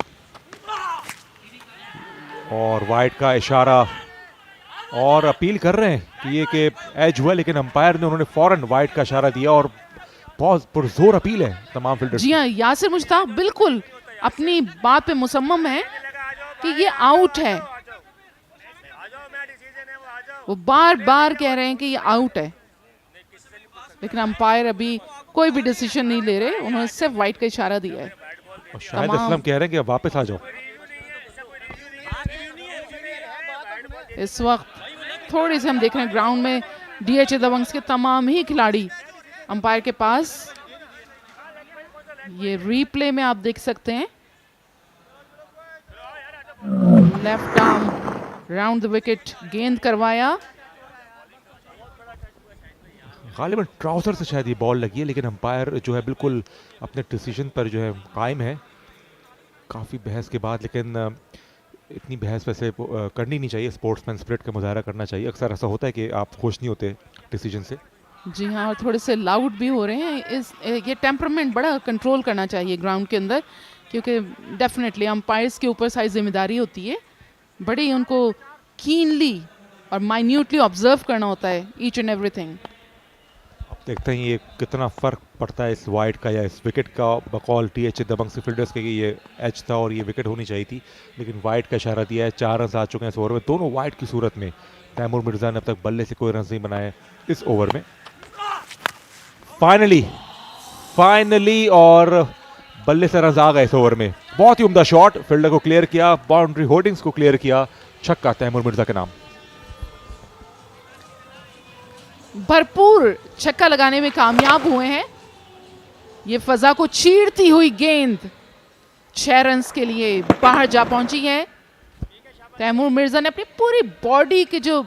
और वाइड का इशारा, और अपील कर रहे हैं कि ये कि एज हुआ, लेकिन अंपायर ने उन्होंने फौरन वाइड का इशारा दिया, और बहुत पुरजोर अपील है तमाम फील्डर्स। जी हाँ, यासिर मुश्ताक बिल्कुल अपनी बात पे मुसम्मम है कि ये आउट है। वो बार बार कह रहे हैं कि ये आउट है, लेकिन अंपायर अभी कोई भी डिसीजन नहीं ले रहे, उन्होंने सिर्फ वाइड का इशारा दिया है। और शायद असलम कह रहे हैं कि वापस आ जाओ। इस वक्त थोड़ी सी हम देख रहे हैं ग्राउंड में DHA दबंग्स के तमाम ही खिलाड़ी अंपायर के पास। ये रीप्ले में आप देख सकते हैं, left arm round the wicket गेंद करवाया। गालिबन ट्राउजर से शायद ये बॉल लगी है, लेकिन अंपायर जो है बिल्कुल अपने डिसीजन पर जो है कायम है काफ़ी बहस के बाद। लेकिन इतनी बहस वैसे करनी नहीं चाहिए, स्पोर्ट्समैन स्पिरिट का मुजाहरा करना चाहिए। अक्सर ऐसा होता है कि आप खुश नहीं होते डिसीजन से। जी हाँ, और थोड़े से लाउड भी हो रहे हैं। ये टेम्परामेंट बड़ा कंट्रोल करना चाहिए ग्राउंड के अंदर, क्योंकि डेफिनेटली अंपायर्स के ऊपर सारी जिम्मेदारी होती है। बड़ी उनको कीनली और माइन्यूटली ऑब्जर्व करना होता है ईच एंड एवरीथिंग। देखते हैं ये कितना फ़र्क पड़ता है इस वाइड का या इस विकेट का। बकौल DHA दबंग्स के फील्डर्स के ये एच था और ये विकेट होनी चाहिए थी, लेकिन वाइड का इशारा दिया है। 4 रन आ चुके हैं इस ओवर में, दोनों वाइड की सूरत में। तैमूर मिर्ज़ा ने अब तक बल्ले से कोई रन नहीं बनाए इस ओवर में। फाइनली और बल्ले से रन आ गए इस ओवर में। बहुत ही उम्दा शॉट, फील्डर को क्लियर किया, बाउंड्री होर्डिंग्स को क्लियर किया, छक्का तैमूर मिर्ज़ा के नाम। भरपूर छक्का लगाने में कामयाब हुए हैं। ये फजा को चीरती हुई गेंद 6 रन के लिए बाहर जा पहुंची है। तैमूर मिर्जा ने अपनी पूरी बॉडी के जो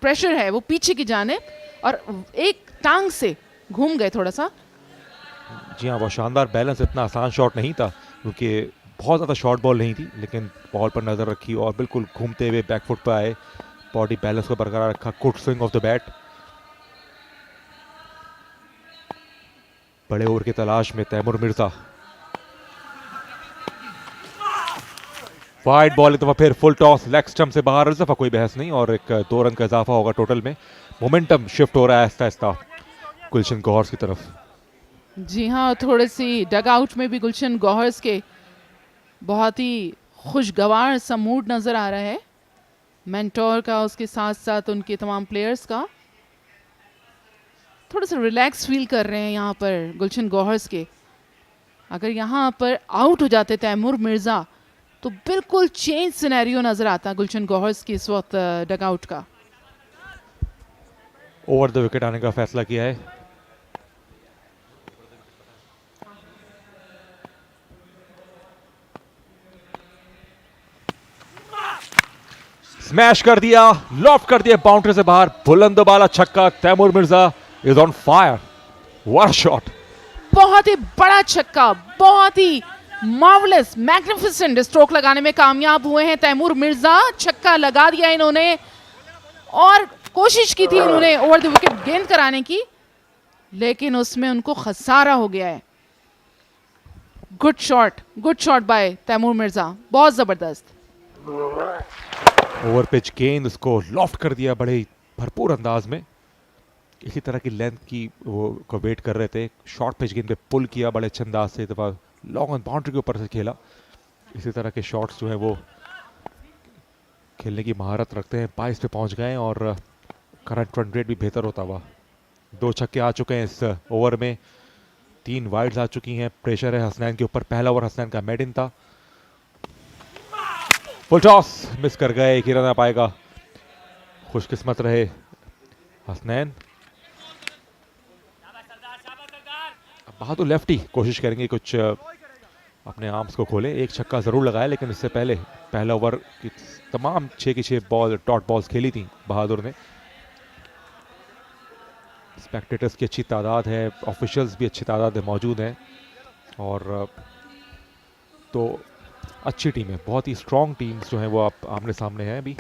प्रेशर है वो पीछे की जानिब और एक टांग से घूम गए थोड़ा सा। जी हाँ, बहुत शानदार बैलेंस। इतना आसान शॉट नहीं था क्योंकि बहुत ज़्यादा शॉर्ट बॉल नहीं थी, लेकिन बॉल पर नज़र रखी और बिल्कुल घूमते हुए बैकफुट पर आए, बॉडी बैलेंस को बरकरार रखा। Good swing of the bat. बड़े ओवर की तलाश में तैमूर मिर्जा। वाइड बॉल, एक दफा फिर फुल टॉस, लेग स्टंप से बाहर। इस दफा कोई बहस नहीं और एक 2 रन का इजाफा होगा टोटल में। मोमेंटम शिफ्ट हो रहा है आहिस्ता आहिस्ता गुलशन गौहर की तरफ। जी हाँ, थोड़ी सी डग आउट में भी गुलशन गौहर के बहुत ही खुशगवार सा मूड नजर आ रहा है, मेंटोर का, उसके साथ साथ उनके तमाम प्लेयर्स का। थोड़ा सा रिलैक्स फील कर रहे हैं यहाँ पर गुलशन गौहर के। अगर यहाँ पर आउट हो जाते तैमूर मिर्ज़ा तो बिल्कुल चेंज सिनेरियो नजर आता गुलशन गौहर की इस वक्त डग आउट का। ओवर द विकेट आने का फैसला किया है। स्मैश कर दिया, लॉफ्ट कर दिया बाउंड्री से बाहर, बुलंद बाला छक्का। Taimur Mirza is on fire. What shot! बहुत ही बड़ा छक्का, बहुत ही मार्वलस मैग्निफिसेंट स्ट्रोक लगाने में कामयाब हुए हैं तैमूर मिर्जा। छक्का लगा दिया इन्होंने और कोशिश की थी इन्होंने ओवर द विकेट गेंद कराने की, लेकिन उसमें उनको खसारा हो गया है। Good shot by Taimur Mirza, बहुत जबरदस्त। ओवर पिच गेंद उसको लॉफ्ट कर दिया बड़े भरपूर अंदाज में। इसी तरह की लेंथ की वो को वेट कर रहे थे। शॉर्ट पिच गेंद पे पुल किया बड़े अच्छे अंदाज से, दफा लॉन्ग ऑन बाउंड्री के ऊपर से खेला। इसी तरह के शॉट्स जो है वो खेलने की महारत रखते हैं। 22 पे पहुंच गए और करंट रन रेट भी बेहतर होता हुआ। 2 छक्के आ चुके हैं इस ओवर में, 3 वाइड्स आ चुकी हैं। प्रेशर है हसनैन के ऊपर। पहला ओवर हसनैन का मेड इन था। फुल टॉस मिस कर गए, एक ही रन आ पाएगा। खुशकिस्मत रहे हसनैन। बहादुर लेफ्टी कोशिश करेंगे कुछ अपने आर्म्स को खोले। एक छक्का जरूर लगाया, लेकिन इससे पहले पहला ओवर की तमाम 6 की 6 बॉल डॉट बॉल्स खेली थी बहादुर ने। स्पेक्टेटर्स की अच्छी तादाद है, ऑफिशियल्स भी अच्छी तादाद में मौजूद हैं और तो अच्छी टीम है। बहुत ही स्ट्रॉन्ग टीम्स जो हैं वो आप आमने सामने हैं अभी।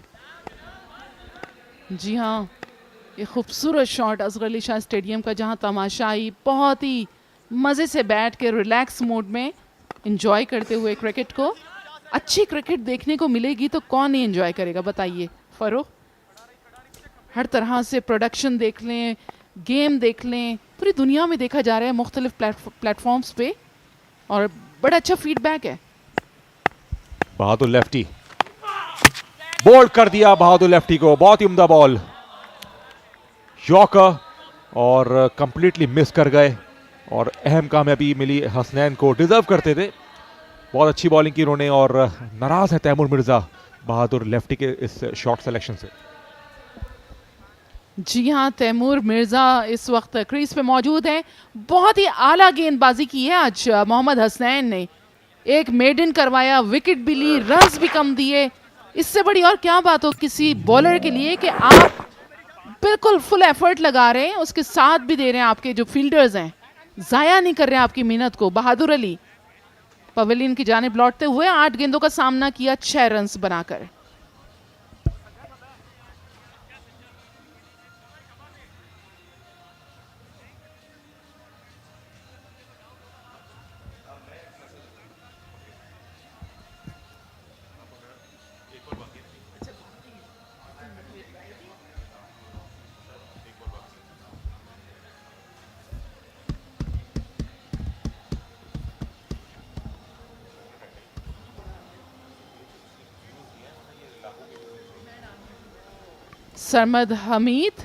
जी हाँ, ये खूबसूरत शॉट असगर अली शाह स्टेडियम का, जहाँ तमाशाई बहुत ही मज़े से बैठ के रिलैक्स मोड में एंजॉय करते हुए क्रिकेट को। अच्छी क्रिकेट देखने को मिलेगी तो कौन नहीं एंजॉय करेगा, बताइए फरो। हर तरह से प्रोडक्शन देख लें, गेम देख लें, पूरी दुनिया में देखा जा रहा है मुख्तलिफ प्लेटफॉर्म्स पे और बड़ा अच्छा फीडबैक है। बहादुर लेफ्टी बोल्ड कर दिया, बहादुर लेफ्टी को, बहुत ही उम्दा बॉल। यॉर्कर और कंप्लीटली मिस कर गए और अहम कामयाबी मिली हसनैन को। डिजर्व करते थे, बहुत अच्छी बॉलिंग की उन्होंने और नाराज है तैमूर मिर्जा। बहादुर लेफ्टी के इस शॉट सिलेक्शन से। जी हाँ, तैमूर मिर्ज़ा इस वक्त क्रीज पे मौजूद हैं। बहुत ही आला गेंदबाजी की है आज मोहम्मद हसनैन ने। एक मेडन करवाया, विकेट भी ली, रन्स भी कम दिए। इससे बड़ी और क्या बात हो किसी बॉलर के लिए कि आप बिल्कुल फुल एफर्ट लगा रहे हैं, उसके साथ भी दे रहे हैं आपके जो फील्डर्स हैं, ज़ाया नहीं कर रहे हैं आपकी मेहनत को। बहादुर अली पवेलियन की जानिब लौटते हुए 8 गेंदों का सामना किया 6 रन्स बनाकर। सरमद हमीद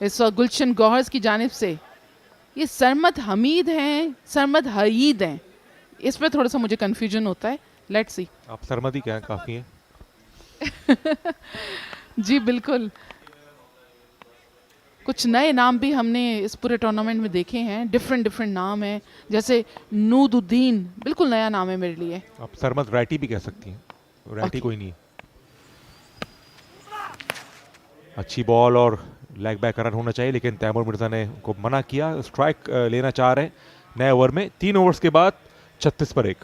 इस वक्त गुलशन गौहर्स की जानिब से। ये सरमद हमीद हैं, सरमद हईद हैं, इस पर थोड़ा सा मुझे कंफ्यूजन होता है। Let's see. आप सरमदी क्या काफ़ी हैं। जी बिल्कुल, कुछ नए नाम भी हमने इस पूरे टूर्नामेंट में देखे हैं, डिफरेंट नाम हैं, जैसे नूदुद्दीन बिल्कुल नया नाम है मेरे लिए। आप सरमद राइटी भी कह सकती हैं, राइटी कोई नहीं है। अच्छी बॉल और लेग बैक रन होना चाहिए, लेकिन तैमूर मिर्ज़ा ने उनको मना किया। स्ट्राइक लेना चाह रहे हैं नए ओवर में। 3 ओवर्स के बाद 36 पर 1।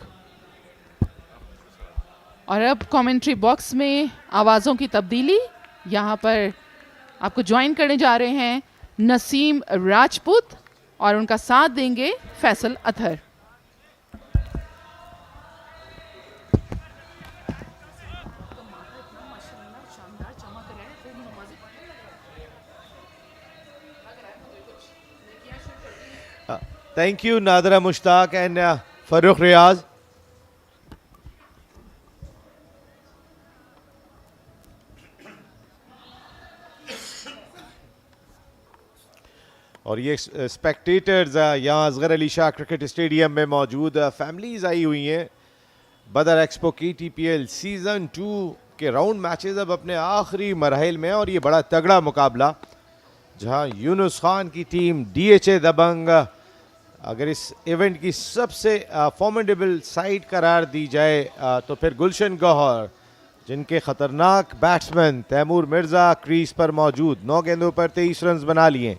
और अब कमेंट्री बॉक्स में आवाज़ों की तब्दीली। यहाँ पर आपको ज्वाइन करने जा रहे हैं नसीम राजपूत और उनका साथ देंगे Faisal Athar. Thank you, Nadira Mushtaq and Farooq Riaz. और ये स्पेक्टेटर्स यहाँ असगर अली शाह क्रिकेट स्टेडियम में मौजूद फैमिलीज आई हुई हैं। बदर एक्सपो KTPL सीज़न 2 के राउंड मैचेस अब अपने आखिरी मरहल में, और ये बड़ा तगड़ा मुकाबला जहाँ यूनुस खान की टीम DHA दबंग अगर इस इवेंट की सबसे फॉर्मिडेबल साइड करार दी जाए तो फिर गुलशन गौहर, जिनके ख़तरनाक बैट्समैन तैमूर मिर्ज़ा क्रीज पर मौजूद, 9 गेंदों पर 23 रन बना लिए।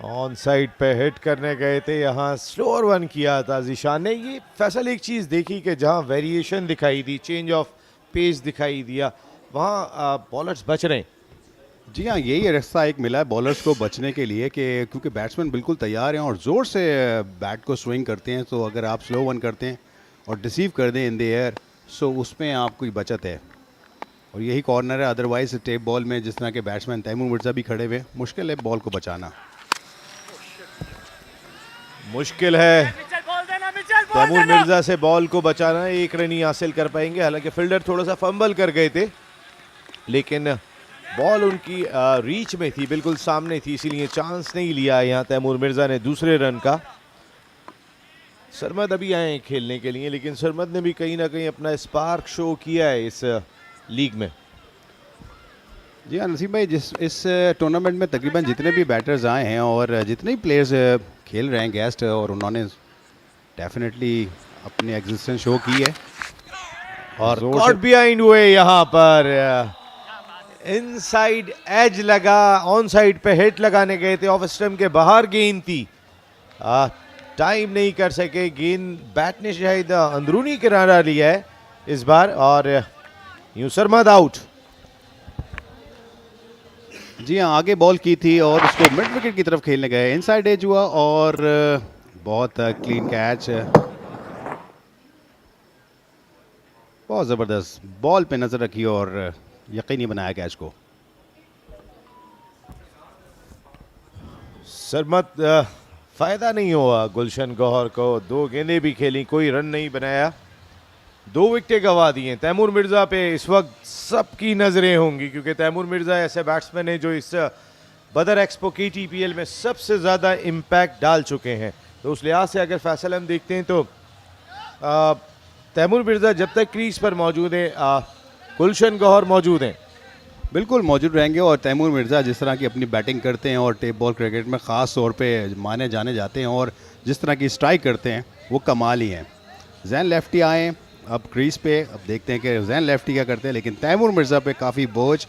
ऑन साइड पे हिट करने गए थे, यहाँ स्लोअर वन किया था ज़िशान ने। ये फैसल एक चीज़ देखी कि जहाँ वेरिएशन दिखाई दी, चेंज ऑफ पेस दिखाई दिया, वहाँ बॉलर्स बच रहे हैं। जी हाँ, यही रास्ता एक मिला है बॉलर्स को बचने के लिए कि क्योंकि बैट्समैन बिल्कुल तैयार हैं और ज़ोर से बैट को स्विंग करते हैं, तो अगर आप स्लो वन करते हैं और डिसीव कर दें इन द एयर, सो उसमें आपकी बचत है। और यही कॉर्नर है, अदरवाइज टेप बॉल में जिस तरह के बैट्समैन तैमूर मिर्ज़ा भी खड़े हुए, मुश्किल है बॉल को बचाना। मुश्किल है तैमूर मिर्ज़ा से बॉल को बचाना, 1 रन ही हासिल कर पाएंगे। हालांकि फील्डर थोड़ा सा फंबल कर गए थे, लेकिन बॉल उनकी रीच में थी, बिल्कुल सामने थी, इसीलिए चांस नहीं लिया यहाँ तैमूर मिर्ज़ा ने दूसरे रन का। सरमद अभी आए हैं खेलने के लिए, लेकिन सरमद ने भी कहीं ना कहीं अपना स्पार्क शो किया है इस लीग में। जी हाँ नसीम भाई, इस टूर्नामेंट में तकरीबन जितने भी बैटर्स आए हैं और जितने भी प्लेयर्स खेल रहे हैं गेस्ट, और उन्होंने डेफिनेटली अपनी एग्जिस्टेंस शो की है। और कॉट बिहाइंड हुए यहाँ पर, इनसाइड एज लगा, ऑन साइड पे हिट लगाने गए थे, ऑफ स्टंप के बाहर गेंद थी, टाइम नहीं कर सके। गेंद बैट ने शायद अंदरूनी किनारा लिया है इस बार, और यूं सरमद आउट। जी हाँ, आगे बॉल की थी और उसको मिड विकेट की तरफ खेलने गए, इनसाइड एज हुआ और बहुत क्लीन कैच, बहुत ज़बरदस्त बॉल पे नज़र रखी और यकीनी बनाया कैच को। सरमद फ़ायदा नहीं हुआ गुलशन गौहर को, 2 गेंदें भी खेली, कोई रन नहीं बनाया, 2 विकेटें गंवा दी हैं। तैमूर मिर्ज़ा पे इस वक्त सबकी नज़रें होंगी, क्योंकि तैमूर मिर्ज़ा ऐसे बैट्समैन हैं जो इस बदर एक्सपो KTPL में सबसे ज़्यादा इम्पैक्ट डाल चुके हैं। तो उस लिहाज से अगर फैसल हम देखते हैं तो तैमूर मिर्ज़ा जब तक क्रीज पर मौजूद हैं, गुलशन गौहर मौजूद हैं, बिल्कुल मौजूद रहेंगे। और तैमूर मिर्ज़ा जिस तरह की अपनी बैटिंग करते हैं और टेप बॉल क्रिकेट में ख़ास तौर पे माने जाने जाते हैं और जिस तरह की स्ट्राइक करते हैं वो कमाल ही हैं। जैन लेफ्टी आए अब क्रीज पे, अब देखते हैं कि जैन लेफ्टी क्या करते हैं, लेकिन तैमूर मिर्ज़ा पे काफ़ी बोझ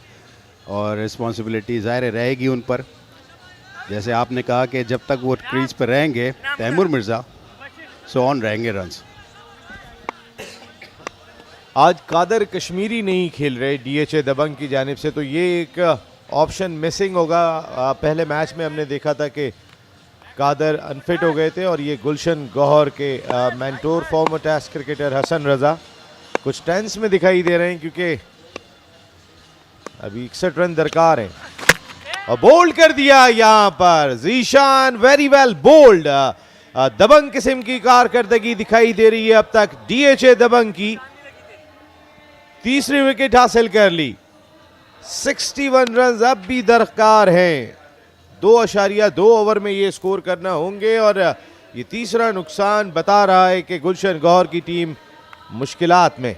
और रिस्पॉन्सिबिलिटी ज़ाहिर रहेगी उन पर। जैसे आपने कहा कि जब तक वो क्रीज पर रहेंगे तैमूर मिर्ज़ा, सो ऑन रहेंगे रन्स। आज कादर कश्मीरी नहीं खेल रहे DHA दबंग की जानिब से, तो ये एक ऑप्शन मिसिंग होगा। पहले मैच में हमने देखा था कि कादर अनफिट हो गए थे और ये गुलशन गौहर के mentor former test cricketer Hasan Raza कुछ टेंस में दिखाई दे रहे हैं क्योंकि अभी 61 रन दरकार हैं। और बोल्ड कर दिया यहाँ पर जीशान, वेरी वेल बोल्ड। दबंग किस्म की कारकर्दगी दिखाई दे रही है अब तक DHA दबंग की। तीसरी विकेट हासिल कर ली। 61 रन अब भी दरकार हैं। 2.2 ओवर में ये स्कोर करना होंगे और ये तीसरा नुकसान बता रहा है कि गुलशन गौहर की टीम मुश्किलात में।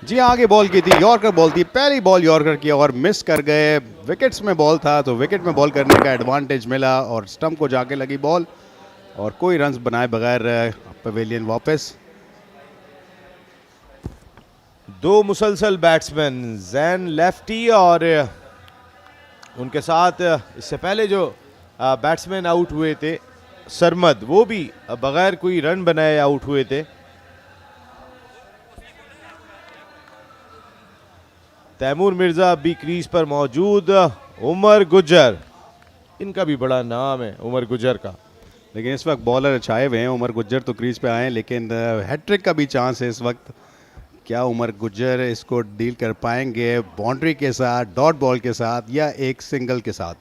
जी आगे बॉल की थी, यॉर्कर बॉल थी, पहली बॉल यॉर्कर की और मिस कर गए। विकेट्स में बॉल था तो विकेट में बॉल करने का एडवांटेज मिला और स्टंप को जाके लगी बॉल और कोई रन्स बनाए बगैर पवेलियन वापस। दो मुसलसल बैट्समैन जैन लेफ्टी और उनके साथ इससे पहले जो बैट्समैन आउट हुए थे सरमद, वो भी बगैर कोई रन बनाए आउट हुए थे। तैमूर मिर्ज़ा भी क्रीज पर मौजूद। उमर गुज्जर, इनका भी बड़ा नाम है उमर गुज्जर का, लेकिन इस वक्त बॉलर छाए हुए हैं। उमर गुज्जर तो क्रीज पे आए हैं लेकिन हैट्रिक का भी चांस है इस वक्त। क्या उमर गुज्जर इसको डील कर पाएंगे बाउंड्री के साथ, डॉट बॉल के साथ या एक सिंगल के साथ?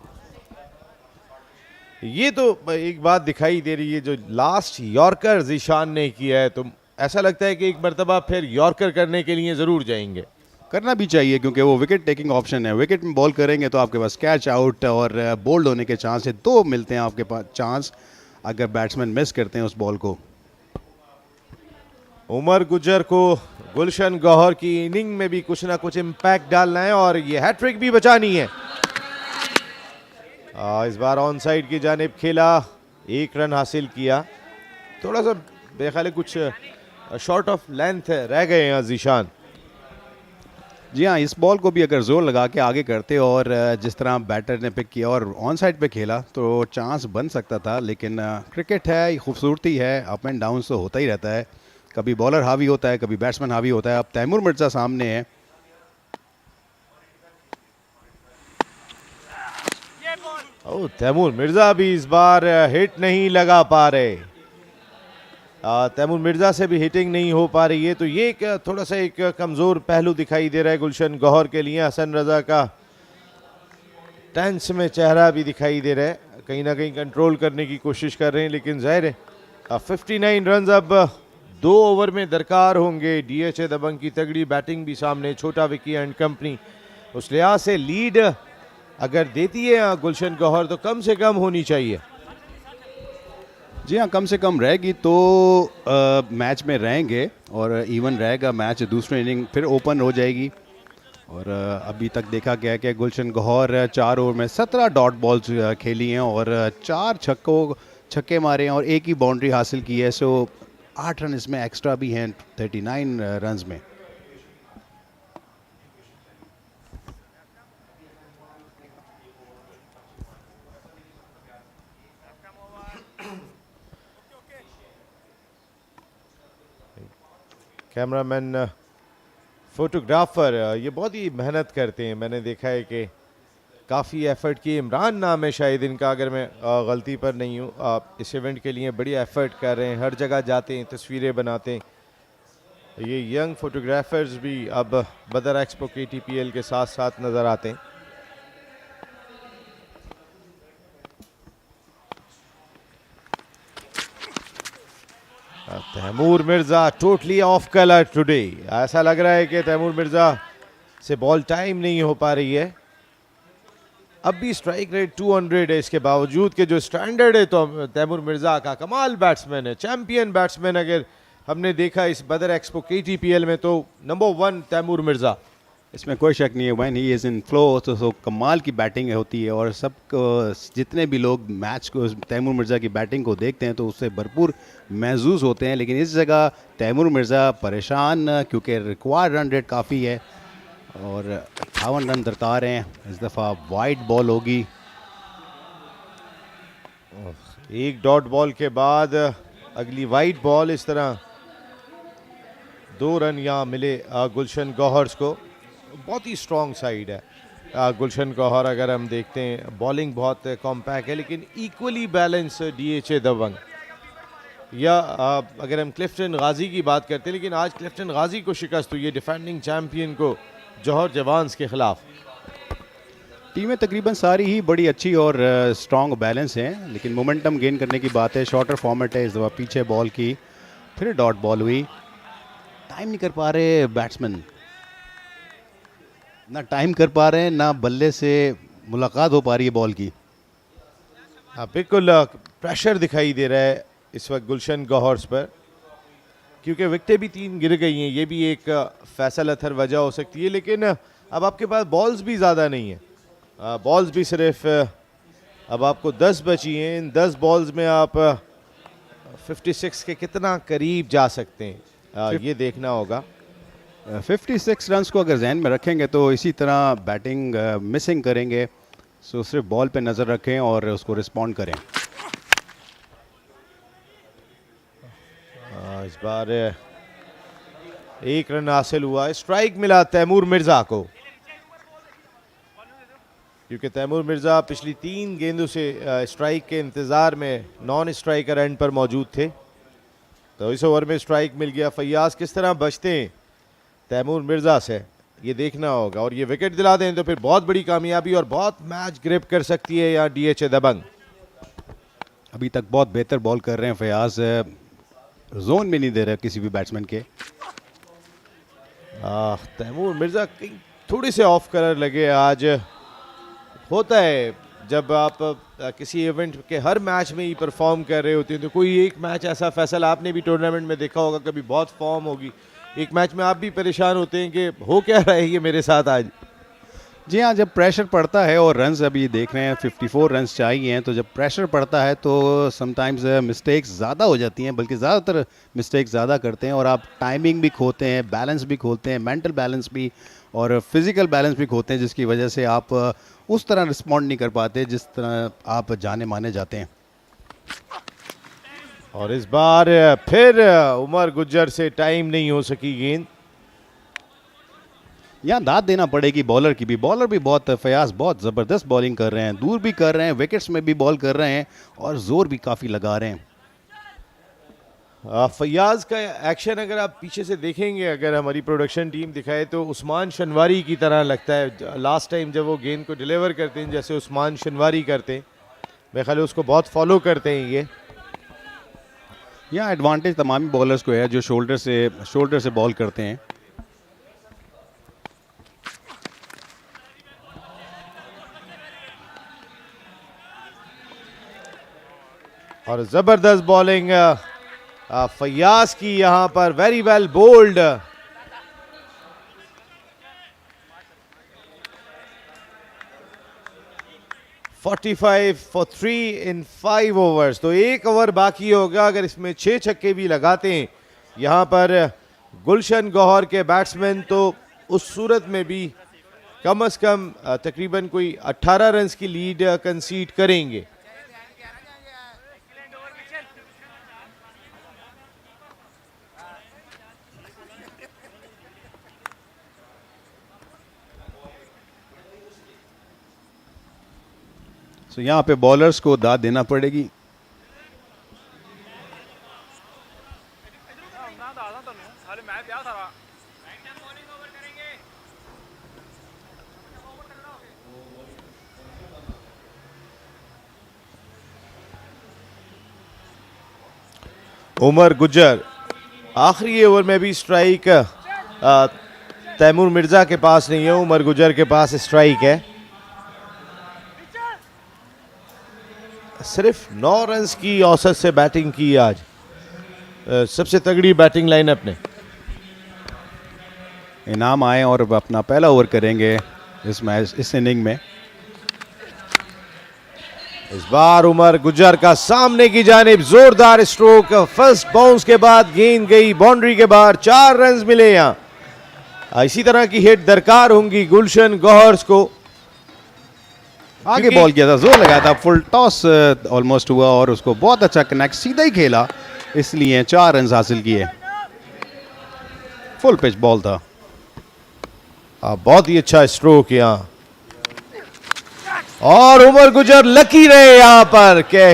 ये तो एक बात दिखाई दे रही है, जो लास्ट यॉर्कर जीशान ने किया है तो ऐसा लगता है कि एक मरतबा फिर यॉर्कर करने के लिए ज़रूर जाएंगे। करना भी चाहिए क्योंकि वो विकेट टेकिंग ऑप्शन है। विकेट में बॉल करेंगे तो आपके पास कैच आउट और बोल्ड होने के चांस है। 2 मिलते हैं आपके पास चांस अगर बैट्समैन मिस करते हैं उस बॉल को। उमर गुज्जर को गुलशन गौहर की इनिंग में भी कुछ ना कुछ इम्पैक्ट डालना है और ये हैट्रिक भी बचानी है। इस बार ऑन साइड की जानिब खेला, 1 रन हासिल किया। थोड़ा सा बेख्याल कुछ शॉर्ट ऑफ लेंथ रह गए हैं जीशान। जी हाँ, इस बॉल को भी अगर जोर लगा के आगे करते और जिस तरह बैटर ने पिक किया और ऑन साइड पे खेला तो चांस बन सकता था, लेकिन क्रिकेट है, खूबसूरती है, अप एंड डाउन तो होता ही रहता है। कभी बॉलर हावी होता है, कभी बैट्समैन हावी होता है। अब तैमूर मिर्ज़ा सामने है। तैमूर मिर्ज़ा भी इस बार हिट नहीं लगा पा रहे। तैमूर मिर्ज़ा से भी हिटिंग नहीं हो पा रही है, तो ये एक थोड़ा सा एक कमज़ोर पहलू दिखाई दे रहा है गुलशन गौहर के लिए। हसन रजा का टेंस में चेहरा भी दिखाई दे रहा है, कहीं ना कहीं कंट्रोल करने की कोशिश कर रहे हैं, लेकिन जाहिर है 59 रन अब 2 ओवर में दरकार होंगे। DHA दबंग की तगड़ी बैटिंग भी सामने, छोटा विकी एंड कंपनी। उस लिहाज से लीड अगर देती है गुलशन गौहर तो कम से कम होनी चाहिए। जी हाँ, कम से कम रहेगी तो मैच में रहेंगे और इवन रहेगा मैच। दूसरी इनिंग फिर ओपन हो जाएगी और अभी तक देखा गया कि गुलशन गौहर 4 ओवर में 17 डॉट बॉल्स खेली हैं और 4 छक्के मारे हैं और 1 ही बाउंड्री हासिल की है। सो 8 रन इसमें एक्स्ट्रा भी हैं 39 रन्स में। कैमरामैन, फोटोग्राफर ये बहुत ही मेहनत करते हैं। मैंने देखा है कि काफ़ी एफ़र्ट की। इमरान नाम है शायद इनका, अगर मैं गलती पर नहीं हूँ। आप इस इवेंट के लिए बड़ी एफ़र्ट कर रहे हैं, हर जगह जाते हैं, तस्वीरें बनाते हैं। ये यंग फोटोग्राफर्स भी अब बदर एक्सपो KTPL के साथ साथ नज़र आते हैं। Taimur Mirza totally off colour today. ऐसा लग रहा है कि तैमूर मिर्ज़ा से बॉल टाइम नहीं हो पा रही है। अब भी स्ट्राइक रेट 200 है, इसके बावजूद के जो स्टैंडर्ड है तो तैमूर मिर्ज़ा का कमाल बैट्समैन है, चैम्पियन बैट्समैन। अगर हमने देखा इस बदर एक्सपो KTPL में तो नंबर 1 तैमूर मिर्ज़ा, इसमें कोई शक नहीं है। When he is in flow तो कमाल की बैटिंग होती है और सब जितने भी लोग मैच को तैमूर मिर्ज़ा की बैटिंग को देखते हैं तो उससे भरपूर महसूस होते हैं। लेकिन इस जगह तैमूर मिर्ज़ा परेशान क्योंकि रिक्वायर्ड रन रेट काफ़ी है और 58 रन दरकार हैं। इस दफ़ा वाइड बॉल होगी। एक डॉट बॉल के बाद अगली वाइड बॉल। इस तरह 2 रन यहाँ मिले गुलशन गौहर्स को। बहुत ही स्ट्रॉन्ग साइड है गुलशन गौहर। अगर हम देखते हैं बॉलिंग बहुत कॉम्पैक्ट है लेकिन इक्वली बैलेंस DHA दबंग। या अगर हम क्लिफ्टन गाजी की बात करते हैं, लेकिन आज क्लिफ्टन गाजी को शिकस्त हुई है डिफेंडिंग चैम्पियन को जौहर जवान्स के खिलाफ। टीमें तकरीबन सारी ही बड़ी अच्छी और स्ट्रॉन्ग बैलेंस हैं, लेकिन मोमेंटम गेन करने की बात है। शॉर्टर फॉर्मेट है इस दफ़ा। पीछे बॉल की फिर डॉट बॉल हुई। टाइम नहीं कर पा रहे बैट्समैन, ना टाइम कर पा रहे हैं ना बल्ले से मुलाकात हो पा रही है बॉल की। हाँ बिल्कुल प्रेशर दिखाई दे रहा है इस वक्त गुलशन गौहर्स पर, क्योंकि विकेटें भी 3 गिर गई हैं। ये भी एक फैसल अथर वजह हो सकती है। लेकिन अब आपके पास बॉल्स भी ज़्यादा नहीं है। बॉल्स भी सिर्फ अब आपको 10 बची हैं। इन 10 बॉल्स में आप 56 के कितना करीब जा सकते हैं ये देखना होगा। 56 रन्स को अगर जहन में रखेंगे तो इसी तरह बैटिंग मिसिंग करेंगे। सो सिर्फ बॉल पे नज़र रखें और उसको रिस्पॉन्ड करें। इस बार 1 रन हासिल हुआ है। स्ट्राइक मिला तैमूर मिर्ज़ा को, क्योंकि तैमूर मिर्ज़ा पिछली 3 गेंदों से स्ट्राइक के इंतज़ार में नॉन स्ट्राइकर एंड पर मौजूद थे। तो इस ओवर में स्ट्राइक मिल गया। फैयाज किस तरह बचते हैं तैमूर मिर्ज़ा से ये देखना होगा, और ये विकेट दिला दें तो फिर बहुत बड़ी कामयाबी और बहुत मैच ग्रिप कर सकती है यहाँ DHA दबंग। अभी तक बहुत बेहतर बॉल कर रहे हैं फयाज, जोन में नहीं दे रहे किसी भी बैट्समैन के। तैमूर मिर्ज़ा थोड़े से ऑफ कलर लगे आज। होता है जब आप किसी इवेंट के हर मैच में ही परफॉर्म कर रहे होते हैं तो कोई एक मैच ऐसा फैसला आपने भी टूर्नामेंट में देखा होगा, कभी बहुत फॉर्म होगी, एक मैच में आप भी परेशान होते हैं कि हो क्या रहा है ये मेरे साथ आज। जी हाँ, जब प्रेशर पड़ता है और रन्स अभी देख रहे हैं 54 रन्स चाहिए हैं, तो जब प्रेशर पड़ता है तो समटाइम्स मिस्टेक्स ज़्यादा हो जाती हैं, बल्कि ज़्यादातर मिस्टेक्स ज़्यादा करते हैं और आप टाइमिंग भी खोते हैं, बैलेंस भी खोते हैं, मेंटल बैलेंस भी और फिज़िकल बैलेंस भी खोते हैं, जिसकी वजह से आप उस तरह रिस्पॉन्ड नहीं कर पाते जिस तरह आप जाने माने जाते हैं। और इस बार फिर उमर गुज्जर से टाइम नहीं हो सकी गेंद। यहाँ दाद देना पड़ेगी बॉलर की भी। बॉलर भी बहुत फयाज बहुत ज़बरदस्त बॉलिंग कर रहे हैं, दूर भी कर रहे हैं, विकेट्स में भी बॉल कर रहे हैं और ज़ोर भी काफ़ी लगा रहे हैं। फयाज का एक्शन अगर आप पीछे से देखेंगे, अगर हमारी प्रोडक्शन टीम दिखाए तो उस्मान शनवारी की तरह लगता है। लास्ट टाइम जब वो गेंद को डिलीवर करते हैं जैसे उस्मान शनवारी करते हैं, मेरे ख्याल उसको बहुत फॉलो करते हैं ये। यहाँ एडवांटेज तमाम बॉलर्स को है जो शोल्डर से बॉल करते हैं। और ज़बरदस्त बॉलिंग फयाज की यहाँ पर, very well bold. $45 for 3 in 5 overs। तो 1 ओवर बाकी होगा। अगर इसमें 6 छक्के भी लगाते हैं यहाँ पर गुलशन गौहर के बैट्समैन, तो उस सूरत में भी कम से कम तकरीबन कोई 18 रन्स की लीड कंसीड करेंगे। तो यहाँ पे बॉलर्स को दाद देना पड़ेगी। उमर गुज्जर आखिरी ओवर में भी स्ट्राइक तैमूर मिर्ज़ा के पास नहीं है, उमर गुज्जर के पास स्ट्राइक है। सिर्फ 9 रन की औसत से बैटिंग की आज। सबसे तगड़ी बैटिंग लाइनअप ने। इनाम आए और अपना पहला ओवर करेंगे इस मैच, इस इनिंग में। इस बार उमर गुज्जर का सामने की जानिब जोरदार स्ट्रोक, फर्स्ट बाउंस के बाद गेंद गई बाउंड्री के बाहर, 4 रन मिले। यहाँ इसी तरह की हिट दरकार होंगी गुलशन गौहर को। आगे बॉल किया था, जोर लगाया था, फुल टॉस ऑलमोस्ट हुआ और उसको बहुत अच्छा कनेक्ट सीधा ही खेला, इसलिए 4 रन हासिल किए। फुल पिच बॉल था। बहुत ही अच्छा स्ट्रोक यहाँ, और उमर गुज्जर लकी रहे यहाँ पर के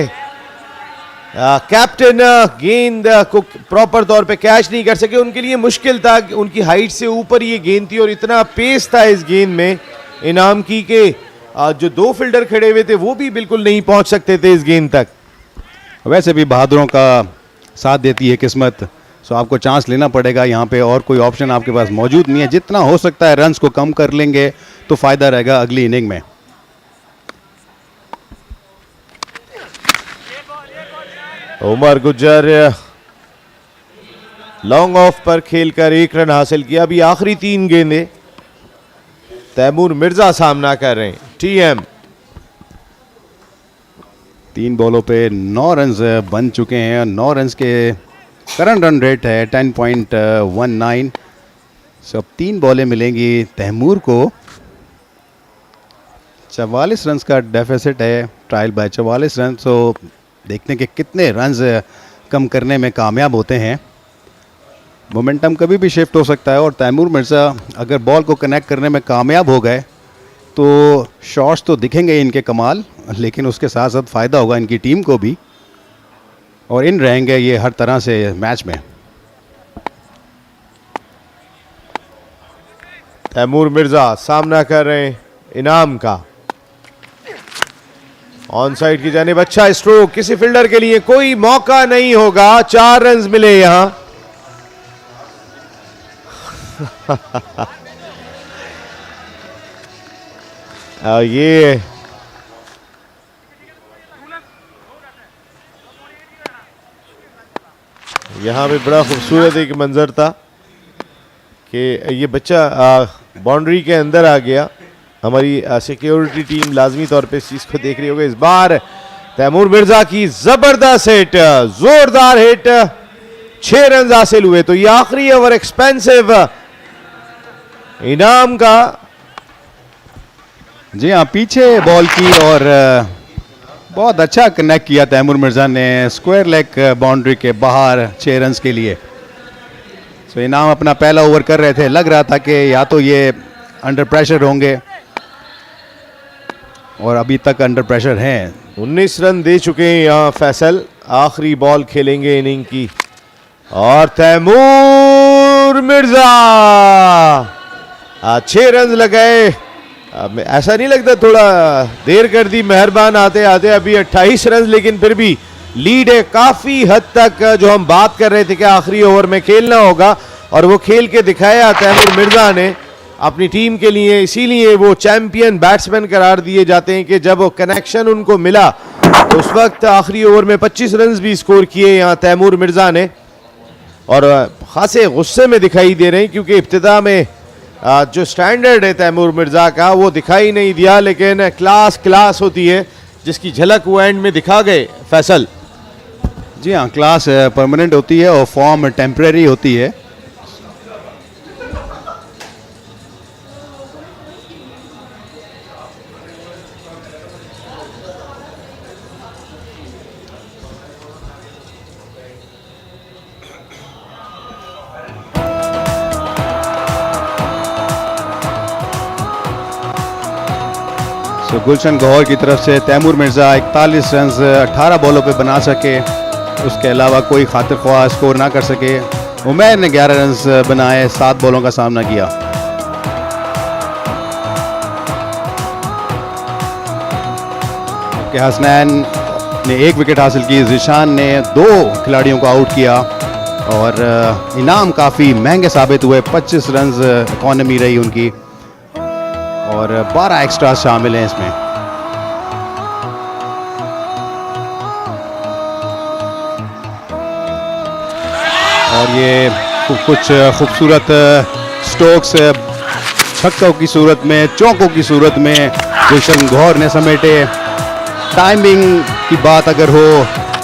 कैप्टन गेंद को प्रॉपर तौर पे कैच नहीं कर सके। उनके लिए मुश्किल था, उनकी हाइट से ऊपर ये गेंद थी और इतना पेस था इस गेंद में इनाम की के जो 2 फील्डर खड़े हुए थे वो भी बिल्कुल नहीं पहुंच सकते थे इस गेंद तक। वैसे भी बहादुरों का साथ देती है किस्मत, सो आपको चांस लेना पड़ेगा यहाँ पे, और कोई ऑप्शन आपके पास मौजूद नहीं है। जितना हो सकता है रन्स को कम कर लेंगे तो फायदा रहेगा अगली इनिंग में। उमर गुज्जर लॉन्ग ऑफ पर खेलकर 1 रन हासिल किया। अभी आखिरी 3 गेंदें तैमूर मिर्जा सामना कर रहे हैं। टीएम 3 बॉलों पे 9 रन बन चुके हैं। 9 रन के करंट रन रेट है 10.19। सब 3 बॉलें मिलेंगी तैमूर को। 44 रन का डेफिसिट है, ट्रायल बाय 44 रन। तो देखते हैं कि कितने रन्स कम करने में कामयाब होते हैं। मोमेंटम कभी भी शिफ्ट हो सकता है, और तैमूर मिर्ज़ा अगर बॉल को कनेक्ट करने में कामयाब हो गए तो शॉट्स तो दिखेंगे इनके कमाल, लेकिन उसके साथ साथ फ़ायदा होगा इनकी टीम को भी, और इन रहेंगे ये हर तरह से मैच में। तैमूर मिर्जा सामना कर रहे हैं इनाम का। ऑन साइड की जानिब अच्छा स्ट्रोक, किसी फील्डर के लिए कोई मौका नहीं होगा। 4 रन मिले यहां। ये यहां पे बड़ा खूबसूरत एक मंजर था कि ये बच्चा बाउंड्री के अंदर आ गया। हमारी सिक्योरिटी टीम लाजमी तौर पे इस चीज को देख रही होगी। इस बार तैमूर मिर्जा की जबरदस्त हिट, जोरदार हिट, 6 रन हासिल हुए। तो ये आखिरी ओवर एक्सपेंसिव इनाम का। जी हाँ, पीछे बॉल की और बहुत अच्छा कनेक्ट किया तैमूर मिर्जा ने स्क्वायर लेग बाउंड्री के बाहर 6 रन के लिए। तो इनाम अपना पहला ओवर कर रहे थे, लग रहा था कि या तो ये अंडर प्रेशर होंगे, और अभी तक अंडर प्रेशर हैं। 19 रन दे चुके हैं यहाँ फैसल। आखिरी बॉल खेलेंगे इनिंग की, और तैमूर मिर्जा 6 रन लगाए। ऐसा नहीं लगता थोड़ा देर कर दी मेहरबान आते आते? अभी 28 रन, लेकिन फिर भी लीड है काफी हद तक। जो हम बात कर रहे थे कि आखिरी ओवर में खेलना होगा, और वो खेल के दिखाया तैमूर मिर्जा ने अपनी टीम के लिए। इसीलिए वो चैंपियन बैट्समैन करार दिए जाते हैं कि जब वो कनेक्शन उनको मिला तो उस वक्त आखिरी ओवर में 25 रन भी स्कोर किए यहाँ तैमूर मिर्जा ने, और खासे गुस्से में दिखाई दे रहे हैं क्योंकि इब्तिदा में जो स्टैंडर्ड है तैमूर मिर्जा का वो दिखाई नहीं दिया, लेकिन क्लास होती है जिसकी झलक वो एंड में दिखा गए फैसल। जी हाँ, क्लास परमानेंट होती है और फॉर्म टेम्परेरी होती है। तो गुलशन गौहर की तरफ से तैमूर मिर्जा 41 रन 18 बॉलों पे बना सके, उसके अलावा कोई खातिर ख्वाह स्कोर ना कर सके। उमैर ने 11 रन बनाए, 7 बॉलों का सामना किया। के हसनैन ने 1 विकेट हासिल की, जिशान ने 2 खिलाड़ियों को आउट किया, और इनाम काफ़ी महंगे साबित हुए। 25 रन इकॉनमी रही उनकी, और 12 एक्स्ट्रा शामिल हैं इसमें। और ये कुछ खूबसूरत स्ट्रोक्स छक्कों की सूरत में, चौकों की सूरत में गुलशन गौहर ने समेटे। टाइमिंग की बात अगर हो,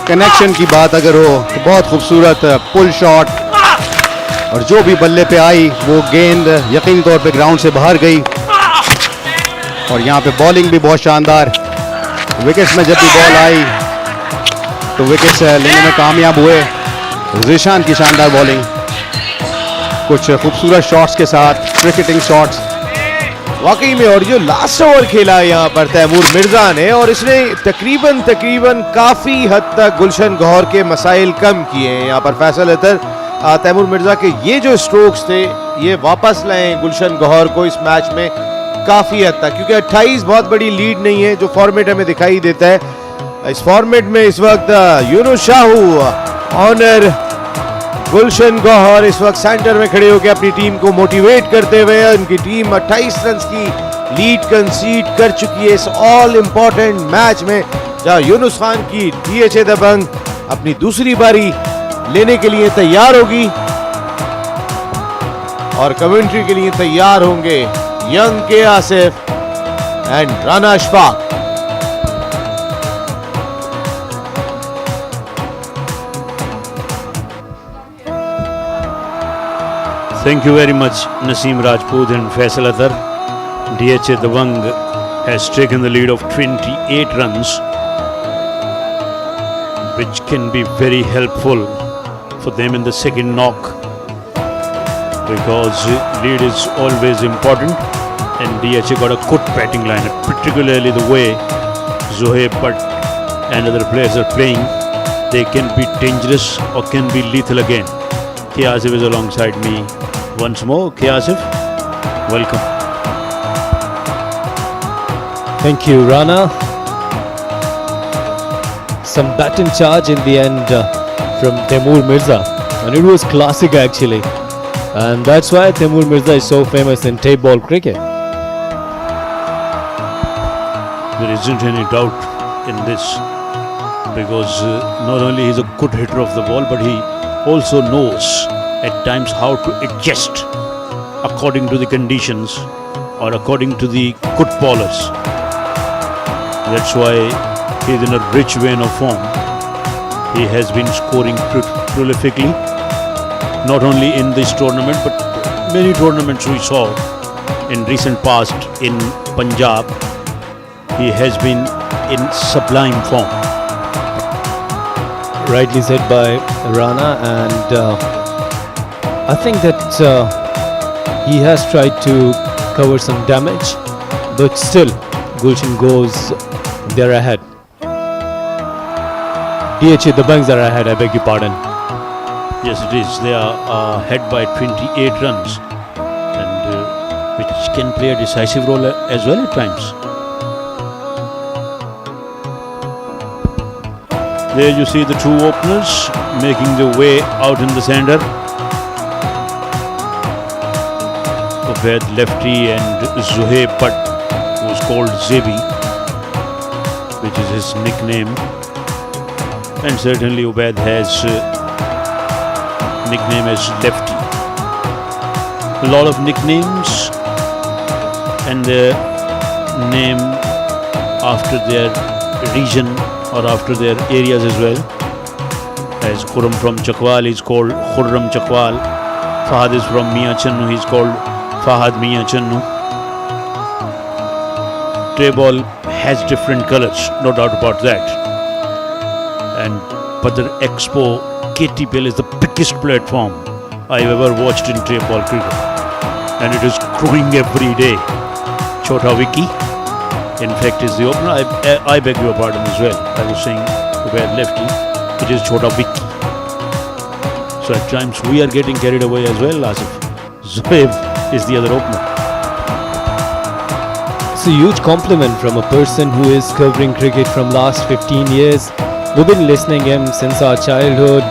कनेक्शन की बात अगर हो तो बहुत खूबसूरत पुल शॉट, और जो भी बल्ले पे आई वो गेंद यकीनी तौर पे ग्राउंड से बाहर गई। और यहाँ पे बॉलिंग भी बहुत शानदार, विकेट्स में जब भी बॉल आई तो विकेट्स लेने में कामयाब हुए। ज़ीशान की शानदार बॉलिंग, कुछ खूबसूरत शॉट्स के साथ, क्रिकेटिंग शॉट्स वाकई में। और जो लास्ट ओवर खेला यहाँ पर तैमूर मिर्जा ने, और इसने तकरीबन काफ़ी हद तक गुलशन गौहर के मसाइल कम किए हैं। यहाँ पर फैसल अतर तैमूर मिर्जा के ये जो स्ट्रोक्स थे ये वापस लाए गुलशन गौहर को इस मैच में काफ़ी हद तक, क्योंकि 28 बहुत बड़ी लीड नहीं है जो फॉर्मेट हमें दिखाई देता है। इस फॉर्मेट में इस वक्त यूनुस शाहू ऑनर गुलशन गौहर इस वक्त सेंटर में खड़े होकर अपनी टीम को मोटिवेट करते हुए, उनकी टीम 28 रन की लीड कंसीड कर चुकी है इस ऑल इंपॉर्टेंट मैच में, जहां यूनुस खान की DHA दबंग अपनी दूसरी बारी लेने के लिए तैयार होगी और कमेंट्री के लिए तैयार होंगे यंग के Asif and Rana Ashfaq. Thank you very much, Naseem Rajput and Faisal Athar. DHA Dabang has taken the lead of 28 runs, which can be very helpful for them in the second knock, because lead is always important, and DHA got a good batting lineup, particularly the way Zohaib Butt and other players are playing. They can be dangerous or can be lethal again. K.Asif is alongside me once more. K.Asif, welcome. Thank you, Rana. Some baton charge in the end from Teymoor Mirza, and it was classic actually, and that's why Teymoor Mirza is so famous in tape ball cricket. There isn't any doubt in this, because not only he's a good hitter of the ball, but he also knows at times how to adjust according to the conditions or according to the good bowlers. That's why he's in a rich vein of form. He has been scoring prolifically, not only in this tournament but many tournaments we saw in recent past in Punjab. He has been in sublime form. Rightly said by Rana, and I think that he has tried to cover some damage, but still Gulshan goes, they're ahead. DHA Dabanggs are ahead, I beg your pardon. Yes, it is. They are ahead by 28 runs, and which can play a decisive role as well at times. There you see the two openers making their way out in the center. Ubaid Lefti and Zohaib Butt, who's called Zebi, which is his nickname. And certainly Ubaid has nickname as Lefti. A lot of nicknames and their name after their region or after their areas as well. As Khurram from Chakwal is called Khurram Chakwal. Fahad is from Mian Channu, he's called Fahad Mian Channu. Tray ball has different colors, no doubt about that. And Badar Expo KTPL is the biggest platform I've ever watched in tray ball cricket, and it is growing every day. Chota Wiki, in fact, is the opener. I beg your pardon as well. I was saying Ubaid Lefti. It is Chota Wiki. So at times we are getting carried away as well, Asif. Zohaib is the other opener. It's a huge compliment from a person who is covering cricket from last 15 years. We've been listening him since our childhood.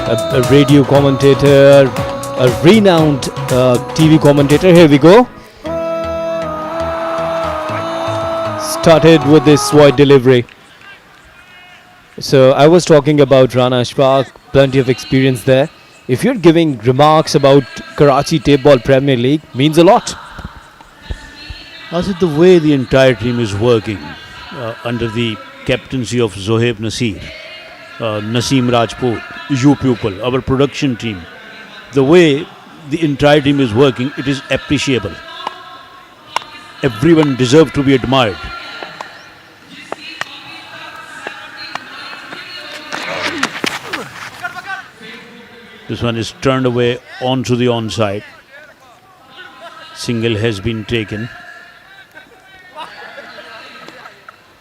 A radio commentator, a renowned TV commentator. Here we go. Started with this wide delivery. So I was talking about Rana Ashfaq, plenty of experience there. if you're giving remarks about Karachi Tape Ball Premier League, means a lot. As the way the entire team is working under the captaincy of Zohaib Nasir, Naseem Rajput, you pupil, our production team, the way the entire team is working, it is appreciable. Everyone deserves to be admired. This one is turned away onto the onside. Single has been taken.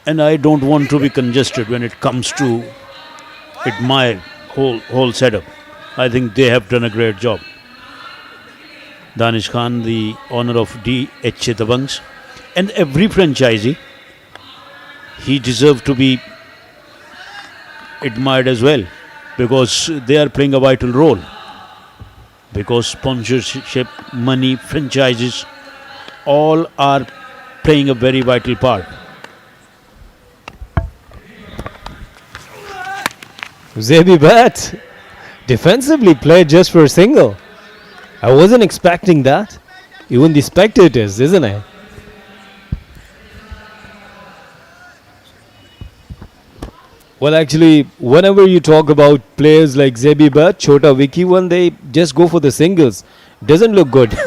And I don't want to be congested when it comes to admire whole setup. I think they have done a great job. Danish Khan, the owner of DHA Dabanggs, and every franchisee, he deserves to be admired as well, because they are playing a vital role. Because sponsorship, money, franchises, all are playing a very vital part. Zebi Bat defensively played just for a single. I wasn't expecting that. Even the spectators, isn't it? Well, actually, whenever you talk about players like Zebi Bat, Chota Vicky, when they just go for the singles, doesn't look good.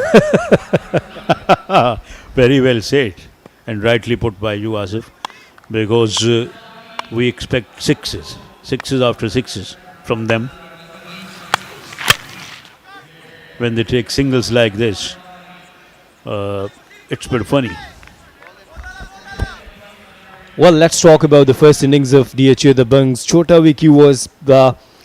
Very well said, and rightly put by you, Asif, because we expect sixes after sixes from them. When they take singles like this, it's bit funny. Well, let's talk about the first innings of DHA Dabanggs. Chota Vicky was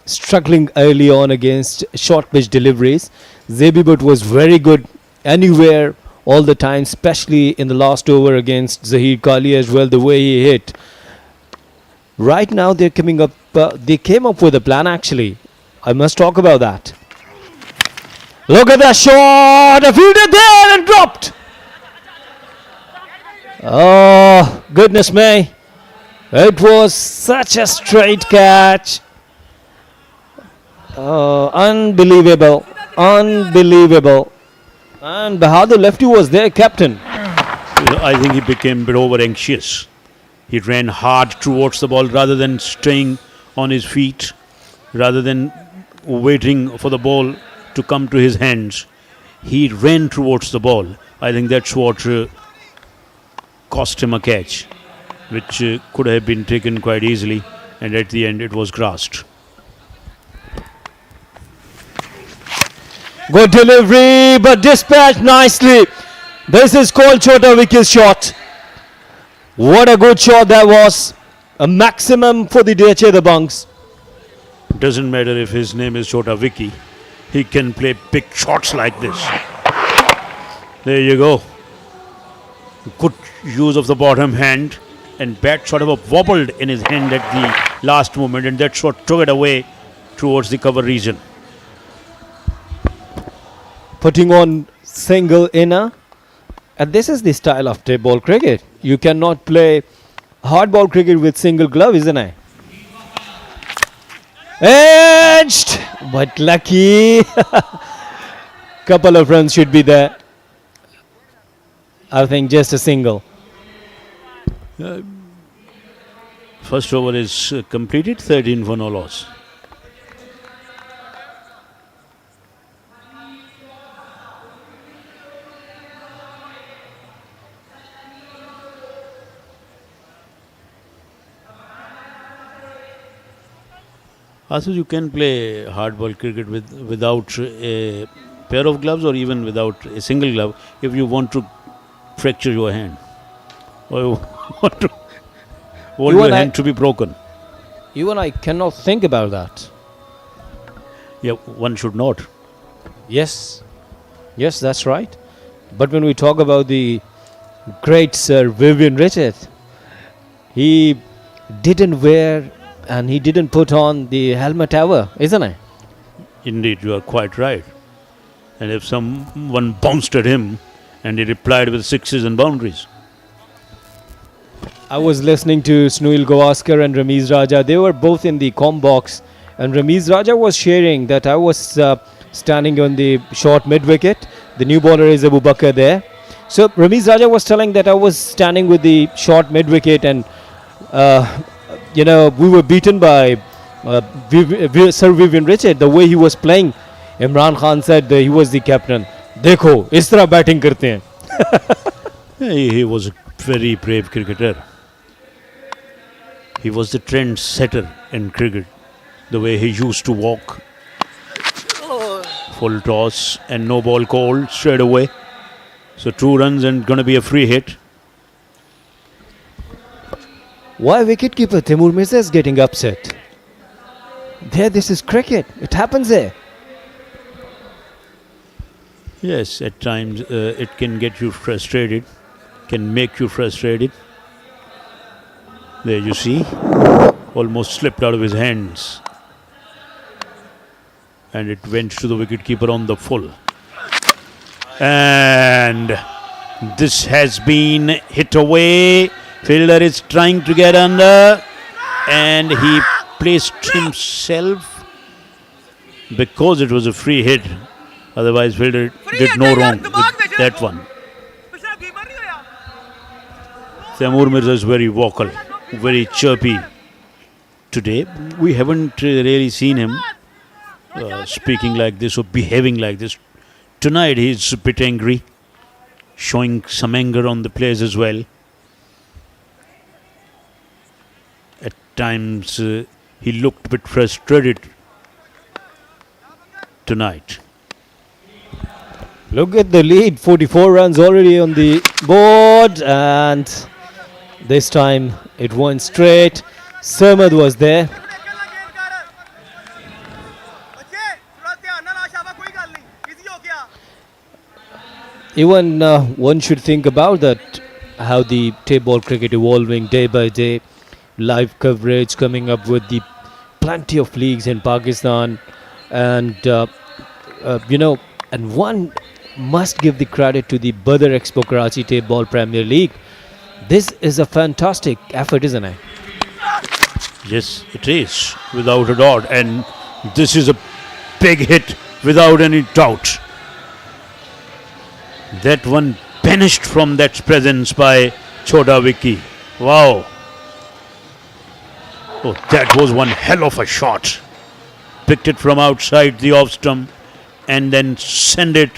struggling early on against short pitch deliveries. Zebi Bat was very good anywhere, all the time, especially in the last over against Zahir Kali as well, the way he hit. Right now they're coming up, they came up with a plan actually. I must talk about that. Look at that shot, a fielder there and dropped. Oh, goodness me. It was such a straight catch. Unbelievable. Unbelievable. And Bahadur Lefti was there, captain. I think he became a bit over anxious. He ran hard towards the ball rather than staying on his feet, rather than waiting for the ball to come to his hands. He ran towards the ball. I think that's what cost him a catch, which could have been taken quite easily, and at the end it was grasped. Good delivery, but dispatched nicely. This is called Chota Vicky's shot. What a good shot that was. A maximum for the DHA Dabanggs. Doesn't matter if his name is Chota Vicky. He can play big shots like this. There you go. Good use of the bottom hand, and bat sort of wobbled in his hand at the last moment, and that's what took it away towards the cover region. Putting on single inner. And this is the style of tape ball cricket. You cannot play hardball cricket with single glove, isn't it? Edged, but lucky. Couple of runs should be there. I think just a single. First over is completed, 13 for no loss. Also, you can play hardball cricket without a pair of gloves, or even without a single glove, if you want to fracture your hand, or you want your hand to be broken. Even I cannot think about that. Yeah, one should not. Yes, that's right. But when we talk about the great Sir Vivian Richard, he didn't wear and he didn't put on the helmet ever, isn't it? Indeed, you are quite right. And if someone bounced at him, and he replied with sixes and boundaries. I was listening to Snuil Gavaskar and Ramiz Raja. They were both in the com box, and Ramiz Raja was sharing that I was standing on the short mid wicket. The new bowler is Abu Bakr there. So Ramiz Raja was telling that I was standing with the short mid wicket, and we were beaten by Sir Vivian Richard. The way he was playing, Imran Khan said that he was the captain. देखो इस तरह batting करते हैं. He was a very brave cricketer. He was the trend setter in cricket. The way he used to walk. Full toss and no ball called straight away. So 2 runs and going to be a free hit. Why wicketkeeper Timur Mirza is getting upset? There, this is cricket. It happens there. Yes, at times it can get you frustrated, can make you frustrated. There you see, almost slipped out of his hands. And it went to the wicketkeeper on the full. And this has been hit away. Fielder is trying to get under. And he placed himself because it was a free hit. Otherwise, fielder did no wrong with that one. Timur Mirza is very vocal, very chirpy today. We haven't really seen him speaking like this or behaving like this. Tonight he's a bit angry, showing some anger on the players as well. At times he looked a bit frustrated tonight. Look at the lead, 44 runs already on the board, and this time it went straight. Samad was there. Even one should think about that, how the tape ball cricket evolving day by day, live coverage coming up with the plenty of leagues in Pakistan, and and one must give the credit to the Badar Expo Karachi Tape Ball Premier League. This is a fantastic effort, isn't it? Yes, it is, without a doubt. And this is a big hit, without any doubt. That one banished from that presence by Chota Vicky. Wow. Oh, that was one hell of a shot. Picked it from outside the off stump and then send it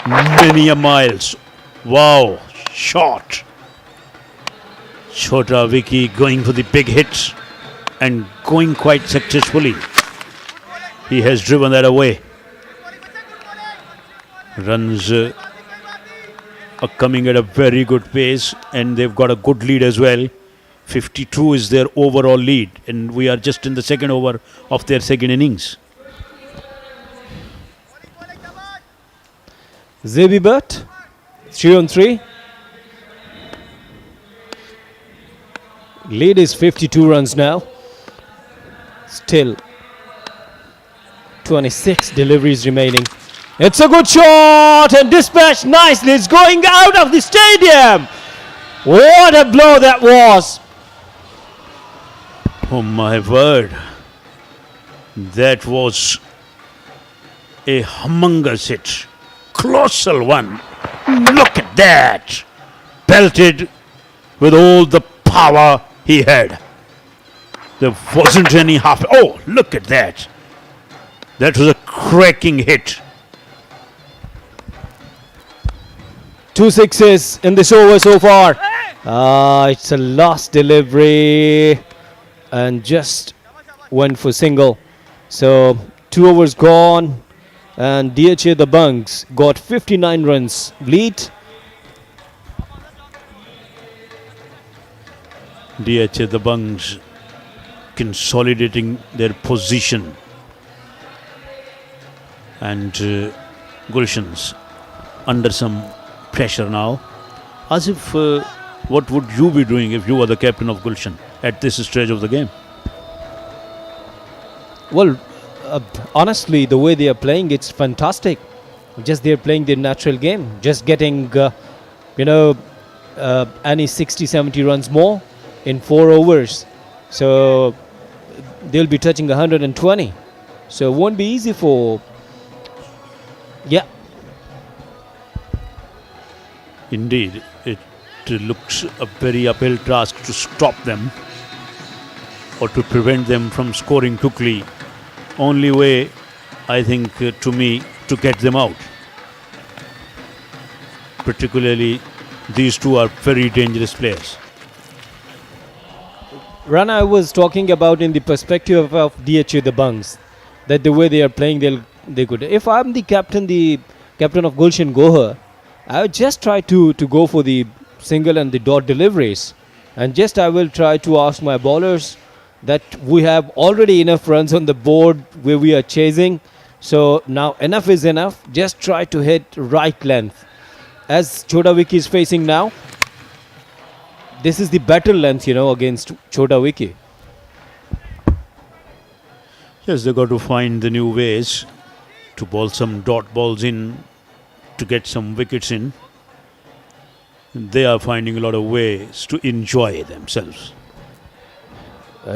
many a miles. Wow, shot. Chota Vicky going for the big hits and going quite successfully. He has driven that away. Runs are coming at a very good pace, and they've got a good lead as well. 52 is their overall lead, and we are just in the second over of their second innings. Zebi Butt, 3 on 3. Lead is 52 runs now. Still 26 deliveries remaining. It's a good shot and dispatched nicely. It's going out of the stadium. What a blow that was. Oh my word. That was a humongous hit. Colossal one. Look at that. Belted with all the power he had. There wasn't any half. Oh, look at that. That was a cracking hit. 2 sixes in this over so far. It's a last delivery and just went for single. So 2 overs gone, and DHA Dabanggs got 59 runs lead. DHA Dabanggs consolidating their position, and Gulshan's under some pressure now. As if what would you be doing if you were the captain of Gulshan at this stage of the game? Well, honestly, the way they are playing, it's fantastic. Just they're playing their natural game, just getting any 60-70 runs more in 4 overs. So they'll be touching 120. So it won't be easy for... Yeah. Indeed, it looks a very uphill task to stop them or to prevent them from scoring quickly. Only way, I think, to me, to get them out. Particularly, these two are very dangerous players. Rana, I was talking about in the perspective of DHA Dabanggs, that the way they are playing, they could. If I'm the captain of Gulshan Gohar, I would just try to go for the single and the dot deliveries, and just I will try to ask my bowlers that we have already enough runs on the board where we are chasing, so now enough is enough. Just try to hit right length. As Chota Wiki is facing now, this is the better length, against Chota Wiki. Yes, they got to find the new ways to bowl some dot balls in, to get some wickets in. They are finding a lot of ways to enjoy themselves.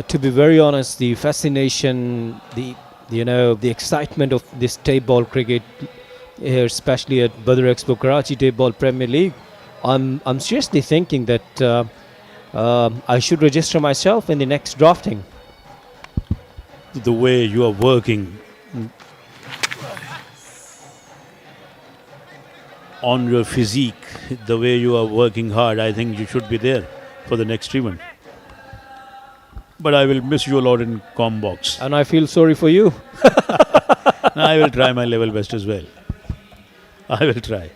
To be very honest, the fascination, the excitement of this tape ball cricket here, especially at Badar Expo Karachi Tape Ball Premier League, I'm seriously thinking that I should register myself in the next drafting. The way you are working on your physique, the way you are working hard, I think you should be there for the next event. But I will miss you a lot in comm box. And I feel sorry for you. I will try my level best as well. I will try.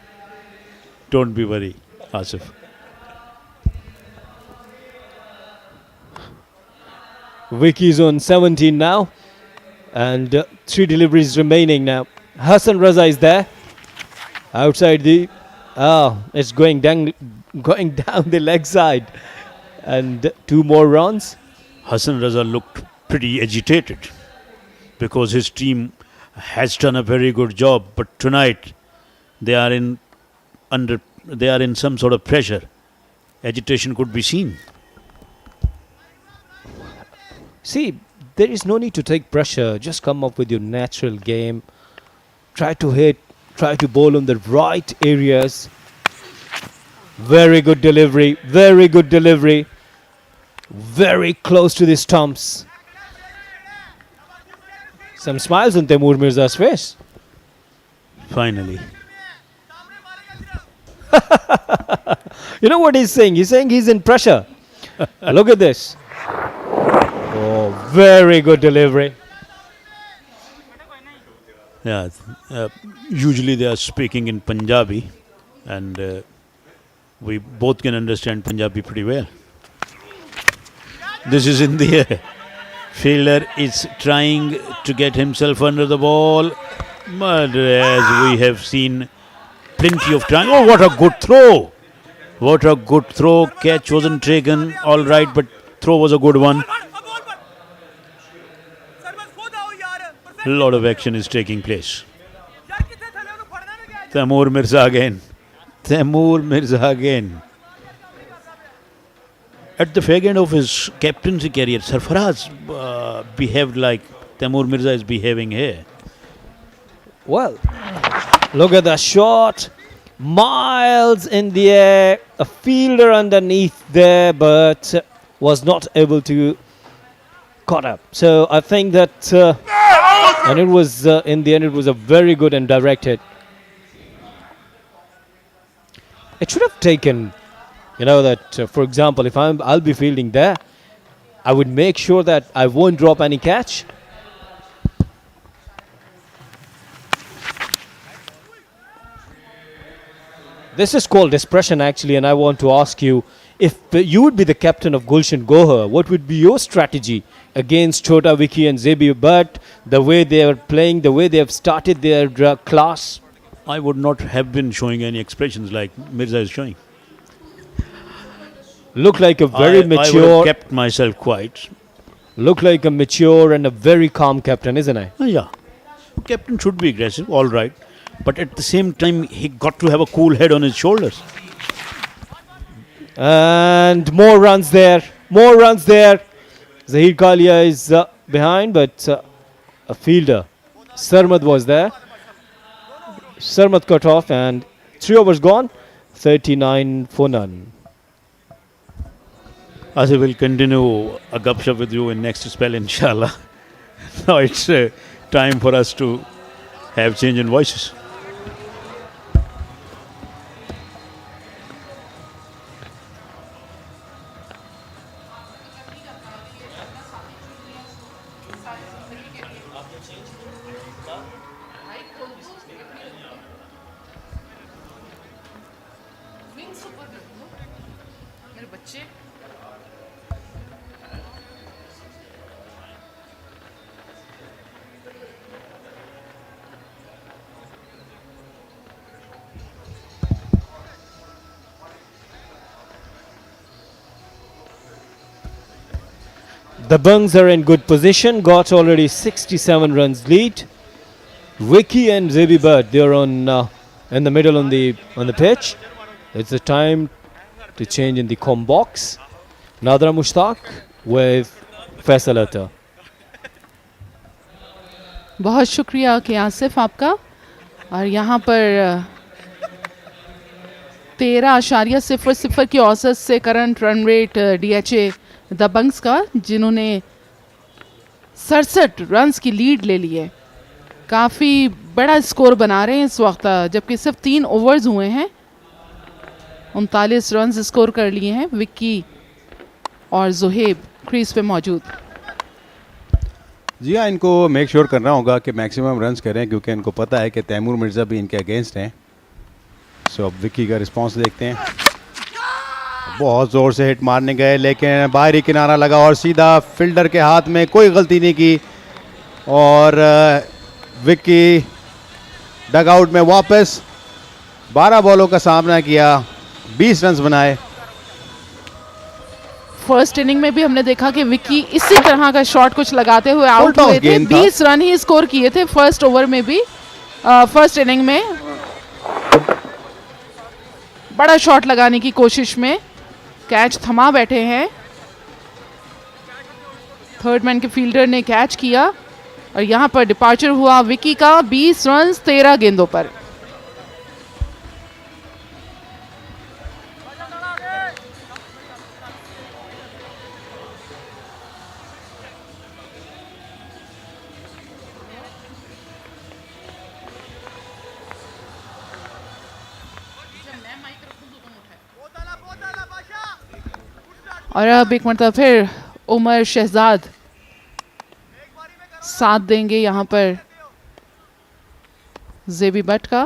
Don't be worried, Asif. Vicky's on 17 now, and 3 deliveries remaining now. Hassan Raza is there. Outside the... it's going down the leg side. And 2 more runs. Hassan Raza looked pretty agitated because his team has done a very good job, but tonight they are in some sort of pressure. Agitation could be seen. See, there is no need to take pressure. Just come up with your natural game. Try to hit, try to bowl on the right areas. Very good delivery, very good delivery. Very close to the stumps. Some smiles on Taimur Mirza's face. Finally. You know what he's saying? He's saying he's in pressure. Look at this. Oh, very good delivery. Yeah, usually they are speaking in Punjabi, and we both can understand Punjabi pretty well. This is in the air. Fielder is trying to get himself under the ball, but as we have seen plenty of time. Oh, what a good throw! What a good throw. Catch wasn't taken, all right, but throw was a good one. A lot of action is taking place. Taimur Mirza again. Taimur Mirza again. At the fag end of his captaincy career, Sarfaraz behaved like Taimur Mirza is behaving here. Well, look at the shot. Miles in the air. A fielder underneath there, but was not able to caught up. So I think that, and it was, in the end, it was a very good and direct hit. It should have taken, that, for example, if I'll be fielding there, I would make sure that I won't drop any catch. This is called discretion, actually, and I want to ask you, if you would be the captain of Gulshan Gohar, what would be your strategy against Chota Wiki and Zebi? But the way they are playing, the way they have started their class, I would not have been showing any expressions like Mirza is showing. Look like a very mature... I would have kept myself quiet. Look like a mature and a very calm captain, isn't it? Yeah. Captain should be aggressive, all right. But at the same time, he got to have a cool head on his shoulders. And more runs there. More runs there. Zahir Kalia is behind, but a fielder, Sarmad, was there. Sarmad cut off, and 3 overs gone, 39 for none. Asad will continue a gupshup with you in next spell, inshallah. Now it's time for us to have change in voices. The Bungs are in good position, got already 67 runs lead. Vicky and Zebi Bird, they're on in the middle on the pitch. It's the time to change in the com box. Nadra Mushtaq with Faisal Atta. बहुत शुक्रिया कि आसिफ आपका। और यहाँ पर 13.00 की औसत से current run rate DHA Dabanggs का, जिन्होंने 67 रन्स की लीड ले ली है। काफ़ी बड़ा स्कोर बना रहे हैं इस वक्त, जबकि सिर्फ 3 ओवर्स हुए हैं। 39 रन्स स्कोर कर लिए हैं। विक्की और जुहेब क्रीज पे मौजूद। जी हाँ, इनको मेक श्योर करना होगा कि मैक्सिमम रन्स करें, क्योंकि इनको पता है कि तैमूर मिर्ज़ा भी इनके अगेंस्ट हैं। सो अब विक्की का रिस्पांस देखते हैं। बहुत ज़ोर से हिट मारने गए, लेकिन बाहरी किनारा लगा और सीधा फील्डर के हाथ में, कोई गलती नहीं की। और विक्की डगआउट में वापस 12 बॉलों का सामना किया, 20 रन्स बनाए। फर्स्ट इनिंग में भी हमने देखा कि विक्की इसी तरह का शॉट कुछ लगाते हुए आउट हुए थे। 20 रन ही स्कोर किए थे फर्स्ट ओवर में भी, फर्स्ट इनिंग में। बड़ा शॉट लगाने की कोशिश में कैच थमा बैठे हैं। थर्ड मैन के फील्डर ने कैच किया और यहां पर डिपार्चर हुआ विक्की का। 20 रन 13 गेंदों पर। और अब एक मरतबा फिर उमर शहजाद साथ देंगे यहाँ पर जेबी बट का।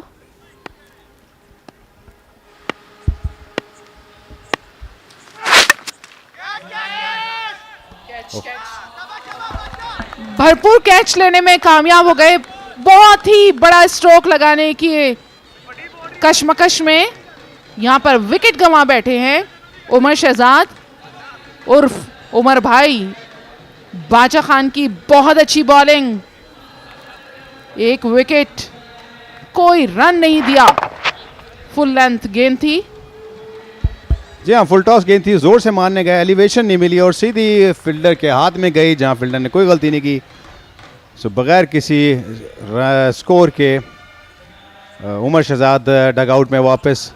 भरपूर कैच लेने में कामयाब हो गए। बहुत ही बड़ा स्ट्रोक लगाने की कशमकश में यहाँ पर विकेट गंवा बैठे हैं उमर शहजाद उर्फ उमर भाई। बाचा खान की बहुत अच्छी बॉलिंग, एक विकेट, कोई रन नहीं दिया। फुल लेंथ गेंद थी। जी हाँ, फुल टॉस गेंद थी, जोर से मारने गए, एलिवेशन नहीं मिली और सीधी फील्डर के हाथ में गई, जहां फील्डर ने कोई गलती नहीं की। सो बगैर किसी स्कोर के उमर शहजाद डगआउट में वापस।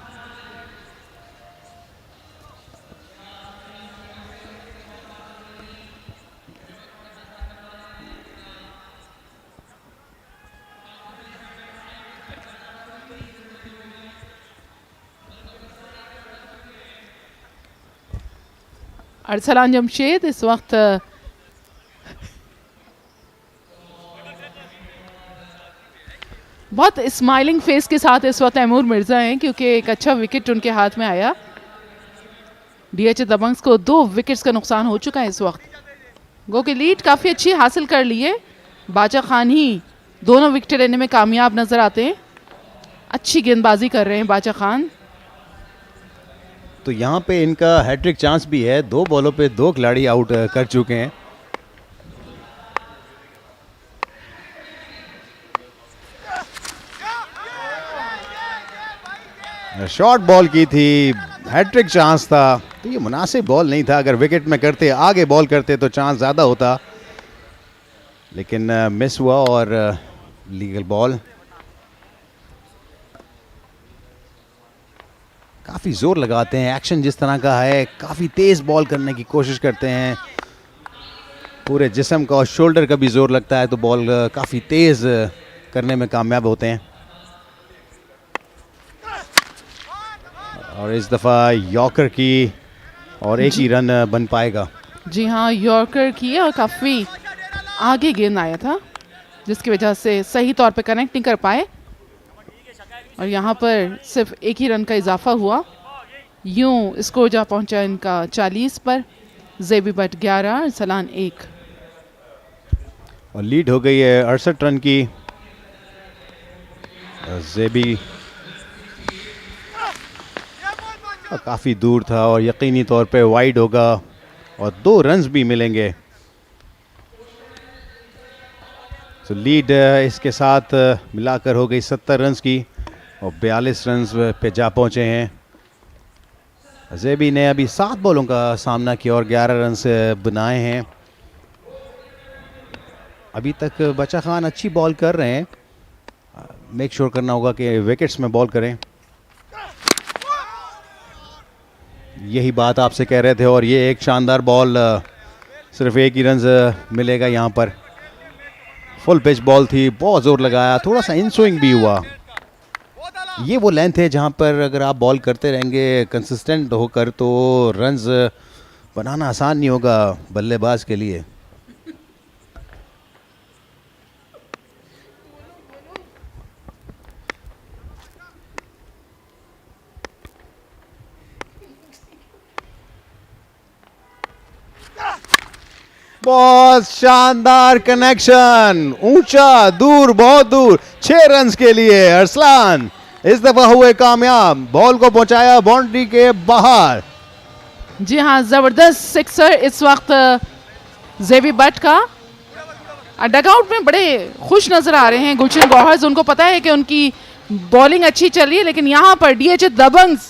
अरसलान जमशेद इस वक्त बहुत स्माइलिंग फेस के साथ इस वक्त तैमूर मिर्ज़ा हैं, क्योंकि एक अच्छा विकेट उनके हाथ में आया। DHA दबंग्स को 2 विकेट्स का नुकसान हो चुका है इस वक्त। गो की लीड काफ़ी अच्छी हासिल कर ली है। बाचा खान ही दोनों विकेट लेने में कामयाब नजर आते हैं। अच्छी गेंदबाजी कर रहे हैं बाचा खान। तो यहाँ पे इनका हैट्रिक चांस भी है। 2 बॉलों पे 2 खिलाड़ी आउट कर चुके हैं। शॉर्ट बॉल की थी, हैट्रिक चांस था, तो ये मुनासिब बॉल नहीं था। अगर विकेट में करते, आगे बॉल करते तो चांस ज़्यादा होता। लेकिन मिस हुआ और लीगल बॉल। काफ़ी ज़ोर लगाते हैं, एक्शन जिस तरह का है, काफ़ी तेज़ बॉल करने की कोशिश करते हैं, पूरे जिस्म का और शोल्डर का भी ज़ोर लगता है तो बॉल काफ़ी तेज़ करने में कामयाब होते हैं। और इस दफ़ा यॉर्कर की और एक ही रन बन पाएगा। जी हाँ, यॉर्कर की और काफ़ी आगे गेंद आया था जिसकी वजह से सही तौर पे कनेक्ट नहीं कर पाए और यहाँ पर सिर्फ एक ही रन का इजाफा हुआ। यूं स्कोर जा पहुंचा इनका 40 पर, जेबी बट 11, सलान 1 और लीड हो गई है 68 रन की। जेबी काफ़ी दूर था और यकीनी तौर पे वाइड होगा और 2 रन्स भी मिलेंगे। तो लीड इसके साथ मिलाकर हो गई 70 रन्स की और 42 रन्स पे जा पहुंचे हैं। जेबी ने अभी 7 बॉलों का सामना किया और 11 रन बनाए हैं। अभी तक बचा खान अच्छी बॉल कर रहे हैं, मेक श्योर करना होगा कि विकेट्स में बॉल करें। यही बात आपसे कह रहे थे और ये एक शानदार बॉल, सिर्फ एक ही रन मिलेगा यहाँ पर। फुल पिच बॉल थी, बहुत जोर लगाया, थोड़ा सा इन स्विंग भी हुआ। ये वो लेंथ है जहाँ पर अगर आप बॉल करते रहेंगे कंसिस्टेंट होकर तो रन्स बनाना आसान नहीं होगा बल्लेबाज के लिए। बहुत शानदार कनेक्शन, ऊंचा, दूर, बहुत दूर, 6 रन्स के लिए अरसलान इस दफा हुए कामयाब, बॉल को पहुंचाया बाउंड्री के बाहर। जी हाँ, जबरदस्त सिक्सर इस वक्त जेबी बट का। डगआउट में बड़े खुश नजर आ रहे हैं गुलशन गौहर। उनको पता है कि उनकी बॉलिंग अच्छी चल रही है, लेकिन यहाँ पर डीएचए दबंग्स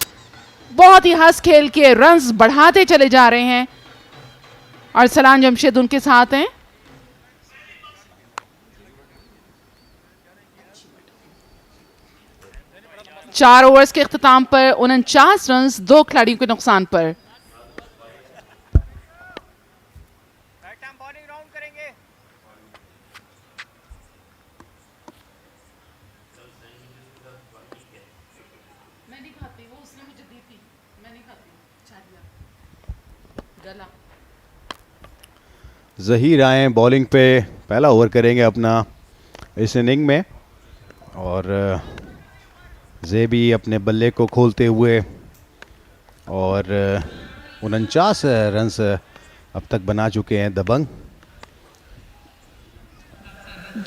बहुत ही हंस खेल के रन्स बढ़ाते चले जा रहे हैं और सलाम जमशेद उनके साथ हैं। चार ओवर्स के इख्तिताम पर 49 रन 2 खिलाड़ियों के नुकसान पर। जहीर आए बॉलिंग पे, पहला ओवर करेंगे अपना इस इनिंग में और जेबी अपने बल्ले को खोलते हुए और 49 रन अब तक बना चुके हैं दबंग।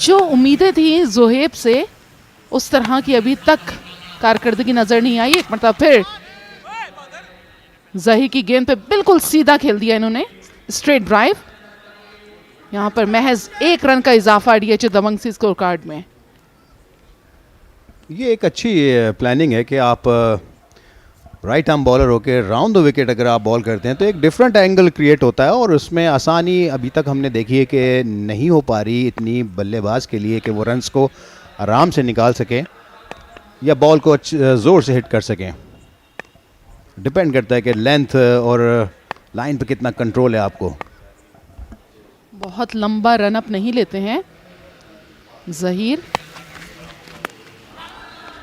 जो उम्मीदें थी जोहेब से उस तरह की अभी तक कारकर्दगी नजर नहीं आई। एक मरतबा फिर जहीर की गेंद पे बिल्कुल सीधा खेल दिया इन्होंने, स्ट्रेट ड्राइव। यहाँ पर महज 1 रन का इजाफा डीएचए दबंग से स्कोर कार्ड में। ये एक अच्छी प्लानिंग है कि आप राइट आर्म बॉलर होकर राउंड द विकेट अगर आप बॉल करते हैं तो एक डिफरेंट एंगल क्रिएट होता है और उसमें आसानी अभी तक हमने देखी है कि नहीं हो पा रही इतनी बल्लेबाज के लिए कि वो रन्स को आराम से निकाल सकें या बॉल को ज़ोर से हिट कर सकें। डिपेंड करता है कि लेंथ और लाइन पे कितना कंट्रोल है आपको। बहुत लंबा रन अप नहीं लेते हैं जहीर।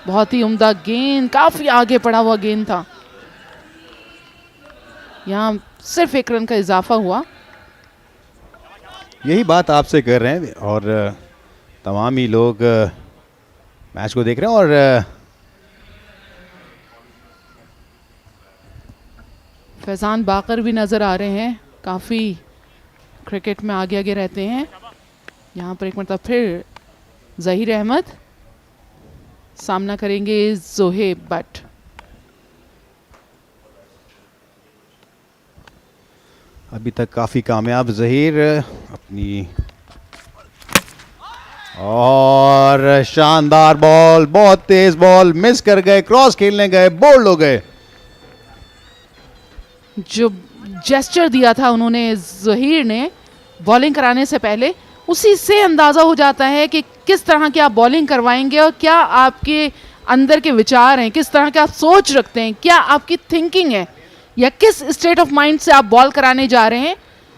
बहुत ही उम्दा गेंद, काफी आगे पड़ा हुआ गेंद था। यहाँ सिर्फ 1 रन का इजाफा हुआ। यही बात आपसे कर रहे हैं और तमाम ही लोग मैच को देख रहे हैं और फैजान बाकर भी नजर आ रहे हैं, काफी क्रिकेट में आगे आगे रहते हैं। यहाँ पर एक मतलब फिर जहीर अहमद सामना करेंगे जोहेब बट। अभी तक काफ़ी कामयाब जहीर अपनी, और शानदार बॉल, बहुत तेज बॉल, मिस कर गए, क्रॉस खेलने गए, बोल्ड हो गए। जो जेस्चर दिया था उन्होंने जहीर ने बॉलिंग कराने से पहले, उसी से अंदाज़ा हो जाता है कि किस तरह की आप बॉलिंग करवाएंगे और क्या आपके अंदर के विचार हैं, किस तरह के आप सोच रखते हैं, क्या आपकी थिंकिंग है, या किस स्टेट ऑफ माइंड से आप बॉल कराने जा रहे हैं,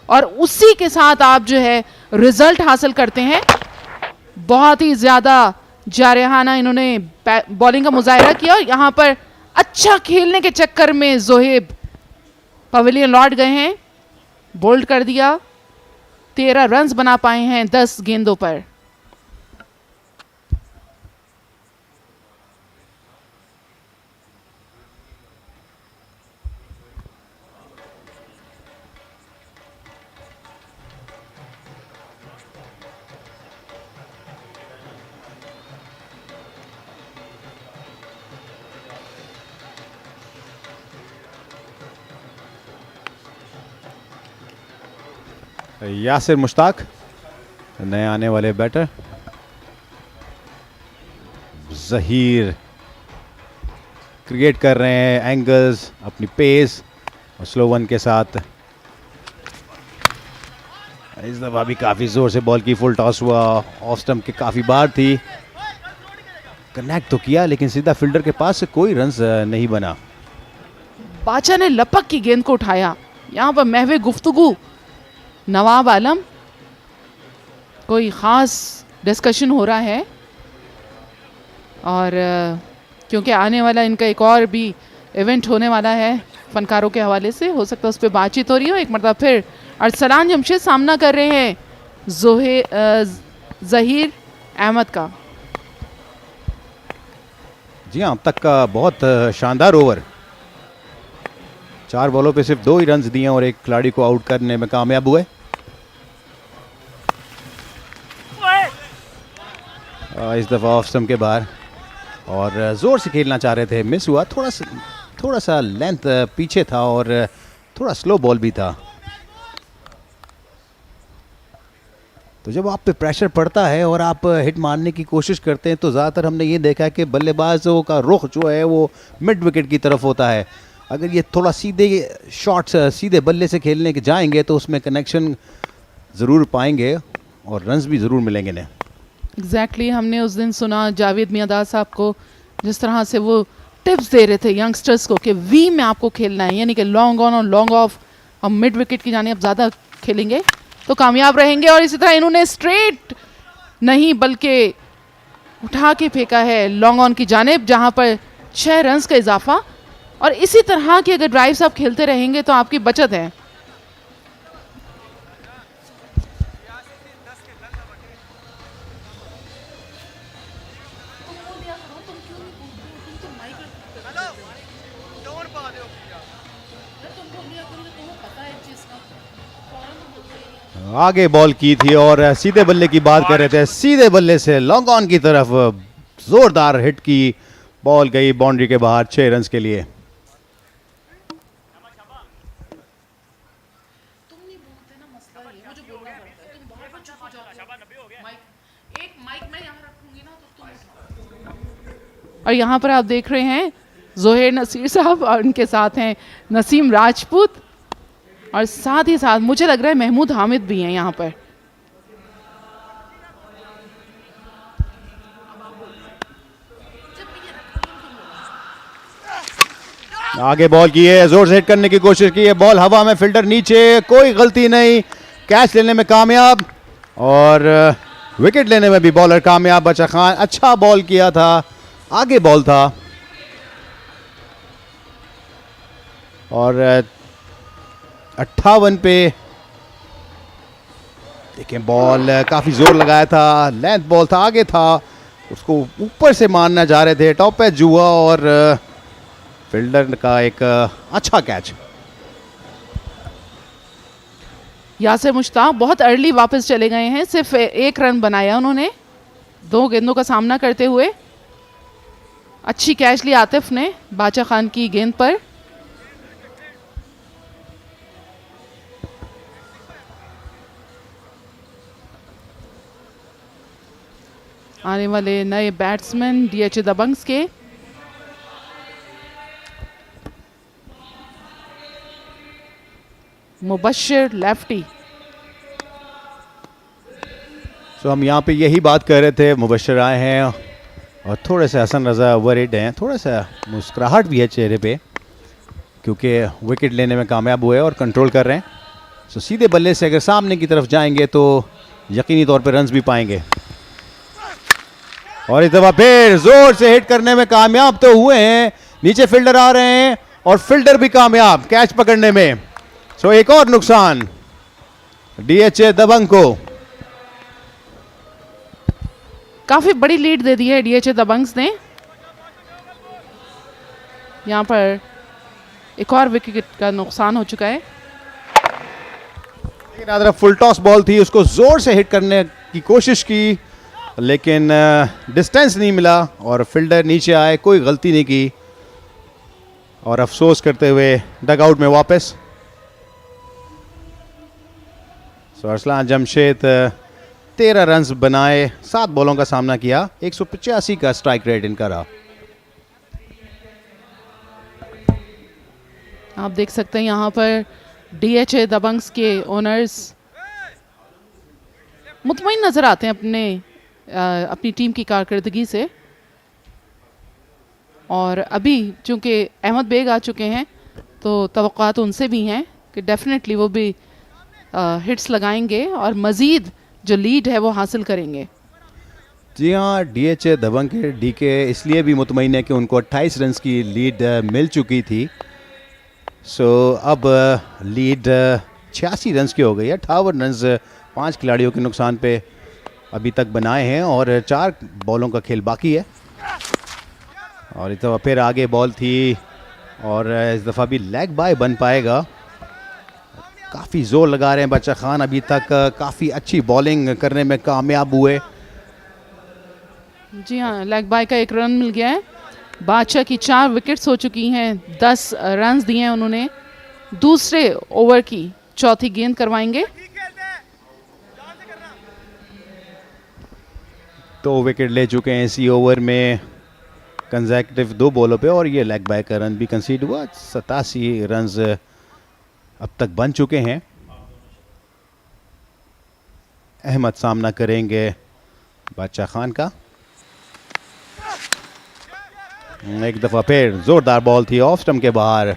और उसी के साथ आप जो है रिजल्ट हासिल करते हैं। बहुत ही ज़्यादा जारहाना इन्होंने बॉलिंग का मुजाहरा किया और यहाँ पर अच्छा खेलने के चक्कर में जोहेब पवेलियन लौट गए हैं, बोल्ड कर दिया। 13 रन्स बना पाए हैं 10 गेंदों पर। यासिर मुश्ताक नए आने वाले बैटर, जहीर क्रिएट कर रहे हैं एंगल्स अपनी पेस और स्लो वन के साथ। इस दफा भी काफी जोर से बॉल की फुल टॉस हुआ, ऑफ स्टंप के काफी बार थी, कनेक्ट तो किया लेकिन सीधा फील्डर के पास से कोई रन्स नहीं बना। बादशाह ने लपक की गेंद को उठाया। यहाँ पर महवे गुफ्तगू नवाब आलम, कोई ख़ास डिस्कशन हो रहा है, और क्योंकि आने वाला इनका एक और भी इवेंट होने वाला है फनकारों के हवाले से, हो सकता है उस पर बातचीत हो रही हो। एक मरतबा फिर अरसलान जमशेद सामना कर रहे हैं जहीर अहमद का। जी हाँ, अब तक का बहुत शानदार ओवर, 4 बॉलों पे सिर्फ 2 ही रन्स दिए और एक खिलाड़ी को आउट करने में कामयाब हुए। इस दफ़ा ऑफ स्टंप के बाहर और ज़ोर से खेलना चाह रहे थे, मिस हुआ। थोड़ा सा लेंथ पीछे था और थोड़ा स्लो बॉल भी था। तो जब आप पे प्रेशर पड़ता है और आप हिट मारने की कोशिश करते हैं तो ज़्यादातर हमने ये देखा है कि बल्लेबाजों का रुख जो है वो मिड विकेट की तरफ होता है। अगर ये थोड़ा सीधे शॉट्स सीधे बल्ले से खेलने के जाएंगे तो उसमें कनेक्शन ज़रूर पाएंगे और रन्स भी ज़रूर मिलेंगे इन्हें। एग्जैक्टली हमने उस दिन सुना जावेद मियादाद साहब को, जिस तरह से वो टिप्स दे रहे थे यंगस्टर्स को कि वी में आपको खेलना है, यानी कि लॉन्ग ऑन और लॉन्ग ऑफ, और मिड विकेट की जाने आप ज़्यादा खेलेंगे तो कामयाब रहेंगे। और इसी तरह इन्होंने स्ट्रेट नहीं बल्कि उठा के फेंका है लॉन्ग ऑन की जानिब, जहाँ पर 6 रन्स का इजाफा। और इसी तरह की अगर ड्राइव्स आप खेलते रहेंगे तो आपकी बचत है। आगे बॉल की थी और सीधे बल्ले की बात कर रहे थे, सीधे बल्ले से लॉन्ग ऑन की तरफ जोरदार हिट की बॉल गई बाउंड्री के बाहर 6 रन्स के लिए। और यहाँ पर आप देख रहे हैं जोहेर नसीर साहब और उनके साथ हैं नसीम राजपूत, और साथ ही साथ मुझे लग रहा है महमूद हामिद भी हैं यहाँ पर। आगे बॉल की है, जोर से हिट करने की कोशिश की है, बॉल हवा में, फील्डर नीचे, कोई गलती नहीं, कैच लेने में कामयाब और विकेट लेने में भी बॉलर कामयाब। बचा खान अच्छा बॉल किया था, आगे बॉल था और 58 पे देखें बॉल काफी जोर लगाया था, लेंथ बॉल था, आगे था, उसको ऊपर से मारना जा रहे थे, टॉप पे जुआ और फील्डर का एक अच्छा कैच। यासिर मुश्ताक बहुत अर्ली वापस चले गए हैं, सिर्फ 1 रन बनाया उन्होंने 2 गेंदों का सामना करते हुए। अच्छी कैच ली आतिफ ने बादशाह खान की गेंद पर। आने वाले नए बैट्समैन DHA दबंग्स के मुबश्शिर लेफ्टी। सो हम यहाँ पे यही बात कर रहे थे, मुबशर आए हैं और थोड़े से हसन रज़ा वरीड हैं, थोड़ा सा मुस्कुराहट भी है चेहरे पे क्योंकि विकेट लेने में कामयाब हुए और कंट्रोल कर रहे हैं। सो सीधे बल्ले से अगर सामने की तरफ जाएंगे तो यकीनी तौर पे रन्स भी पाएंगे। और इस दफ़ा फिर जोर से हिट करने में कामयाब तो हुए हैं, नीचे फील्डर आ रहे हैं और फील्डर भी कामयाब कैच पकड़ने में। सो एक और नुकसान DHA दबंग को। काफ़ी बड़ी लीड दे दी है DHA दबंग्स ने। यहाँ पर एक और विकेट का नुकसान हो चुका है। लेकिन फुल टॉस बॉल थी, उसको जोर से हिट करने की कोशिश की लेकिन डिस्टेंस नहीं मिला और फील्डर नीचे आए, कोई गलती नहीं की और अफसोस करते हुए डग आउट में वापस। सो अरसलान जमशेद 13 रन्स बनाए, 7 बॉलों का सामना किया, 185 का स्ट्राइक रेट इनका रहा। आप देख सकते हैं यहाँ पर DHA दबंग्स के ओनर्स मुतमईन नजर आते हैं अपनी टीम की कारकर्दगी से। और अभी चूंकि अहमद बेग आ चुके हैं तो तवक्कात उनसे भी हैं कि डेफिनेटली वो भी हिट्स लगाएंगे और मज़ीद जो लीड है वो हासिल करेंगे। जी हाँ, DHA दबंग के DK इसलिए भी मुतमईन है कि उनको 28 रन्स की लीड मिल चुकी थी। सो अब लीड 86 रन्स की हो गई है। 58 रन्स 5 खिलाड़ियों के नुकसान पे अभी तक बनाए हैं और 4 बॉलों का खेल बाकी है। और इस दफ़ा फिर आगे बॉल थी और इस दफ़ा भी लेग बाय बन पाएगा। काफ़ी जोर लगा रहे हैं बच्चा खान, अभी तक काफ़ी अच्छी बॉलिंग करने में कामयाब हुए। जी हाँ, लेग बाय का 1 रन मिल गया है। बादशाह की 4 विकेट्स हो चुकी हैं, 10 रन्स दिए हैं उन्होंने। दूसरे ओवर की चौथी गेंद करवाएंगे। 2 विकेट ले चुके हैं इसी ओवर में कंसेक्यूटिव 2 बॉलों पे और ये लेग बाय का रन भी कंसीड हुआ। 87 रन्स अब तक बन चुके हैं। अहमद सामना करेंगे बादशाह खान का। एक दफ़ा फिर ज़ोरदार बॉल थी ऑफ स्टंप के बाहर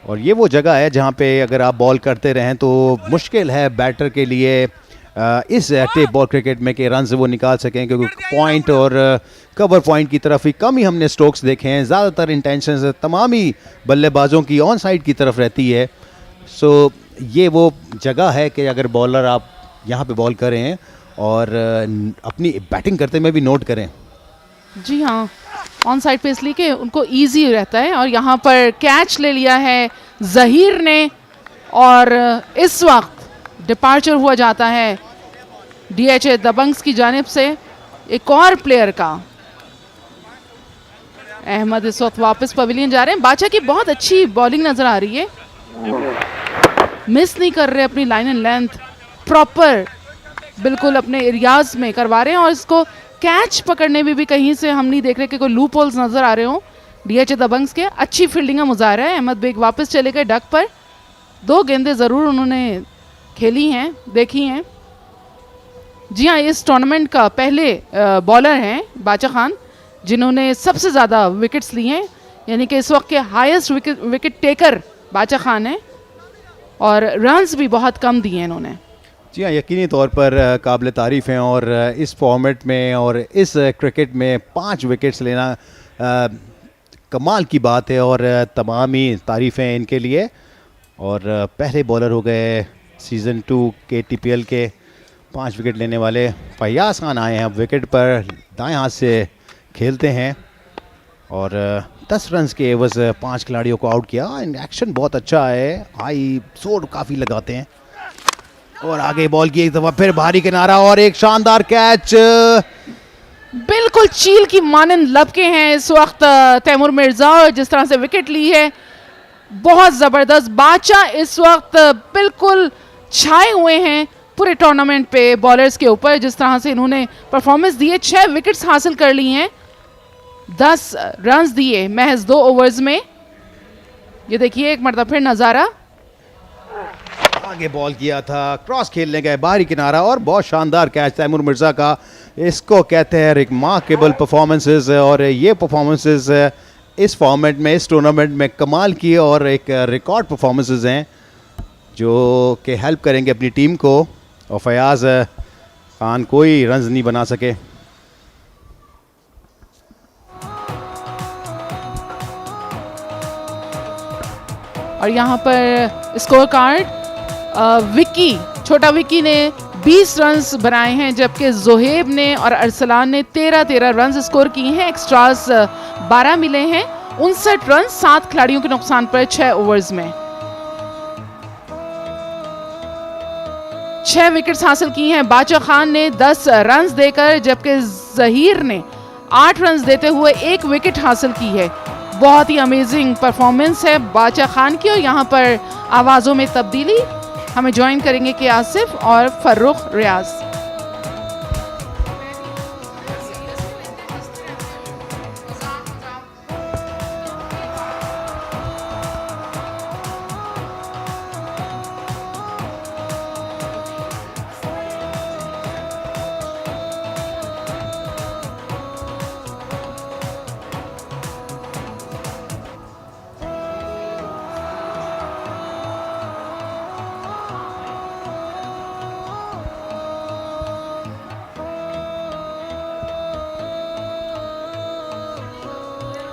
और ये वो जगह है जहाँ पे अगर आप बॉल करते रहें तो मुश्किल है बैटर के लिए इस टेप बॉल क्रिकेट में कि रन वो निकाल सकें, क्योंकि पॉइंट और कवर पॉइंट की तरफ ही कम ही हमने स्ट्रोक्स देखे हैं। ज़्यादातर इंटेंशन तमाम ही बल्लेबाजों की ऑन साइड की तरफ रहती है। सो ये वो जगह है कि अगर बॉलर आप यहाँ पे बॉल करें और अपनी बैटिंग करते में भी नोट करें। जी हाँ, ऑन साइड पे इसलिए कि उनको इजी रहता है। और यहाँ पर कैच ले लिया है जहीर ने और इस वक्त डिपार्चर हुआ जाता है DHA दबंग्स की जानिब से एक और प्लेयर का। अहमद इस वक्त वापस पवेलियन जा रहे हैं। बादशाह की बहुत अच्छी बॉलिंग नजर आ रही है, मिस नहीं कर रहे अपनी लाइन एंड लेंथ, प्रॉपर बिल्कुल अपने एरियाज में करवा रहे हैं। और इसको कैच पकड़ने में भी कहीं से हम नहीं देख रहे कि कोई लूप होल्स नजर आ रहे हो DHA दबंग्स के। अच्छी फील्डिंग का मुजाहरा है। अहमद बेग वापस चले गए डक पर। 2 गेंदें ज़रूर उन्होंने खेली हैं, देखी हैं। जी हाँ, इस टूर्नामेंट का पहले बॉलर हैं बादशाह खान जिन्होंने सबसे ज़्यादा विकेट्स लिए हैं, यानी कि इस वक्त के हाईएस्ट विकेट टेकर बादशाह खान हैं और रन्स भी बहुत कम दिए हैं इन्होंने। जी हाँ, यकीनी तौर पर काबिल तारीफ़ हैं और इस फॉर्मेट में और इस क्रिकेट में 5 विकेट्स लेना कमाल की बात है और तमाम ही तारीफ़ें इनके लिए। और पहले बॉलर हो गए सीज़न 2 KTPL के 5 विकेट लेने वाले फयाज खान आए हैं अब विकेट पर। दाएं हाथ से खेलते हैं और 10 रन्स के एवज 5 खिलाड़ियों को आउट किया। एक्शन बहुत अच्छा है, हाई जोर काफ़ी लगाते हैं। और आगे बॉल की एक दफ़ा फिर भारी किनारा और एक शानदार कैच, बिल्कुल चील की मानंद लपके हैं इस वक्त तैमूर मिर्जा और जिस तरह से विकेट ली है बहुत ज़बरदस्त। बादशाह इस वक्त बिल्कुल छाए हुए हैं पूरे टूर्नामेंट पे बॉलर्स के ऊपर, जिस तरह से इन्होंने परफॉर्मेंस दी है। 6 विकेट्स हासिल कर ली हैं, 10 रन्स दिए महज 2 ओवर्स में। ये देखिए एक मरतबा फिर नज़ारा। आगे बॉल किया था, क्रॉस खेलने गए बाहरी किनारा और बहुत शानदार कैच तैमूर मिर्ज़ा का। इसको कहते हैं रिमार्केबल परफॉर्मेंसेस और ये परफॉर्मेंसेस इस फॉर्मेट में, इस टूर्नामेंट में कमाल की और एक रिकॉर्ड परफॉर्मेंसेस हैं जो कि हेल्प करेंगे अपनी टीम को। और फयाज़ खान कोई रन्स नहीं बना सके। और यहाँ पर स्कोर कार्ड विक्की, छोटा विक्की ने 20 रन्स बनाए हैं, जबकि जोहेब ने और अरसलान ने 13 रन्स स्कोर किए हैं। एक्स्ट्रास 12 मिले हैं। 59 रन 7 खिलाड़ियों के नुकसान पर 6 ओवर्स में। 6 विकेट्स हासिल की हैं बादशाह खान ने 10 रन्स देकर, जबकि जहीर ने 8 रन्स देते हुए 1 विकेट हासिल की है। बहुत ही अमेजिंग परफॉर्मेंस है बादशाह खान की। और यहाँ पर आवाज़ों में तब्दीली, हमें ज्वाइन करेंगे के आसिफ और फर्रुख रियाज।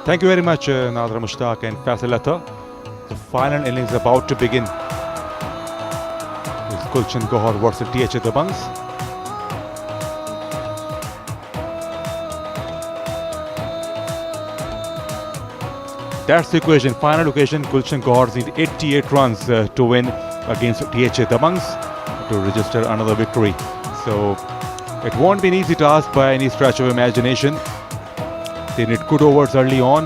Thank you very much, Nadra Mushtaq and Faisalata. The final innings is about to begin. It's Gulshan Johar versus DHA Dabanggs. That's the equation. Final equation. Gulshan Johar needs 88 runs to win against DHA Dabanggs to register another victory. So it won't be an easy task by any stretch of imagination. They need good overs early on,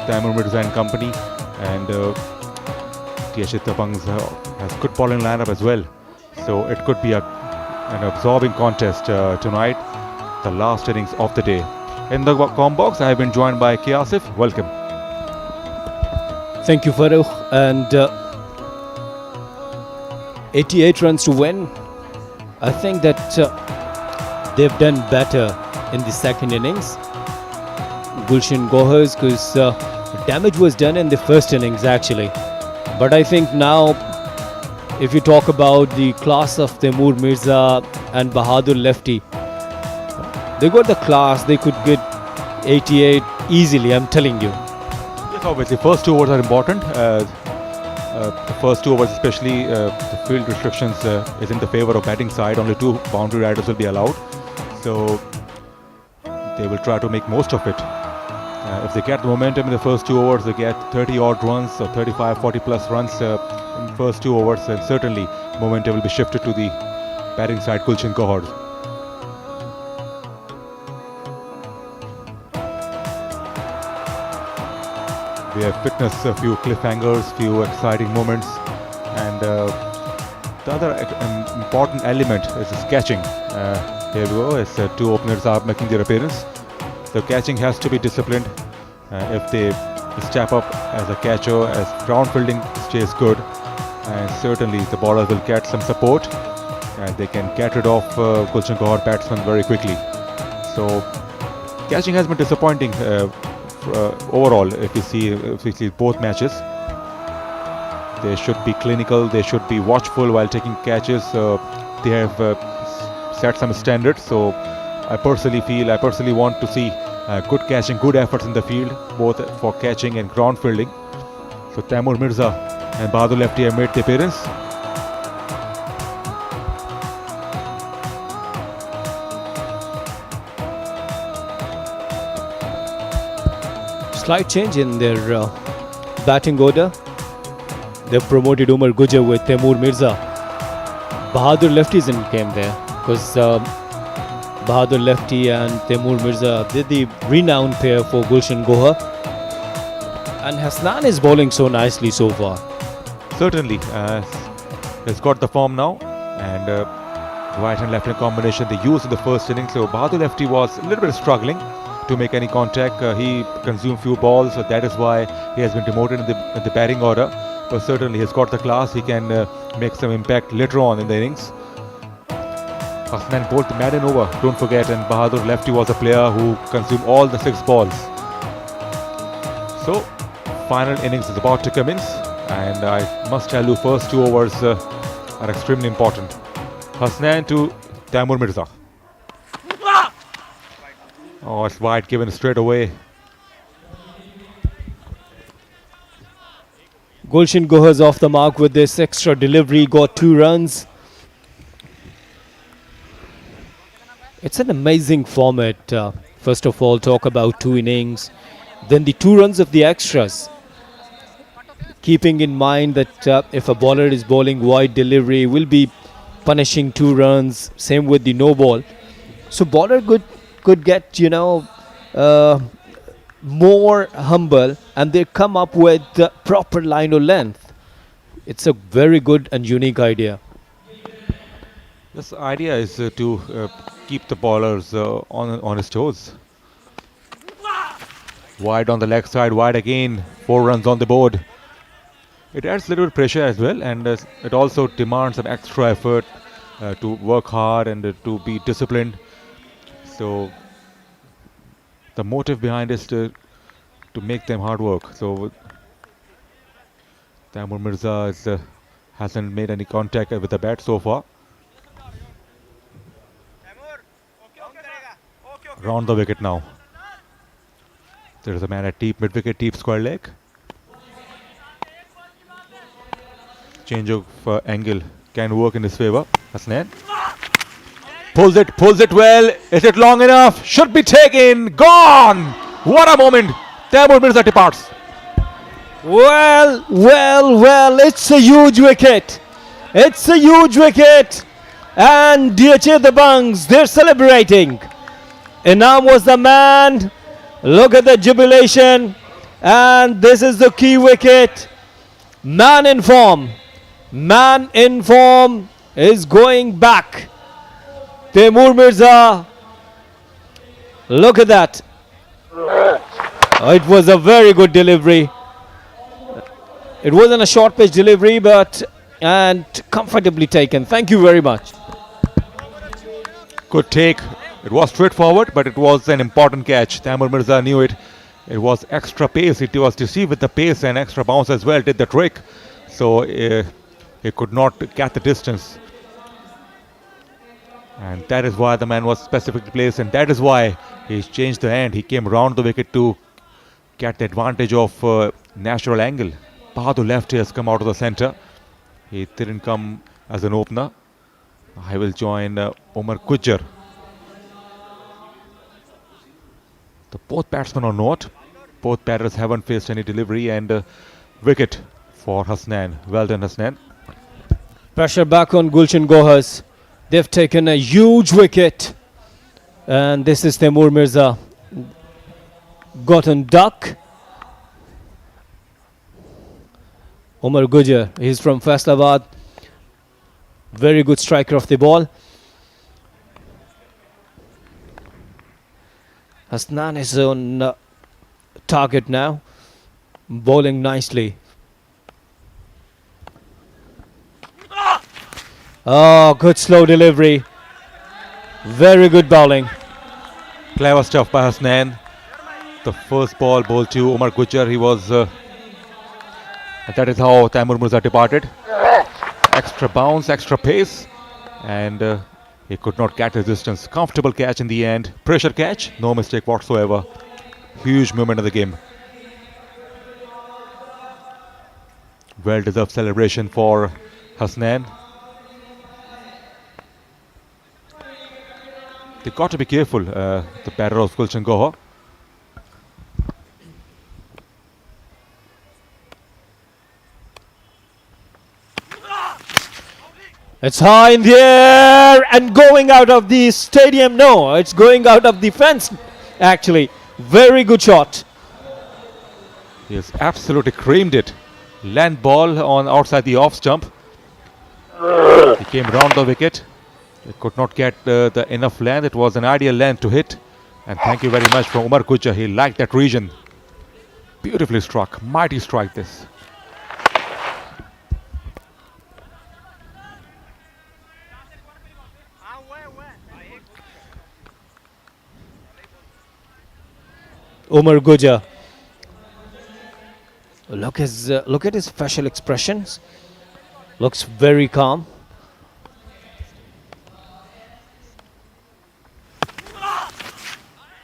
Taimun Mirza and company, and DHA Dabanggs has good bowling lineup as well. So it could be an absorbing contest tonight, the last innings of the day. In the com box, I have been joined by Asif. Welcome. Thank you, Farooq. And 88 runs to win. I think that they've done better in the second innings. Gulshan Johars, because damage was done in the first innings actually. But I think now, if you talk about the class of Taimun Mirza and Bahadur Lefti, they got the class. They could get 88 easily, I'm telling you. Yes, obviously, first 2 overs are important. The first 2 overs, especially the field restrictions, is in the favor of batting side. Only 2 boundary riders will be allowed. So they will try to make most of it. If they get the momentum in the first 2 overs, they get 30 odd runs or 35, 40 plus runs in the first 2 overs, and certainly momentum will be shifted to the batting side, Gulshan Johar. We have witnessed a few cliffhangers, few exciting moments, and the other important element is his catching. Here we go, as 2 openers are making their appearance. The catching has to be disciplined. If they step up as a catcher, as ground fielding stays good, and certainly the bowlers will get some support and they can get rid of Gulshan Johar batsmen very quickly. So catching has been disappointing overall. If we see both matches, they should be clinical, they should be watchful while taking catches. They have set some standards. So I personally want to see good catching, good efforts in the field, both for catching and ground fielding. So Taimun Mirza and Bahadur Lefti have made the appearance. Slight change in their batting order. They've promoted Umar Gujar with Taimun Mirza. Bahadur Lefti isn't came there because Bahadur Lefti and Taimun Mirza, they're the renowned pair for Gulshan Johar. And Hasnan is bowling so nicely so far. Certainly, he's got the form now, and right and left hand combination they used in the first innings. So Bahadur Lefti was a little bit struggling to make any contact. He consumed few balls, so that is why he has been demoted in the batting order. but certainly he's got the class. He can make some impact later on in the innings. Hasnan bowled the maiden over, don't forget, and Bahadur Lefti was a player who consumed all the 6 balls. So, final innings is about to commence, and I must tell you, first 2 overs are extremely important. Hasnan to Taimur Mirza. Oh, it's wide, given straight away. Gulshan Gohar's off the mark with this extra delivery, got 2 runs. It's an amazing format. First of all, talk about 2 innings, then the 2 runs of the extras. Keeping in mind that if a bowler is bowling wide delivery, will be punishing 2 runs. Same with the no ball. So bowler could get, more humble, and they come up with the proper line of length. It's a very good and unique idea. This idea is to keep the bowlers on his toes. Wide on the leg side, wide again, 4 runs on the board. It adds a little bit pressure as well, and it also demands some extra effort to work hard and to be disciplined. So the motive behind is to make them hard work. So Taimur Mirza hasn't made any contact with the bat so far. Round the wicket now. There is a man at deep mid-wicket, deep square leg. Change of angle can work in his favour. Hasnan pulls it well. Is it long enough? Should be taken. Gone. What a moment. Taimur Mirza departs. Well, it's a huge wicket. It's a huge wicket. And DHA Dabanggs, they're celebrating. Inam was the man. Look at the jubilation. And this is the key wicket. Man in form. Man in form is going back. Taimur Mirza. Look at that. It was a very good delivery. It wasn't a short pitch delivery, and comfortably taken. Thank you very much. Good take. It was straightforward, but it was an important catch. Taimur Mirza knew it. It was extra pace. It was deceived with the pace, and extra bounce as well did the trick. So he could not get the distance. And that is why the man was specifically placed, and that is why he changed the hand. He came round the wicket to get the advantage of natural angle. Bahadur Lefti has come out of the centre. He didn't come as an opener. I will join Omar Gujjar. Both batsmen are not. Both batters haven't faced any delivery, and wicket for Hasnan. Well done, Hasnan. Pressure back on Gulshan Gohars. They've taken a huge wicket. And this is Taimur Mirza. Got on duck. Omar Gujjar, he's from Faisalabad. Very good striker of the ball. Hasnan is on target now. Bowling nicely. Oh, good slow delivery. Very good bowling. Clever stuff by Hasnan. The first ball bowled to Omar Gujjar. He was... and that is how Taimur Mirza departed. Extra bounce, extra pace. And he could not catch his distance. Comfortable catch in the end. Pressure catch. No mistake whatsoever. Huge moment of the game. Well-deserved celebration for Hasnan. They got to be careful, the batter of Gulshan Gohar. It's high in the air and going out of the stadium. No, it's going out of the fence, actually. Very good shot. He has absolutely creamed it. Land ball on outside the off stump. He came round the wicket. He could not get the enough land. It was an ideal land to hit. And thank you very much from Omar Gujjar. He liked that region. Beautifully struck. Mighty strike this. Umar Gujar. Look at his facial expressions. Looks very calm.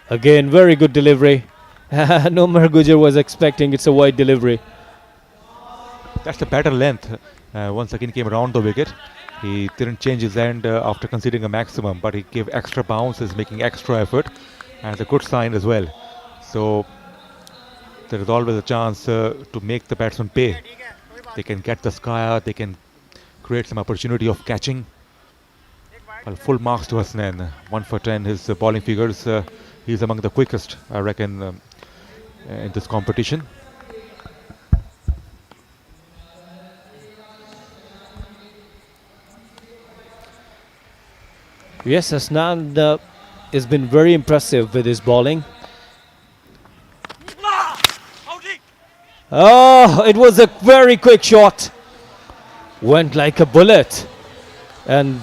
Again, very good delivery. And Umar Gujar was expecting it's a wide delivery. That's the better length. Once again came around the wicket. He didn't change his end after conceding a maximum, but he gave extra bounces, making extra effort, and it's a good sign as well. So there is always a chance to make the batsman pay. They can get the sky, they can create some opportunity of catching. Well, full marks to Hasnain. 1 for 10. His bowling figures, he's among the quickest, I reckon, in this competition. Yes, Hasnain has been very impressive with his bowling. Oh, it was a very quick shot. Went like a bullet. And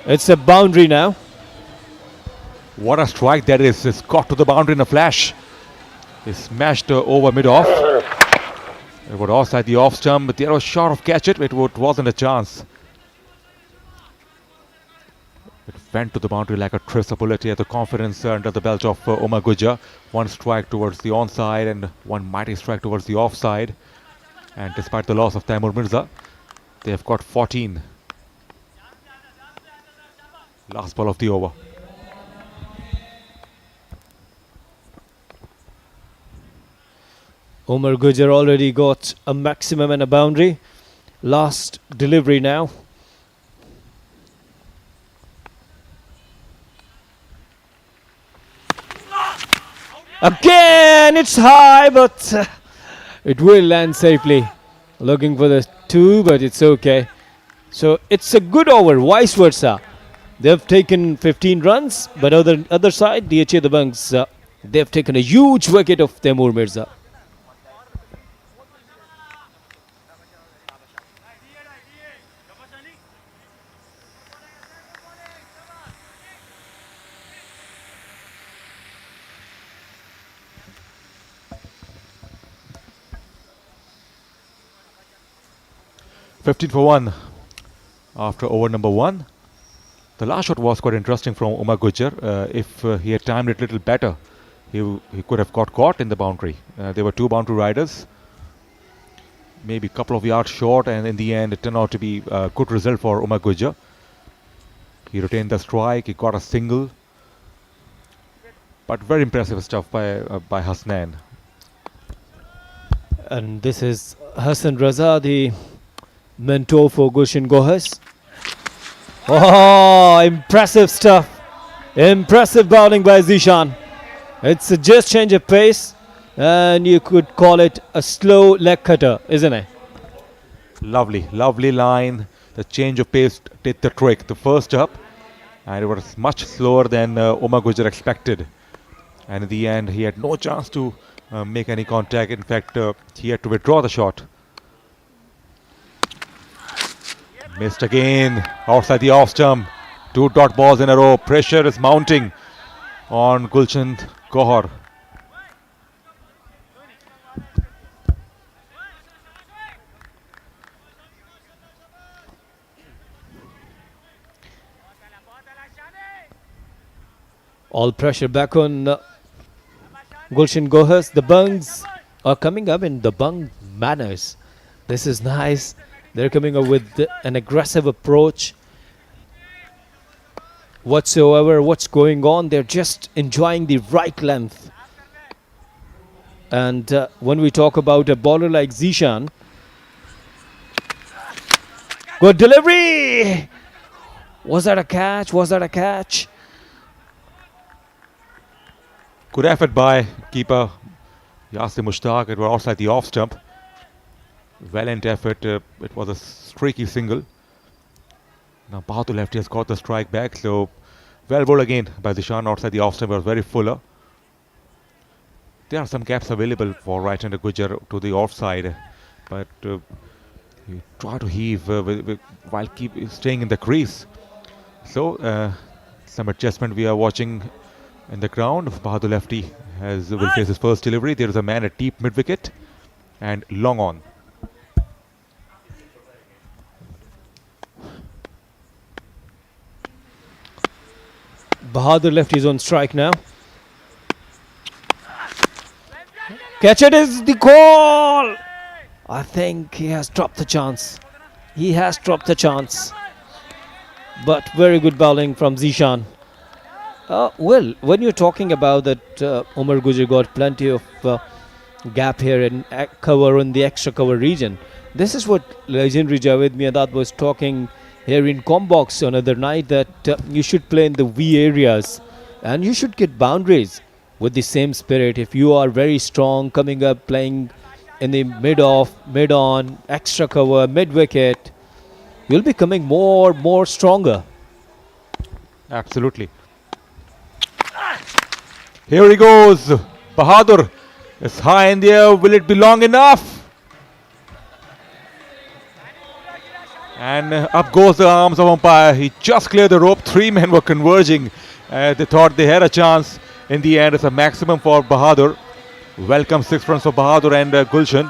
it's a boundary now. What a strike that is. It's got to the boundary in a flash. He smashed over mid-off. It was offside the off stump, but there was short of catch it. It wasn't a chance. It went to the boundary like a tracer bullet. He had the confidence under the belt of Umar Gujar. One strike towards the onside and one mighty strike towards the offside. And despite the loss of Taimur Mirza, they have got 14. Last ball of the over. Umar Gujar already got a maximum and a boundary. Last delivery now. Again, it's high, but it will land safely. Looking for the 2, but it's okay. So it's a good over, vice versa. They've taken 15 runs, but other side, DHA Dabanggs, they've taken a huge wicket of Taimur Mirza. $15 for 1 after over number 1. The last shot was quite interesting from Umar Gujar. If he had timed it a little better, he could have got caught in the boundary. There were 2 boundary riders, maybe a couple of yards short, and in the end it turned out to be a good result for Umar Gujar. He retained the strike, he got a single, but very impressive stuff by Hasnain. And this is Hassan Raza, the mentor for Gulshan Ghazis. Oh, impressive stuff. Impressive bowling by Zishan. It's a just change of pace, and you could call it a slow leg cutter, isn't it? Lovely, lovely line. The change of pace did the trick. The first up, and it was much slower than Umar Gujar expected. And in the end, he had no chance to make any contact. In fact, he had to withdraw the shot. Missed again, outside the off stump. 2 dot balls in a row. Pressure is mounting on Gulshan Ghazis. All pressure back on Gulshan Ghazis. The Dabanggs are coming up in Dabang manners. This is nice. They're coming up with an aggressive approach. Whatsoever, what's going on, they're just enjoying the right length. And when we talk about a bowler like Zishan, good delivery! Was that a catch? Was that a catch? Good effort by keeper Yasir Mushtaq. It was outside the off stump. Valiant effort. It was a streaky single. Now Bahadur Lefti has got the strike back. So well bowled again by Zishan outside the off stump. It was very fuller. There are some gaps available for right-hander Gujar to the offside, but he tried to heave while staying in the crease. So some adjustment we are watching in the ground. Bahadur Lefti will face his first delivery. There is a man at deep mid-wicket and long on. Bahadur Lefti is on strike now. Catch it is the call. I think he has dropped the chance. He has dropped the chance. But very good bowling from Zishan. Well, when you're talking about that, Umar Gujar got plenty of gap here in cover in the extra cover region. This is what legendary Javed Miandad was talking here in Combox another night, that you should play in the V areas and you should get boundaries with the same spirit. If you are very strong coming up playing in the mid-off, mid-on, extra cover, mid-wicket, you'll be coming more stronger. Absolutely. Here he goes. Bahadur is high in the air. Will it be long enough? And up goes the arms of umpire. He just cleared the rope. Three men were converging. They thought they had a chance. In the end, it's a maximum for Bahadur. Welcome 6 runs for Bahadur and Gulshan.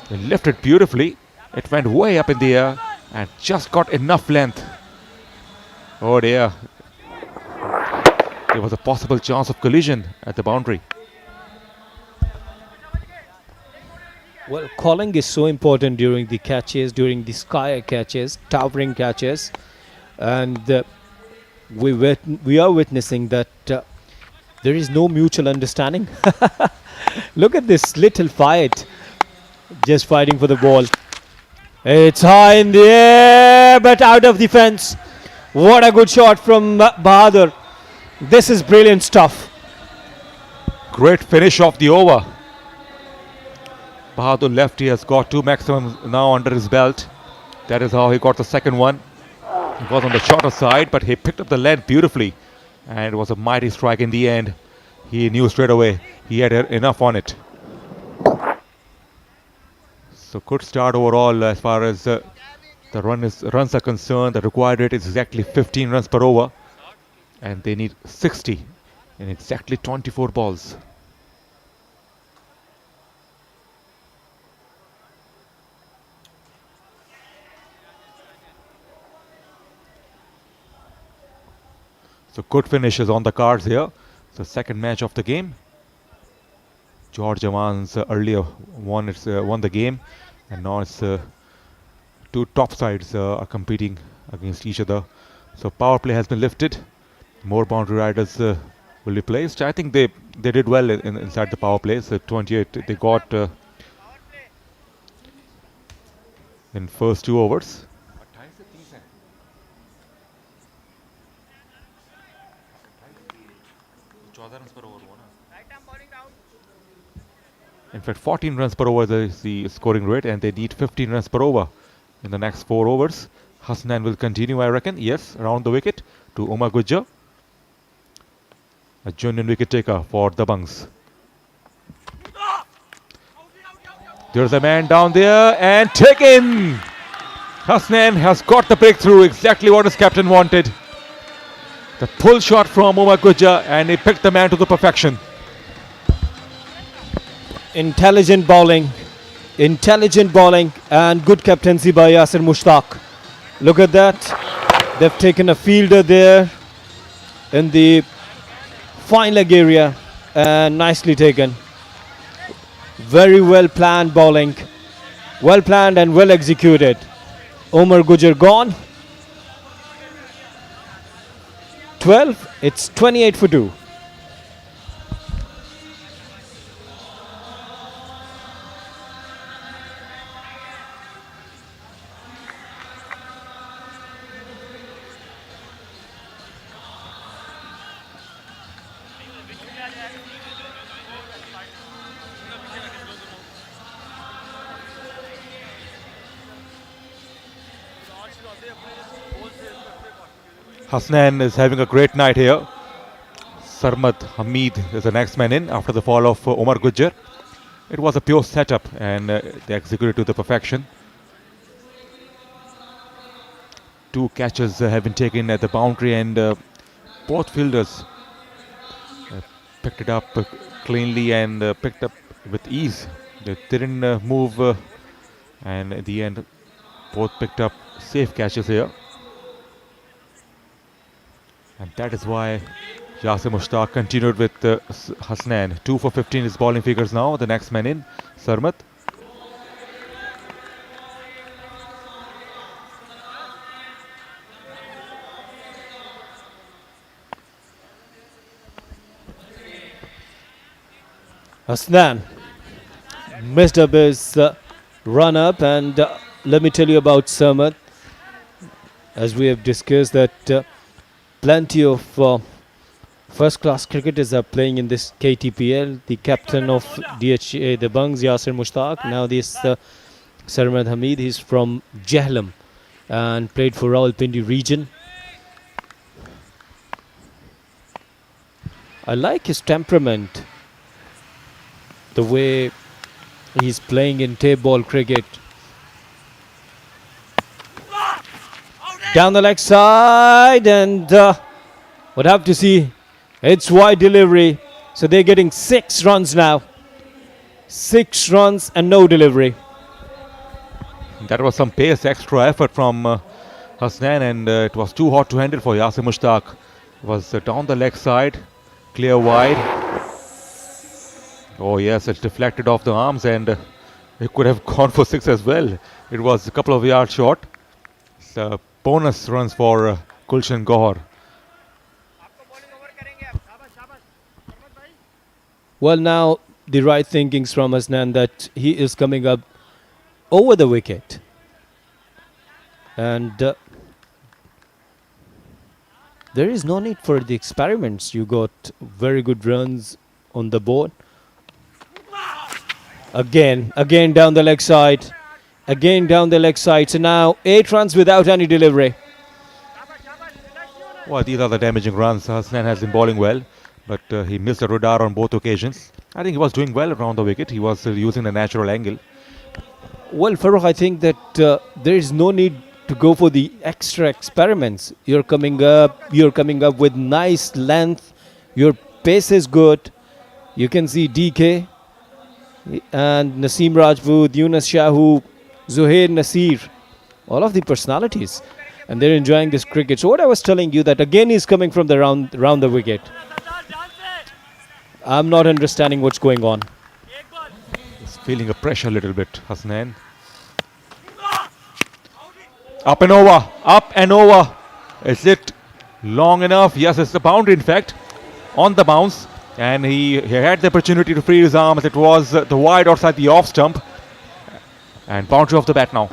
They lifted beautifully. It went way up in the air and just got enough length. Oh dear. There was a possible chance of collision at the boundary. Well, calling is so important during the catches, during the sky catches, towering catches, and we are witnessing that there is no mutual understanding. Look at this little fight, just fighting for the ball. It's high in the air, but out of the fence. What a good shot from Bahadur. This is brilliant stuff. Great finish of the over. Bahadur Lefti has got 2 maximums now under his belt. That is how he got the second one. He was on the shorter side, but he picked up the length beautifully. And it was a mighty strike in the end. He knew straight away he had enough on it. So good start overall as far as the runs are concerned. The required rate is exactly 15 runs per over. And they need 60 in exactly 24 balls. So good finishes on the cards here. The second match of the game. Johar Jawans earlier won the game, and now it's 2 top sides are competing against each other. So power play has been lifted. More boundary riders will be placed. I think they did well inside the power play. So 28 they got in first 2 overs. In fact, 14 runs per over is the scoring rate, and they need 15 runs per over in the next 4 overs. Hasnan will continue, I reckon. Yes, around the wicket to Umar Gujar. A genuine wicket taker for Dabanggs. There's a man down there and taken. Hasnan has got the breakthrough, exactly what his captain wanted. The pull shot from Umar Gujar, and he picked the man to the perfection. Intelligent bowling, and good captaincy by Yasir Mushtaq. Look at that. They've taken a fielder there in the fine leg area, and nicely taken. Very well planned bowling, well planned and well executed. Umar Gujar gone. 12, it's 28 for 2. Hasnan is having a great night here. Sarmad Hamid is the next man in after the fall of Umar Gujar. It was a pure setup, and they executed to the perfection. 2 catches have been taken at the boundary, and both fielders picked it up cleanly and picked up with ease. They didn't move, and at the end, both picked up safe catches here. And that is why Yasir Mushtaq continued with Hasnan. 2 for 15 is bowling figures now. The next man in, Sarmat. Hasnan missed up his run up, and let me tell you about Sarmat. As we have discussed that plenty of first class cricketers are playing in this KTPL. The captain of DHA Dabanggs, Yasir Mushtaq. Now this Sarmat Hamid, he's from Jahlam and played for Rawalpindi region. I like his temperament, the way he's playing in tape ball cricket. Down the leg side, and would have to see. It's wide delivery. So they're getting 6 runs now. 6 runs and no delivery. That was some pace, extra effort from Hasnan, and it was too hot to handle for Yasir Mushtaq. It was down the leg side, clear wide. Oh yes, it's deflected off the arms, and it could have gone for 6 as well. It was a couple of yards short. So bonus runs for Gulshan Johar. Well, now the right thinkings from Hasnan that he is coming up over the wicket. And there is no need for the experiments. You got very good runs on the board. Again down the leg side. Again down the leg side. So now 8 runs without any delivery. Well, these are the damaging runs. Hasnan has been bowling well, but he missed a radar on both occasions. I think he was doing well around the wicket. He was using the natural angle. Well, Farooq, I think that there is no need to go for the extra experiments. You're coming up with nice length. Your pace is good. You can see DK and Naseem Rajput, Yunus Shahu, Zuhair Nasir, all of the personalities, and they're enjoying this cricket. So what I was telling you, that again he's coming from the round the wicket. I'm not understanding what's going on. He's feeling a pressure a little bit, Hasnan. Up and over, up and over. Is it long enough? Yes, it's the boundary, in fact, on the bounce. And he had the opportunity to free his arms. It was the wide outside the off stump. And boundary off the bat now.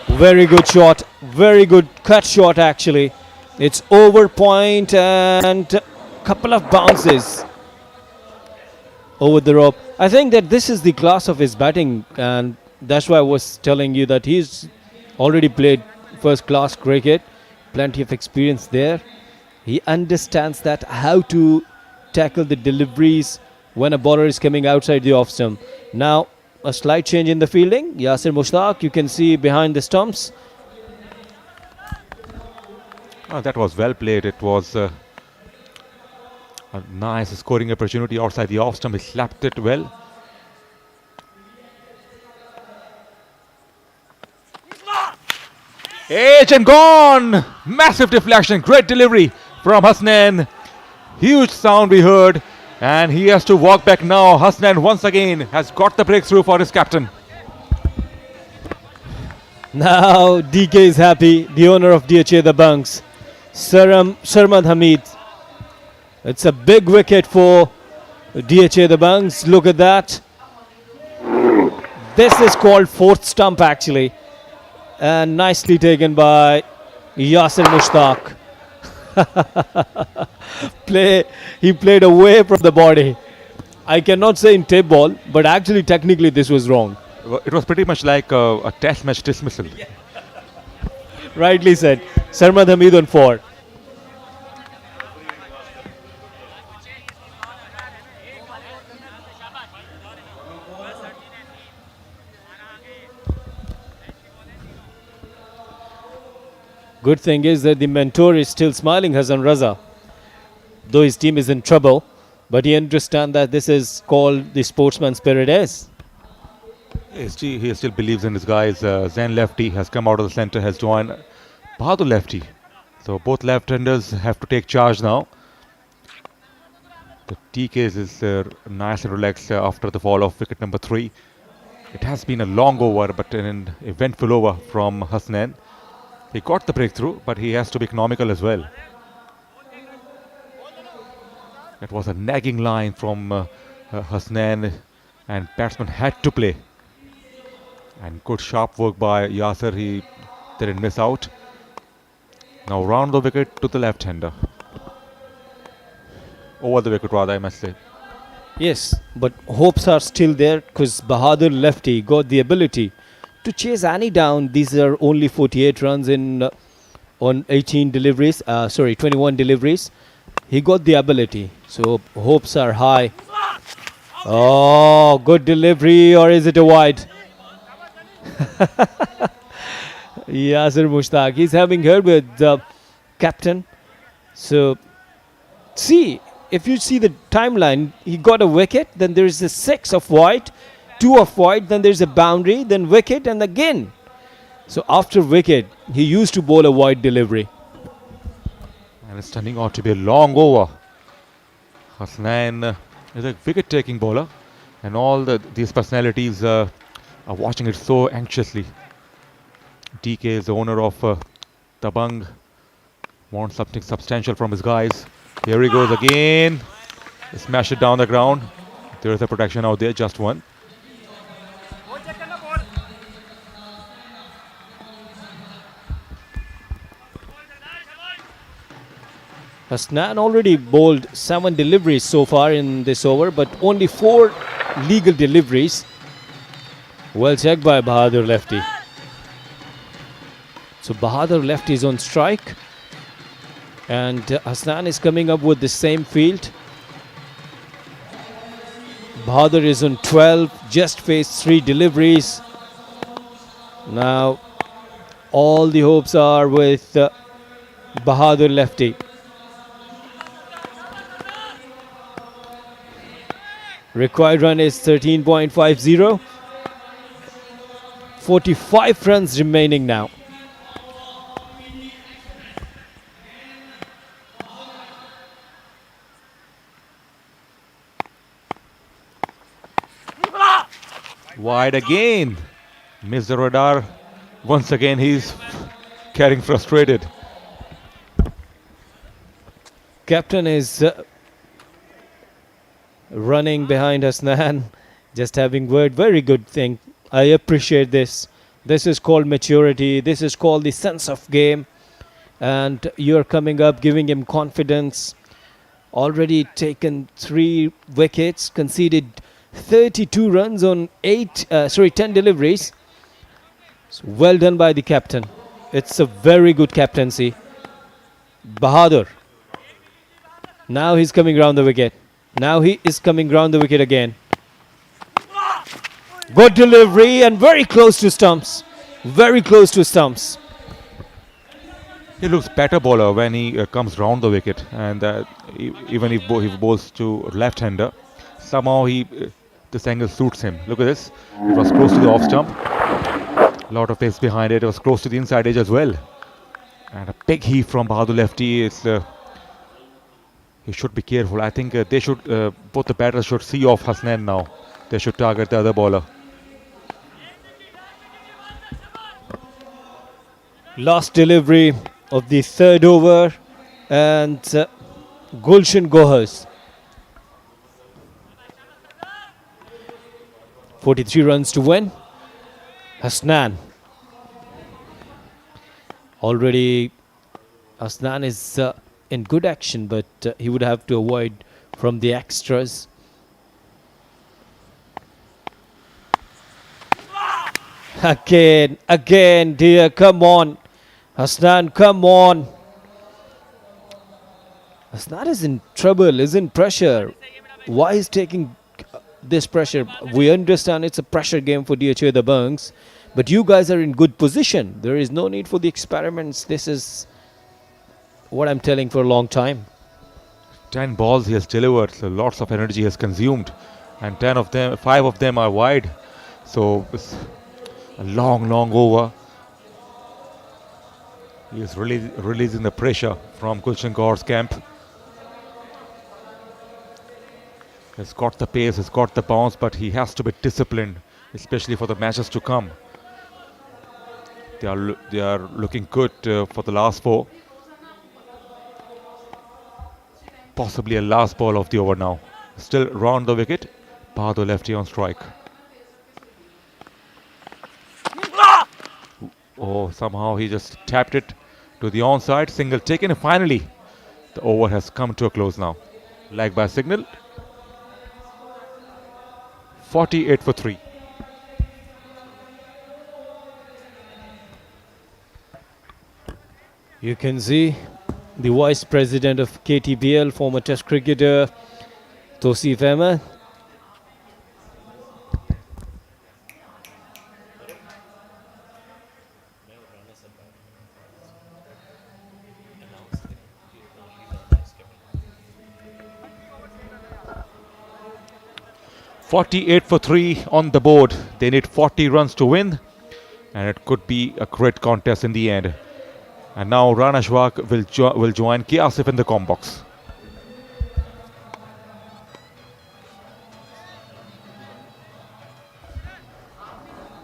Very good shot. Very good cut shot, actually. It's over point and couple of bounces over the rope. I think that this is the class of his batting, and that's why I was telling you that he's already played first class cricket. Plenty of experience there. He understands that how to tackle the deliveries when a bowler is coming outside the off stump. Now a slight change in the fielding. Yasir Mushtaq, you can see behind the stumps. Oh, that was well played. It was a nice scoring opportunity outside the off stump. He slapped it well. Edge and gone! Massive deflection. Great delivery from Hasnan. Huge sound we heard, and he has to walk back now. Hasnan once again has got the breakthrough for his captain. Now DK is happy, the owner of DHA Dabanggs, Sarmat Hamid. It's a big wicket for DHA Dabanggs. Look at that. This is called 4th stump, actually, and nicely taken by Yasir Mushtaq. He played away from the body. I cannot say in tape ball, but actually technically this was wrong. It was pretty much like a test match dismissal. Yeah. Rightly said. Sarmat Hamid on 4. Good thing is that the mentor is still smiling, Hassan Raza. Though his team is in trouble, but he understands that this is called the sportsman spirit is. He still believes in his guys. Zen Lefti has come out of the center, has joined Bahadur Lefti. So both left-handers have to take charge now. The TKs is nice and relaxed after the fall of wicket number 3. It has been a long over, but an eventful over from Hasnain. He got the breakthrough, but he has to be economical as well. It was a nagging line from Hasnain, and batsman had to play. And good sharp work by Yasir. He didn't miss out. Now round the wicket to the left-hander. Over the wicket rather, I must say. Yes, but hopes are still there because Bahadur Lefti got the ability to chase Annie down. These are only 48 runs in on 18 deliveries. 21 deliveries. He got the ability, so hopes are high. Oh, good delivery, or is it a wide? Yasir Mushtaq, he's having heard with the captain. So, see, if you see the timeline, he got a wicket, then there is a 6 of wide, 2 of wide, then there's a boundary, then wicket, and again. So, after wicket, he used to bowl a wide delivery. And it's turning out to be a long over. Hasnain is a wicket-taking bowler, and all these personalities are watching it so anxiously. DK is the owner of Dabanggs, wants something substantial from his guys. Here he goes again. Smash it down the ground. There is a protection out there, just one. Hasnain already bowled 7 deliveries so far in this over, but only 4 legal deliveries. Well checked by Bahadur Lefti. So Bahadur Lefti is on strike, and Hasnain is coming up with the same field. Bahadur is on 12, just faced 3 deliveries. Now all the hopes are with Bahadur Lefti. Required run is 13.50. 45 runs remaining now. Wide again. Missed the radar. Once again, he's getting frustrated. Captain is running behind Hasnain, just having word. Very good thing. I appreciate this. This is called maturity. This is called the sense of game. And you're coming up, giving him confidence. Already taken 3 wickets, conceded 32 runs on 10 deliveries. So well done by the captain. It's a very good captaincy. Bahadur. Now he's coming round the wicket. Now he is coming round the wicket again. Good delivery and very close to stumps. Very close to stumps. He looks better bowler when he comes round the wicket, and even if he bowls to left-hander, somehow this angle suits him. Look at this. It was close to the off stump. A lot of pace behind it. It was close to the inside edge as well. And a big heave from Bahadur Lefti. He should be careful. I think they should, both the batters should see off Hasnain now. They should target the other bowler. Last delivery of the 3rd over, and Gulshan Gohars. 43 runs to win. Hasnain. Already Hasnain is in good action, but he would have to avoid from the extras. Again, dear, come on. Hasnain, come on. Hasnain is in trouble, is in pressure. Why is taking this pressure? We understand it's a pressure game for DHA Dabanggs, but you guys are in good position. There is no need for the experiments. This is what I'm telling for a long time. 10 balls he has delivered, so lots of energy has consumed, and 5 of them are wide. So it's a long over. He is really releasing the pressure from Gulshan Kaur's camp. He's got the pace, he's got the bounce, but he has to be disciplined, especially for the matches to come. They are looking good for the last 4. Possibly a last ball of the over now. Still round the wicket. Bahadur lefty on strike. Oh, somehow he just tapped it to the onside. Single taken, and finally the over has come to a close now. Lag by signal. 48 for 3. You can see the Vice President of KTPL, former Test cricketer Tosif Ahmed. .48 for 3 on the board. They need 40 runs to win, and it could be a great contest in the end. And now Rana Ashwaq will join Asif in the com box.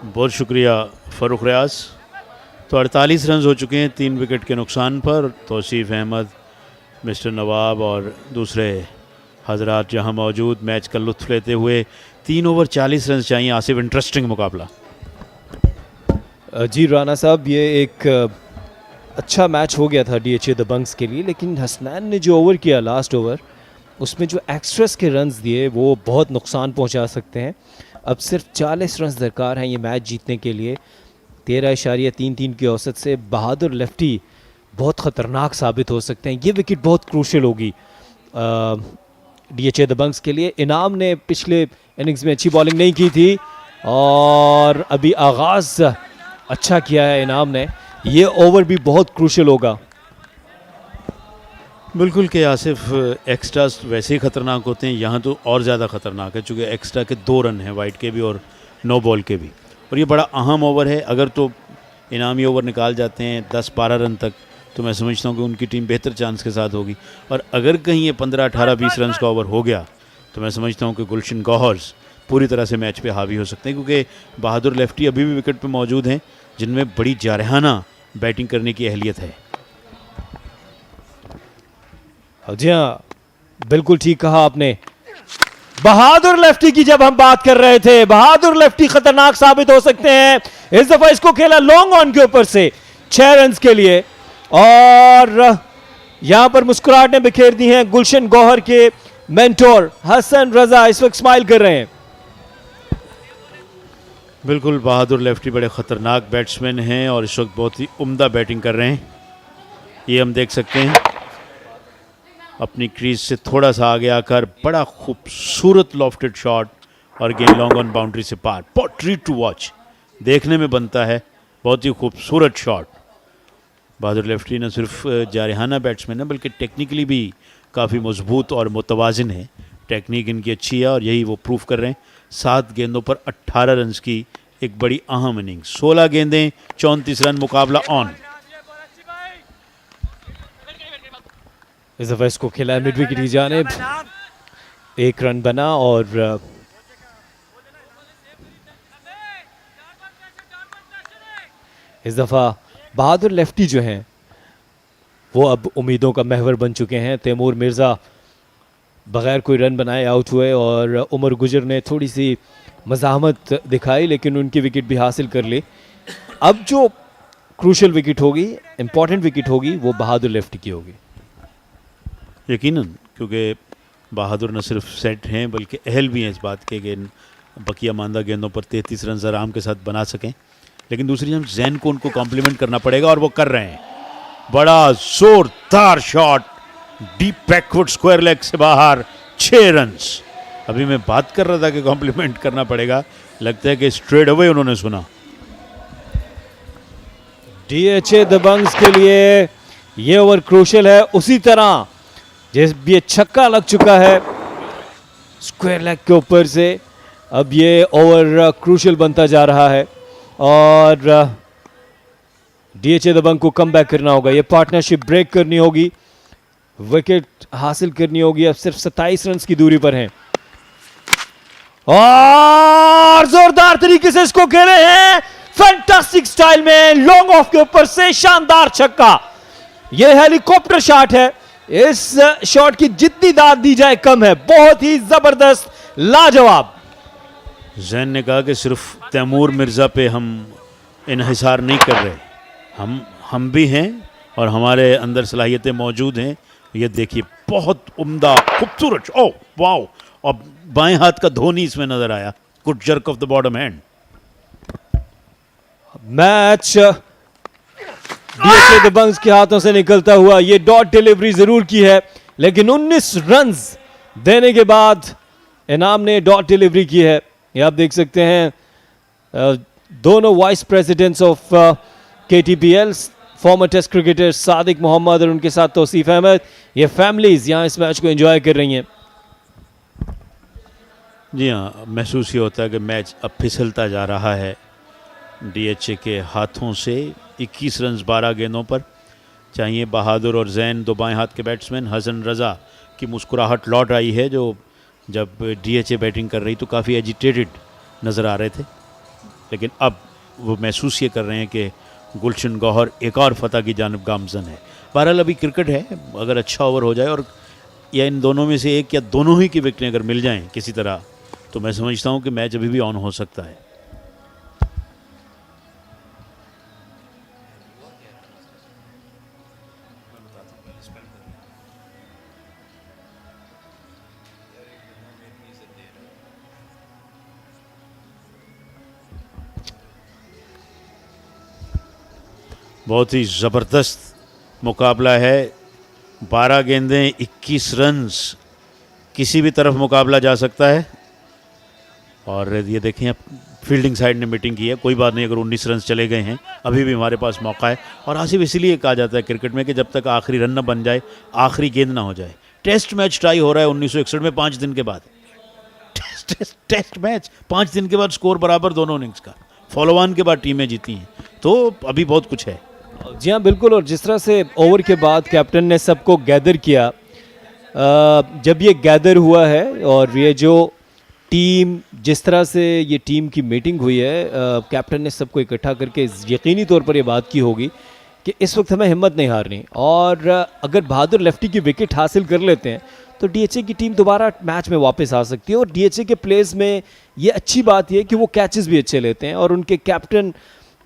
बहुत शुक्रिया फ़ारूक रियाज। तो 48 run हो चुके हैं 3 wicket के नुकसान पर। Tausif Ahmad, mister नवाब और दूसरे हजरात जहां मौजूद मैच का लुत्फ़ लेते हुए। 3 ओवर 40 रन चाहिए आसिफ। इंटरेस्टिंग मुकाबला। जी राना साहब, ये एक अच्छा मैच हो गया था DHA दबंग्स के लिए, लेकिन हसनैन ने जो ओवर किया लास्ट ओवर, उसमें जो एक्स्ट्रास के रन्स दिए वो बहुत नुकसान पहुंचा सकते हैं। अब सिर्फ 40 रन दरकार हैं ये मैच जीतने के लिए। 13.33 की औसत से बहादुर लेफ्टी बहुत ख़तरनाक साबित हो सकते हैं। ये विकेट बहुत क्रूशल होगी DHA दबंग्स के लिए। इनाम ने पिछले इनिंग्स में अच्छी बॉलिंग नहीं की थी और अभी आगाज़ अच्छा किया है इनाम ने। ये ओवर भी बहुत क्रूशल होगा। बिल्कुल के आसिफ, एक्स्ट्रास वैसे ही ख़तरनाक होते हैं, यहाँ तो और ज़्यादा ख़तरनाक है चूँकि एक्स्ट्रा के 2 रन हैं, वाइड के भी और नो बॉल के भी। और ये बड़ा अहम ओवर है। अगर तो इनामी ओवर निकाल जाते हैं 10-12 रन तक, तो मैं समझता हूँ कि उनकी टीम बेहतर चांस के साथ होगी। और अगर कहीं ये 15, 18, 20 रन का ओवर हो गया, तो मैं समझता हूँ कि गुलशन गौहर्स पूरी तरह से मैच पे हावी हो सकते हैं, क्योंकि बहादुर लेफ्टी अभी भी विकेट पे मौजूद हैं, जिनमें बड़ी जारहाना बैटिंग करने की अहलियत है। जी हाँ, बिल्कुल ठीक कहा आपने। बहादुर लेफ्टी की जब हम बात कर रहे थे, बहादुर लेफ्टी खतरनाक साबित हो सकते हैं। इस दफा इसको खेला लॉन्ग ऑन के ऊपर से 6 रन के लिए, और यहां पर मुस्कुराहटें बिखेर दी हैं गुलशन गौहर के मेंटोर हसन रजा, इस वक्त स्माइल कर रहे हैं। बिल्कुल, बहादुर लेफ्टी बड़े ख़तरनाक बैट्समैन हैं और इस वक्त बहुत ही उम्दा बैटिंग कर रहे हैं। ये हम देख सकते हैं अपनी क्रीज से थोड़ा सा आगे आकर बड़ा खूबसूरत लॉफ्टेड शॉट और गेंद लॉन्ग ऑन बाउंड्री से पार। बहुत ट्रीट टू वॉच, देखने में बनता है, बहुत ही खूबसूरत शॉट। बहादुर लेफ्टी न सिर्फ जारहाना बैट्समैन है, बल्कि टेक्निकली भी काफ़ी मजबूत और मुतवाज़िन है। टेक्निक इनकी अच्छी है और यही वो प्रूव कर रहे हैं। 7 गेंदों पर 18 रन की एक बड़ी अहम इनिंग। 16 गेंदें 34 रन, मुकाबला ऑन। इस दफा इसको खेला मिड विकेट की जानिब, 1 रन बना और इस दफा बहादुर लेफ्टी जो हैं वो अब उम्मीदों का महवर बन चुके हैं। तैमूर मिर्ज़ा बग़ैर कोई रन बनाए आउट हुए और उमर गुजर ने थोड़ी सी मज़ाहमत दिखाई, लेकिन उनकी विकेट भी हासिल कर ली। अब जो क्रूशल विकेट होगी, इम्पॉर्टेंट विकेट होगी, वो बहादुर लेफ्टी की होगी यकीनन, क्योंकि बहादुर न सिर्फ सेट हैं बल्कि अहल भी हैं इस बात के कि बकिया मांदा गेंदों पर 33 रन आराम के साथ बना सकें। लेकिन दूसरी हम जैन को उनको कॉम्प्लीमेंट करना पड़ेगा और वो कर रहे हैं। बड़ा जोरदार shot, deep backward square leg से बाहर, 6 रन। अभी मैं बात कर रहा था कि कॉम्प्लीमेंट करना पड़ेगा, लगता है कि स्ट्रेट अवे उन्होंने सुना। DHA दबंग्स के लिए ये ओवर क्रूशल है। उसी तरह जिस ये छक्का लग चुका है स्क्वायर लेग के ऊपर से। अब ये ओवर क्रूशियल बनता जा रहा है और DHA दबंग को कम बैक करना होगा, ये पार्टनरशिप ब्रेक करनी होगी, विकेट हासिल करनी होगी। अब सिर्फ 27 रन की दूरी पर हैं और जोरदार तरीके से इसको खेले हैं फैंटास्टिक स्टाइल में, लॉन्ग ऑफ के ऊपर से शानदार छक्का। यह हेलीकॉप्टर शॉट है, इस शॉट की जितनी दाद दी जाए कम है, बहुत ही जबरदस्त लाजवाब। जैन ने कहा कि सिर्फ तैमूर मिर्ज़ा पे हम इन्हिसार नहीं कर रहे, हम भी हैं और हमारे अंदर सलाहियतें मौजूद हैं। ये देखिए बहुत उम्दा खूबसूरत, ओह वाओ, और बाएं हाथ का धोनी इसमें नजर आया, good jerk of the bottom hand. Match DHA Dabanggs के हाथों से निकलता हुआ, ये डॉट डिलीवरी जरूर की है लेकिन 19 रन्स देने के बाद इनाम ने डॉट डिलीवरी की है। ये आप देख सकते हैं दोनों vice presidents of KTPL, former test cricketer Sadiq Mohammad और उनके साथ तौसीफ अहमद, ये फैमिलीज यहाँ इस मैच को एंजॉय कर रही हैं। जी हाँ, महसूस ये होता है कि मैच अब फिसलता जा रहा है DHA के हाथों से। 21 रन 12 गेंदों पर चाहिए। बहादुर और जैन दो बाएं हाथ के बैट्समैन। हसन रज़ा की मुस्कुराहट लौट आई है, जो जब DHA बैटिंग कर रही तो काफ़ी एजिटेटेड नज़र आ रहे थे, लेकिन अब वो महसूस ये कर रहे हैं कि गुलशन गौहर एक और फतह की जानिब गामजन है। बहरहाल अभी क्रिकेट है, अगर अच्छा ओवर हो जाए और या इन दोनों में से एक या दोनों ही की विकेटें अगर मिल जाएं किसी तरह, तो मैं समझता हूं कि मैच अभी भी ऑन हो सकता है। बहुत ही ज़बरदस्त मुकाबला है। 12 गेंदें 21 रन्स, किसी भी तरफ मुकाबला जा सकता है। और ये देखें, अब फील्डिंग साइड ने मीटिंग की है, कोई बात नहीं, अगर 19 रन चले गए हैं अभी भी हमारे पास मौका है। और आसिफ इसलिए कहा जाता है क्रिकेट में कि जब तक आखिरी रन न बन जाए, आखिरी गेंद ना हो जाए। टेस्ट मैच टाई हो रहा है 1961 में 5 दिन के बाद। टेस्ट मैच 5 दिन के बाद स्कोर बराबर दोनों इनिंग्स का, फॉलो ऑन के बाद टीमें जीती हैं, तो अभी बहुत कुछ है। जी हाँ बिल्कुल। और जिस तरह से ओवर के बाद कैप्टन ने सबको गैदर किया, जब ये गैदर हुआ है और ये जो टीम, जिस तरह से ये टीम की मीटिंग हुई है, कैप्टन ने सबको इकट्ठा करके यकीनी तौर पर ये बात की होगी कि इस वक्त हमें हिम्मत नहीं हारनी, और अगर बहादुर लेफ्टी की विकेट हासिल कर लेते हैं तो DHA की टीम दोबारा मैच में वापस आ सकती है। और DHA के प्लेयर्स में ये अच्छी बात ये है कि वो कैचेस भी अच्छे लेते हैं और उनके captain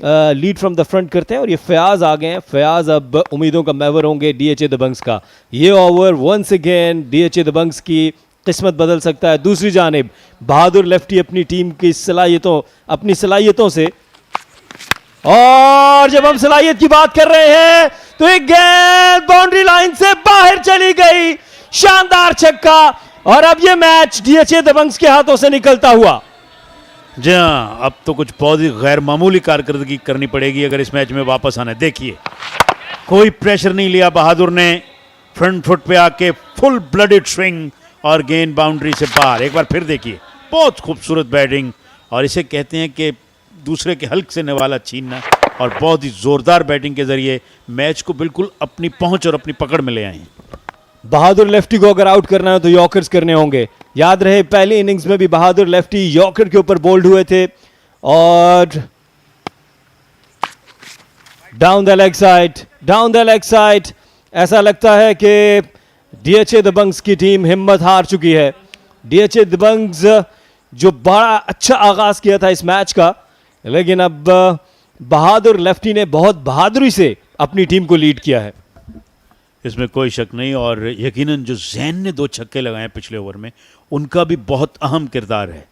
lead from the front करते हैं। और ये फयाज आ गए हैं, फयाज अब उम्मीदों का महवर होंगे DHA दबंग्स का। ये over once again DHA Dabanggs की किस्मत बदल सकता है। दूसरी जानिब बहादुर लेफ्टी अपनी टीम की अपनी सलाहियतों से, और जब हम सलाहियत की बात कर रहे हैं तो एक गेंद बाउंड्री लाइन से बाहर चली गई, शानदार छक्का। और अब ये मैच DHA दबंग्स के हाथों से निकलता हुआ। जी हाँ, अब तो कुछ बहुत ही गैर मामूली कारकर्दगी करनी पड़ेगी अगर इस मैच में वापस आना है। देखिए, कोई प्रेशर नहीं लिया बहादुर ने, फ्रंट फुट पे आके फुल ब्लडेड स्विंग और गेंद बाउंड्री से बाहर। एक बार फिर देखिए, बहुत खूबसूरत बैटिंग, और इसे कहते हैं कि दूसरे के हल्क से निवाला छीनना, और बहुत ही ज़ोरदार बैटिंग के ज़रिए मैच को बिल्कुल अपनी पहुंच और अपनी पकड़ में ले आए हैं। बहादुर लेफ्टी को अगर आउट करना है तो यॉर्कर्स करने होंगे। याद रहे पहली इनिंग्स में भी बहादुर लेफ्टी यॉर्कर के ऊपर बोल्ड हुए थे, और डाउन द लेग साइड, ऐसा लगता है कि DHA दबंग्स की टीम हिम्मत हार चुकी है। DHA दबंग्स जो बड़ा अच्छा आगाज किया था इस मैच का, लेकिन अब बहादुर लेफ्टी ने बहुत बहादुरी से अपनी टीम को लीड किया है, इसमें कोई शक नहीं। और यकीनन जो जैन ने 2 छक्के लगाए पिछले ओवर में, उनका भी बहुत अहम किरदार है।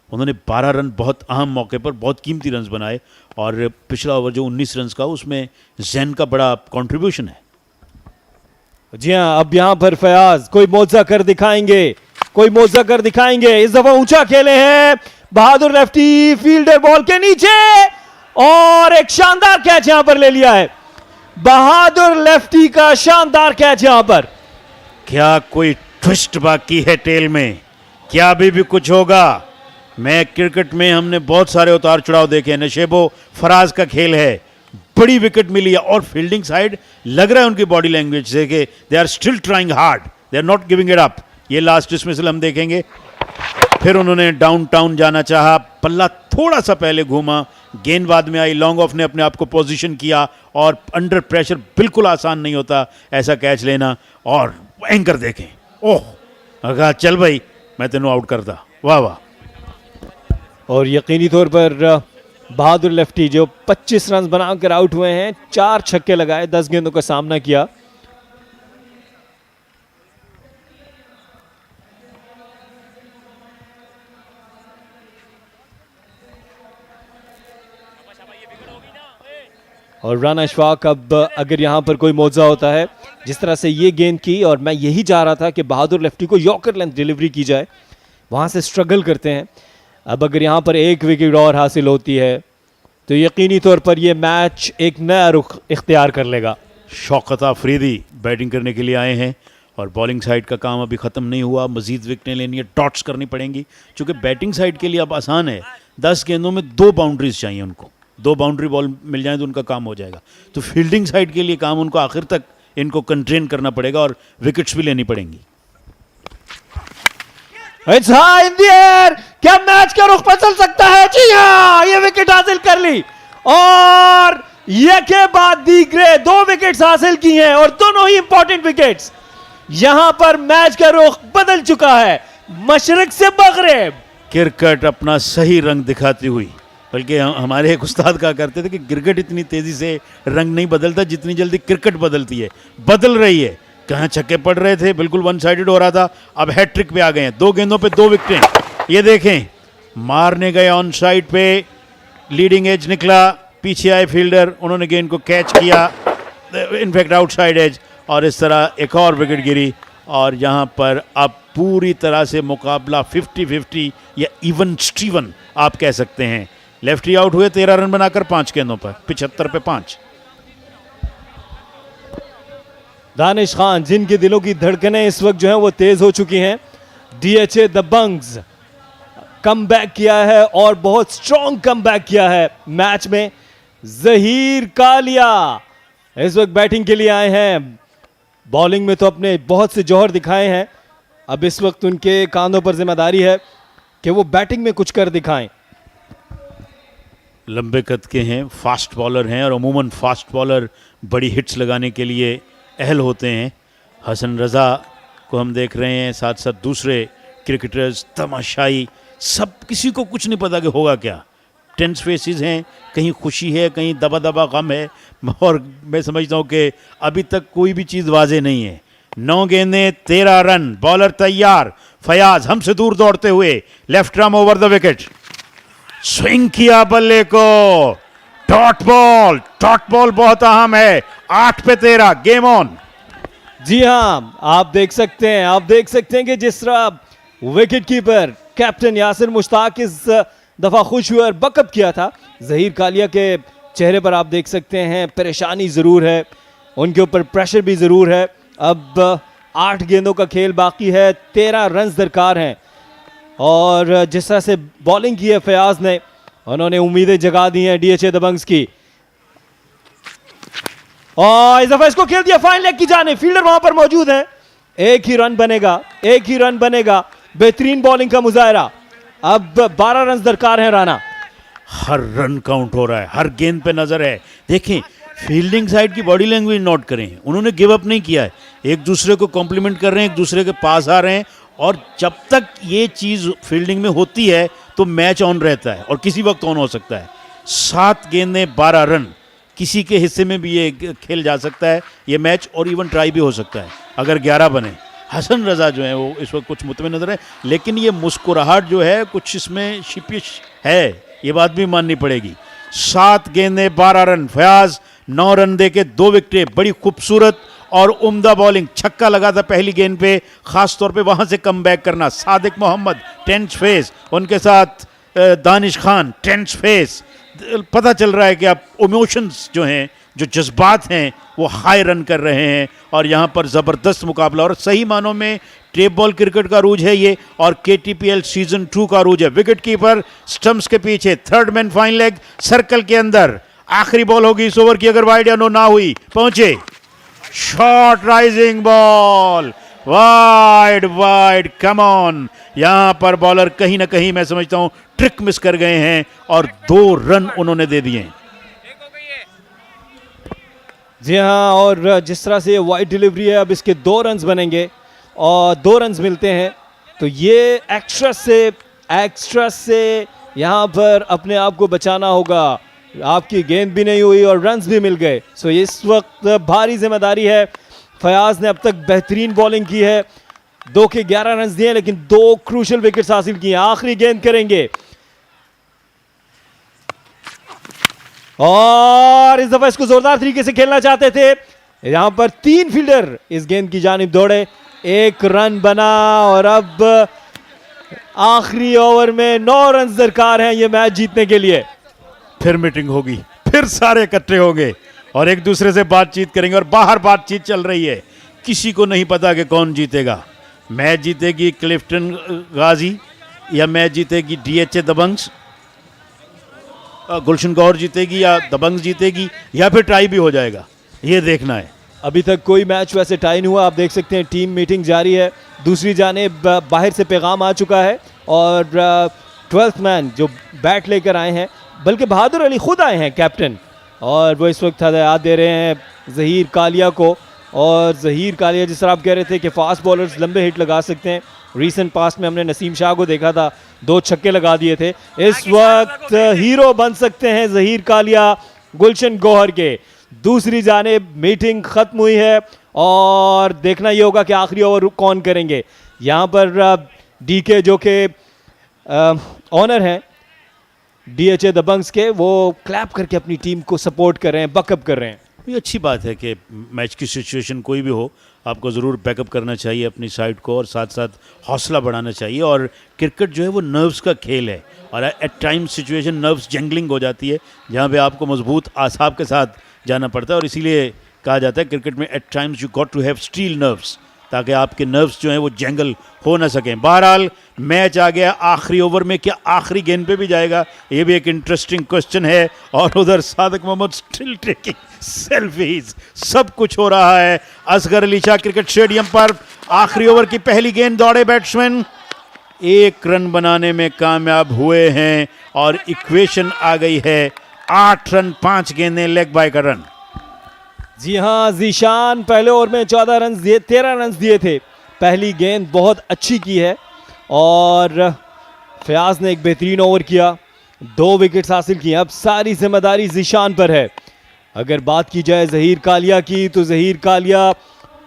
उन्होंने 12 रन बहुत अहम मौके पर बहुत कीमती रन्स बनाए, और पिछला ओवर जो 19 रन्स का, उसमें जैन का बड़ा कंट्रीब्यूशन है। जी हाँ, अब यहां पर फयाज कोई मौजा कर दिखाएंगे, इस दफा ऊंचा खेले हैं बहादुर लेफ्टी, फील्डर बॉल के नीचे, और एक शानदार कैच यहां पर ले लिया है बहादुर लेफ्टी का, शानदार कैच यहां पर। क्या कोई ट्विस्ट बाकी है टेल में? क्या अभी भी कुछ होगा? मैं क्रिकेट में हमने बहुत सारे उतार चढ़ाव देखे हैं। नशेबो फराज का खेल है, बड़ी विकेट मिली है और फील्डिंग साइड लग रहा है उनकी बॉडी लैंग्वेज से कि they are still trying hard, they are not giving it up. ये लास्ट डिसमिसल हम देखेंगे। फिर उन्होंने डाउन टाउन जाना चाहा, पल्ला थोड़ा सा पहले घूमा, गेंद बाद में आई, लॉन्ग ऑफ ने अपने आप को पोजीशन किया और अंडर प्रेशर बिल्कुल आसान नहीं होता ऐसा कैच लेना। और एंकर देखें, ओह अगा चल भाई मैं तेनों आउट करता, वाह वाह। और यकीनी तौर पर बहादुर लेफ्टी जो 25 रन बनाकर आउट हुए हैं, 4 छक्के लगाए, 10 गेंदों का सामना किया। और रन अशफाक, अब अगर यहाँ पर कोई मौजा होता है जिस तरह से ये गेंद की, और मैं यही चाह रहा था कि बहादुर लेफ्टी को यॉर्कर लेंथ डिलीवरी की जाए, वहाँ से स्ट्रगल करते हैं। अब अगर यहाँ पर एक विकेट और हासिल होती है तो यकीनी तौर पर ये मैच एक नया रुख इख्तियार कर लेगा। शौकत आफरीदी बैटिंग करने के लिए आए हैं और बॉलिंग साइड का काम अभी ख़त्म नहीं हुआ, मज़ीद विकेटें लेनी है, डॉट्स करनी पड़ेंगी, क्योंकि बैटिंग साइड के लिए अब आसान है। 10 गेंदों में 2 बाउंड्रीज चाहिए उनको, 2 बाउंड्री बॉल मिल जाए तो उनका काम हो जाएगा। तो फील्डिंग साइड के लिए काम उनको आखिर तक इनको कंट्रेन करना पड़ेगा और विकेट्स भी लेनी पड़ेंगी। It's high in the air, क्या मैच का रुख बदल सकता है? जी हाँ, ये विकेट हासिल कर ली और ये के बाद दीगरे 2 विकेट्स हासिल की हैं और दोनों ही इंपॉर्टेंट विकेट्स। यहां पर मैच का रुख बदल चुका है, मशरिक से मगरिब। क्रिकेट अपना सही रंग दिखाती हुई, बल्कि हमारे एक उस्ताद कहा करते थे कि क्रिकेट इतनी तेजी से रंग नहीं बदलता जितनी जल्दी क्रिकेट बदलती है। बदल रही है, कहाँ छक्के पड़ रहे थे, बिल्कुल वन साइडेड हो रहा था, अब हैट्रिक पे आ गए हैं। 2 गेंदों पे 2 विकेटें। ये देखें, मारने गए ऑन साइड पे, लीडिंग एज निकला, पीछे आए फील्डर, उन्होंने गेंद को कैच किया, इनफैक्ट आउटसाइड एज, और इस तरह एक और विकेट गिरी। और यहाँ पर अब पूरी तरह से मुकाबला 50-50 या इवन स्टीवन आप कह सकते हैं। लेफ्टी आउट हुए 13 रन बनाकर 5 गेंदों पर, 75 पे 5। दानिश खान, जिनके दिलों की धड़कनें इस वक्त जो हैं वो तेज हो चुकी हैं, DHA दबंग्स कम बैक किया है और बहुत स्ट्रॉन्ग कम बैक किया है मैच में। जहीर कालिया इस वक्त बैटिंग के लिए आए हैं। बॉलिंग में तो अपने बहुत से जौहर दिखाए हैं, अब इस वक्त उनके कांधों पर जिम्मेदारी है कि वो बैटिंग में कुछ कर दिखाएं। लंबे कद के हैं, फास्ट बॉलर हैं और अमूमन फास्ट बॉलर बड़ी हिट्स लगाने के लिए अहल होते हैं। हसन रज़ा को हम देख रहे हैं, साथ साथ दूसरे क्रिकेटर्स, तमाशाई, सब किसी को कुछ नहीं पता कि होगा क्या। टेंस फेसेस हैं, कहीं खुशी है, कहीं दबा दबा गम है, और मैं समझता हूँ कि अभी तक कोई भी चीज़ वाजे नहीं है। 9 गेंदें 13 रन, बॉलर तैयार। फयाज हमसे दूर दौड़ते हुए, left arm over the wicket, swing किया बल्ले को, डॉट बॉल बहुत अहम है। 8 पे 13, गेम ऑन। जी हाँ, आप देख सकते हैं कि जिस तरह wicket keeper captain Yasir Mushtaq इस दफा खुश हुए और बकअप किया था, जहीर कालिया के चेहरे पर आप देख सकते हैं परेशानी ज़रूर है, उनके ऊपर प्रेशर भी ज़रूर है। अब 8 गेंदों का खेल बाकी है, 13 रन दरकार हैं और जिस तरह से बॉलिंग की है फयाज ने, उन्होंने उम्मीदें जगा दी हैं DHA दबंग्स की। और इस दफा इसको खेल दिया फाइन लेग की जाने, फील्डर वहां पर मौजूद है। एक ही रन बनेगा, बेहतरीन बॉलिंग का मुजाहरा। अब 12 रन दरकार हैं राना। हर रन काउंट हो रहा है, हर गेंद पे नजर है। देखें फील्डिंग साइड की बॉडी लैंग्वेज नोट करें, उन्होंने गिव अप नहीं किया है, एक दूसरे को कॉम्प्लीमेंट कर रहे हैं, एक दूसरे के पास आ रहे हैं। और जब तक ये चीज़ फील्डिंग में होती है तो मैच ऑन रहता है और किसी वक्त ऑन हो सकता है। 7 गेंदें 12 रन, किसी के हिस्से में भी ये खेल जा सकता है ये मैच, और इवन ट्राई भी हो सकता है अगर 11 बने। हसन रज़ा जो है वो इस वक्त कुछ मुतमिन नजर है, लेकिन ये मुस्कुराहट जो है कुछ इसमें शिपिश है, ये बात भी माननी पड़ेगी। 7 गेंदें 12 रन, फयाज 9 रन देके 2 विकेटें, बड़ी खूबसूरत और उम्दा बॉलिंग। छक्का लगा था पहली गेंद पे, खास तौर पे वहां से कम बैक करना। सादिक मोहम्मद टेंस फेस, उनके साथ दानिश खान टेंस फेस। पता चल रहा है कि अब इमोशंस जो हैं जो जज्बात हैं वो हाई रन कर रहे हैं और यहाँ पर ज़बरदस्त मुकाबला और सही मानों में टेप बॉल क्रिकेट का रूज है ये और KTPL सीजन 2 का रूज है। विकेट कीपर स्टंप्स के पीछे, third man fine leg circle के अंदर, आखिरी बॉल होगी इस ओवर की अगर वाइड या नो ना हुई, पहुंचे short rising ball wide wide, come on. यहां पर बॉलर कहीं ना कहीं मैं समझता हूं ट्रिक मिस कर गए हैं और 2 रन उन्होंने दे दिए। जी हाँ, और जिस तरह से वाइड डिलीवरी है, अब इसके 2 रन्स बनेंगे और 2 रन्स मिलते हैं तो ये एक्स्ट्रा से यहाँ पर अपने आप को बचाना होगा। आपकी गेंद भी नहीं हुई और रन्स भी मिल गए। सो इस वक्त भारी जिम्मेदारी है। फयाज ने अब तक बेहतरीन बॉलिंग की है, 2 के 11 रन्स दिए लेकिन 2 क्रूशल विकेट्स हासिल किए। आखिरी गेंद करेंगे और इस दफा इसको जोरदार तरीके से खेलना चाहते थे। यहां पर 3 फील्डर इस गेंद की जानिब दौड़े, 1 रन बना और अब आखिरी ओवर में 9 रन दरकार हैं ये मैच जीतने के लिए। फिर मीटिंग होगी, फिर सारे इकट्ठे होंगे और एक दूसरे से बातचीत करेंगे और बाहर बातचीत चल रही है। किसी को नहीं पता कि कौन जीतेगा। मैच जीतेगी क्लिफ्टन गाजी या मैच जीतेगी DHA दबंग्स, गुलशन गौर जीतेगी या दबंग्स जीतेगी या फिर टाई भी हो जाएगा, ये देखना है। अभी तक कोई मैच वैसे टाई नहीं हुआ। आप देख सकते हैं टीम मीटिंग जारी है। दूसरी जानिब बाहर से पैगाम आ चुका है और 12th मैन जो बैट लेकर आए हैं, बल्कि बहादुर अली खुद आए हैं कैप्टन, और वो इस वक्त हदायत दे रहे हैं ज़हीर कालिया को। और ज़हीर कालिया जिस तरह आप कह रहे थे कि फास्ट बॉलर्स लंबे हिट लगा सकते हैं, रीसेंट पास्ट में हमने नसीम शाह को देखा था, 2 छक्के लगा दिए थे। इस वक्त हीरो बन सकते हैं ज़हीर कालिया गुलशन गौहर के। दूसरी जानिब मीटिंग ख़त्म हुई है और देखना ये होगा कि आखिरी ओवर कौन करेंगे। यहाँ पर DK जो कि ऑनर हैं DHA दबंग्स के, वो क्लैप करके अपनी टीम को सपोर्ट कर रहे हैं, बकअप कर रहे हैं। ये अच्छी बात है कि मैच की सिचुएशन कोई भी हो, आपको ज़रूर बैकअप करना चाहिए अपनी साइड को और साथ साथ हौसला बढ़ाना चाहिए। और क्रिकेट जो है वो नर्व्स का खेल है और at time situation nerves jangling हो जाती है, जहाँ पे आपको मजबूत आसाब के साथ जाना पड़ता है और इसीलिए कहा जाता है क्रिकेट में at times you got to have steel nerves, ताकि आपके नर्व्स जो हैं वो जंगल हो ना सकें। बहरहाल मैच आ गया आखिरी ओवर में, क्या आखिरी गेंद पे भी जाएगा, ये भी एक इंटरेस्टिंग क्वेश्चन है। और उधर Sadiq Mohammad still taking selfies, सब कुछ हो रहा है असगर अली शाह क्रिकेट स्टेडियम पर। आखिरी ओवर की पहली गेंद दौड़े बैट्समैन, 1 रन बनाने में कामयाब हुए हैं और इक्वेशन आ गई है 8 रन 5 गेंदें, लेग बाय का रन। जी हाँ, जीशान पहले ओवर में 14 रन दिए, 13 रन दिए थे। पहली गेंद बहुत अच्छी की है और फयाज ने एक बेहतरीन ओवर किया, 2 विकेट्स हासिल किए। अब सारी जिम्मेदारी जीशान पर है। अगर बात की जाए ज़हीर कालिया की, तो ज़हीर कालिया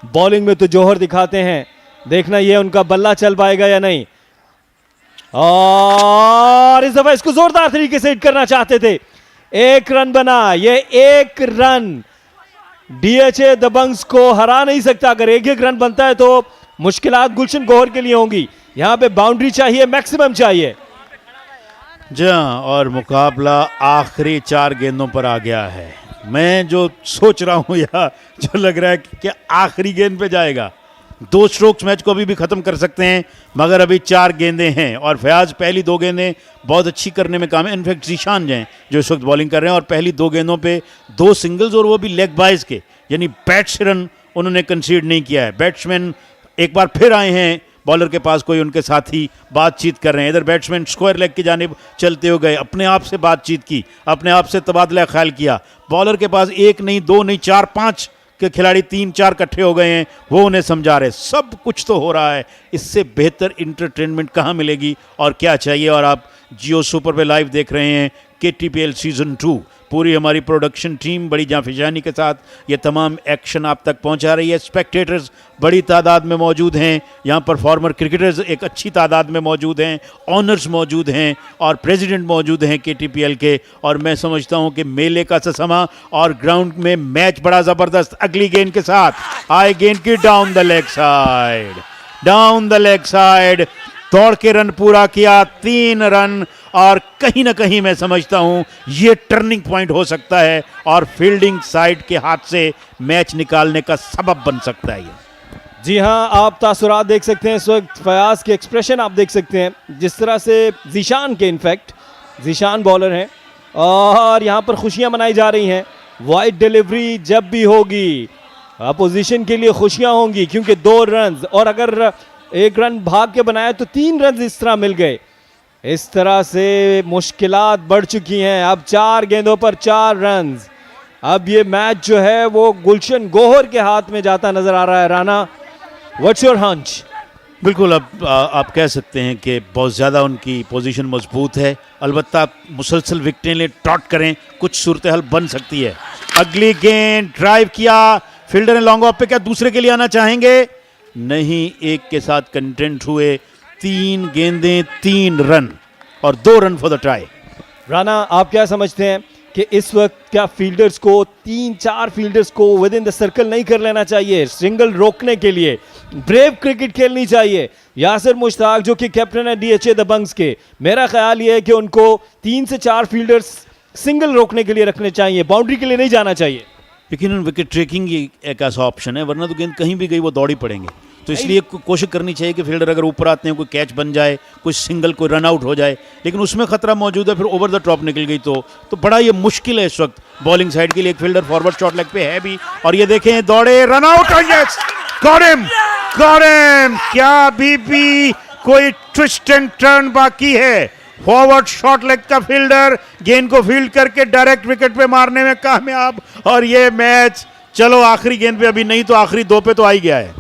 बॉलिंग में तो जौहर दिखाते हैं, देखना ये उनका बल्ला चल पाएगा या नहीं। और इस दफा इसको जोरदार तरीके से हिट करना चाहते थे, 1 रन बना। ये 1 रन DHA दबंग्स को हरा नहीं सकता। अगर 1-1 रन बनता है तो मुश्किलात गुलशन गौहर के लिए होंगी। यहाँ पे बाउंड्री चाहिए, मैक्सिमम चाहिए। जी हाँ, और मुकाबला आखिरी 4 गेंदों पर आ गया है। मैं जो सोच रहा हूँ या जो लग रहा है कि आखिरी गेंद पे जाएगा, 2 स्ट्रोक्स मैच को अभी भी ख़त्म कर सकते हैं, मगर अभी 4 गेंदें हैं और फयाज पहली 2 गेंदें बहुत अच्छी करने में काम है। इनफैक्ट जीशान हैं जो इस वक्त बॉलिंग कर रहे हैं और पहली 2 गेंदों पे 2 सिंगल्स और वो भी लेग बाइज के, यानी बैट से रन उन्होंने कंसीड नहीं किया है। बैट्समैन एक बार फिर आए हैं, बॉलर के पास कोई उनके साथी बातचीत कर रहे हैं। इधर बैट्समैन स्क्वायर लेग की जानिब चलते हो गए, अपने आप से बातचीत की, अपने आप से तबादला ख्याल किया। बॉलर के पास 1 नहीं 2 नहीं 4-5 के खिलाड़ी 3-4 इकट्ठे हो गए हैं, वो उन्हें समझा रहे। सब कुछ तो हो रहा है, इससे बेहतर इंटरटेनमेंट कहाँ मिलेगी और क्या चाहिए। और आप जियो सुपर पे लाइव देख रहे हैं KTPL सीजन 2। पूरी हमारी प्रोडक्शन टीम बड़ी जाफिजानी के साथ ये तमाम एक्शन आप तक पहुंचा रही है। स्पेक्टेटर्स बड़ी तादाद में मौजूद हैं, यहाँ पर फॉर्मर क्रिकेटर्स एक अच्छी तादाद में मौजूद हैं, ऑनर्स मौजूद हैं और प्रेसिडेंट मौजूद हैं KTPL के। और मैं समझता हूँ कि मेले का समा और ग्राउंड में मैच बड़ा ज़बरदस्त। अगली गेंद के साथ आए गेंद की down the leg side, down the leg side, दौड़ के रन पूरा किया, 3 रन, और कहीं ना कहीं मैं समझता हूं ये टर्निंग पॉइंट हो सकता है और फील्डिंग साइड के हाथ से मैच निकालने का सबब बन सकता है ये। जी हाँ, आप तासुरात देख सकते हैं इस वक्त, फयाज के एक्सप्रेशन आप देख सकते हैं, जिस तरह से जीशान के, इनफैक्ट जीशान बॉलर हैं और यहाँ पर खुशियाँ मनाई जा रही हैं। वाइड डिलीवरी जब भी होगी अपोजिशन के लिए खुशियाँ होंगी, क्योंकि 2 रन, और अगर 1 रन भाग के बनाया तो 3 रन इस तरह मिल गए। इस तरह से मुश्किलात बढ़ चुकी हैं। अब 4 गेंदों पर 4 रन। अब ये मैच जो है वो गुलशन गोहर के हाथ में जाता नजर आ रहा है। Rana, what's your hunch? बिल्कुल, अब आप कह सकते हैं कि बहुत ज़्यादा उनकी पोजीशन मजबूत है। अलबत्ता मुसलसल विकेटें ले, टॉट करें, कुछ सूरत हाल बन सकती है। अगली गेंद ड्राइव किया, फील्डर ने लॉन्ग ऑफ पे, क्या दूसरे के लिए आना चाहेंगे? नहीं, एक के साथ कंटेंट हुए। 3 गेंदें 3 रन और 2 run for the try. Rana, आप क्या समझते हैं कि इस वक्त क्या फील्डर्स को 3-4 फील्डर्स को विद इन द सर्कल नहीं कर लेना चाहिए? सिंगल रोकने के लिए ब्रेव क्रिकेट खेलनी चाहिए। यासिर मुश्ताक जो कि कैप्टन है DHA दबंग्स के, मेरा ख्याल ये है कि उनको 3 से 4 फील्डर्स सिंगल रोकने के लिए रखने चाहिए, बाउंड्री के लिए नहीं जाना चाहिए। लेकिन विकेट ट्रेकिंग ही एक ऐसा ऑप्शन है, वरना तो गेंद कहीं भी गई वो दौड़ी पड़ेंगे। तो इसलिए कोशिश करनी चाहिए कि फील्डर अगर ऊपर आते हैं, कोई कैच बन जाए, कोई सिंगल, कोई रन आउट हो जाए, लेकिन उसमें खतरा मौजूद है। फिर ओवर द टॉप निकल गई तो बड़ा ये मुश्किल है इस वक्त बॉलिंग साइड के लिए। एक फील्डर फॉरवर्ड शॉट लेग पे है भी, और ये देखें दौड़े, run out, yes, got him. क्या अभी भी कोई ट्विस्ट एंड टर्न बाकी है? फॉरवर्ड शॉट लेग का फील्डर गेंद को फील्ड करके डायरेक्ट विकेट पे मारने में कामयाब, और ये मैच चलो आखिरी गेंद पे अभी नहीं तो आखिरी 2 पे तो आ ही गया है।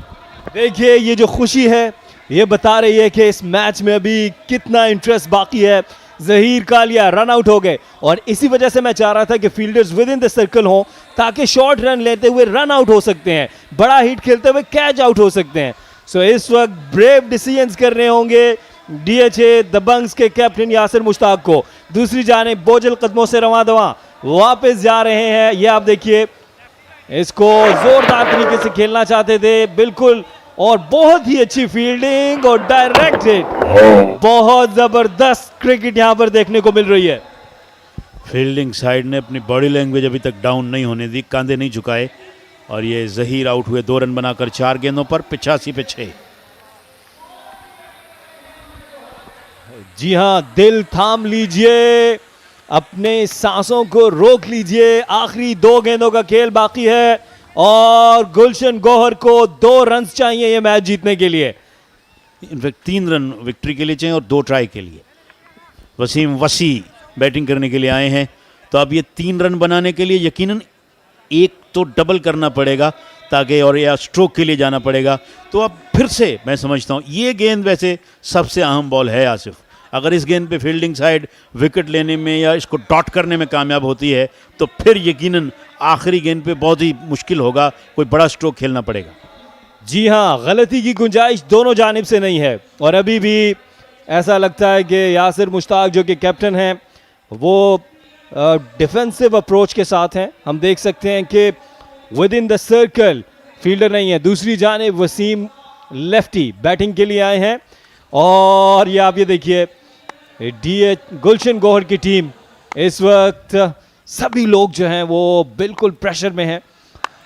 देखिए ये जो खुशी है ये बता रही है कि इस मैच में अभी कितना इंटरेस्ट बाकी है। जहीर कालिया रन आउट हो गए, और इसी वजह से मैं चाह रहा था कि fielders with in the circle हों, ताकि शॉर्ट रन लेते हुए रन आउट हो सकते हैं, बड़ा हिट खेलते हुए कैच आउट हो सकते हैं। सो इस वक्त ब्रेव डिसीजंस कर रहे होंगे DHA दबंग्स के कैप्टन यासिर मुश्ताक को। दूसरी जानिब बोझल कदमों से रवां दवां वापस जा रहे हैं। ये आप देखिए, इसको जोरदार तरीके से खेलना चाहते थे, बिल्कुल, और बहुत ही अच्छी फील्डिंग और डायरेक्ट हिट। बहुत जबरदस्त क्रिकेट यहां पर देखने को मिल रही है। फील्डिंग साइड ने अपनी बॉडी लैंग्वेज अभी तक डाउन नहीं होने दी, कांधे नहीं झुकाए, और ये जहीर आउट हुए 2 रन बनाकर 4 गेंदों पर 85 पे 6। जी हां, दिल थाम लीजिए, अपने सांसों को रोक लीजिए, आखिरी 2 गेंदों का खेल बाकी है और गुलशन गौहर को 2 रन चाहिए ये मैच जीतने के लिए। इनफैक्ट 3 रन विक्ट्री के लिए चाहिए और 2 ट्राई के लिए। वसीम वसी बैटिंग करने के लिए आए हैं, तो अब ये 3 रन बनाने के लिए यकीनन एक तो डबल करना पड़ेगा, ताकि, और या स्ट्रोक के लिए जाना पड़ेगा। तो अब फिर से मैं समझता हूँ ये गेंद वैसे सबसे अहम बॉल है आसिफ। अगर इस गेंद पे फील्डिंग साइड विकेट लेने में या इसको डॉट करने में कामयाब होती है तो फिर यकीनन आखिरी गेंद पे बहुत ही मुश्किल होगा, कोई बड़ा स्ट्रोक खेलना पड़ेगा। जी हाँ, गलती की गुंजाइश दोनों जानिब से नहीं है, और अभी भी ऐसा लगता है कि यासिर मुश्ताक जो कि कैप्टन हैं वो डिफेंसिव अप्रोच के साथ हैं। हम देख सकते हैं कि with in the circle fielder नहीं है। दूसरी जानिब वसीम लेफ्टी बैटिंग के लिए आए हैं, और ये आप ये देखिए गुलशन गौहर की टीम इस वक्त सभी लोग जो हैं वो बिल्कुल प्रेशर में हैं।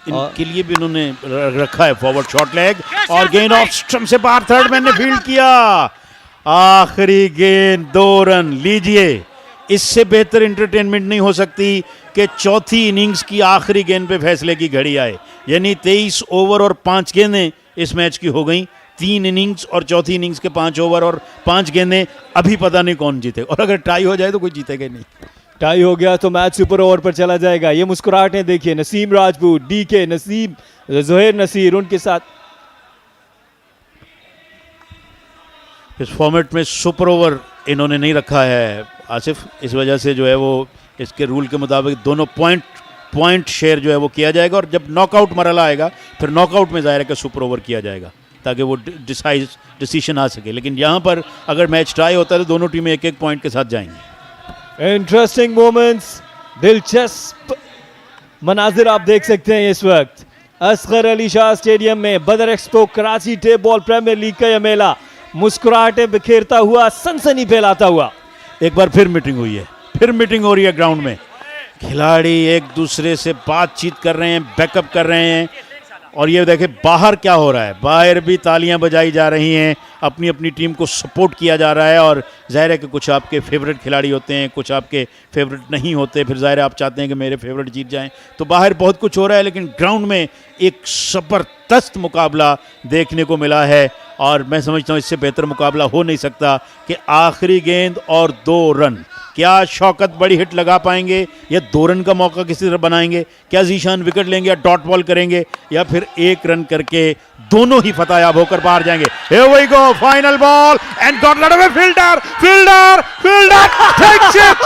इनके लिए भी उन्होंने रखा है फॉरवर्ड शॉट लेग, और गेंद ऑफ स्टंप से बाहर, थर्ड मैन ने फील्ड किया। आखिरी गेंद 2 रन। लीजिए, इससे बेहतर एंटरटेनमेंट नहीं हो सकती कि चौथी इनिंग्स की आखिरी गेंद पे फैसले की घड़ी आए। यानी 23 ओवर और 5 गेंदें इस मैच की हो गई। 3 इनिंग्स और चौथी इनिंग्स के 5 ओवर और 5 गेंदें। अभी पता नहीं कौन जीते, और अगर टाई हो जाए तो कोई जीतेगा नहीं। टाई हो गया तो मैच सुपर ओवर पर चला जाएगा। ये मुस्कुराहटें देखिए, नसीम राजपूत, DK नसीम, जोहर नसीर, उनके साथ इस फॉर्मेट में सुपर ओवर इन्होंने नहीं रखा है आसिफ। इस वजह से जो है वो इसके रूल के मुताबिक दोनों पॉइंट शेयर जो है वो किया जाएगा, और जब नॉकआउट मरहला आएगा फिर नॉकआउट में ज़ाहिर है कि सुपर ओवर किया जाएगा, ताकि वो डिसीजन आ सके। लेकिन यहाँ पर अगर मैच टाई होता है तो दोनों टीमें 1-1 पॉइंट के साथ जाएंगी। इंटरेस्टिंग मोमेंट्स, दिलचस्प मनाजिर आप देख सकते हैं इस वक्त असगर अली शाह स्टेडियम में। Badar Expo Karachi tape ball premier league का यह मेला मुस्कुराहटे बिखेरता हुआ, सनसनी फैलाता हुआ। एक बार फिर मीटिंग हुई है, फिर मीटिंग हो रही है ग्राउंड में। खिलाड़ी एक दूसरे से बातचीत कर रहे हैं, बैकअप कर रहे हैं। और ये देखें बाहर क्या हो रहा है, बाहर भी तालियां बजाई जा रही हैं, अपनी अपनी टीम को सपोर्ट किया जा रहा है। और ज़ाहिर है कि कुछ आपके फेवरेट खिलाड़ी होते हैं, कुछ आपके फेवरेट नहीं होते, फिर ज़ाहिर है आप चाहते हैं कि मेरे फेवरेट जीत जाएं। तो बाहर बहुत कुछ हो रहा है, लेकिन ग्राउंड में एक ज़बरदस्त मुकाबला देखने को मिला है। और मैं समझता हूँ इससे बेहतर मुकाबला हो नहीं सकता कि आखिरी गेंद और 2 रन। क्या शौकत बड़ी हिट लगा पाएंगे या 2 रन का मौका किसी तरह बनाएंगे? क्या जीशान विकेट लेंगे या डॉट बॉल करेंगे या फिर 1 रन करके दोनों ही फतेहयाब होकर बाहर जाएंगे? Here we go, final ball and got led away, fielder takes it,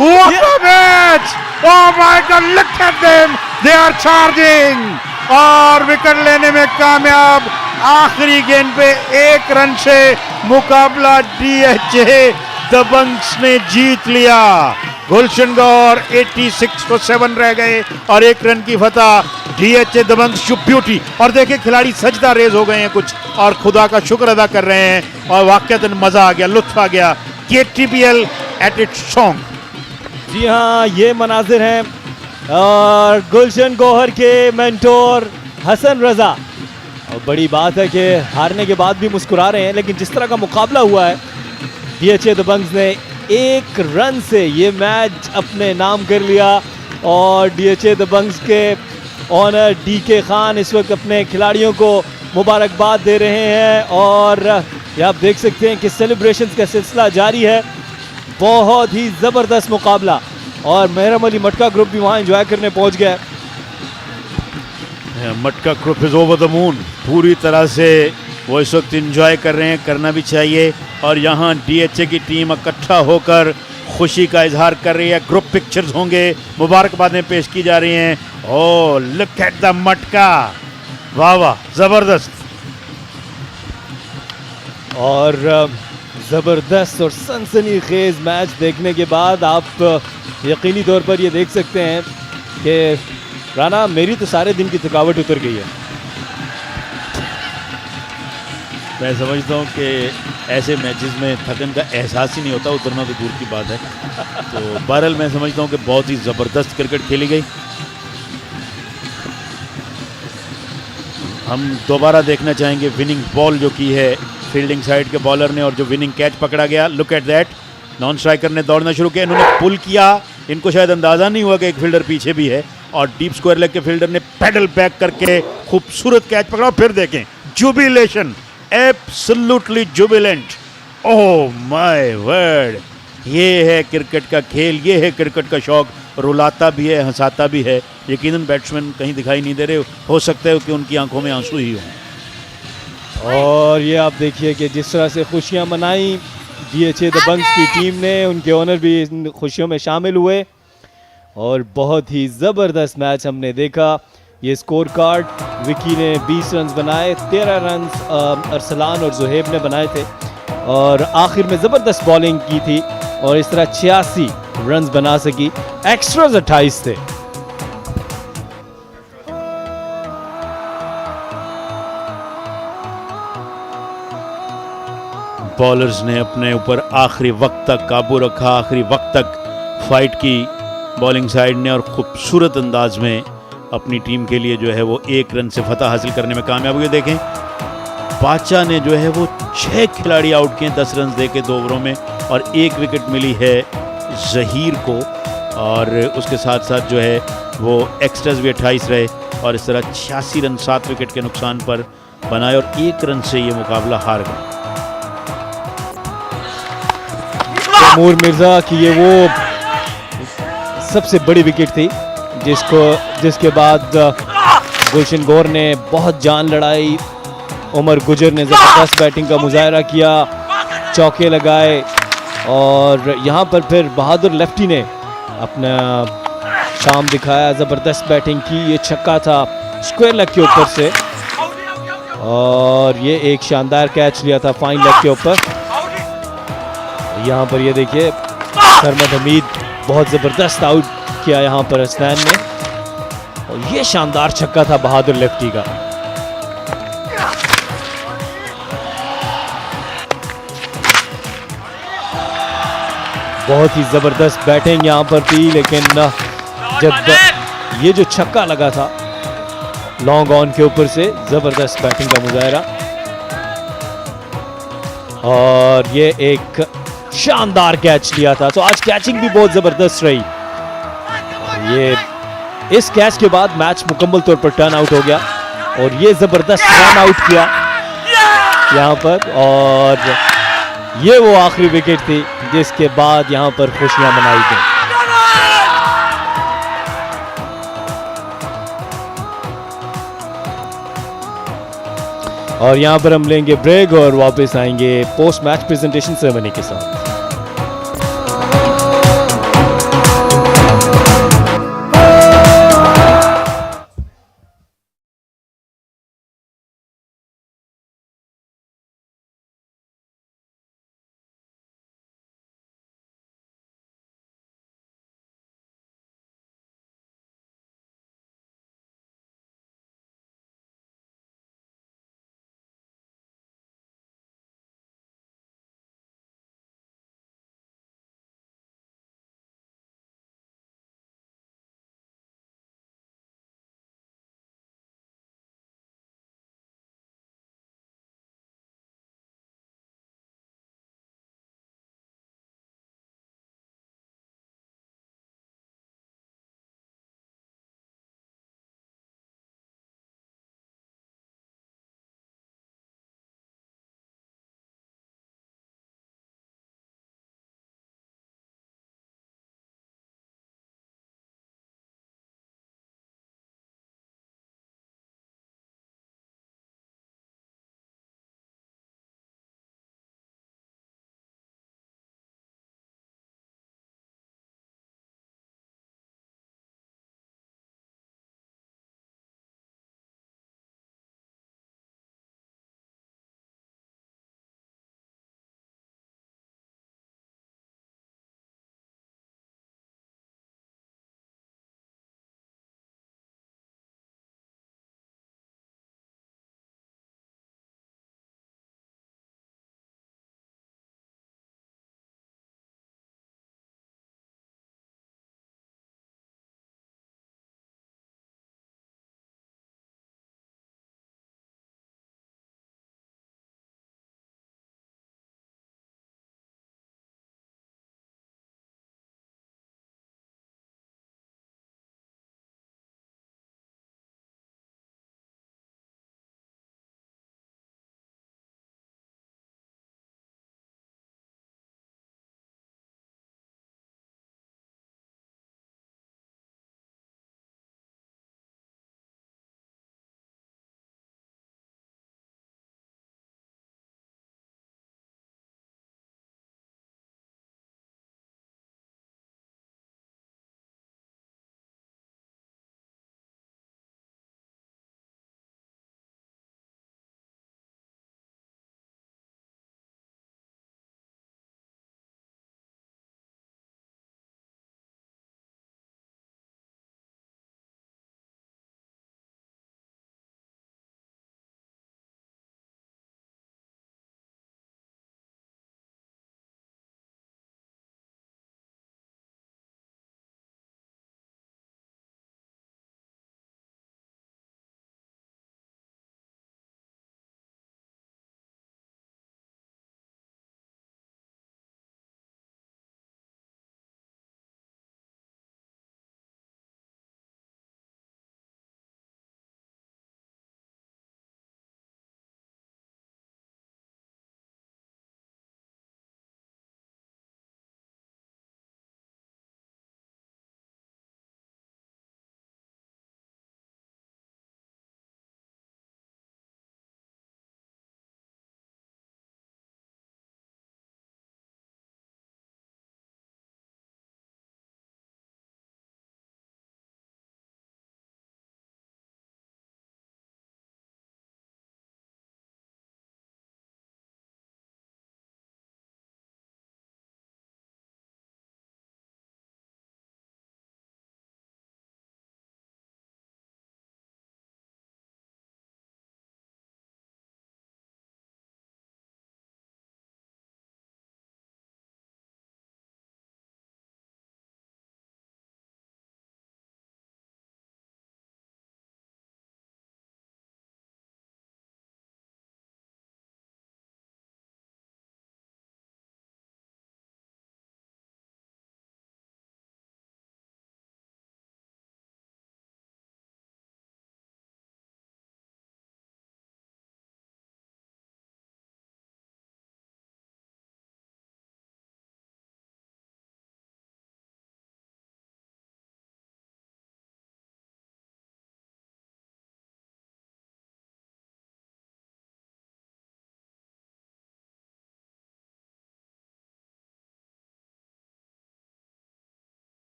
what a match! Oh my God, look at them, they are charging और विकेट लेने में कामयाब। आखिरी गेंद पे 1 रन से मुकाबला DHA दबंग्स ने जीत लिया। गुलशन गौर 86 को 7 रह गए और 1 रन की फतह DHA दबंग्स जो ब्यूटी। और देखिए खिलाड़ी सजदा रेज हो गए हैं कुछ और खुदा का शुक्र अदा कर रहे हैं और वाकईतन मजा आ गया, लुत्फ आ गया। KTPL at its song. जी हाँ, ये मनाजिर हैं और गुलशन गौहर के मेंटोर हसन रजा। और बड़ी बात है कि हारने के बाद भी मुस्कुरा रहे हैं, लेकिन जिस तरह का मुकाबला हुआ है, DHA दबंग्स ने 1 रन से ये मैच अपने नाम कर लिया। और DHA दबंग्स के ऑनर DK खान इस वक्त अपने खिलाड़ियों को मुबारकबाद दे रहे हैं। और ये आप देख सकते हैं कि सेलिब्रेशंस का सिलसिला जारी है। बहुत ही ज़बरदस्त मुकाबला और मेहरम अली मटका ग्रुप भी वहाँ एंजॉय करने पहुँच गया। मटका group is over the moon, पूरी तरह से वो इस वक्त इंजॉय कर रहे हैं, करना भी चाहिए। और यहाँ DHA की टीम इकट्ठा होकर खुशी का इजहार कर रही है। ग्रुप पिक्चर्स होंगे, मुबारकबादें पेश की जा रही हैं। ओह लुक एट द मटका, वाह वाह ज़बरदस्त। और ज़बरदस्त और सनसनीखेज मैच देखने के बाद आप यकीनी तौर पर ये देख सकते हैं कि राना मेरी तो सारे दिन की थकावट उतर गई है। मैं समझता हूँ कि ऐसे मैचेस में थकन का एहसास ही नहीं होता, उतरना तो दूर की बात है। तो बहरहाल मैं समझता हूँ कि बहुत ही ज़बरदस्त क्रिकेट खेली गई। हम दोबारा देखना चाहेंगे विनिंग बॉल जो की है फील्डिंग साइड के बॉलर ने और जो विनिंग कैच पकड़ा गया। Look at that, non striker ने दौड़ना शुरू किया, इन्होंने पुल किया, इनको शायद अंदाज़ा नहीं हुआ कि एक फील्डर पीछे भी है और डीप स्क्वायर लेग के फील्डर ने पैडल बैक करके खूबसूरत कैच पकड़ा। फिर देखें jubilation, absolutely Jubilant. Oh my word, ये है क्रिकेट का खेल, ये है क्रिकेट का शौक। रुलाता भी है, हंसाता भी है। यकीनन बैट्समैन कहीं दिखाई नहीं दे रहे, हो सकता है कि उनकी आंखों में आंसू ही हों। और ये आप देखिए कि जिस तरह से खुशियां मनाई DHA दबंग्स की टीम ने, उनके ओनर भी इन खुशियों में शामिल हुए और बहुत ही ज़बरदस्त मैच हमने देखा। ये स्कोर कार्ड, विकी ने 20 रन बनाए, 13 रन अरसलान और जुहेब ने बनाए थे और आखिर में ज़बरदस्त बॉलिंग की थी और इस तरह 86 रन बना सकी। एक्स्ट्राज 28 थे। बॉलर्स ने अपने ऊपर आखिरी वक्त तक काबू रखा, आखिरी वक्त तक फाइट की बॉलिंग साइड ने और खूबसूरत अंदाज में अपनी टीम के लिए जो है वो 1 रन से फतह हासिल करने में कामयाब हुए। देखें बादशाह ने जो है वो 6 खिलाड़ी आउट किए 10 रन दे के 2 ओवरों में और 1 विकेट मिली है जहीर को और उसके साथ साथ जो है वो एक्स्ट्रास भी 28 रहे और इस तरह 86 रन 7 विकेट के नुकसान पर बनाए और 1 रन से ये मुकाबला हार गए। तैमूर मिर्ज़ा की ये वो सबसे बड़ी विकेट थी जिसके बाद गुलशन गौर ने बहुत जान लड़ाई, उमर गुजर ने ज़बरदस्त बैटिंग का मुजाहरा किया, चौके लगाए और यहाँ पर फिर बहादुर लेफ्टी ने अपना शाम दिखाया, ज़बरदस्त बैटिंग की। ये छक्का था स्क्वायर लेग के ऊपर से और ये एक शानदार कैच लिया था फाइन लेग के ऊपर। यहाँ पर ये देखिए सरमद हमीद बहुत ज़बरदस्त आउट किया यहाँ पर हसनैन ने और ये शानदार छक्का था बहादुर लेफ्टी का। बहुत ही ज़बरदस्त बैटिंग यहाँ पर थी, लेकिन जब ये जो छक्का लगा था लॉन्ग ऑन के ऊपर से, ज़बरदस्त बैटिंग का मुजाहरा। और ये एक शानदार कैच लिया था। तो आज कैचिंग भी बहुत ज़बरदस्त रही। ये इस कैच के बाद मैच मुकम्मल तौर पर टर्न आउट हो गया और ये ज़बरदस्त रन आउट किया यहाँ पर, और ये वो आखिरी विकेट थी जिसके बाद यहाँ पर खुशियां मनाई गई। और यहाँ पर हम लेंगे ब्रेक और वापस आएंगे पोस्ट मैच प्रेजेंटेशन सेरेमनी के साथ।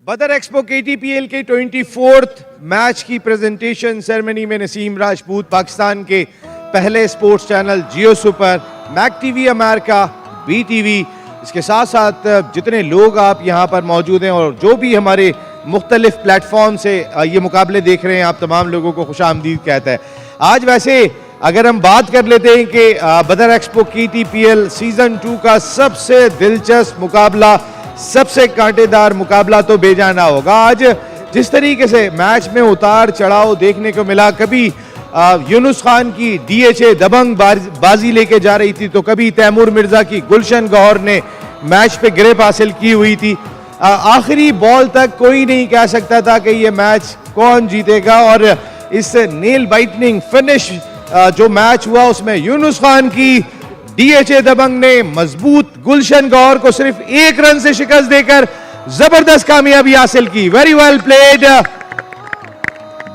बदर एक्सपो KTPL के 24th मैच की प्रेजेंटेशन सेरेमनी में नसीम राजपूत पाकिस्तान के पहले sports channel Geo super, Mac TV America, BTV, इसके साथ साथ जितने लोग आप यहाँ पर मौजूद हैं और जो भी हमारे मुख्तलिफ प्लेटफॉर्म से ये मुकाबले देख रहे हैं, आप तमाम लोगों को खुशामदीद कहता है। आज वैसे अगर हम बात कर लेते हैं कि बदर एक्सपो KTPL सीज़न 2 का सबसे दिलचस्प मुकाबला, सबसे कांटेदार मुकाबला तो बेजाना होगा। आज जिस तरीके से मैच में उतार चढ़ाव देखने को मिला, कभी यूनुस खान की DHA दबंग बाजी लेके जा रही थी, तो कभी तैमूर मिर्जा की गुलशन गौहर ने मैच पे ग्रिप हासिल की हुई थी। आखिरी बॉल तक कोई नहीं कह सकता था कि ये मैच कौन जीतेगा, और इस नेल बाइटनिंग फिनिश जो मैच हुआ उसमें यूनुस खान की DHA दबंग ने मजबूत गुलशन गौहर को सिर्फ 1 रन से शिकस्त देकर जबरदस्त कामयाबी हासिल की। Very well played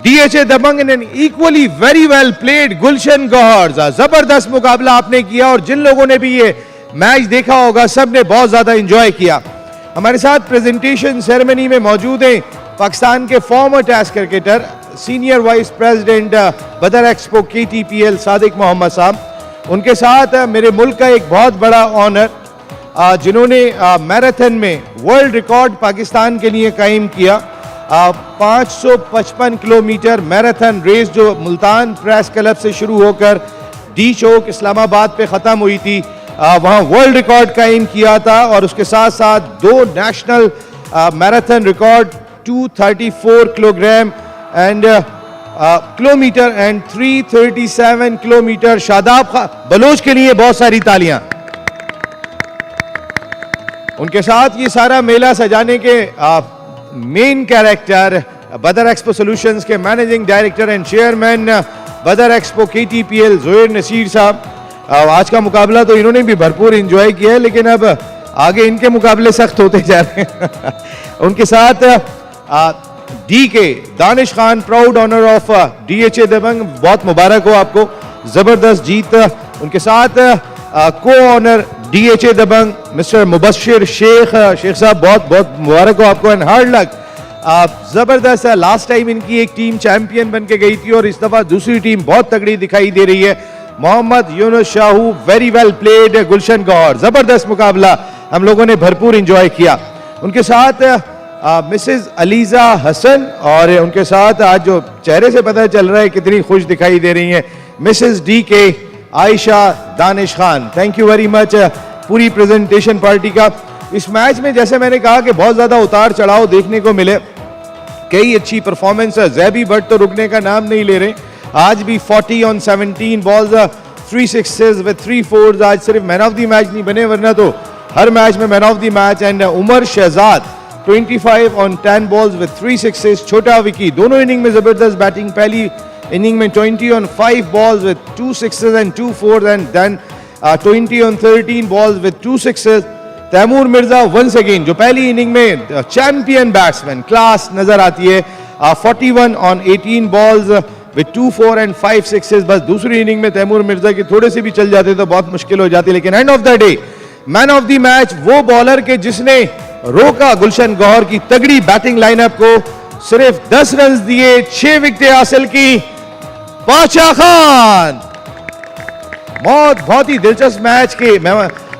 DHA Dabang and equally very well played Gulshan Gauhar. जबरदस्त मुकाबला आपने किया और जिन लोगों ने भी ये मैच देखा होगा सब ने बहुत ज्यादा एंजॉय किया। हमारे साथ प्रेजेंटेशन सेरेमनी में मौजूद हैं पाकिस्तान के former test cricketer, senior vice president Badar expo KTPL Sadiq Mohammad साहब। उनके साथ मेरे मुल्क का एक बहुत बड़ा ऑनर जिन्होंने मैराथन में वर्ल्ड रिकॉर्ड पाकिस्तान के लिए कायम किया। 555 किलोमीटर मैराथन रेस जो मुल्तान प्रेस क्लब से शुरू होकर डी चौक इस्लामाबाद पे ख़त्म हुई थी, वहाँ वर्ल्ड रिकॉर्ड कायम किया था। और उसके साथ साथ 2 national marathon record 234 kilogram and kilometre and 337 kilometre. Shadab Baloch के लिए बहुत सारी तालियां। उनके साथ ये सारा मेला सजाने के मेन कैरेक्टर बदर एक्सपो सॉल्यूशंस के मैनेजिंग डायरेक्टर एंड चेयरमैन बदर एक्सपो KTPL जोहर नसीर साहब। आज का मुकाबला तो इन्होंने भी भरपूर एंजॉय किया है, लेकिन अब आगे इनके मुकाबले सख्त होते जा रहे हैं। उनके साथ DK Danish Khan, proud honour of DHA Dabang, बहुत मुबारक हो आपको, जबरदस्त जीत। उनके साथ को owner DHA Dabang mister Mubashir Sheikh साहब, बहुत बहुत मुबारक हो आपको एंड हार्ड लक। जबरदस्त है, लास्ट टाइम इनकी एक टीम चैंपियन बन के गई थी और इस दफा दूसरी टीम बहुत तगड़ी दिखाई दे रही है। Mohammad Younus Shahu, very well played Gulshan Gauhar, जबरदस्त मुकाबला हम लोगों ने भरपूर एंजॉय किया। उनके साथ मिसेस अलीजा हसन और उनके साथ आज जो चेहरे से पता चल रहा है कितनी खुश दिखाई दे रही हैं, Mrs DK Ayesha Danish Khan. Thank you very much पूरी प्रेजेंटेशन पार्टी का। इस मैच में जैसे मैंने कहा कि बहुत ज़्यादा उतार चढ़ाव देखने को मिले, कई अच्छी परफॉर्मेंस है। ज़ैबी भट्ट तो रुकने का नाम नहीं ले रहे, आज भी 40 on 17 balls, 3 sixes with 3 fours। आज सिर्फ मैन ऑफ द मैच नहीं बने, वरना तो हर मैच में man of the match. And Umar Shahzad 25 on 10 balls with 3 sixes। छोटा विकी दोनों इनिंग में जबरदस्त बैटिंग, पहली इनिंग में 20 on 5 balls with 2 sixes and 2 fours and then 20 on 13 balls with 2 sixes। Taimur Mirza once again जो पहली इनिंग में चैंपियन बैट्समैन क्लास नजर आती है, 41 on 18 balls with 2 4 and 5 sixes। बस दूसरी इनिंग में तैमूर मिर्जा की थोड़े से भी चल जाते तो बहुत मुश्किल हो जाती, लेकिन and of the day man of the match वो बॉलर के जिसने रोका गुलशन गौहर की तगड़ी बैटिंग लाइनअप को, सिर्फ 10 रन दिए, 6 विकेटें हासिल की, बादशाह खान। बहुत ही दिलचस्प मैच के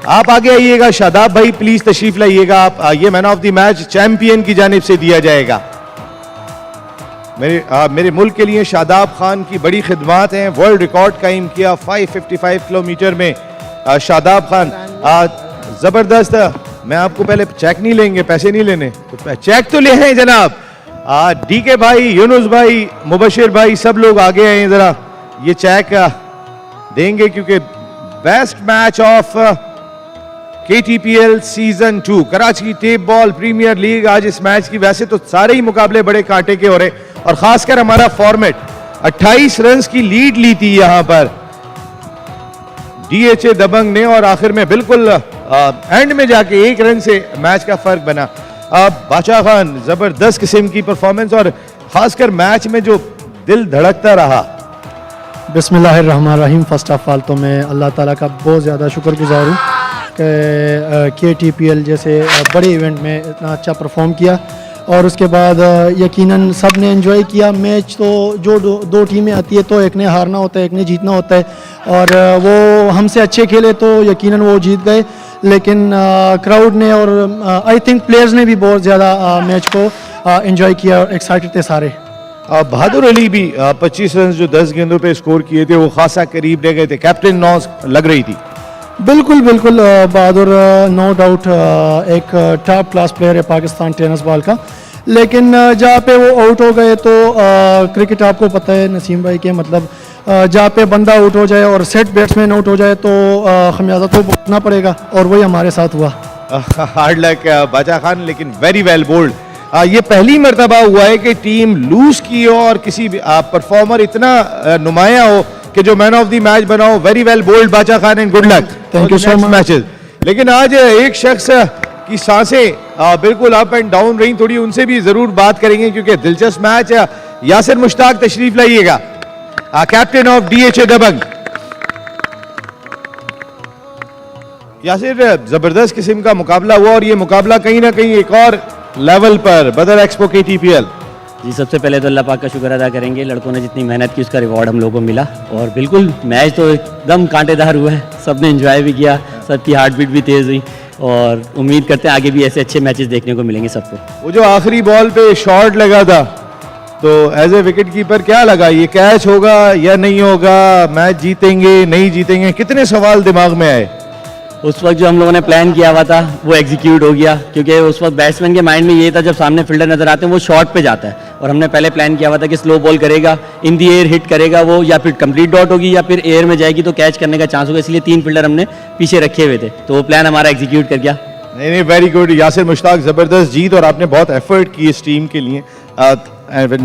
आप आगे आइएगा, शादाब भाई प्लीज तशरीफ लाइएगा आप। ये man of the match champion की जानिब से दिया जाएगा। मेरे मुल्क के लिए शादाब खान की बड़ी खिदमात हैं, वर्ल्ड रिकॉर्ड कायम किया 555 किलोमीटर में शादाब खान, जबरदस्त। मैं आपको पहले चेक नहीं लेंगे, पैसे नहीं लेने, तो चेक तो ले हैं जनाब। DK भाई, यूनुस भाई, मुबशिर भाई, सब लोग आगे आए, जरा ये चेक देंगे क्योंकि best match of KTPL season 2 Karachi tape ball premier league. आज इस मैच की, वैसे तो सारे ही मुकाबले बड़े कांटे के हो रहे, और खासकर हमारा फॉर्मेट 28 रन की लीड ली थी यहां पर DHA दबंग ने, और आखिर में बिल्कुल एंड में जाके 1 रन से मैच का फर्क बना। बादशाह खान जबरदस्त किस्म की परफॉर्मेंस, और खासकर मैच में जो दिल धड़कता रहा। बिस्मिल्लाहिर्रहमानिर्रहीम। फर्स्ट ऑफ ऑल तो मैं अल्लाह ताला का बहुत ज़्यादा शुक्रगुजार हूँ KTPL जैसे बड़े इवेंट में इतना अच्छा परफॉर्म किया। और उसके बाद यकीनन सब ने एंजॉय किया मैच। तो जो दो टीमें आती है तो एक ने हारना होता है, एक ने जीतना होता है, और वो हमसे अच्छे खेले तो यकीनन वो जीत गए। लेकिन क्राउड ने और आई थिंक प्लेयर्स ने भी बहुत ज़्यादा मैच को एंजॉय किया और एक्साइटेड थे सारे। बहादुर अली भी 25 रन जो 10 गेंदों पे स्कोर किए थे वो खासा करीब रह गए थे, कैप्टन नॉस लग रही थी। बिल्कुल बिल्कुल बहादुर नो डाउट एक टॉप क्लास प्लेयर है पाकिस्तान टेनिस बॉल का। लेकिन जहाँ पे वो आउट हो गए तो क्रिकेट आपको पता है नसीम भाई के मतलब जहाँ पे बंदा आउट हो जाए और सेट बैट्समैन आउट हो जाए तो खमियाजा तो भुगतना पड़ेगा, और वही हमारे साथ हुआ। हार्ड लक बाजा खान, लेकिन वेरी वेल बोल्ड। ये पहली मर्तबा हुआ है कि टीम लूज की हो और किसी परफॉर्मर इतना नुमाया हो कि जो मैन ऑफ द मैच बना हो। वेरी वेल बोल्ड बाजा Khan and good luck, thank you so much. Matches. लेकिन आज एक शख्स की सांसें बिल्कुल अप एंड डाउन रही, थोड़ी उनसे भी जरूर बात करेंगे क्योंकि दिलचस्प मैच। यासिर मुश्ताक तशरीफ लाइएगा, कैप्टन ऑफ DHA दबंग। यासिर, जबरदस्त किस्म का मुकाबला हुआ और ये मुकाबला कहीं ना कहीं एक और लेवल पर बदर एक्सपो KTPL। जी, सबसे पहले तो अल्लाह पाक का शुक्र अदा करेंगे, लड़कों ने जितनी मेहनत की उसका रिवॉर्ड हम लोगों को मिला। और बिल्कुल मैच तो एकदम कांटेदार हुआ है, सब ने एंजॉय भी किया, सबकी हार्ट बीट भी तेज़ हुई, और उम्मीद करते हैं आगे भी ऐसे अच्छे मैचेस देखने को मिलेंगे सबको। वो जो आखिरी बॉल पे शॉट लगा था तो एज ए विकेट कीपर क्या लगा, ये कैच होगा या नहीं होगा, मैच जीतेंगे नहीं जीतेंगे, कितने सवाल दिमाग में आए? उस वक्त जो हम लोगों ने प्लान किया हुआ था वो एग्जीक्यूट हो गया, क्योंकि उस वक्त बैट्समैन के माइंड में ये था जब सामने फील्डर नजर आते हैं वो शॉट पे जाता है, और हमने पहले प्लान किया हुआ था कि स्लो बॉल करेगा, इन दी एयर हिट करेगा वो, या फिर कंप्लीट डॉट होगी या फिर एयर में जाएगी तो कैच करने का चांस होगा, इसलिए 3 फील्डर हमने पीछे रखे हुए थे, तो वो प्लान हमारा एग्जीक्यूट कर गया। नहीं, वेरी गुड यासिर मुश्ताक, जबरदस्त जीत और आपने बहुत एफर्ट की इस टीम के लिए।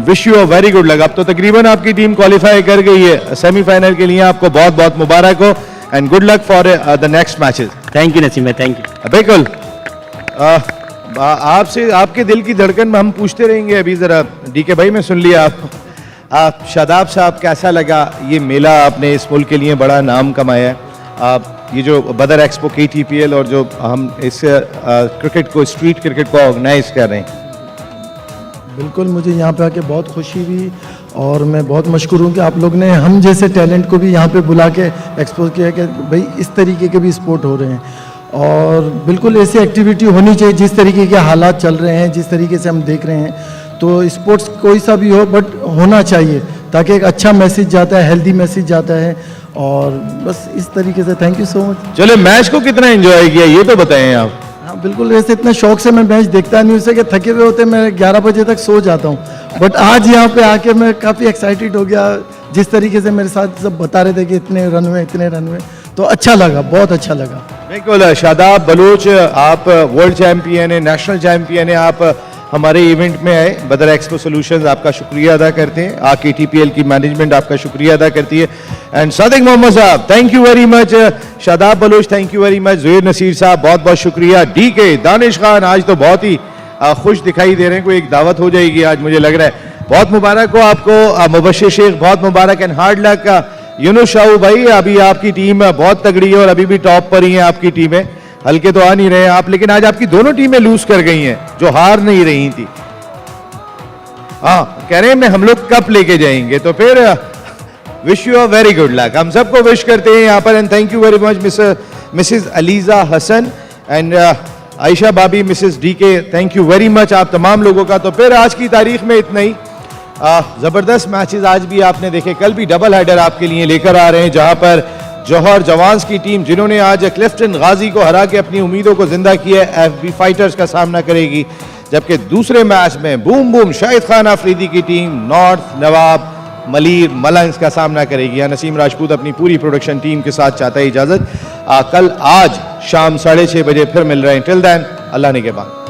Wish you a very good luck. अब तो तकरीबन आपकी टीम क्वालिफाई कर गई है सेमीफाइनल के लिए, आपको बहुत बहुत मुबारक हो and good luck for the next matches. Thank you Naseem भाई, थैंक यू। बिल्कुल, आपसे आपके दिल की धड़कन में हम पूछते रहेंगे। अभी जरा DK भाई में सुन लिया आप शादाब साहब, कैसा लगा ये मेला? आपने इस मुल्क के लिए बड़ा नाम कमाया है, आप ये जो बदर एक्सपो KTPL और जो हम इस क्रिकेट को, स्ट्रीट क्रिकेट को ऑर्गेनाइज कर रहे हैं। बिल्कुल, मुझे यहाँ पे आके बहुत खुशी हुई और मैं बहुत मशकूर हूँ कि आप लोग ने हम जैसे टैलेंट को भी यहाँ पे बुला के एक्सपोज किया कि भाई इस तरीके के भी स्पोर्ट हो रहे हैं, और बिल्कुल ऐसी एक्टिविटी होनी चाहिए जिस तरीके के हालात चल रहे हैं, जिस तरीके से हम देख रहे हैं। तो स्पोर्ट्स कोई सा भी हो बट होना चाहिए ताकि एक अच्छा मैसेज जाता है, हेल्दी मैसेज जाता है, और बस इस तरीके से। Thank you so much. चलो, मैच को कितना एंजॉय किया ये तो बताएं आप। हाँ बिल्कुल, वैसे इतना शौक से मैं मैच देखता नहीं, उससे कि थके हुए होते मैं 11 बजे तक सो जाता हूँ, बट आज यहाँ पे आके मैं काफ़ी एक्साइटेड हो गया। जिस तरीके से मेरे साथ सब बता रहे थे कि इतने रन हुए, इतने रन हुए, तो अच्छा लगा, बहुत अच्छा लगा। बिल्कुल, शादाब बलोच, आप वर्ल्ड चैम्पियन है, नेशनल चैम्पियन है, आप हमारे इवेंट में आए। बदर एक्सपो सॉल्यूशंस आपका शुक्रिया अदा करते हैं, KTPL की मैनेजमेंट आपका शुक्रिया अदा करती है। एंड सादिक मोहम्मद साहब, thank you very much. Shadab Baloch, thank you very much. Zuhair Naseer साहब, बहुत बहुत शुक्रिया। DK दानिश खान आज तो बहुत ही खुश दिखाई दे रहे हैं, कोई एक दावत हो जाएगी आज मुझे लग रहा है। बहुत मुबारक हो आपको। मुबश्शिर शेख, बहुत मुबारक and hard luck. Younus Shahu भाई, अभी आपकी टीम बहुत तगड़ी है और अभी भी टॉप पर ही है आपकी टीमें, हल्के तो आ नहीं रहे आप, लेकिन आज आपकी दोनों टीमें लूज कर गई हैं जो हार नहीं रही थी। हाँ, कह रहे हैं हम लोग कप लेके जाएंगे, तो फिर wish you a very good luck. हम सबको विश करते हैं यहाँ पर and thank you very much Mrs Aliza Hasan and Ayesha Babi, Mrs DK, thank you very much आप तमाम लोगों का। तो फिर आज की तारीख में इतना ही। ज़बरदस्त मैचेस आज भी आपने देखे, कल भी डबल हेडर आपके लिए लेकर आ रहे हैं, जहां पर जौहर जवान्स की टीम जिन्होंने आज क्लिफ्टन गाजी को हरा के अपनी उम्मीदों को जिंदा किया है, FB फाइटर्स का सामना करेगी, जबकि दूसरे मैच में बूम बूम शाहिद खान अफरीदी की टीम नॉर्थ नवाब मलिर मलंग्स का सामना करेगी। या नसीम राजपूत अपनी पूरी प्रोडक्शन टीम के साथ चाहता है इजाज़त। कल आज शाम 6:30 बजे फिर मिल रहे हैं। टिल देन, अल्लाह ने के बाद।